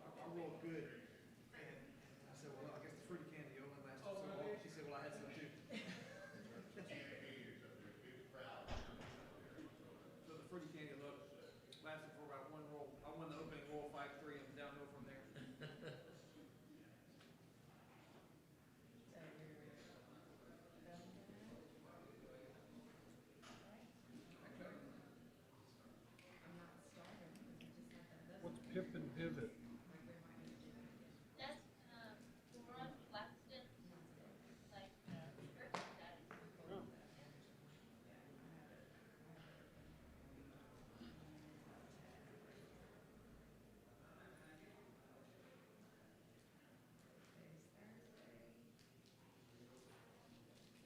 I rolled good, and I said, well, I guess the fruity candy only lasted so long. She said, well, I had some too. So the fruity candy lasted for about one roll. I won the opening roll 5-3 and downhill from there. So you're done with that? Right? I'm not starting because I just had that buzzer. What's pip and pivot? Like we might need to do it. That's, Ron Claxton, like, Earth Daddy. Today's Thursday.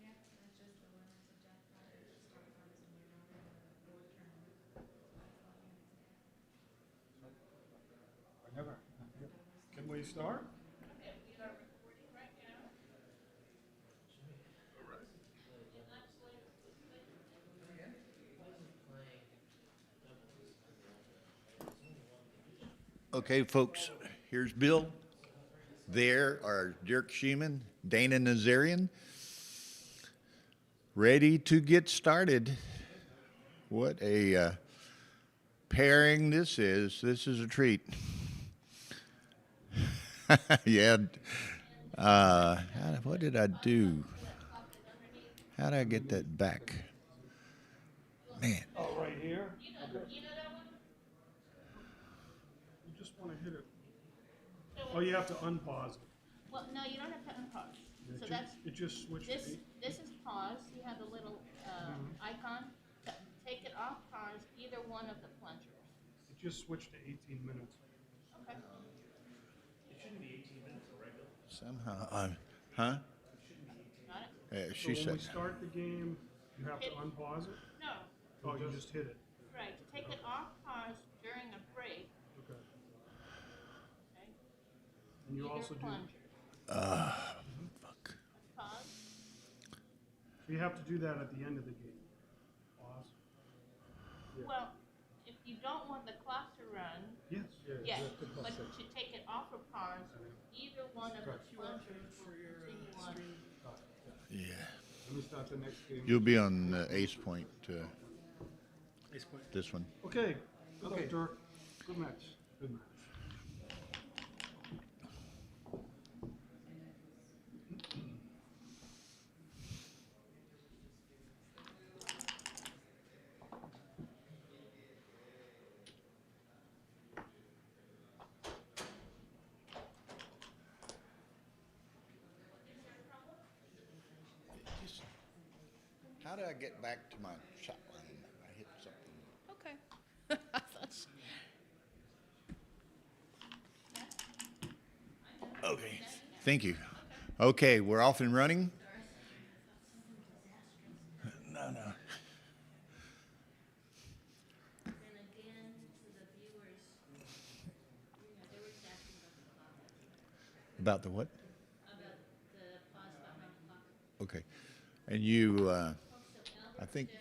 Yeah, that's just the winners of jackpot or start times when you're not in the board tournament. That's all you need to have. I never. Can we start? Okay, we are recording right now. And that's like, Okay, folks, here's Bill. There are Dirk Schiemann, Dana Nazerian, ready to get started. What a pairing this is. This is a treat. Yeah. What did I do? How did I get that back? Man. Oh, right here? you know that one? You just want to hit it. Oh, you have to unpause it. Well, no, you don't have to unpause. It So ju- that's, It just switched to this, eight. this is pause, you have the little, icon. Take it off pause, either one of the plungers. It just switched to 18 minutes. Okay. It shouldn't be 18 minutes for regular. Somehow I'm, huh? Got it? She So when said, we start the game, you have to unpause it? No, Oh, you just hit it. right, to take it off pause during a break, Okay. okay? And you Either also do, plunger. fuck. Pause, you have to do that at the end of the game. Pause. Yeah. well, if you don't want the clock to run, Yes. yes, but to take it off of pause, either one of the plungers will continue on. Yeah. Let me start the next game. You'll be on Ace Point, Ace point. this one. Okay. Good Okay. luck, Dirk. Good match. Good match. How do I get back to my shot line? I hit something. Okay. I thought so. Okay, thank you. Okay, we're off and running. No. And again, to the viewers, they were just asking about the clock, About the what? about the pause behind the clock. Okay. And you, I think, Versus,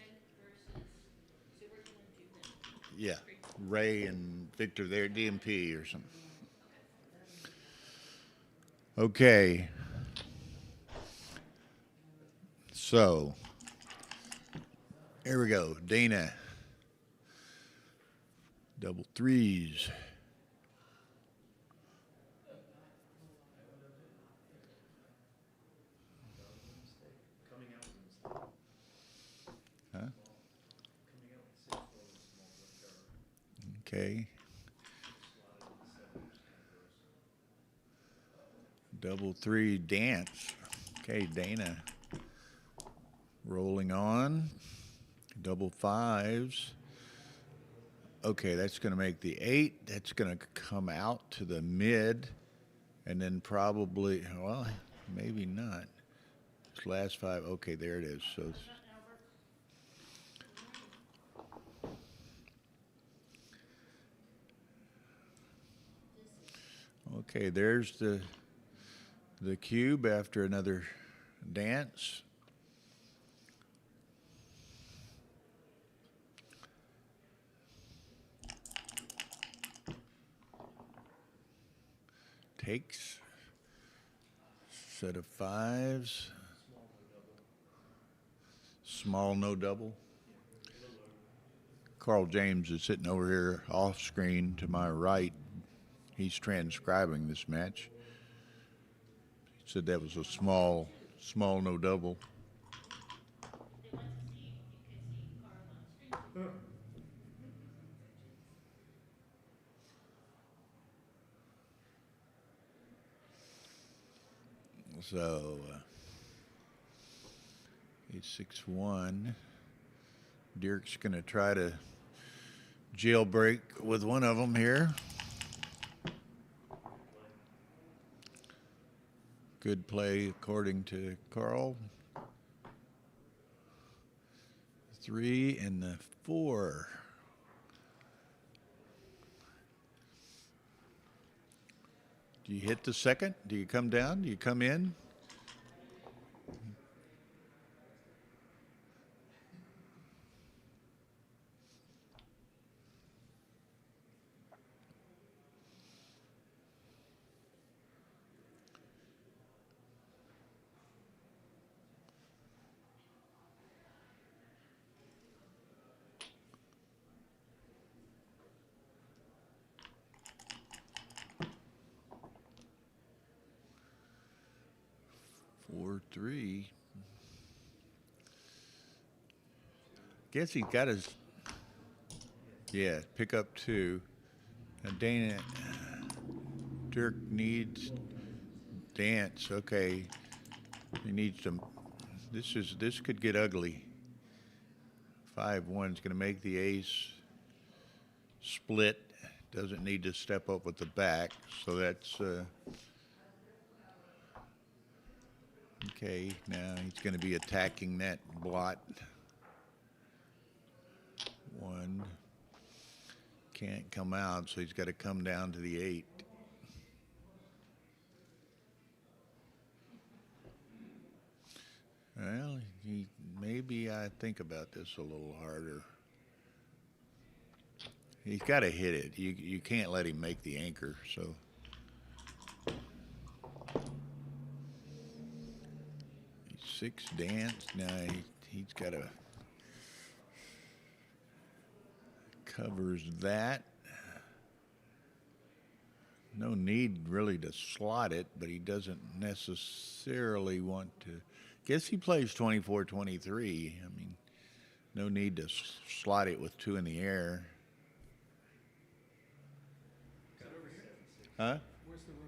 so we're gonna do that. yeah, Ray and Victor there, DMP or something. Okay. So, here we go. Dana. Double threes. Coming out was a mistake. Huh? Coming out with 6 was a small error. Okay. Double three dance. Okay, Dana. Rolling on. Double fives. Okay, that's going to make the 8. That's going to come out to the mid. And then probably, well, maybe not. This last 5. Okay, there it is. So it's, okay, there's the cube after another dance. takes. Set of fives. Small no double. Carl James is sitting over here off screen to my right. He's transcribing this match. He said that was a small no double. They want to see, you can see Carl on screen. So he's 6-1. Dirk's going to try to jailbreak with one of them here. Good play according to Carl. 3 and the 4. Do you hit the second? Do you come down? Do you come in? Four, 3. Guess he got his, yeah, pick up 2. Now Dana, Dirk needs dance. Okay, he needs to. This could get ugly. 5-1's going to make the ace split. Doesn't need to step up with the back, so that's. Okay, now he's going to be attacking that blot. 1. Can't come out, so he's got to come down to the 8. Well, maybe I think about this a little harder. He's got to hit it. You can't let him make the anchor, so. He's 6 dance. Now he's got to covers that. No need really to slot it, but he doesn't necessarily want to. Guess he plays 24-23. I mean, no need to slot it with 2 in the air. Huh? Where's the room?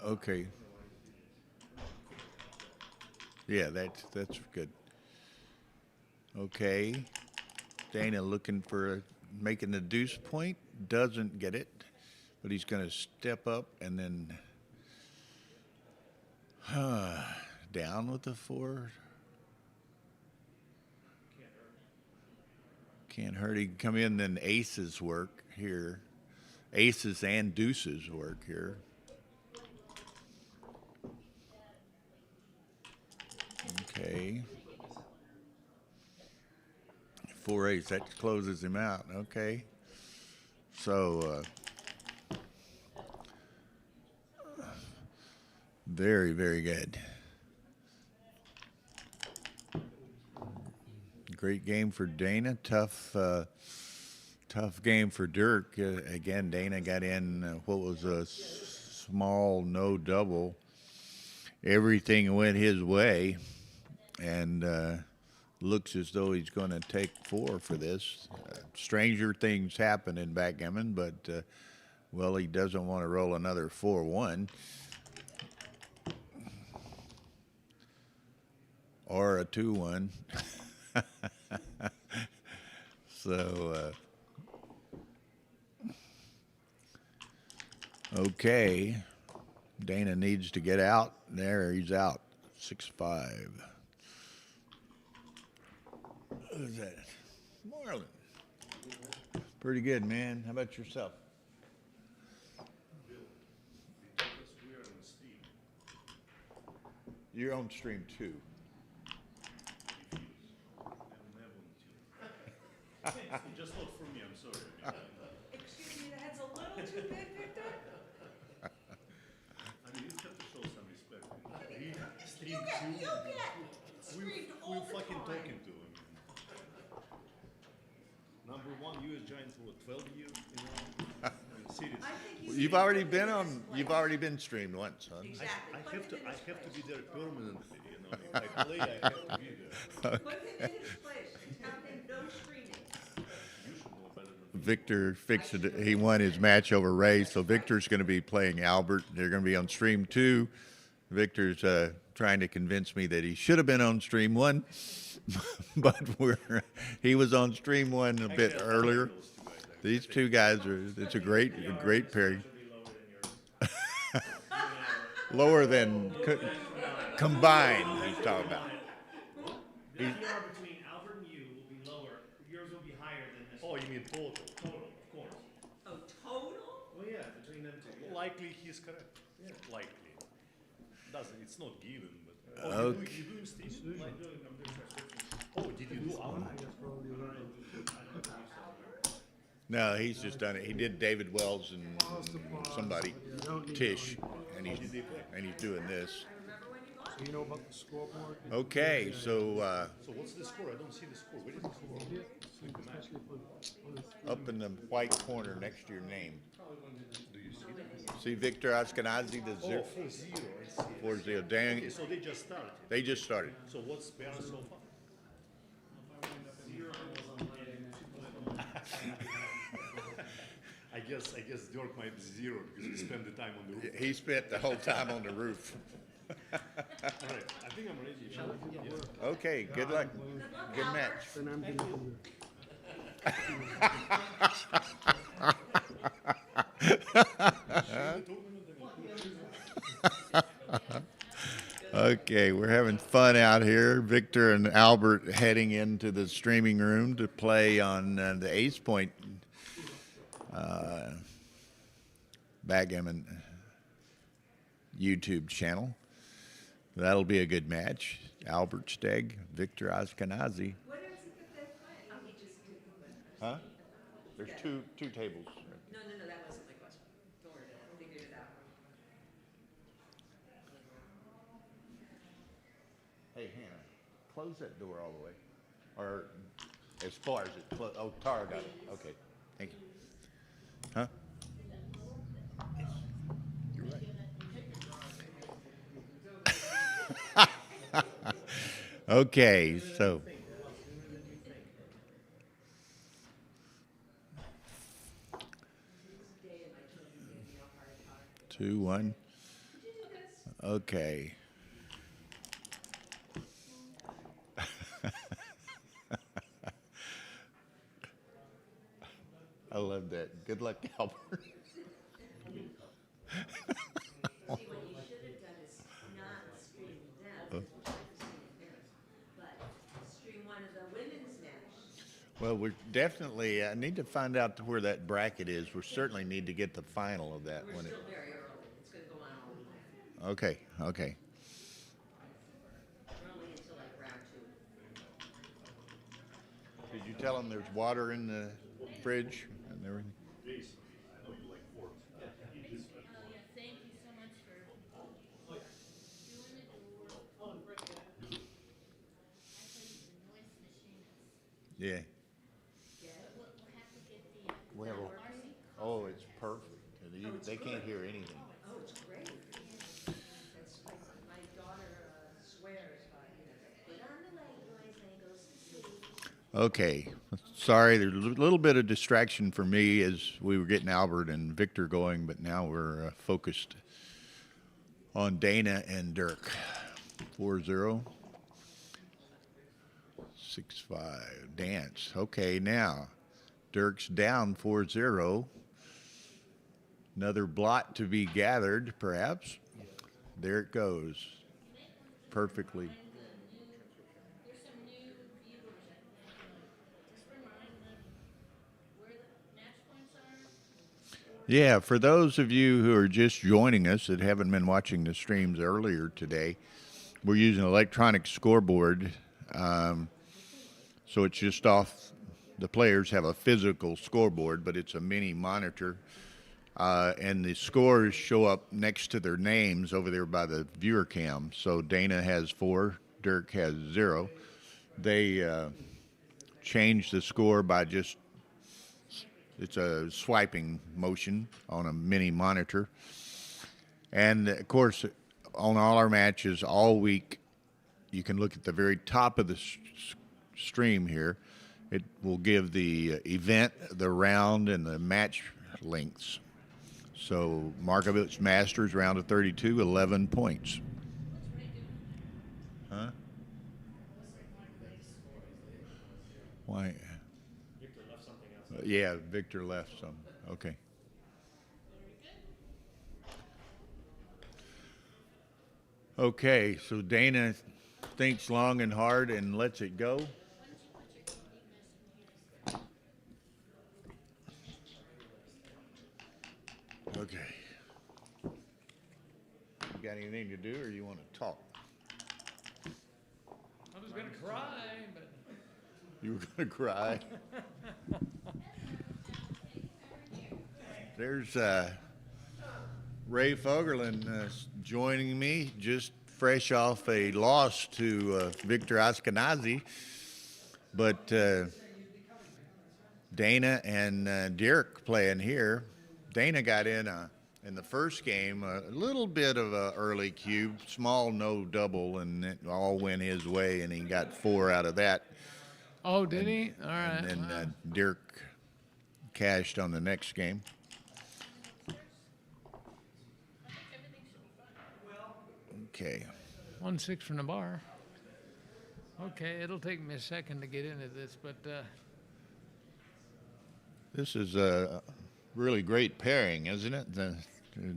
Okay. Yeah, that's good. Okay. Dana looking for making the deuce point. Doesn't get it. But he's going to step up and then down with the 4. Can't hurt. He can come in, then aces work here. Aces and deuces work here. Okay. 4-8, that closes him out. Okay. So, very, very good. Great game for Dana. Tough game for Dirk. Again, Dana got in what was a small no double. Everything went his way, and looks as though he's going to take 4 for this. Stranger things happen in backgammon, but well, he doesn't want to roll another 4-1 or a 2-1. So, okay. Dana needs to get out. There, he's out. 6-5. Who's that? Marlon. Pretty good, man. How about yourself? You're on stream 2. Just not for me, I'm sorry. Excuse me, the head's a little too big, Victor? I mean, you have to show some respect. He You streamed get we screamed we all the fucking time. talking to him. Number one U.S. Giant for what, 12 years, you know? Seriously. I think he's You've being already put been in on. his You've place. already been streamed once, huh? Exactly. I Put have him to. in I his have to be place. there permanently. You know, if I play, I have to be there. Put him in his place and tell him no screaming. You should know better than me. Victor fixed it. He won his match over Ray, so Victor's going to be playing Albert. They're going to be on stream 2. Victor's trying to convince me that he should have been on stream 1, but he was on stream 1 a bit earlier. These two guys are. It's a great pairing. Lower than combined. He's talking about. The PR between Albert and you will be lower. Yours will be higher than this. Oh, you mean total? Total, of course. Oh, total? Well, yeah, between them two. Yeah. Likely he's correct. Yeah. Likely. Doesn't. It's not given, but. Okay. You doing streaming? Oh, did you do our? No, he's just done it. He did David Wells and somebody, Tish, and he's doing this. So you know about the scoreboard? Okay, so So what's the score? I don't see the score. Where is the score? up in the white corner next to your name. Do you see that? See Victor Ashkenazi, the Oh, 0 4-0. I see. 4-0. Dang, Okay, so they just started. they just started. So what's balance so far? I guess Dirk might be 0 because he spent the time on the roof. He spent the whole time on the roof. All right, I think I'm ready. Shall we? Yeah. Okay, good luck. Good match. Then I'm gonna do Okay, we're having fun out here. Victor and Albert heading into the streaming room to play on the Ace Point Backgammon YouTube channel. That'll be a good match. Albert Stegg, Victor Ashkenazi. What else he could they play? Oh, he just did the win. Huh? There's two tables. No, that wasn't my question. Don't worry, I figured it out. Hey, Hannah, close that door all the way. Or as far as it close. Oh, Tara got it. Okay, thank you. Huh? Yes. You're right. Okay, so. Two, one. Okay. I love that. Good luck, Albert. See, what you should have done is not stream them, but stream one of the women's match. Well, we're definitely, I need to find out where that bracket is. We certainly need to get the final of that We're one. still very early. It's gonna go on all night. Okay, okay. We're only until like round 2. Did you tell them there's water in the fridge and everything? Jason, I know you like sports. Oh, yeah, thank you so much for doing the door. I tell you, the noise machinist. Yeah. We'll have to get the, Well, RC oh, it's perfect. They can't hear anything. Oh, it's great. That's like, my daughter swears by, put on the light noise and it goes to sleep. Okay. Sorry, there's a little bit of distraction for me as we were getting Albert and Victor going, but now we're focused on Dana and Dirk. 4-0. 6-5. Dance. Okay, now Dirk's down 4-0. Another blot to be gathered, perhaps. There it goes. Perfectly. There's some new viewers, I think. Just remind them where the match points are. Yeah, for those of you who are just joining us that haven't been watching the streams earlier today, we're using an electronic scoreboard. So it's just off the players have a physical scoreboard, but it's a mini monitor. And the scores show up next to their names over there by the viewer cam. So Dana has 4, Dirk has 0. They change the score by just, it's a swiping motion on a mini monitor. And of course, on all our matches all week, you can look at the very top of the stream here. It will give the event, the round, and the match lengths. So Markovich Masters, round of 32, 11 points. Huh? Why? Victor left something else. Yeah, Victor left some. Okay. Okay, so Dana thinks long and hard and lets it go. Okay. You got anything to do, or you want to talk? I was gonna cry, but You were going to cry. There's Ray Fogerlin joining me, just fresh off a loss to Victor Ashkenazi. But Dana and Dirk playing here. Dana got in the first game a little bit of an early cube, small no double, and it all went his way, and he got 4 out of that. oh, did he? All right. And then wow. Dirk cashed on the next game. Okay. 1-6 from the bar. Okay, it'll take me a second to get into this, but This is a really great pairing, isn't it?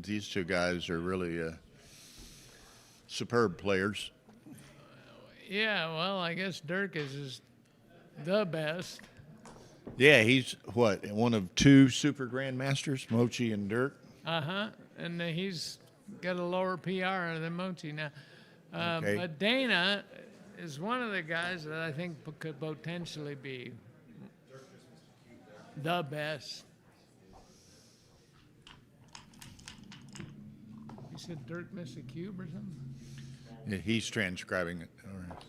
These two guys are really superb players. yeah. Well, I guess Dirk is the best. Yeah, he's what, one of 2 super grandmasters, Mochi and Dirk. And he's got a lower PR than Mochi now. Okay. But Dana is one of the guys that I think could potentially be the best. You said Dirk missed a cube or something? Yeah, he's transcribing it. All right.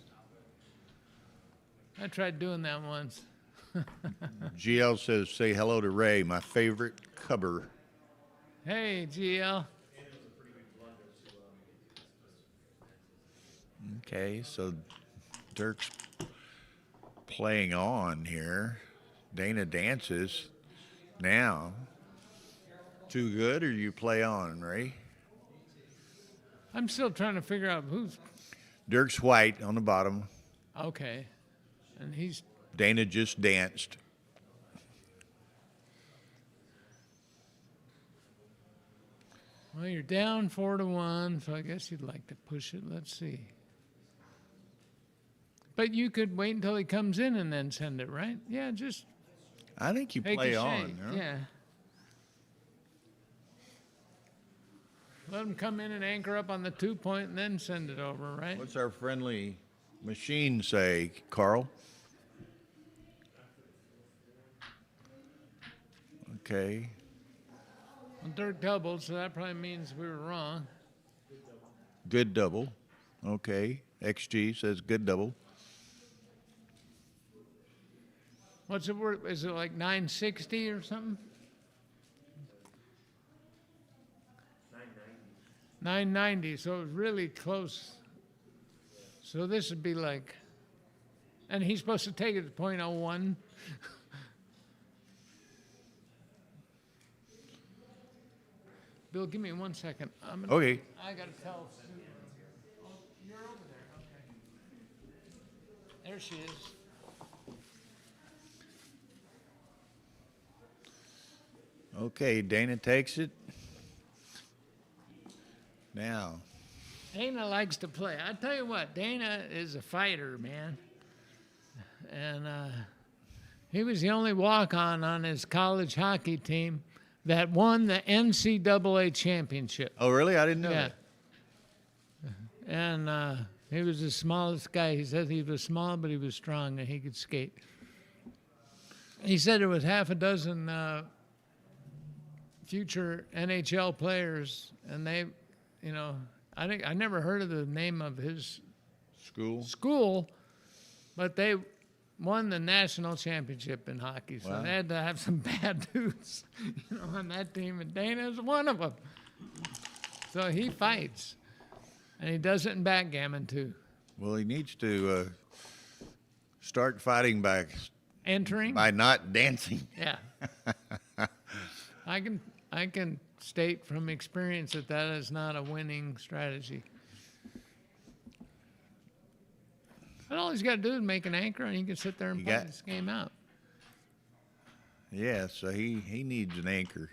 I tried doing that once. GL says, say hello to Ray, my favorite cubber. Hey, GL. Okay, so Dirk's playing on here. Dana dances now. Too good, or you play on, Ray? I'm still trying to figure out who's Dirk's white on the bottom. okay. And he's Dana just danced. well, you're down 4-1, so I guess you'd like to push it. Let's see. But you could wait until he comes in and then send it, right? Yeah, just I think you take play a on. shake. Huh? Yeah. Let him come in and anchor up on the 2-point and then send it over, right? What's our friendly machine say, Carl? Okay. Well, Dirk doubled, so that probably means we were wrong. Good double. Okay. XG says good double. What's it worth? Is it like 960 or something? 990, so it was really close. So this would be like, and he's supposed to take it to .01. Bill, give me 1 second. Okay. I gotta tell Sue. Oh, you're over there. Okay. There she is. Okay, Dana takes it. Now, Dana likes to play. I tell you what, Dana is a fighter, man. And he was the only walk-on on his college hockey team that won the NCAA championship. oh really? I didn't know Yeah. that. And he was the smallest guy. He said he was small, but he was strong and he could skate. he said there was half a dozen future NHL players, and they, I never heard of the name of his school, but they won the national championship in hockey. So they had to have some bad dudes, on that team, and Dana's one of them. So he fights, and he does it in backgammon too. Well, he needs to start fighting by Entering? not dancing. Yeah. I can state from experience that is not a winning strategy. But all he's got to do is make an anchor, and he can sit there and play this game out. Yeah, so he needs an anchor.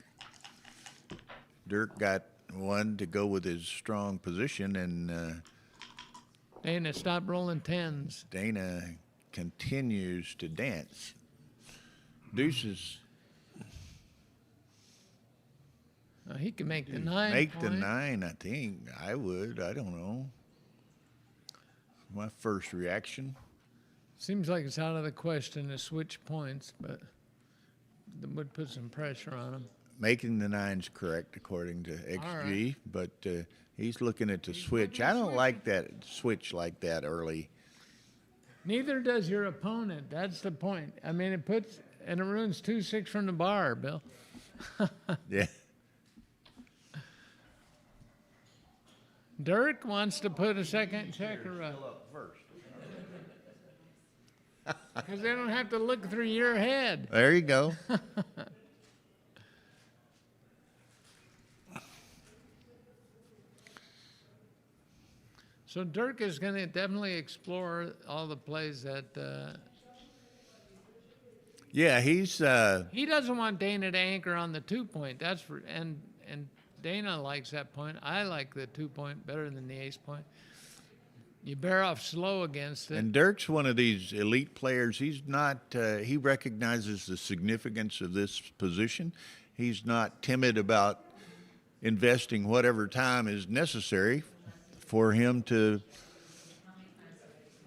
Dirk got one to go with his strong position, and Dana, stop rolling tens. Dana continues to dance. Deuces. He can make the 9 Make point. the 9, I think. I would. I don't know. My first reaction. Seems like it's out of the question to switch points, but that would put some pressure on him. Making the 9's correct according to XG, right. but he's looking at the switch. I don't like that switch like that early. Neither does your opponent. That's the point. I mean, it ruins 2-6 from the bar, Bill. Yeah. Dirk wants to put a second checker up. Because they don't have to look through your head. There you go. So Dirk is going to definitely explore all the plays that Yeah, he's he doesn't want Dana to anchor on the 2 point. That's for and Dana likes that point. I like the 2 point better than the ace point. You bear off slow against it. and Dirk's one of these elite players. He's not. He recognizes the significance of this position. He's not timid about investing whatever time is necessary for him to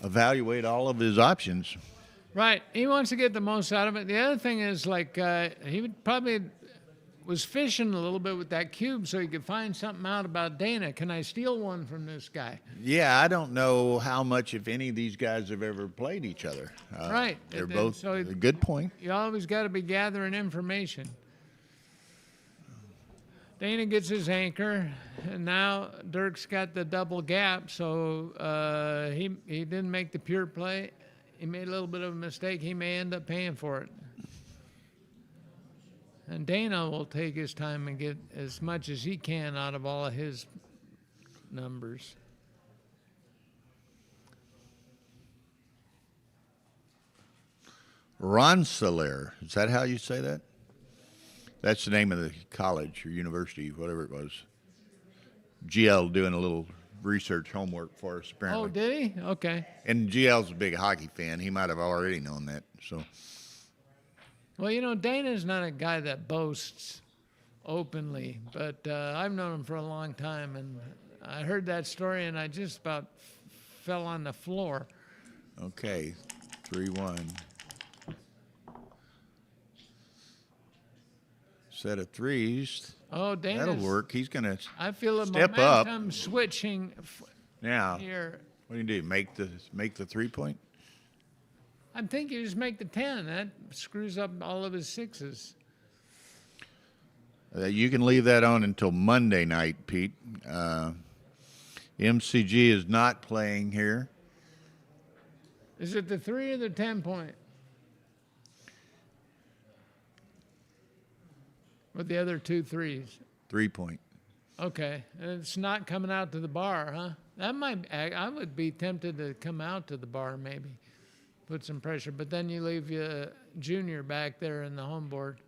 evaluate all of his options. Right. He wants to get the most out of it. The other thing is, he would probably was fishing a little bit with that cube so he could find something out about Dana. Can I steal one from this guy? Yeah, I don't know how much, if any, of these guys have ever played each other. Right. They're And both so a good point. You always got to be gathering information. Dana gets his anchor, and now Dirk's got the double gap, so he didn't make the pure play. He made a little bit of a mistake. He may end up paying for it. And Dana will take his time and get as much as he can out of all of his numbers. Rensselaer, is that how you say that? That's the name of the college or university, whatever it was. GL doing a little research homework for us, apparently. Oh, did he? Okay. And GL's a big hockey fan. He might have already known that. So, Well, Dana's not a guy that boasts openly, but I've known him for a long time, and I heard that story, and I just about fell on the floor. okay, 3-1. Set of threes. Oh, Dana's. That'll work. He's going to I feel a step up. momentum switching Now, here. what do you do? Make the 3-point? I'm thinking you just make the 10. That screws up all of his sixes. You can leave that on until Monday night, Pete. MCG is not playing here. Is it the 3 or the 10 point? With the other 2 threes. 3-point. Okay, and it's not coming out to the bar, huh? That might. I would be tempted to come out to the bar, maybe, put some pressure. But then you leave Junior back there in the home board,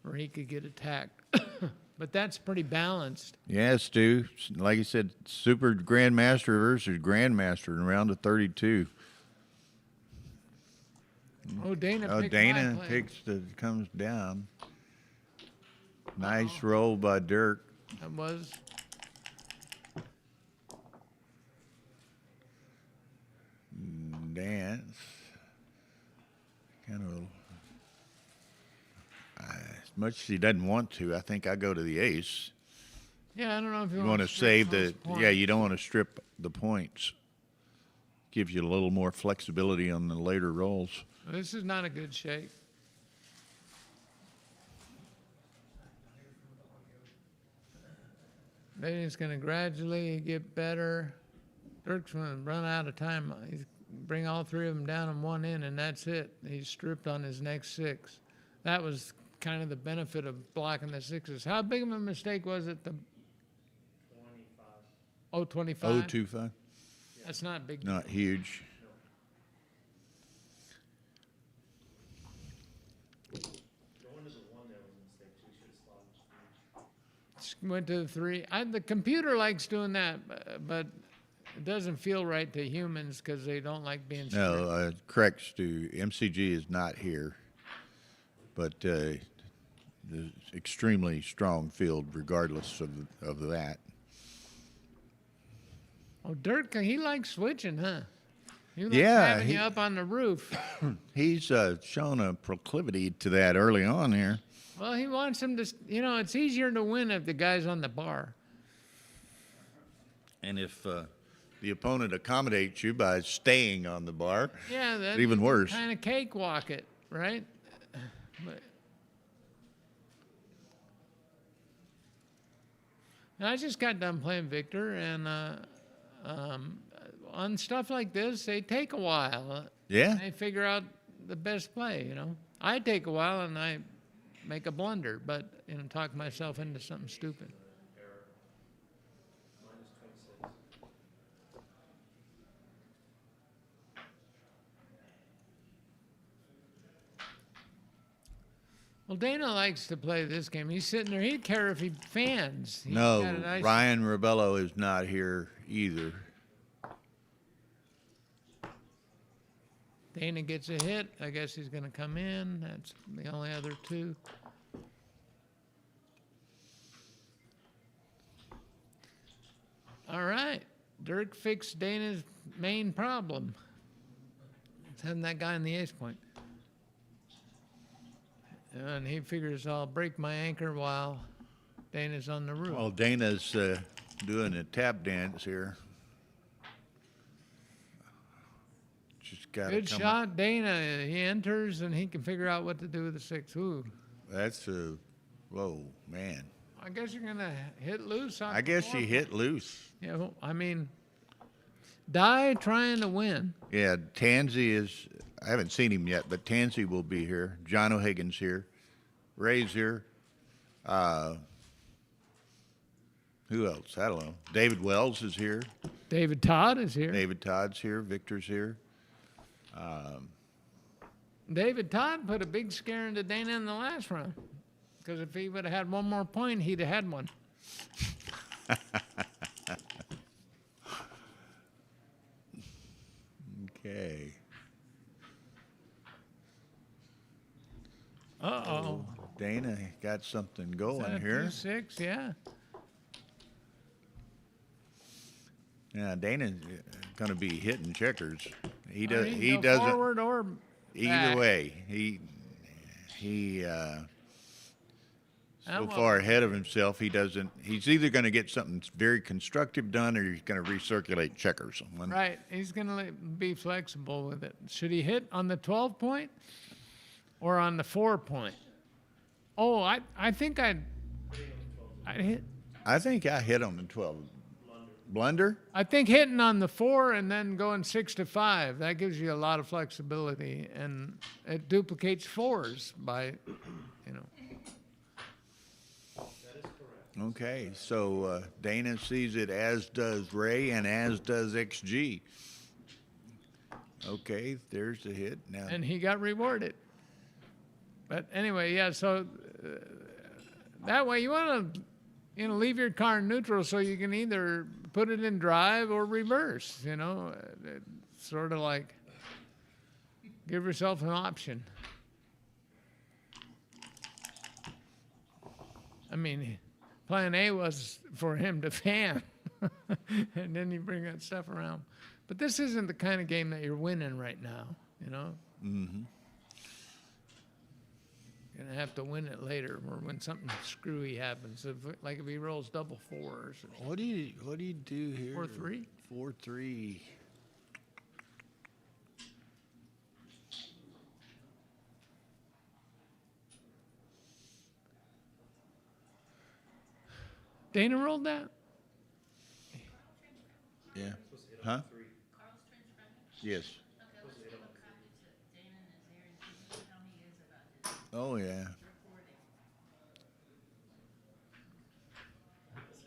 where he could get attacked. But that's pretty balanced. Yeah, Stu. Like you said, Super Grandmaster versus Grandmaster in round of 32. Oh, Dana. Oh, picked Dana my play. comes down. Nice roll by Dirk. That was. Dance. Kind of much as he doesn't want to, I think I go to the ace. Yeah, I don't know if you You want want to save the, points. yeah, you don't want to strip the points. Gives you a little more flexibility on the later rolls. This is not a good shake. Maybe it's going to gradually get better. Dirk's going to run out of time. He's bring all three of them down in one in, and that's it. He's stripped on his next six. That was kind of the benefit of blocking the sixes. How big of a mistake was it? The 25. 025, That's not big. not huge. Going to the one there was a mistake too. Should have slotted. Went to the three. The computer likes doing that, but it doesn't feel right to humans because they don't like being stripped. No, correct, Stu. MCG is not here, but the extremely strong field regardless of that. Oh, Dirk, he likes switching, huh? He likes Yeah, having he- you up on the roof. He's shown a proclivity to that early on here. Well, he wants him to, it's easier to win if the guy's on the bar. And if the opponent accommodates you by staying on the bar, Yeah, that's even worse. Kind of cakewalk it, right? But I just got done playing Victor, and on stuff like this, they take a while. Yeah. They figure out the best play, I take a while, and I make a blunder, but, talk myself into something stupid. Well, Dana likes to play this game. He's sitting there. He'd care if he fans. He's No, got a nice- Ryan Rebello is not here either. Dana gets a hit. I guess he's going to come in. That's the only other two. All right. Dirk fixed Dana's main problem. It's having that guy in the ace point. And he figures I'll break my anchor while Dana's on the roof. Well, Dana's doing a tap dance here. Just got Good shot, Dana. He enters and he can figure out what to do with the six. Ooh. That's a, whoa, man. I guess you're going to hit loose on I the guess floor. you hit loose. Yeah, well, I mean, die trying to win. Yeah, Tansy is, I haven't seen him yet, but Tansy will be here. John O'Higgins here. Ray's here. Who else? I don't know. David Wells is here. David Todd is here. David Todd's here. Victor's here. David Todd put a big scare into Dana in the last round. Because if he would have had one more point, he'd have had one. Okay. Uh-oh. Dana got something Is going that a here. 2-6? Yeah. Yeah, Dana's going to be hitting checkers. He Or does. he can He go doesn't. forward or Either back. way, he so well- far ahead of himself. He doesn't. He's either going to get something very constructive done, or he's going to recirculate checkers. Right. He's going to be flexible with it. Should he hit on the 12 point or on the 4 point? Oh, I think I'd hit. I think I hit on the 12. Blunder? I think hitting on the 4 and then going 6 to 5, that gives you a lot of flexibility, and it duplicates 4s by, Okay, so Dana sees it, as does Ray, and as does XG. Okay, there's the hit. Now, and he got rewarded. But anyway, yeah, so that way you want to, leave your car in neutral so you can either put it in drive or reverse, It's sort of like give yourself an option. I mean, plan A was for him to fan, and then you bring that stuff around. But this isn't the kind of game that you're winning right now, mm-hmm. gonna have to win it later, or when something screwy happens. Like if he rolls double fours or something. What do you do here? 4-3? 4-3. Dana rolled that? Yeah. Huh? Carl's twin brother? Yes. Okay, let's give a copy to Dana Nazerian, see how he is about his Oh yeah. reporting.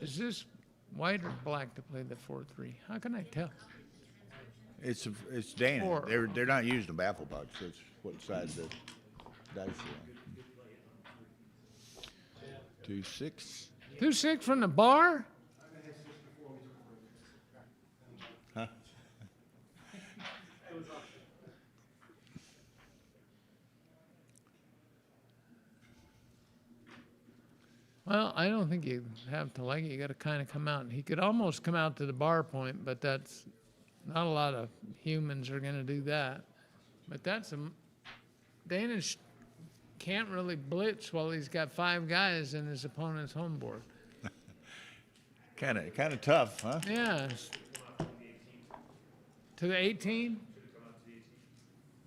Is this white or black to play the 4-3? How can I tell? It's Dana. Four. They're not using a baffle box. That's what side the dice are on. 2-6. 2-6 from the bar? Huh? Well, I don't think you have to like it. You got to kind of come out. He could almost come out to the bar point, but that's not a lot of humans are going to do that. But that's Danish can't really blitz while he's got 5 guys in his opponent's home board. Kind of tough, huh? Yeah. To the 18?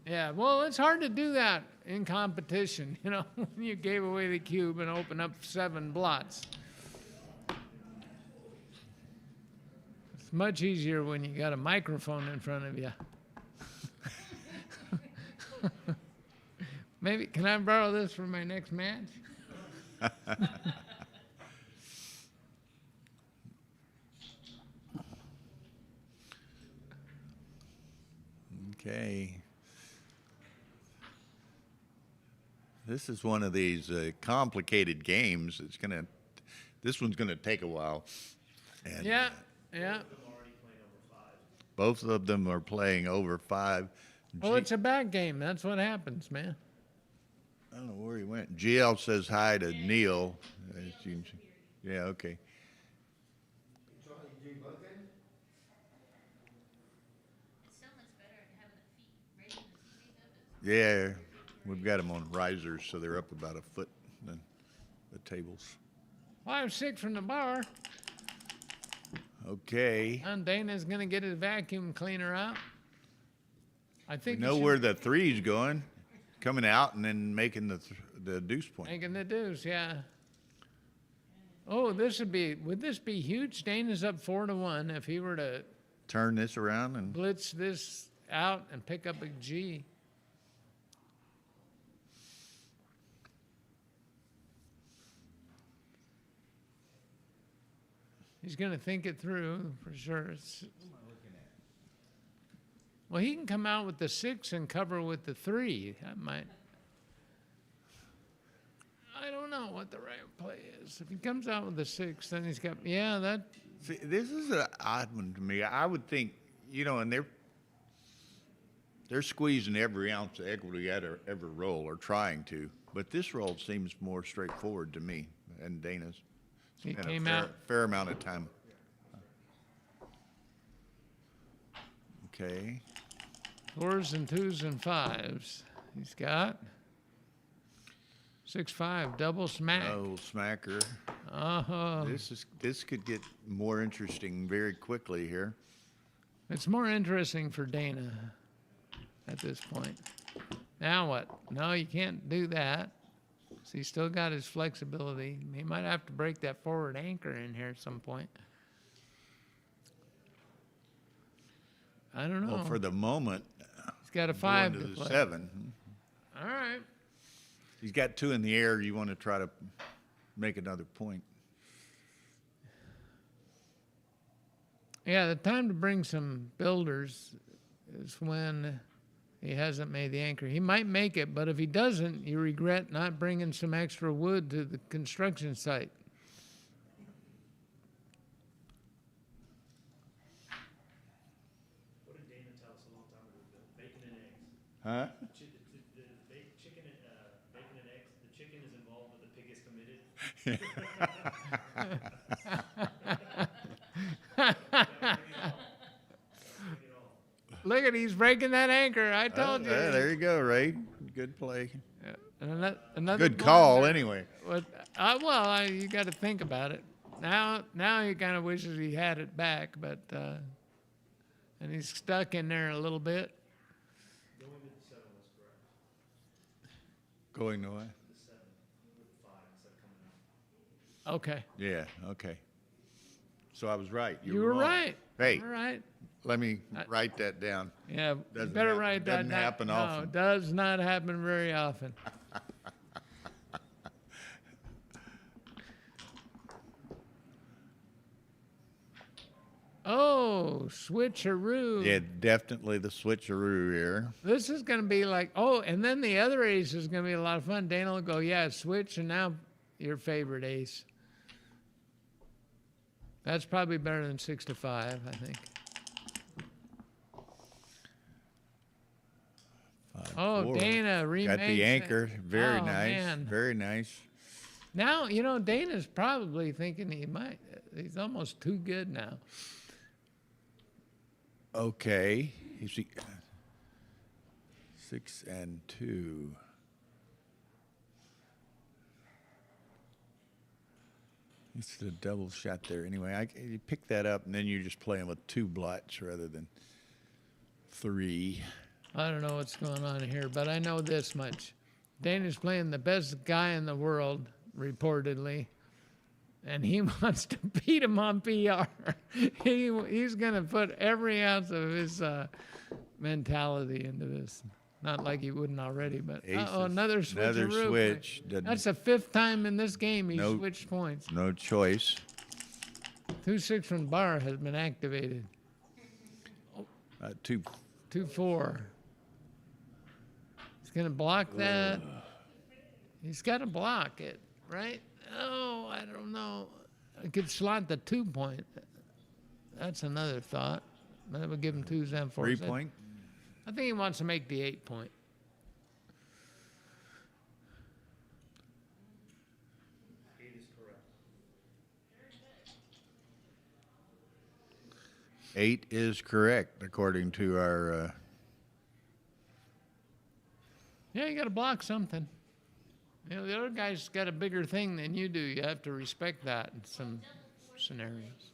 Yeah, well, it's hard to do that in competition, you know, when you gave away the cube and opened up 7 blots. It's much easier when you got a microphone in front of you. Maybe, can I borrow this for my next match? Okay. This is one of these complicated games. This one's gonna take a while. And Yeah, yeah. both of them are playing over 5. Well, it's a backgammon. That's what happens, man. I don't know where he went. GL says hi to Neil. Yeah, okay. It's so much better having the feet, raising his feet up. Yeah, we've got them on risers, so they're up about a foot than the tables. 5-6 from the bar. Okay. And Dana's going to get his vacuum cleaner out. I We think know he should where the 3's going, coming out and then making the deuce point. making the deuce, yeah. Oh, would this be huge? Dana's up 4-1 if he were to Turn this around and blitz this out and pick up a G. He's going to think it through for sure. Well, he can come out with the 6 and cover with the 3. That might. I don't know what the right play is. If he comes out with the 6, then he's got. Yeah, that. see, this is an odd one to me. I would think, and they're squeezing every ounce of equity out of every roll, or trying to. But this roll seems more straightforward to me, and Dana's. He Spent came a out. fair amount of time. Okay. 4s and 2s and 5s. He's got 6-5 double smack. Oh, smacker. Uh-huh. This could get more interesting very quickly here. It's more interesting for Dana at this point. Now what? No, you can't do that. So he's still got his flexibility. He might have to break that forward anchor in here at some point. I don't know. Well, for the moment, He's got a going 5 to to the play. 7. All right. He's got 2 in the air. You want to try to make another point. Yeah, the time to bring some builders is when he hasn't made the anchor. He might make it, but if he doesn't, you regret not bringing some extra wood to the construction site. What did Dana tell us a long time ago? The bacon and eggs. Huh? Chicken and bacon and eggs. The chicken is involved, but the pig is committed. Look at he's breaking that anchor. I told you. There you go, Ray. Good play. And another Good blunder. call, anyway. You got to think about it. Now he kind of wishes he had it back, but and he's stuck in there a little bit. Going to the 7 was correct. Going to what? The 7 with the 5 instead of coming out. Okay, Yeah, okay. So I was right. you were wrong. right. Hey, You were right. let me write that down. Yeah, you Doesn't better happen- write that doesn't down. happen No, often. it does not happen very often. Oh, switcheroo. Yeah, definitely the switcheroo here. This is going to be like, and then the other ace is going to be a lot of fun. Dana will go, yeah, switch, and now your favorite ace. That's probably better than 6 to 5, I think. 5-4. Dana remakes Got the it. anchor. Very Oh, nice. man. Very nice. Now, Dana's probably thinking he's almost too good now. Okay. You see, 6 and 2. It's the double shot there. Anyway, you pick that up, and then you're just playing with 2 blots rather than 3. I don't know what's going on here, but I know this much. Dana's playing the best guy in the world, reportedly, and he wants to beat him on PR. He's going to put every ounce of his mentality into this. Not like he wouldn't already, but Aces. another switcheroo. switch. That's the 5th time in this game he No- switched points. No choice. 2-6 from bar has been activated. 2. 2-4. He's going to block that. He's got to block it, right? Oh, I don't know. I could slot the 2 point. That's another thought. That would give him 2s and 4s. 3 point. I think he wants to make the 8 point. Is correct. 8 is correct, according to our. Yeah, you got to block something. The other guy's got a bigger thing than you do. You have to respect that in some scenarios.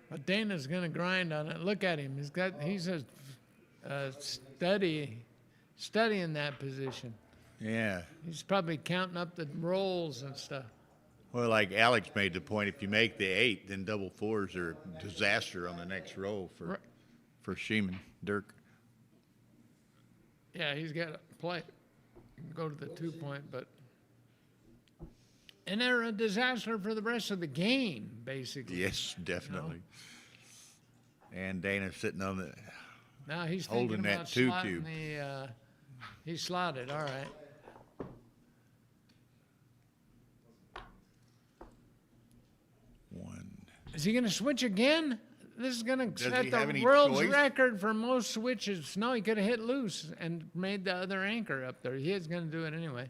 But Dana's going to grind on it. Look at him. He's studying that position. Yeah. He's probably counting up the rolls and stuff. Well, like Alex made the point, if you make the 8, then double 4s are a disaster on the next roll for Schiemann, Dirk. Yeah, he's got to play. Go to the 2 point, but. And they're a disaster for the rest of the game, basically. Yes, definitely. And Dana's sitting on the. Now he's holding thinking that about 2-2. slotting the. He slotted. All right. Is he going to switch again? This is going to Does set he have the any world's choice? record for most switches. No, he could have hit loose and made the other anchor up there. He is going to do it anyway.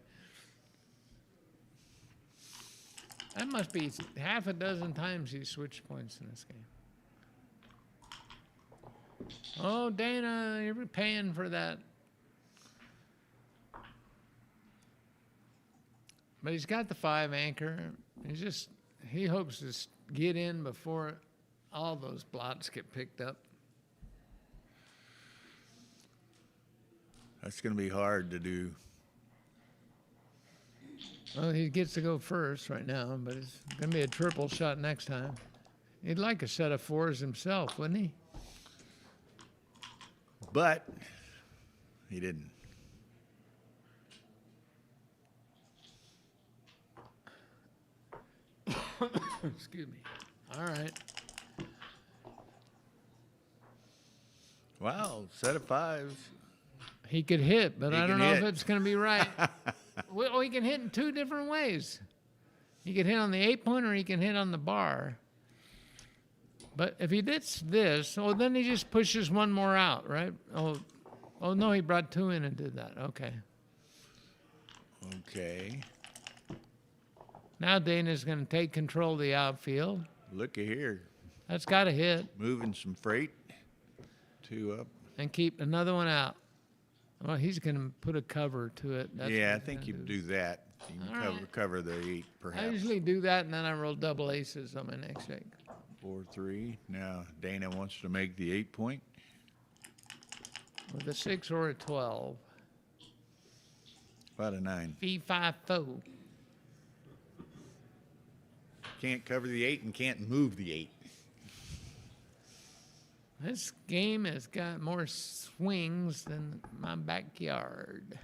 That must be half a dozen times he switched points in this game. Oh, Dana, you're paying for that. But he's got the 5 anchor. He hopes to get in before all those blots get picked up. That's going to be hard to do. Well, he gets to go first right now, but it's going to be a triple shot next time. He'd like a set of 4s himself, wouldn't he? But he didn't. Excuse me. All right. Wow, set of 5s. He could hit, but He I don't can know if hit. it's going to be right. Well, he can hit in 2 different ways. He can hit on the 8 point or he can hit on the bar. But if he hits this, then he just pushes 1 more out, right? Oh no, he brought 2 in and did that. Okay. Okay. Now Dana's going to take control of the outfield. Looky here, That's got to hit moving some freight. 2 up. and keep another one out. Well, he's going to put a cover to it. That's Yeah, I what he's think you gonna do that. You can All cover, right. cover the 8, I perhaps. usually do that, and then I roll double aces on my next shake. 4-3. Now Dana wants to make the 8-point. With a 6 or a 12. About a 9. Fee, fi, fo. Can't cover the 8 and can't move the 8. This game has got more swings than my backyard.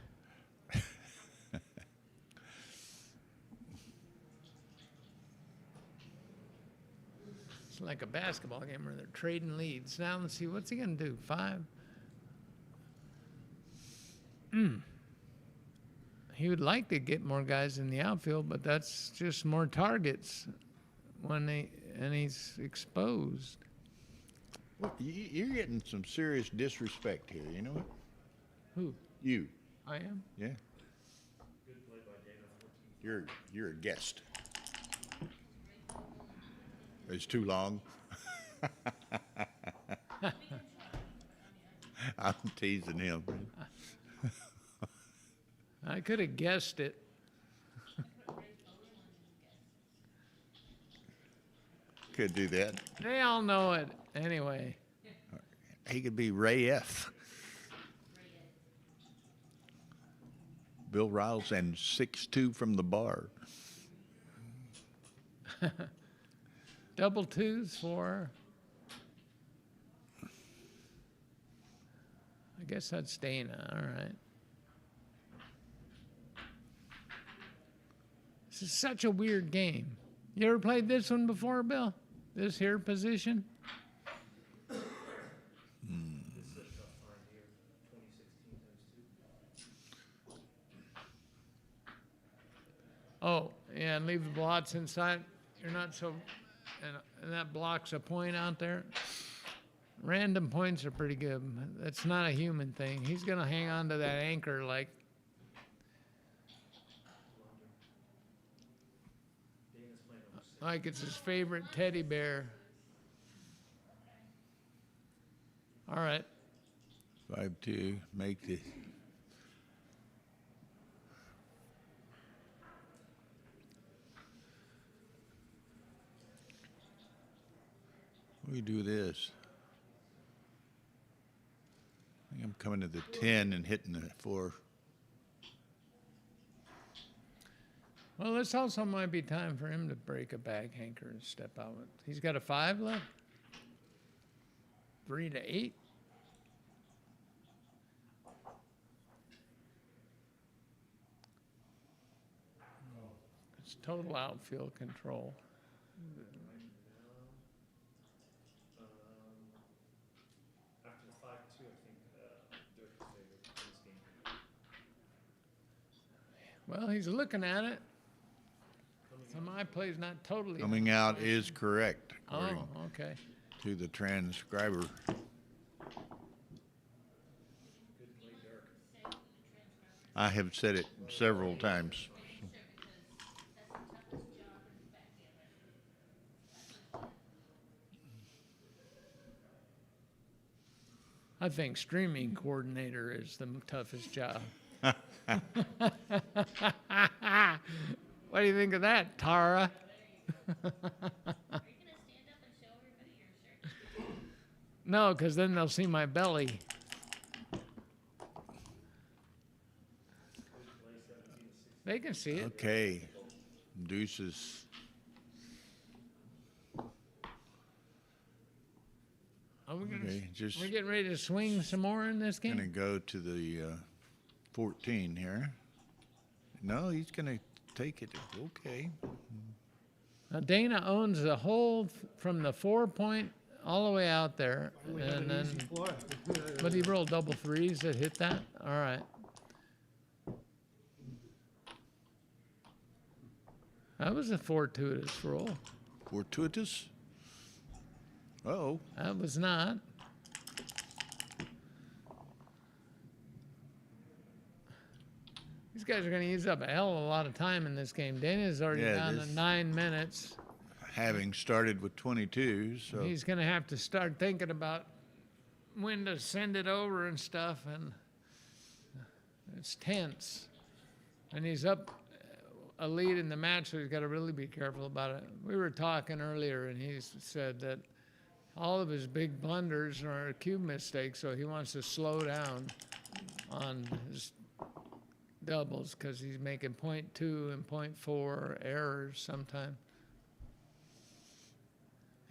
It's like a basketball game where they're trading leads. Now let's see, what's he gonna do? 5? He would like to get more guys in the outfield, but that's just more targets and he's exposed. Well, you're getting some serious disrespect here. You know what? Who? You. I am? Yeah. You're a guest. It's too long. I'm teasing him. I could have guessed it. Could do that. They all know it anyway. He could be Ray F. Bill Riles and 6'2" from the bar. Double twos for. I guess that's Dana. All right. This is such a weird game. You ever played this one before, Bill? This here position? Oh, yeah, and leave the blots inside. You're not so, and that blocks a point out there. Random points are pretty good. That's not a human thing. He's going to hang on to that anchor like it's his favorite teddy bear. All right. 5-2. Make the. We do this. I think I'm coming to the 10 and hitting the 4. Well, this also might be time for him to break a bag anchor and step out. He's got a 5 left. 3 to 8. It's total outfield control. After the 5-2, I think Dirk is favored in this game. Well, he's looking at it. So my play's not totally. Coming out is correct, according Oh, okay. to the transcriber. I have said it several times. I think streaming coordinator is the toughest job. What do you think of that, Tara? No, because then they'll see my belly. They can see it. Okay. Deuces. Are we gonna, Okay, just we're getting ready to swing some more in this going to game? go to the 14 here. No, he's going to take it. Okay. Now Dana owns the whole from the 4-point all the way out there, We had and an then. easy play. But he rolled double threes that hit that. All right. That was a fortuitous roll. Fortuitous? Uh-oh. That was not. These guys are going to use up a hell of a lot of time in this game. Dana's already Yeah, down to this- 9 minutes. Having started with 22, so He's going to have to start thinking about when to send it over and stuff, and it's tense. And he's up a lead in the match, so he's got to really be careful about it. We were talking earlier, and he said that all of his big blunders are cube mistakes, so he wants to slow down on his doubles because he's making 0.2 and 0.4 errors sometimes.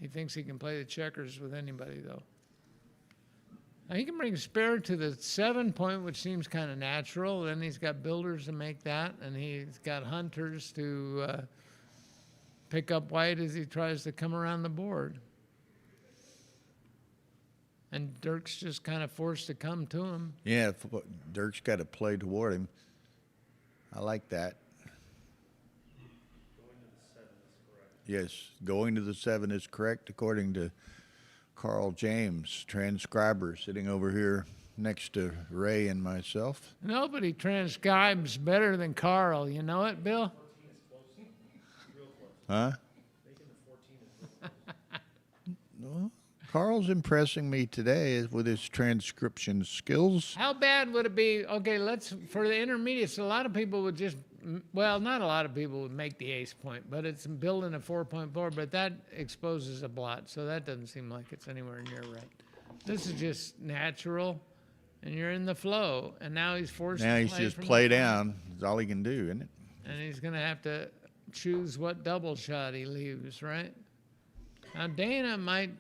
He thinks he can play the checkers with anybody, though. Now, he can bring spare to the 7 point, which seems kind of natural. Then he's got builders to make that, and he's got hunters to pick up white as he tries to come around the board. And Dirk's just kind of forced to come to him. yeah, Dirk's got to play toward him. I like that. Yes, going to the 7 is correct, according to Carl James, transcriber, sitting over here next to Ray and myself. Nobody transcribes better than Carl. You know it, Bill? Huh? No, Carl's impressing me today with his transcription skills. How bad would it be? Okay, for the intermediates, a lot of people would just, well, not a lot of people would make the ace point, but it's building a 4-point board, but that exposes a blot, so that doesn't seem like it's anywhere near right. This is just natural, and you're in the flow, and now he's forced Now to he's play just from play the front, down. That's all he can do, isn't it? and he's going to have to choose what double shot he leaves, right? Now, Dana might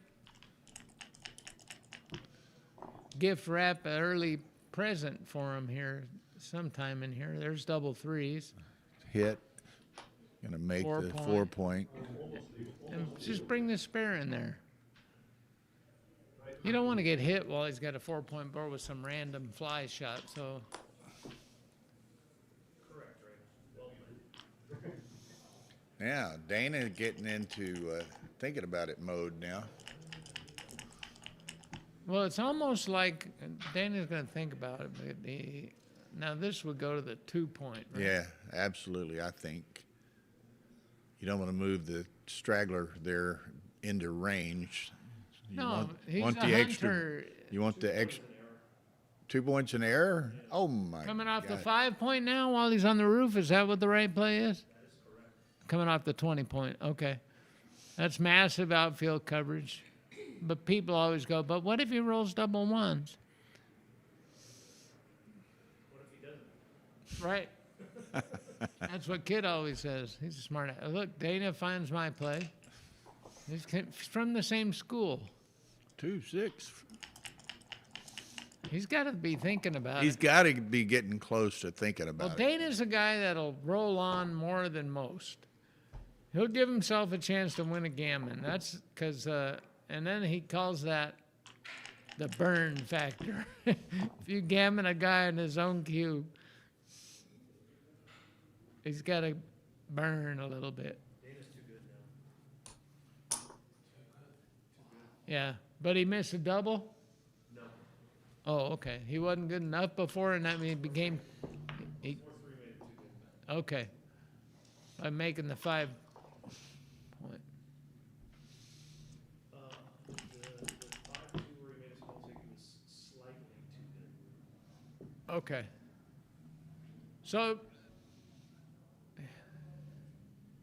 gift wrap an early present for him here sometime in here. There's double threes. Hit. Gonna make 4 the point. 4 point. And just bring the spare in there. You don't want to get hit while he's got a 4-point board with some random fly shot, so. Yeah, Dana getting into thinking about it mode now. Well, it's almost like Dana's going to think about it. But now this would go to the 2-point, right? Yeah, absolutely. I think you don't want to move the straggler there into range. You No, he's want a the extra. hunter. You want the extra 2 points in error. Oh my! Coming off the God. 5-point now while he's on the roof. Is that what the right play is? That is correct. Coming off the 20-point. Okay. That's massive outfield coverage. But people always go, but what if he rolls double ones? What if he doesn't? Right. That's what Kid always says. He's a smart ass. Look, Dana finds my play. He's from the same school. 2-6. He's got to be thinking about He's it. got to be getting close to thinking Well, about it. Dana's a guy that'll roll on more than most. He'll give himself a chance to win a gammon. That's because, and then he calls that the burn factor. If you gammon a guy in his own cube, he's got to burn a little bit. Dana's too good now. Yeah, but he missed a double? No. Oh, okay. He wasn't good enough before, and that means he became. He, 4-3 made it too good. okay. By making the 5 point. The 5-2 where he made a small mistake, he was slightly too good. Okay. So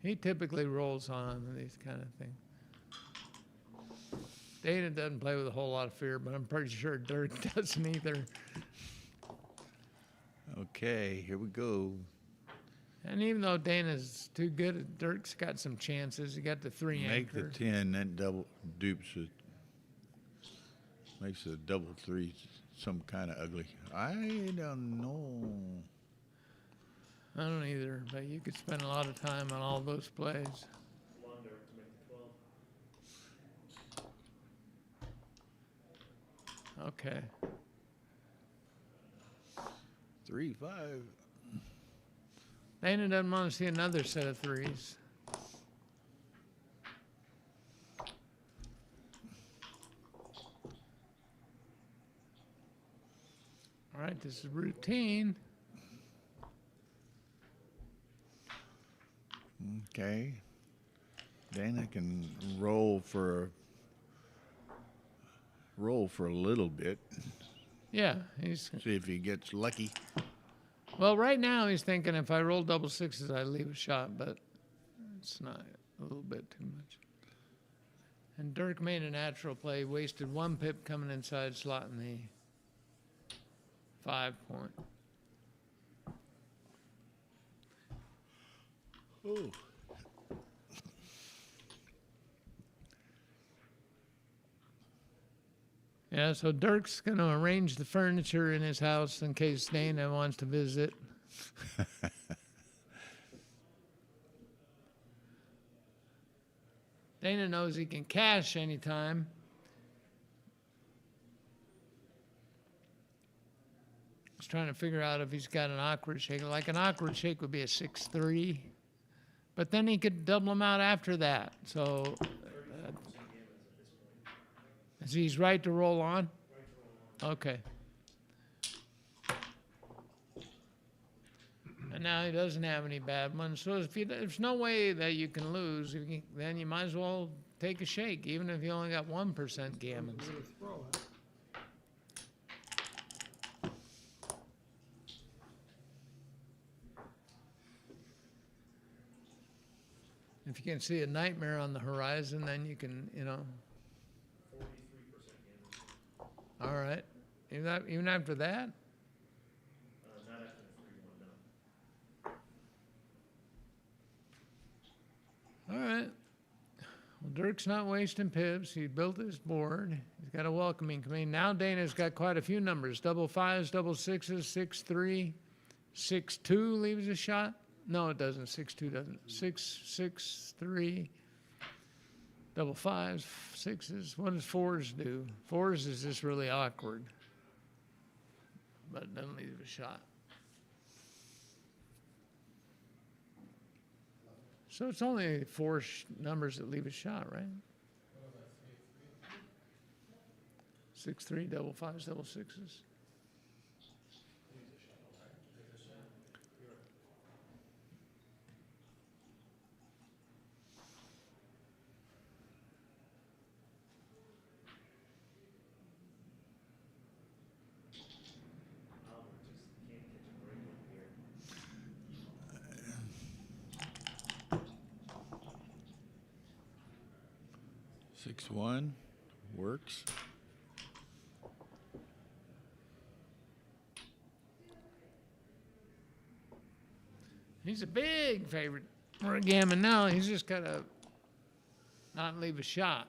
he typically rolls on these kind of things. Dana doesn't play with a whole lot of fear, but I'm pretty sure Dirk doesn't either. Okay, here we go. And even though Dana's too good, Dirk's got some chances. He got the 3 Make the anchor. 10. That double dupes it. Makes a double 3 some kind of ugly. I don't know. I don't either, but you could spend a lot of time on all those plays. Blunder to make the 12. Okay. 3-5. Dana doesn't want to see another set of 3s. All right, this is routine. Okay. Dana can roll for a little bit. Yeah, he's See if he gets lucky. well. Right now, he's thinking if I roll double sixes, I leave a shot, but it's not a little bit too much. And Dirk made a natural play, wasted 1 pip coming inside slot in the 5 point. Ooh. Yeah, so Dirk's going to arrange the furniture in his house in case Dana wants to visit. Dana knows he can cash anytime. He's trying to figure out if he's got an awkward shake. Like an awkward shake would be a 6-3, but then he could double them out after that. So is he's right to roll on? Okay. And now he doesn't have any bad ones. So if there's no way that you can lose, then you might as well take a shake, even if you only got 1% gammons. If you can see a nightmare on the horizon, then you can, 43% gammon. all right. Even after that? Not after the 3-1, no. All right. Well, Dirk's not wasting pips. He built his board. He's got a welcoming committee. Now Dana's got quite a few numbers. Double fives, double sixes, 6-3, 6-2 leaves a shot. No, it doesn't. 6-2 doesn't. 6-6-3, double fives, sixes. What does fours do? Fours is just really awkward, but it doesn't leave a shot. So it's only four numbers that leave a shot, right? 6-3, double fives, double sixes. Albert just can't catch a break over here. 6-1 works. He's a big favorite for a gammon now. He's just got to not leave a shot.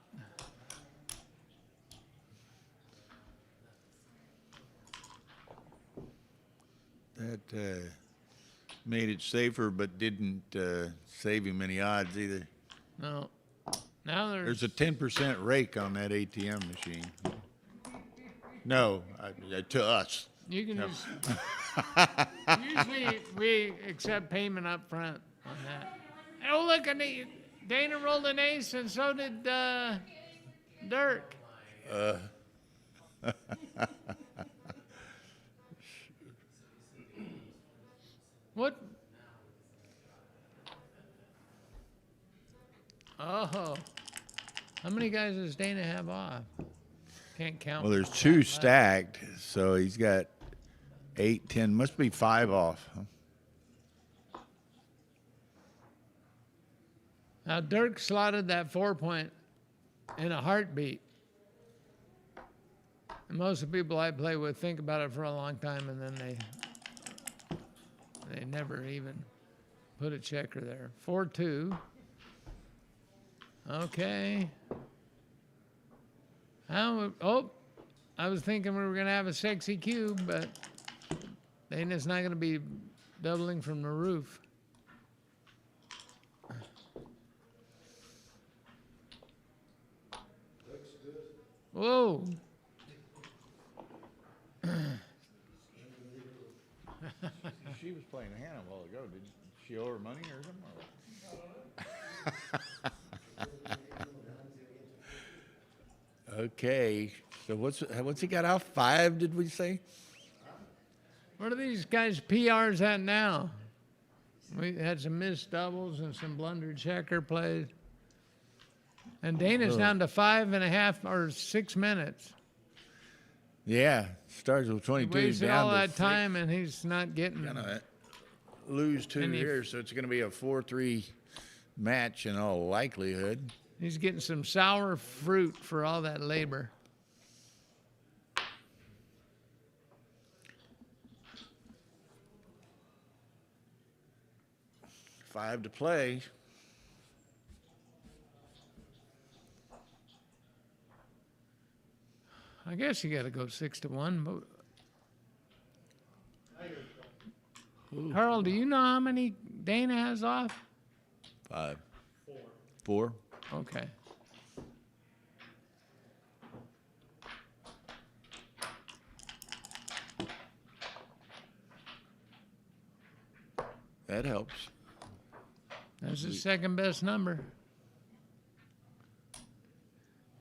That made it safer, but didn't save him any odds either. No. Now There's a 10% rake on that ATM machine. No, to us. You can No. just. Usually we accept payment up front on that. Oh, look, Dana rolled an ace, and so did Dirk. What? Oh. How many guys does Dana have off? Can't count. Well, there's two stacked, so he's got 8, 10, must be 5 off. Huh? Now, Dirk slotted that 4-point in a heartbeat. And most of the people I play with think about it for a long time, and then they never even put a checker there. 4-2. Okay. I was thinking we were going to have a sexy cube, but Dana's not going to be doubling from the roof. Whoa. She was playing a hand a while ago. Did she owe her money or something? Okay, so what's he got out? 5, did we say? What are these guys' PRs at now? We had some missed doubles and some blundered checker plays. And Dana's down to 5.5 or 6 minutes. Yeah, starts with He 22 wasted down all to that time, and he's not getting. Gonna lose 2 And he- here, so it's going to be a 4-3 match in all likelihood. He's getting some sour fruit for all that labor. Five to play. I guess you got to go 6-1. But Harold, do you know how many Dana has off? 5. 4. Okay. That helps. That's the second best number.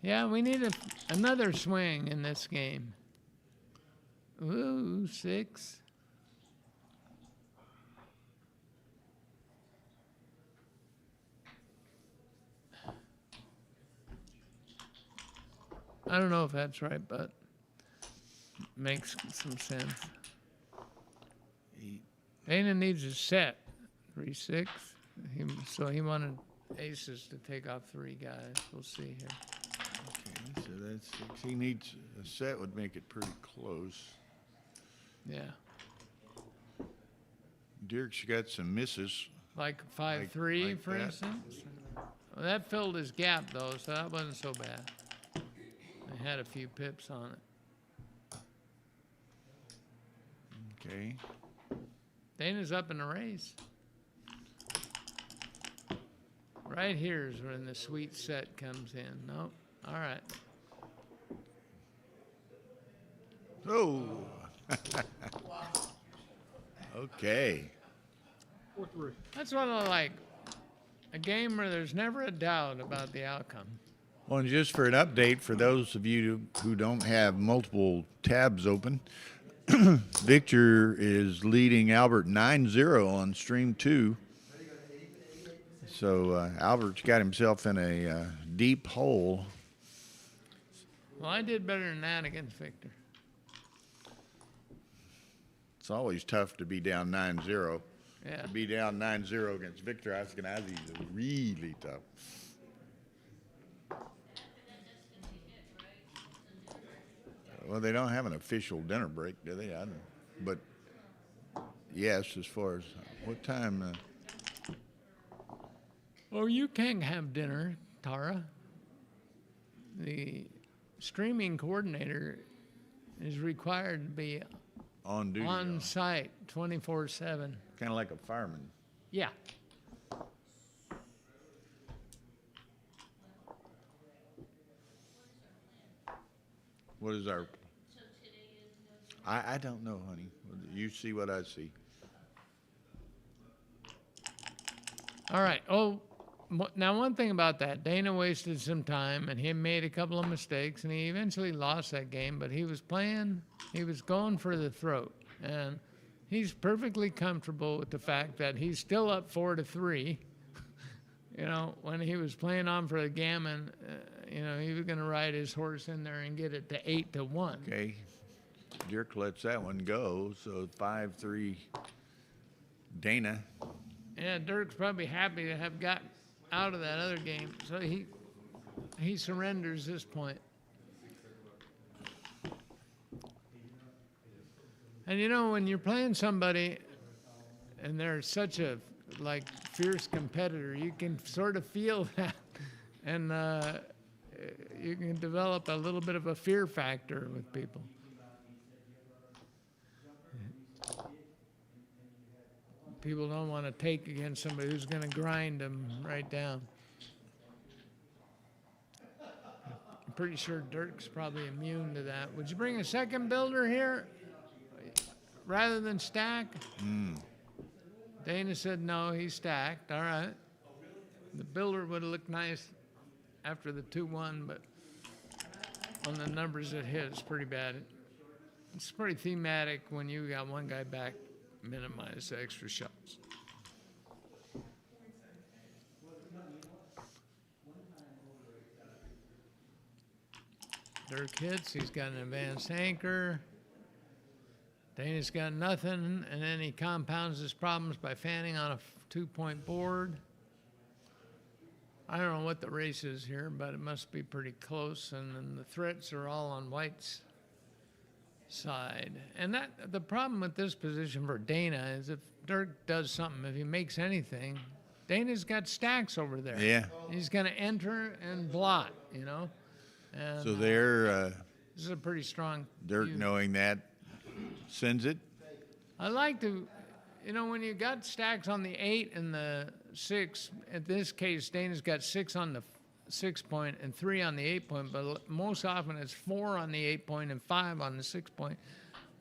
Yeah, we need another swing in this game. Ooh, 6. I don't know if that's right, but makes some sense. Dana needs a set. 3-6. So he wanted aces to take off 3 guys. We'll see here. Okay, so that's 6. He needs a set would make it pretty close. Yeah. Dirk's got some misses. Like 5-3, like for that. instance. Well, that filled his gap, though, so that wasn't so bad. I had a few pips on it. Okay. Dana's up in the race. Right here is when the sweet set comes in. Nope. All right. Oh. Okay. 4-3. That's what I like. A game where there's never a doubt about the outcome. Well, and just for an update for those of you who don't have multiple tabs open, Victor is leading Albert 9-0 on stream 2. So Albert's got himself in a deep hole. Well, I did better than that against Victor. It's always tough to be down 9-0. Yeah. To be down 9-0 against Victor Askenazi is really tough. Well, they don't have an official dinner break, do they? I don't. But yes, as far as what time? Well, you can have dinner, Tara. The streaming coordinator is required to be On duty. on site 24/7. Kind of like a fireman. Yeah. What is our? I don't know, honey. You see what I see. All right. Oh, now one thing about that, Dana wasted some time and he made a couple of mistakes and he eventually lost that game, but he was playing, he was going for the throat. And he's perfectly comfortable with the fact that he's still up 4-3. You know, when he was playing on for the gammon, you know, he was going to ride his horse in there and get it to 8-1. Okay. Dirk lets that one go. So 5-3 Dana. Yeah, Dirk's probably happy to have got out of that other game. So he surrenders this point. And you know, when you're playing somebody and they're such a like fierce competitor, you can sort of feel that, and you can develop a little bit of a fear factor with people. People don't want to take against somebody who's going to grind them right down. I'm pretty sure Dirk's probably immune to that. Would you bring a second builder here rather than stack? Dana said no, he stacked. All right. The builder would have looked nice after the 2-1, but on the numbers it hit, it's pretty bad. It's pretty thematic when you got one guy back, minimize the extra shots. Dirk hits. He's got an advanced anchor. Dana's got nothing, and then he compounds his problems by fanning on a 2-point board. I don't know what the race is here, but it must be pretty close, and then the threats are all on White's side. And that the problem with this position for Dana is if Dirk does something, if he makes anything, Dana's got stacks over there. Yeah. He's going to enter and blot, you know. And So there, this is a pretty strong Dirk view. knowing that sends it. I like to, you know, when you got stacks on the 8 and the 6, in this case, Dana's got 6 on the 6-point and 3 on the 8-point, but most often it's 4 on the 8-point and 5 on the 6-point.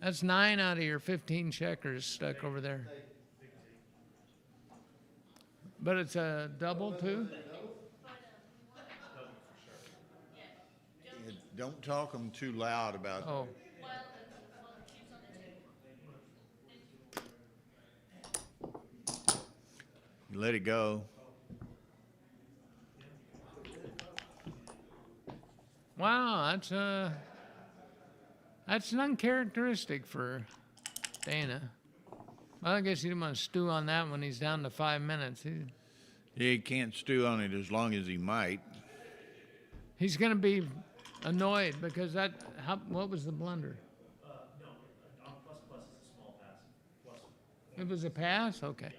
That's 9 out of your 15 checkers stuck over there. But it's a double, too? Don't talk them too loud about. Oh. Let it go. Wow, that's uncharacteristic for Dana. Well, I guess he didn't want to stew on that when he's down to 5 minutes. He can't stew on it as long as he might. He's going to be annoyed because what was the blunder? No, on plus plus is a small pass. Plus. It was a pass? Okay.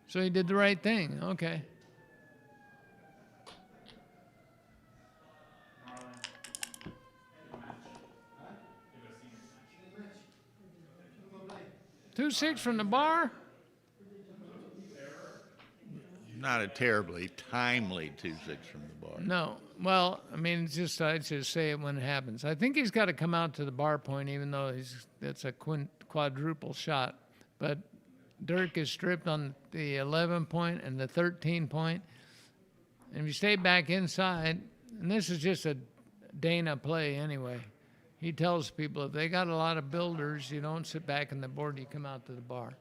So he did the right thing. Okay. Two six from the bar? Not a terribly timely 2-6 from the bar. No. Well, I mean, it's just I just say it when it happens. I think he's got to come out to the bar point, even though that's a quadruple shot. But Dirk is stripped on the 11-point and the 13-point. And if you stay back inside, and this is just a Dana play anyway, he tells people if they got a lot of builders, you don't sit back in the board, you come out to the bar.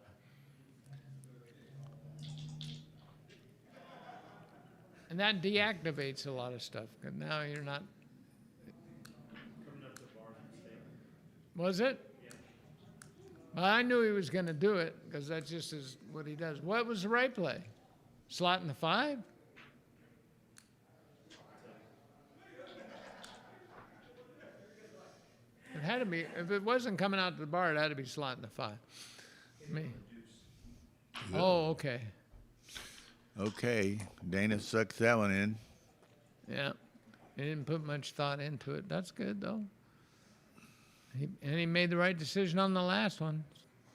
And that deactivates a lot of stuff. 'Cause now you're not. Was it? Well, I knew he was going to do it because that just is what he does. What was the right play? Slot in the 5? It had to be. If it wasn't coming out to the bar, it had to be slot in the 5. Me. Oh, okay. Okay, Dana sucks that one in. Yeah. He didn't put much thought into it. That's good, though. He made the right decision on the last one.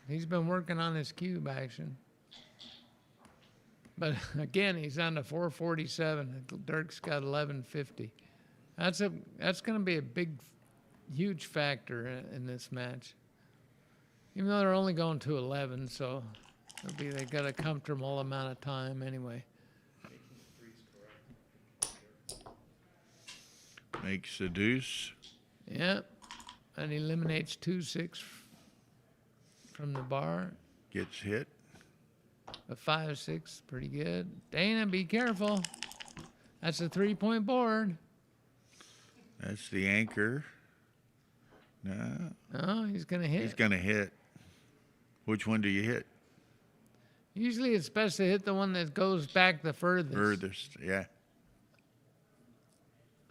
He's been working on his cube action. But again, he's on to 447. Dirk's got 1150. That's going to be a big, huge factor in this match. Even though they're only going to 11, so they got a comfortable amount of time anyway. Makes the deuce. Yep. And eliminates 2-6 from the bar. Gets hit. A 5-6, pretty good. Dana, be careful. That's a 3-point board. That's the anchor. No. Oh, he's going to hit. He's going to hit. Which one do you hit? Usually it's best to hit the one that goes back the furthest. Furthest, yeah.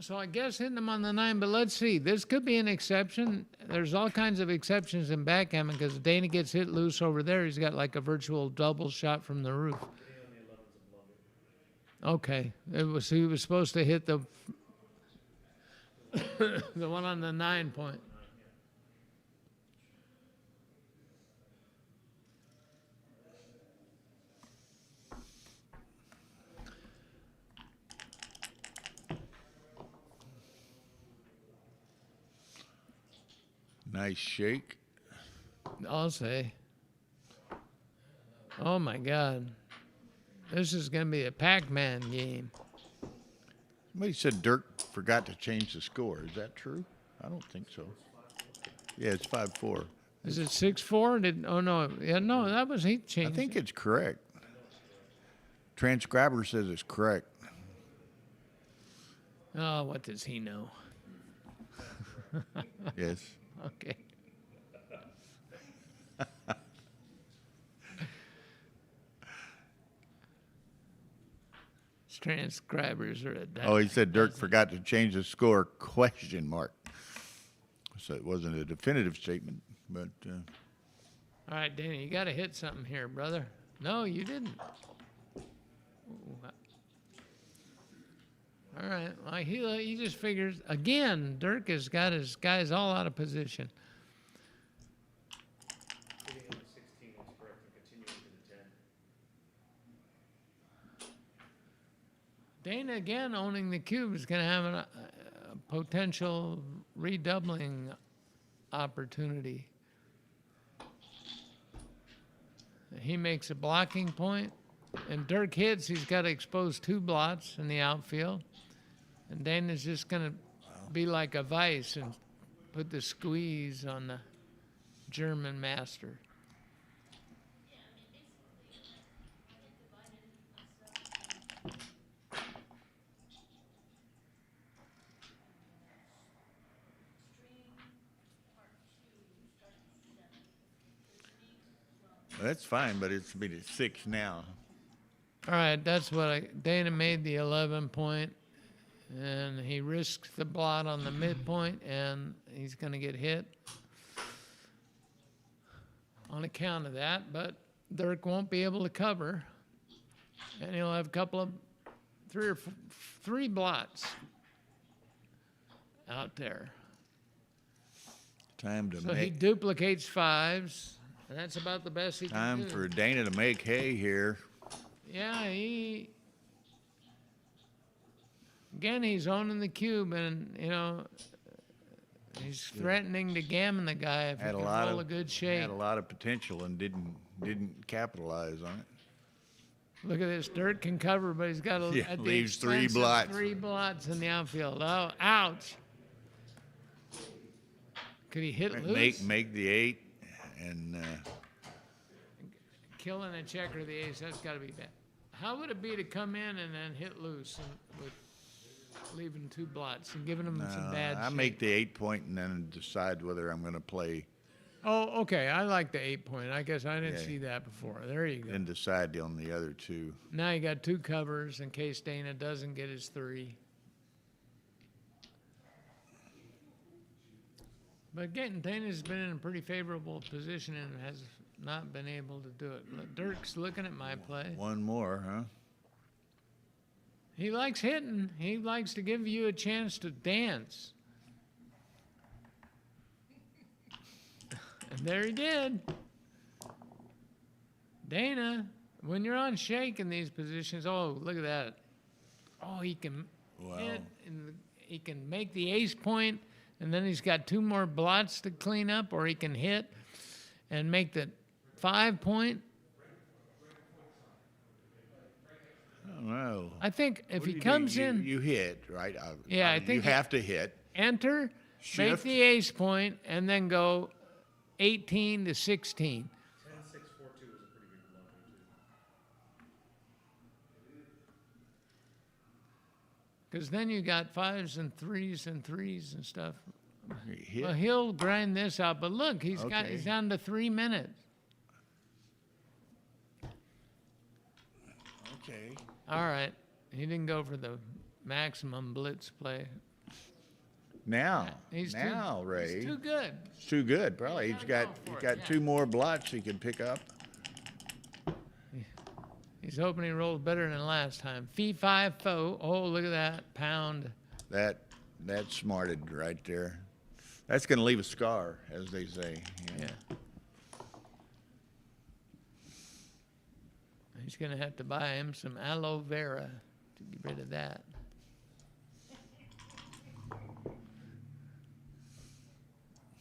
So I guess hitting them on the 9, but let's see. This could be an exception. There's all kinds of exceptions in backgammon because Dana gets hit loose over there. He's got like a virtual double shot from the roof. Okay. He was supposed to hit the the one on the 9-point. Nice shake. I'll say. Oh my God. This is going to be a Pac-Man game. Somebody said Dirk forgot to change the score. Is that true? I don't think so. Yeah, it's 5-4. Is it 6-4? Oh no. Yeah, no, that was he I changed. think it's correct. Transcriber says it's correct. Oh, what does he know? Yes. Okay. His transcribers are a Oh, he said Dirk forgot to change the score, question mark. So it wasn't a definitive statement, but All right, Danny, you got to hit something here, brother. No, you didn't. Ooh. All right. Well, he just figures, again, Dirk has got his guys all out of position. Hitting on the 16 was correct and continuing to the 10. Dana, again, owning the cube is going to have a potential redoubling opportunity. He makes a blocking point, and Dirk hits. He's got to expose 2 blots in the outfield. And Dana's just going to be like a vice and put the squeeze on the German master. Yeah, I mean, basically, I divided myself in part 2, starting at 7. Which means, well, that's fine. But it's been at 6 now. All right, that's what Dana made the 11 point, and he risks the blot on the midpoint, and he's going to get hit on account of that. But Dirk won't be able to cover, and he'll have a couple of 3 blots out there. Time to So he make duplicates 5s, and that's about the best he can time do. for Dana to make hay here. Yeah, again, he's owning the cube, and, he's threatening to gammon the guy if he Had can a lot roll of a good shake. had a lot of potential and didn't capitalize on it. Look at this. Dirk can cover, but he's got Yeah, at the leaves 3 expense of blots. 3 blots in the outfield. Oh, ouch. Could he hit loose? Make the 8 and Killing a check or the ace, that's got to be bad. How would it be to come in and then hit loose and with leaving 2 blots and giving him some bad I shake? make the 8 point and then decide whether I'm going to play Oh, okay. I like the 8 point. I guess I didn't Yeah. see that before. There you go. and decide on the other 2. Now you got 2 covers in case Dana doesn't get his 3. But again, Dana's been in a pretty favorable position and has not been able to do it. Look, Dirk's looking at my play. One more, huh? He likes hitting. He likes to give you a chance to dance. And there he did. Dana, when you're on shake in these positions, oh, look at that. Oh, he can hit, and he can make the ace point, and then he's got 2 more blots to clean up, or he can hit and make the 5 point. I don't know. I think if What do he you do? comes in, you hit, right? Yeah, I you think have to hit. enter, make Shift. the ace point, and then go 18 to 16. 10, 6, 4, 2 is a pretty good blunder, too. Because then you got 5s and 3s and stuff. Hit. Well, he'll grind this out, but look, he's Okay. down to 3 minutes. Okay. All right, he didn't go for the maximum blitz play. Now, He's Ray. He's too good. It's too good, probably. He's got go for it, yeah. 2 more blots he can pick up. He's hoping he rolls better than last time. Fee, 5, foe. Oh, look at that pound. That smarted right there. That's going to leave a scar, as they say. Yeah. He's going to have to buy him some aloe vera to get rid of that.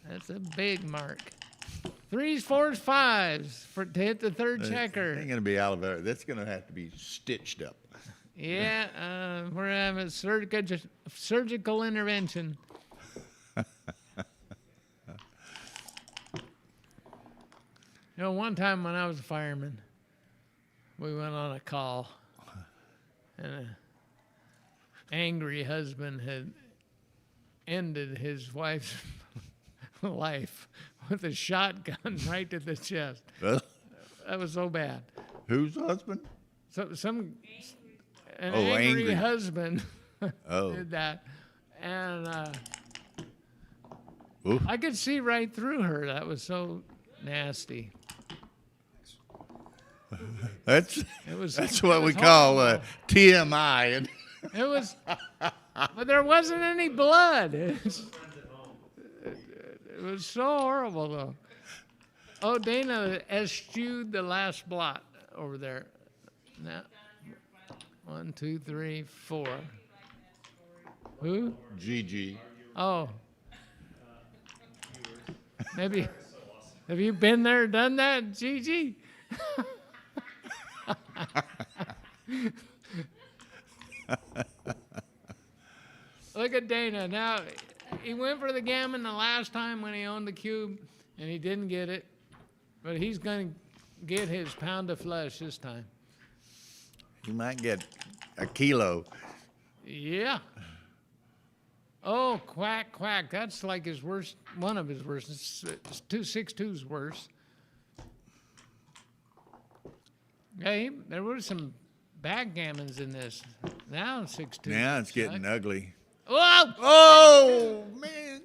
That's a big mark. 3s, 4s, 5s to hit the 3rd checker. Ain't going to be Oliver. That's going to have to be stitched up. Yeah, we're having a surgical intervention. One time when I was a fireman, we went on a call, and angry husband had ended his wife's life with a shotgun right to the chest. Well, That was so bad. whose husband? So an Oh, angry angry. husband Oh. did that, and Oof. I could see right through her. That was so nasty. That's was- that's it what we was call horrible. TMI. And It was, but there wasn't any blood. It was so horrible, though. Oh, Dana eschewed the last blot over there. Now, 1, 2, 3, 4. Who? Gigi. Oh. Maybe. Have you been there, done that, Gigi? Look at Dana. Now, he went for the gammon the last time when he owned the cube, and he didn't get it. But he's going to get his pound of flesh this time. You might get a kilo. Yeah. Oh, quack, quack. That's like his worst, one of his worst. It's 262's worse. Yeah, there were some backgammons in this. Now 6-2. Now it's getting ugly. Whoa! Oh man!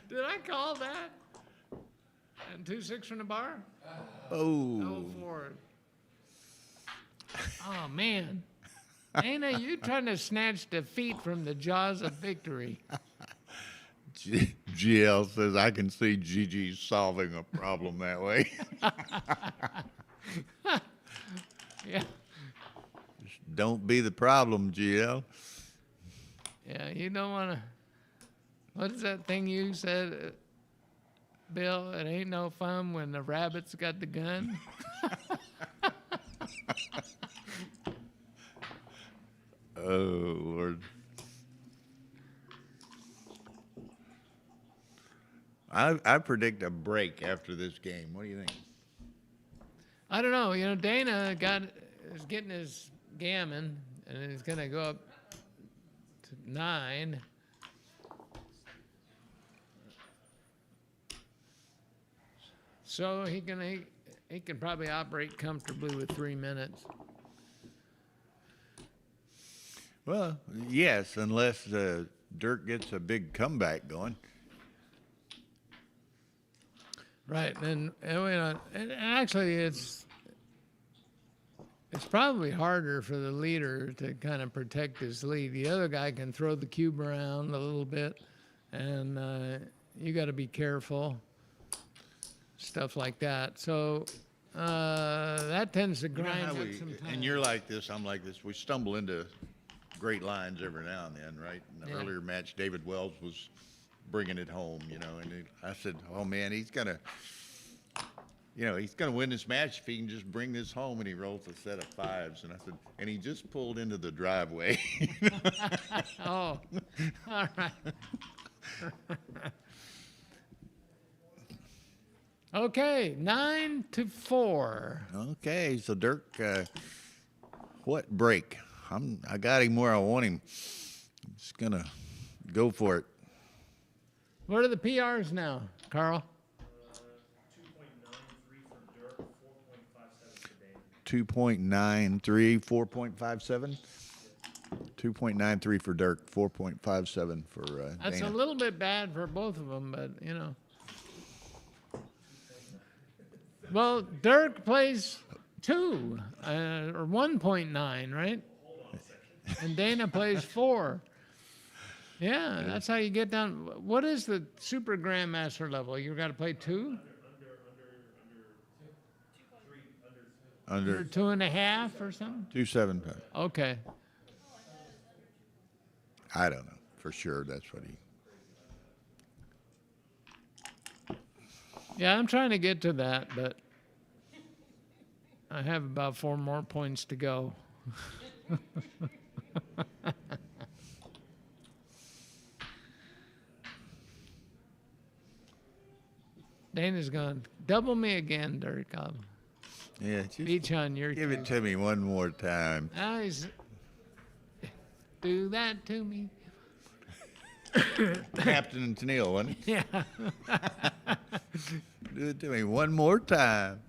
Did I call that? And 2-6 from the bar? Oh. 4. Oh, man. Dana, you trying to snatch defeat from the jaws of victory. GL says I can see Gigi solving a problem that way. Yeah. Don't be the problem, GL. Yeah, you don't want to. What is that thing you said, Bill? It ain't no fun when the rabbit's got the gun. Oh Lord. I predict a break after this game. What do you think? I don't know. You know, Dana is getting his gammon, and he's going to go up to 9. So he can probably operate comfortably with 3 minutes. Well, yes, unless Dirk gets a big comeback going. Right, and actually it's probably harder for the leader to kind of protect his lead. The other guy can throw the cube around a little bit, and you got to be careful, stuff like that. So that tends to You know grind how up we- some time. and you're like this, I'm like this. We stumble into great lines every now and then, right? In the Yeah. earlier match, David Wells was bringing it home, you know, and I said, oh man, he's gonna win this match if he can just bring this home. And he rolls a set of 5s, and I said, and he just pulled into the driveway. Oh, all right. Okay, 9-4. Okay, so Dirk, what break? I got him where I want him. I'm just gonna go for it. What are the PRs now, Carl? 2.93 for Dirk, 4.57 for Dana. 2.93, 4.57. 2.93 for Dirk, 4.57 for That's Dana. a little bit bad for both of them, but you know. Well, Dirk plays 2 or 1.9, right? And Dana plays 4. Yeah, that's how you get down. What is the super grandmaster level? You got to play 2? Under Or 2.5 or something? 2.75. Okay. I don't know for sure. That's what he. Yeah, I'm trying to get to that, but I have about 4 more points to go. Dana's going, double me again, Dirk. I'll Yeah, just beat you on your give it two. to me one more time. Now he's do that to me. Captain Tennille, wasn't it? Yeah. Do it to me one more time.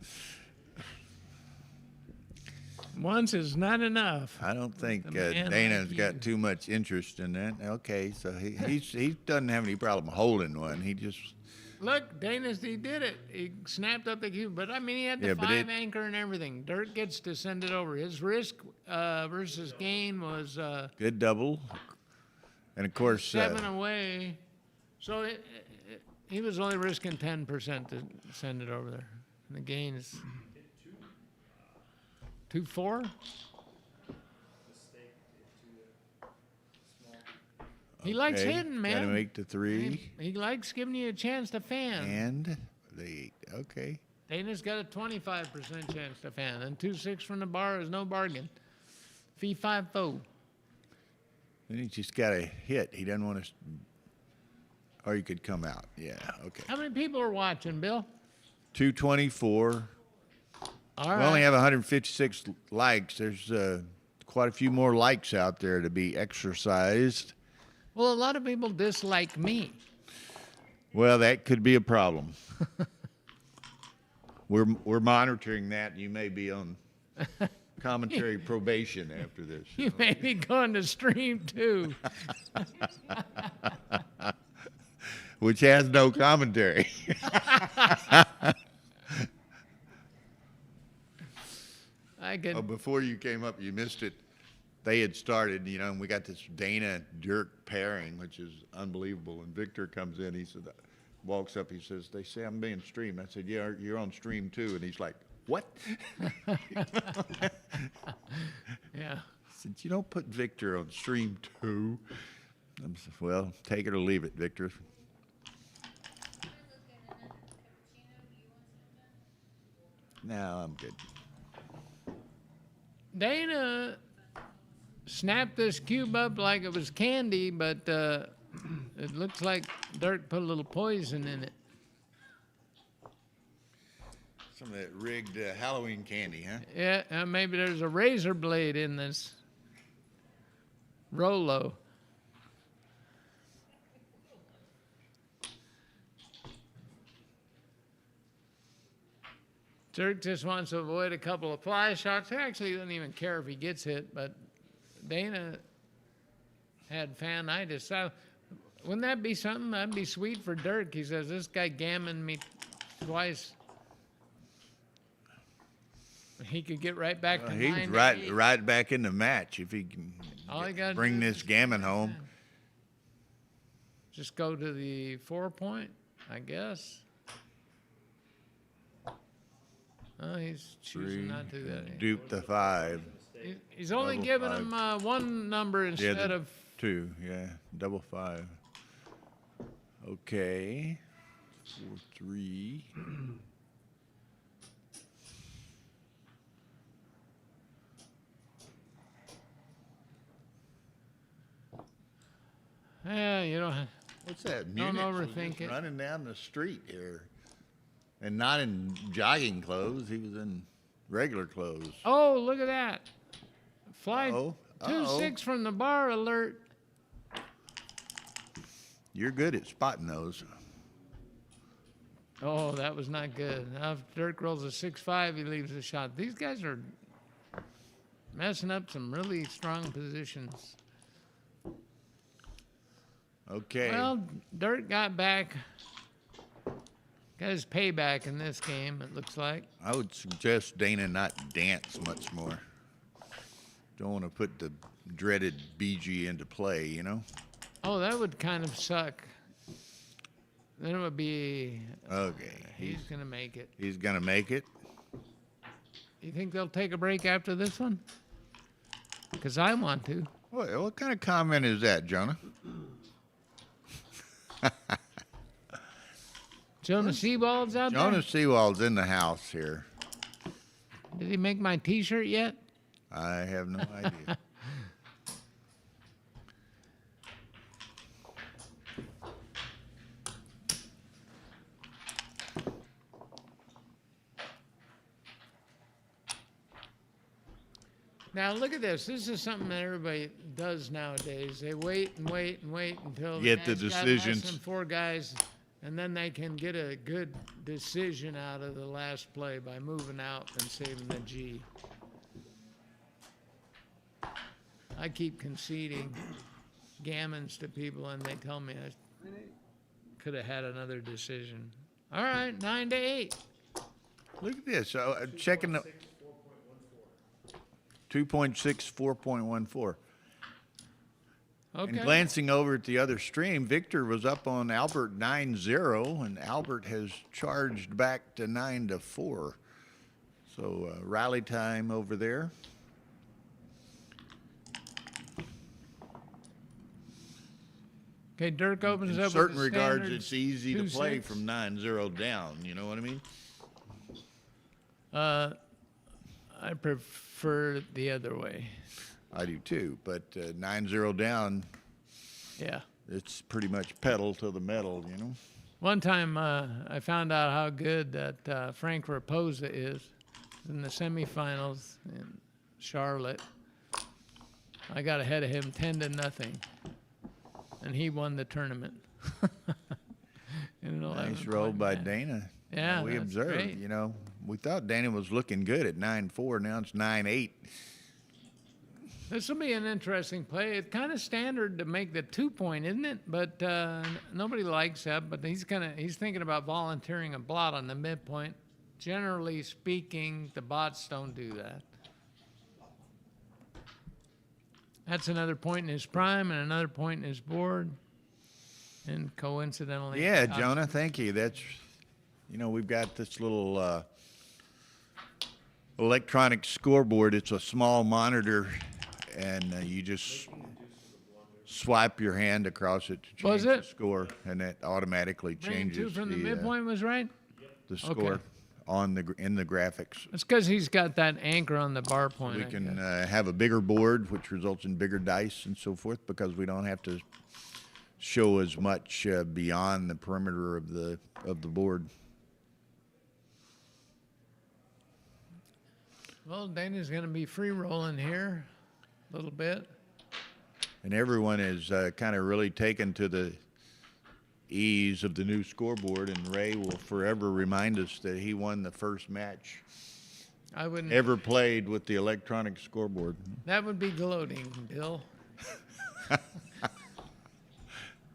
Once is not enough. I don't think A man Dana's like got you. too much interest in that. Okay, so he doesn't have any problem holding one. He just Look, he did it. He snapped up the cube, but I mean, he had the Yeah, but five anchor and everything. Dirk gets to send it over. His risk versus gain was good double, and of course 7 away. So he was only risking 10% to send it over there. And the gain is 2-4. He likes okay, hitting, man. Gotta make the 3 He likes giving you a chance to fan. and the 8. Okay. Dana's got a 25% chance to fan, and 2-6 from the bar is no bargain. Fee 5-4. Then he just got to hit. He doesn't want to, or he could come out. Yeah. Okay. How many people are watching, Bill? 224. All We right. only have 156 likes. There's quite a few more likes out there to be exercised. Well, a lot of people dislike me. Well, that could be a problem. We're monitoring that. You may be on commentary probation after this. You may be going to stream too. Which has no commentary. I could. Oh, before you came up, you missed it. They had started, and we got this Dana Dirk pairing, which is unbelievable. And Victor comes in, he said, walks up, he says, "They say I'm being streamed." I said, "Yeah, you're on stream too." And he's like, "What?" Yeah. Said, "You don't put Victor on stream too." I said, "Well, take it or leave it, Victor." No, I'm good. Dana snapped this cube up like it was candy, but it looks like Dirk put a little poison in it. Some of that rigged Halloween candy, huh? Yeah, maybe there's a razor blade in this Rolo. Dirk just wants to avoid a couple of fly shots. He actually doesn't even care if he gets hit, but Dana had fanitis. So, wouldn't that be something? That'd be sweet for Dirk. He says, "This guy gammoned me twice." He could get right back to He's 9-8. right back in the match if he can All he gotta bring do this is gammon home. just go to the 4-point, I guess. Oh, he's choosing not to do that. Dupe the 5. He's only Double giving 5. him one number instead the of 2, yeah, double 5. Okay, 4-3. Yeah, you know. What's that? Don't Munich was overthink just it. running down the street here, and not in jogging clothes. He was in regular clothes. Oh, look at that! Fly Uh-oh. 2-6 from the bar alert. You're good at spotting those. Oh, that was not good. Now, if Dirk rolls a 6-5, he leaves the shot. These guys are messing up some really strong positions. Okay. Well, Dirk got back. Got his payback in this game, it looks like. I would suggest Dana not dance much more. Don't want to put the dreaded BG into play, you know? Oh, that would kind of suck. Then it would be. Okay. He's going to make it. He's going to make it. You think they'll take a break after this one? Because I want to. What kind of comment is that, Jonah? Jonah Seawald's out Jonah there? Seawald's in the house here. Did he make my T-shirt yet? I have no idea. Now look at this. This is something that everybody does nowadays. They wait and wait and wait until Get the guy's got less decisions. than 4 guys, and then they can get a good decision out of the last play by moving out and saving the G. I keep conceding gammons to people, and they tell me I could have had another decision. All right, 9-8. Look at this. Checking the 2.6, 4.14. Okay. And glancing over at the other stream, Victor was up on Albert 9-0, and Albert has charged back to 9-4. So rally time over there. Okay, Dirk opens In up certain with the regards, standard it's easy to play 2-6. from 9-0 down. You know what I mean? I prefer the other way. I do too, but 9-0 down, Yeah. it's pretty much pedal to the metal, you know? One time I found out how good that Frank Raposa is in the semifinals in Charlotte. I got ahead of him 10-0, and he won the tournament. In an Nice 11-point roll by match. Dana. Yeah, We that's observed, great. you know, we thought Dana was looking good at 9-4. Now it's 9-8. This will be an interesting play. It's kind of standard to make the 2-point, isn't it? But nobody likes that. But he's thinking about volunteering a blot on the midpoint. Generally speaking, the bots don't do that. That's another point in his prime and another point in his board. And coincidentally, Yeah, Jonah, thank you. That's, you know, we've got this little electronic scoreboard. It's a small monitor, and you just swipe your hand across it to Was change the it? score, and that automatically bringing 2 changes from the midpoint was right. the score on the in the graphics. That's because he's got that anchor on the bar point. We I can guess. have a bigger board, which results in bigger dice and so forth, because we don't have to show as much beyond the perimeter of the board. Well, Dana's going to be free rolling here a little bit. And everyone is kind of really taken to the ease of the new scoreboard, and Ray will forever remind us that he won the first match I wouldn't. ever played with the electronic scoreboard. That would be gloating, Bill.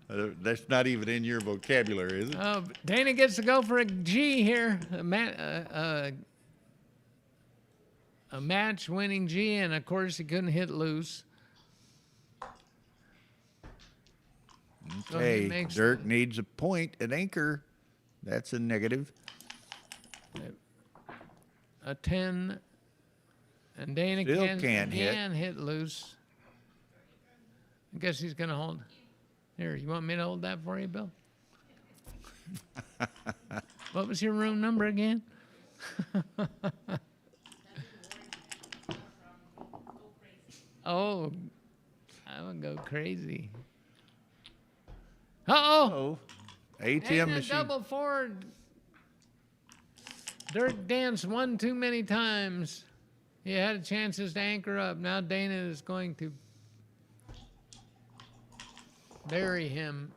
That's not even in your vocabulary, is it? Oh, Dana gets to go for a G here, a match-winning G, and of course he couldn't hit loose. So he Okay, makes Dirk needs a point, an anchor. That's a negative. a 10, and Dana Still can can't hit. hit loose. I guess he's going to hold. Here, you want me to hold that for you, Bill? What was your room number again? Oh, I would go crazy. Uh-oh. Oh, ATM Dana machine. double forward. Dirk danced one too many times. He had chances to anchor up. Now Dana is going to bury him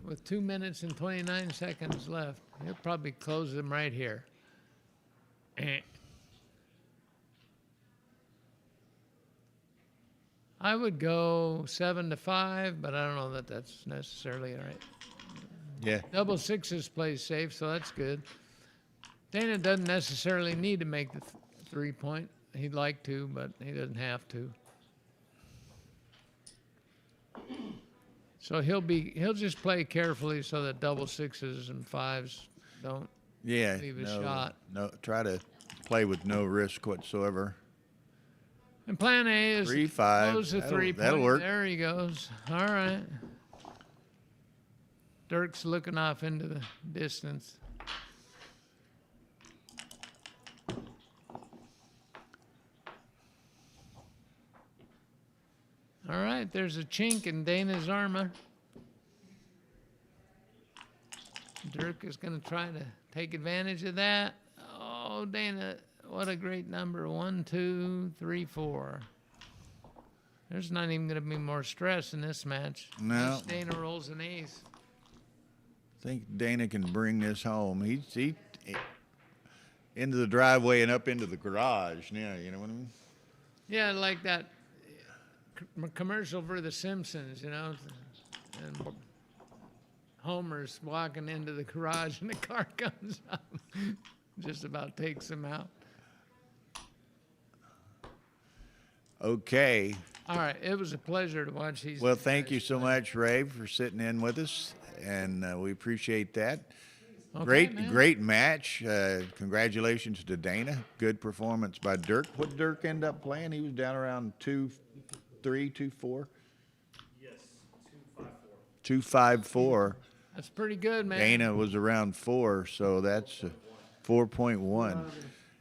with 2 minutes and 29 seconds left. He'll probably close him right here. I would go 7-5, but I don't know that that's necessarily right. Yeah. Double sixes plays safe, so that's good. Dana doesn't necessarily need to make the 3-point. He'd like to, but he doesn't have to. So he'll just play carefully so that double sixes and fives don't Yeah. leave a shot. No, try to play with no risk whatsoever. And plan A is 3-5. close the That'll- 3-point. that'll work. There he goes. All right. Dirk's looking off into the distance. All right, there's a chink in Dana's armor. Dirk is going to try to take advantage of that. Oh, Dana what a great number. 1, 2, 3, 4. There's not even going to be more stress in this match. No. Unless Dana rolls an ace. I think Dana can bring this home. He into the driveway and up into the garage now, you know what I mean? Yeah, like that commercial for The Simpsons, you know. And Homer's walking into the garage and the car comes up. Just about takes him out. Okay. All right, it was a pleasure to watch these. Well, two thank guys you so play. much, Ray, for sitting in with us, and we appreciate that. Okay, Great, man. great match. Congratulations to Dana. Good performance by Dirk. What did Dirk end up playing? He was down around 2-3, 2-4. Yes, 254. 254. That's pretty good, man. Dana was around 4, so that's 4.1.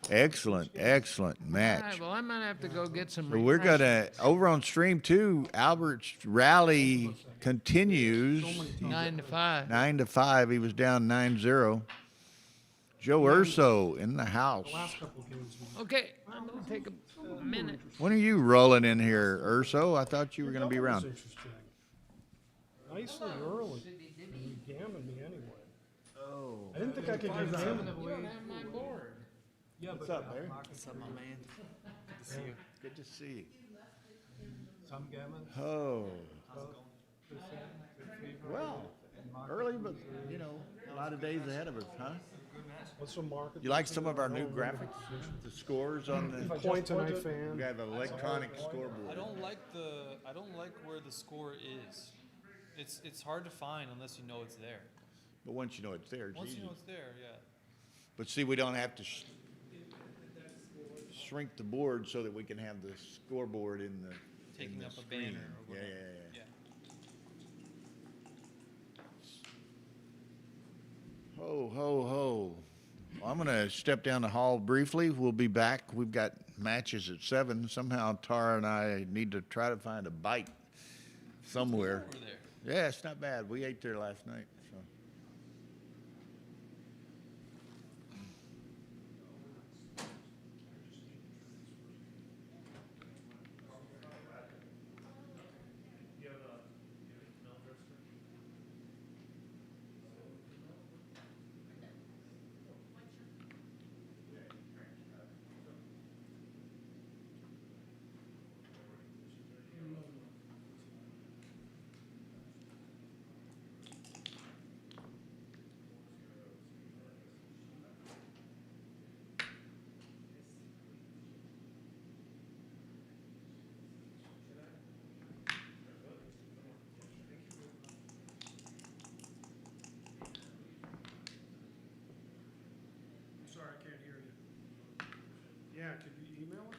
Excellent, excellent All match. right, well, I might have to go get some. So we're gonna refreshments. over on stream 2. Albert's rally continues. 9 to 5. 9-5. He was down 9-0. Joe Urso in the house. Last couple of games. Okay, I'm gonna take a minute. When are you rolling in here, Urso? I thought you were gonna be That was around. interesting. Nicely early. You gammoned me anyway. Oh. I didn't think I could get gammon. You don't have my board. Yeah, What's but up, Barry? What's up, my man? Good to see you. Good to see you. some gammon. Oh. Good fever. Well, early, but you know, a lot of days ahead of us, huh? What's some market? You like some of our new graphics? The scores on the Point tonight fan. we have an electronic scoreboard. I don't like where the score is. It's hard to find unless you know it's there. But once you know it's there, it's Once easy. you know it's there, yeah. But see, we don't have to shrink the board so that we can have the scoreboard in the Taking in the up a screen. banner or Yeah, whatever. yeah, yeah. Ho, ho, ho. Well, I'm going to step down the hall briefly. We'll be back. We've got matches at 7. Somehow Tara and I need to try to find a bite somewhere. Over there. Yeah, it's not bad. We ate there last night. So. I'm sorry, I can't hear you. Yeah, could you email it?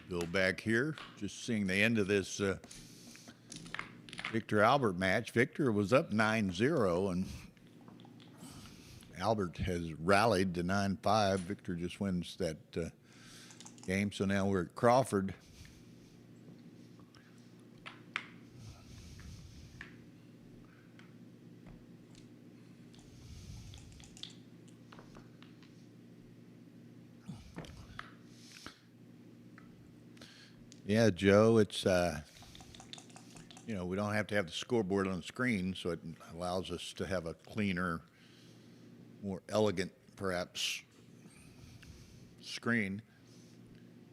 Bill back here, just seeing the end of this Victor Albert match. Victor was up 9-0, and Albert has rallied to 9-5. Victor just wins that game, so now we're at Crawford. Yeah, Joe, it's, you know, we don't have to have the scoreboard on the screen, so it allows us to have a cleaner, more elegant, perhaps, screen,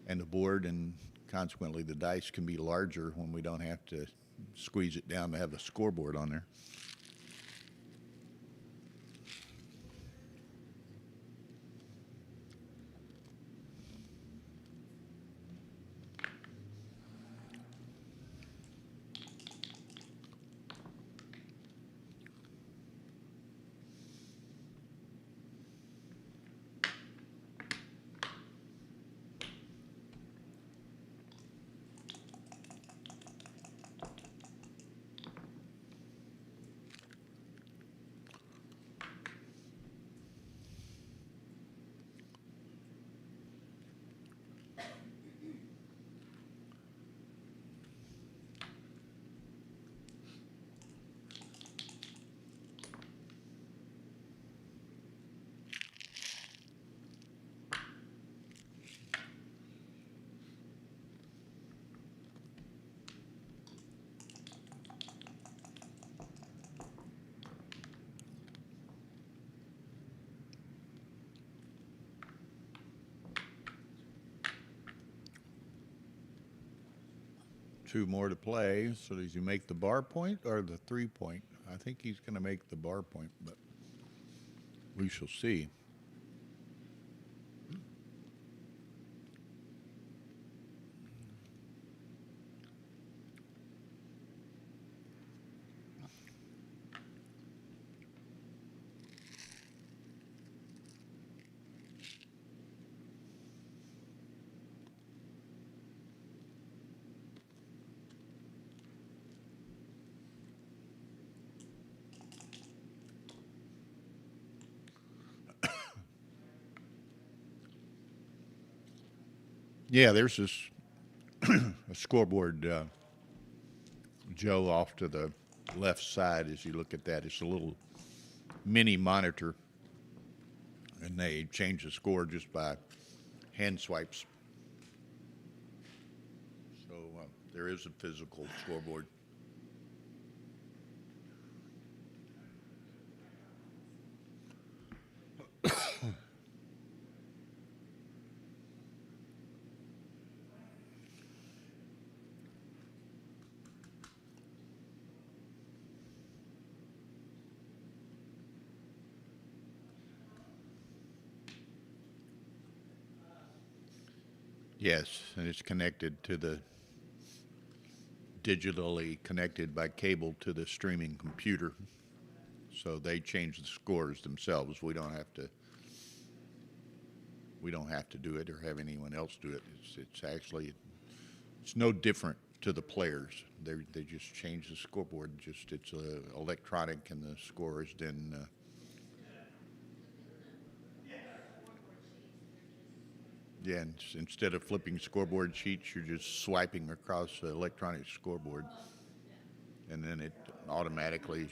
and the board, and consequently the dice can be larger when we don't have to squeeze it down to have the scoreboard on there. Two more to play. So does he make the bar point or the 3 point? I think he's going to make the bar point, but we shall see. Yeah, there's this a scoreboard, Joe, off to the left side as you look at that. It's a little mini monitor, and they change the score just by hand swipes. So there is a physical scoreboard. Yes, and it's connected to the digitally connected by cable to the streaming computer. So they change the scores themselves. We don't have to do it or have anyone else do it. It's actually it's no different to the players. They just change the scoreboard. Just it's electronic, and the score is then. Yeah, and instead of flipping scoreboard sheets, you're just swiping across the electronic scoreboard, and then it automatically.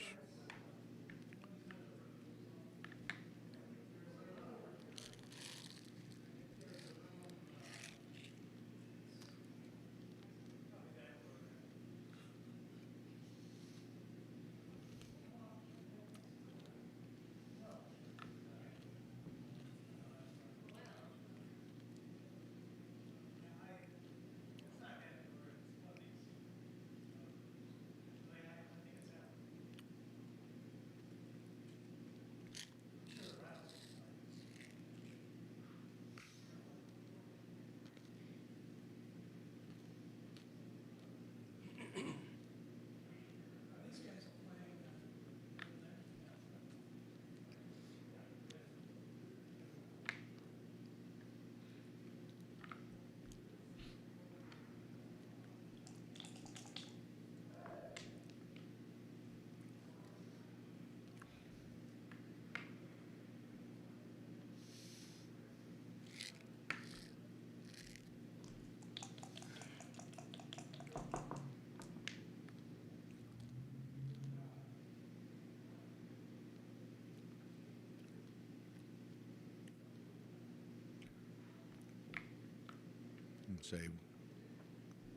And say,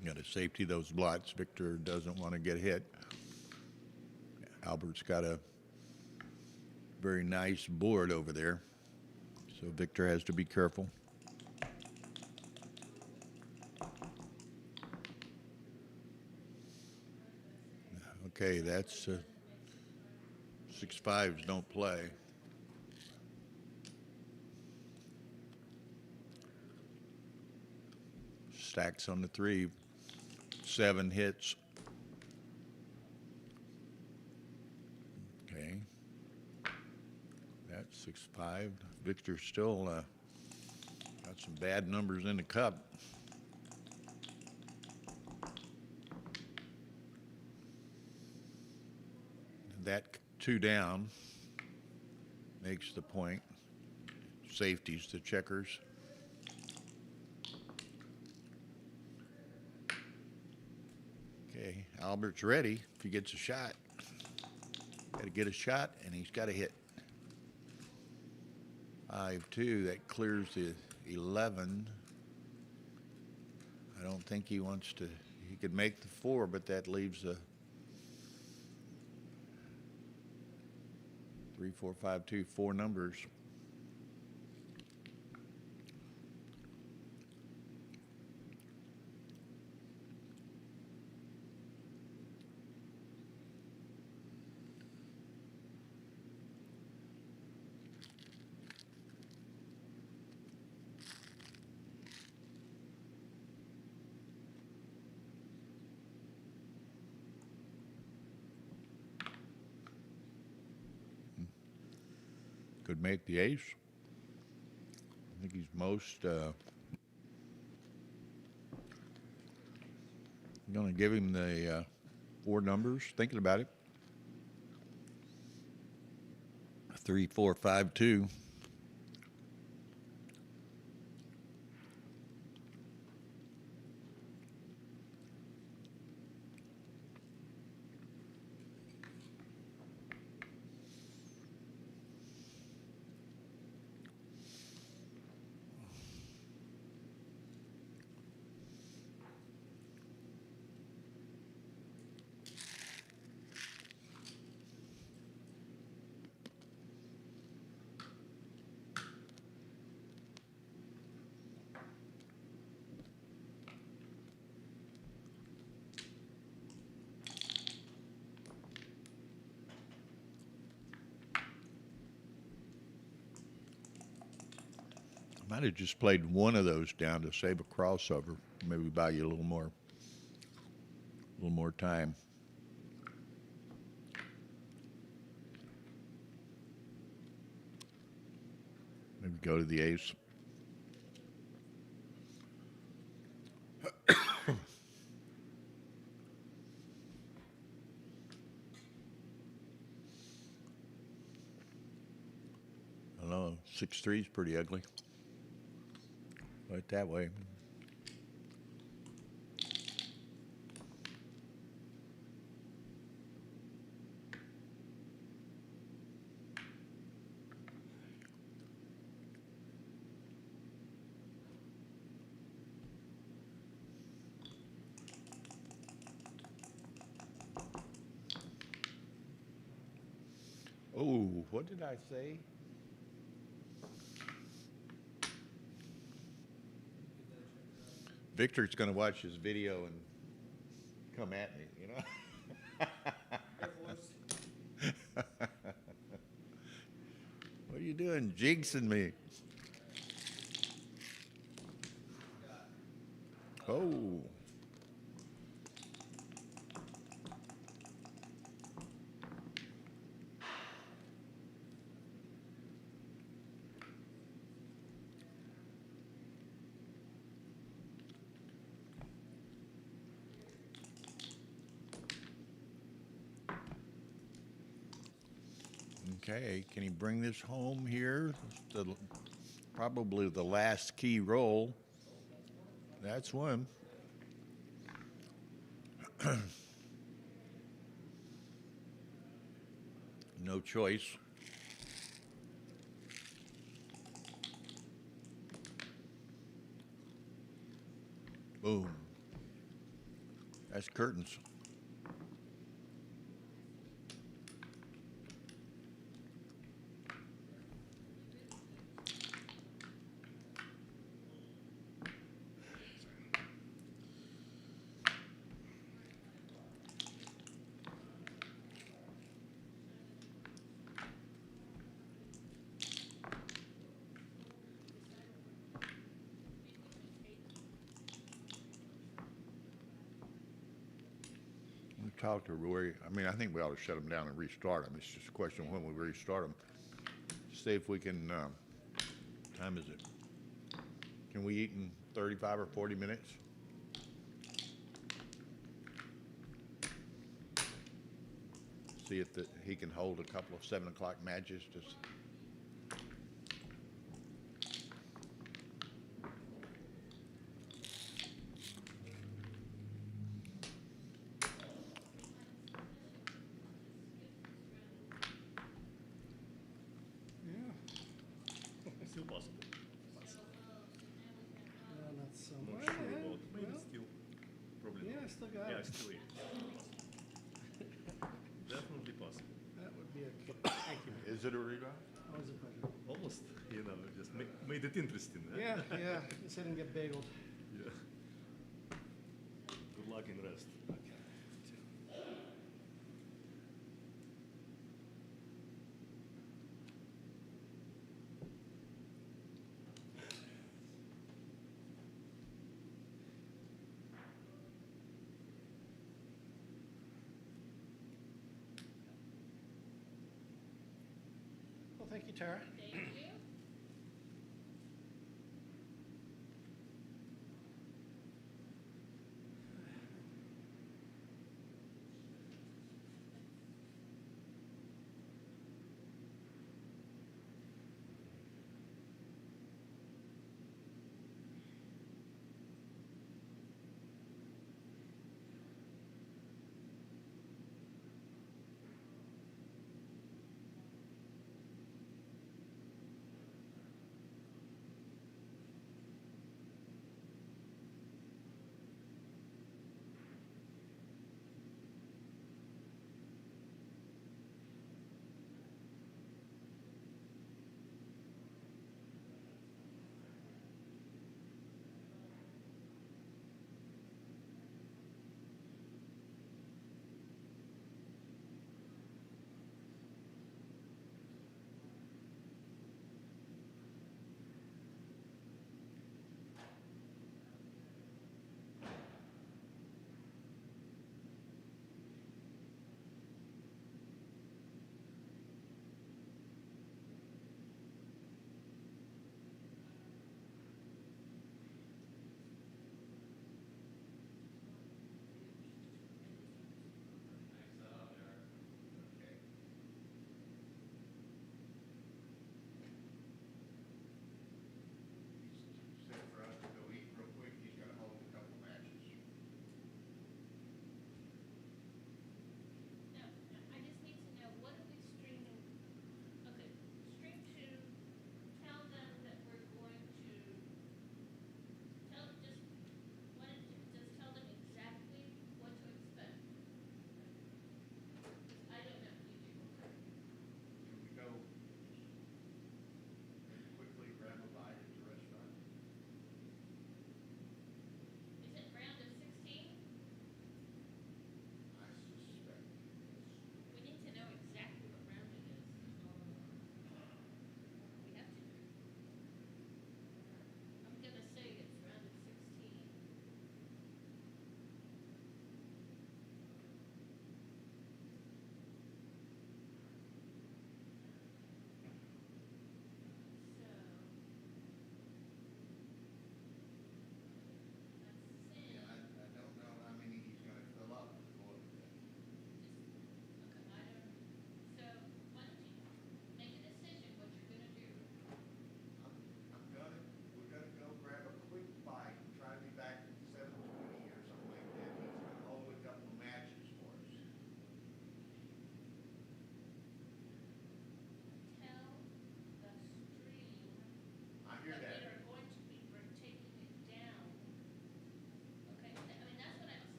you got to safety those blots. Victor doesn't want to get hit. Albert's got a very nice board over there, so Victor has to be careful. Okay, that's 6-5s don't play. Stacks on the 3, 7 hits. Okay, that's 6-5. Victor still got some bad numbers in the cup. That 2 down makes the point. Safeties to checkers. Okay, Albert's ready if he gets a shot. Got to get a shot, and he's got to hit. 5-2, that clears the 11. I don't think he wants to. He could make the 4, but that leaves a 3, 4, 5, 2, 4 numbers. Could make the ace. I think he's most going to give him the 4 numbers. Thinking about it. 3, 4, 5, 2. Might have just played one of those down to save a crossover. Maybe buy you a little more time. Maybe go to the ace. I don't know, 6-3 is pretty ugly. Right that way. Oh, what did I say? Victor's going to watch this video and come at me, you know? What are you doing, jinxing me? Oh. Okay, can he bring this home here? Probably the last key roll. That's one. No choice. Boom. That's curtains. We talked to Rory. I mean, I think we ought to shut them down and restart them. It's just a question of when we restart them. See if we can, time is it? Can we eat in 35 or 40 minutes? See if he can hold a couple of 7 o'clock matches. Just Still possible. Not so Not much. sure about, maybe Well, still. Probably yeah, not. I still got Yeah, it. still it. Definitely possible. That would be a, thank you. is it a rebound? Always a pleasure. Almost, just made it interesting. Huh? Yeah, yeah, just didn't get bageled. Yeah. Good luck in rest. Well, thank you, Tara. Thank you.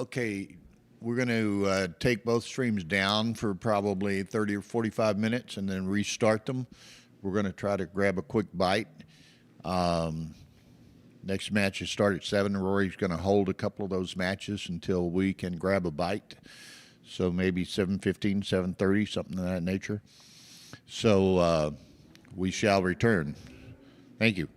Okay, we're going to take both streams down for probably 30 or 45 minutes and then restart them. We're going to try to grab a quick bite. Next match is start at 7. Rory's going to hold a couple of those matches until we can grab a bite. So maybe 7:15, 7:30, something of that nature. So we shall return. Thank you.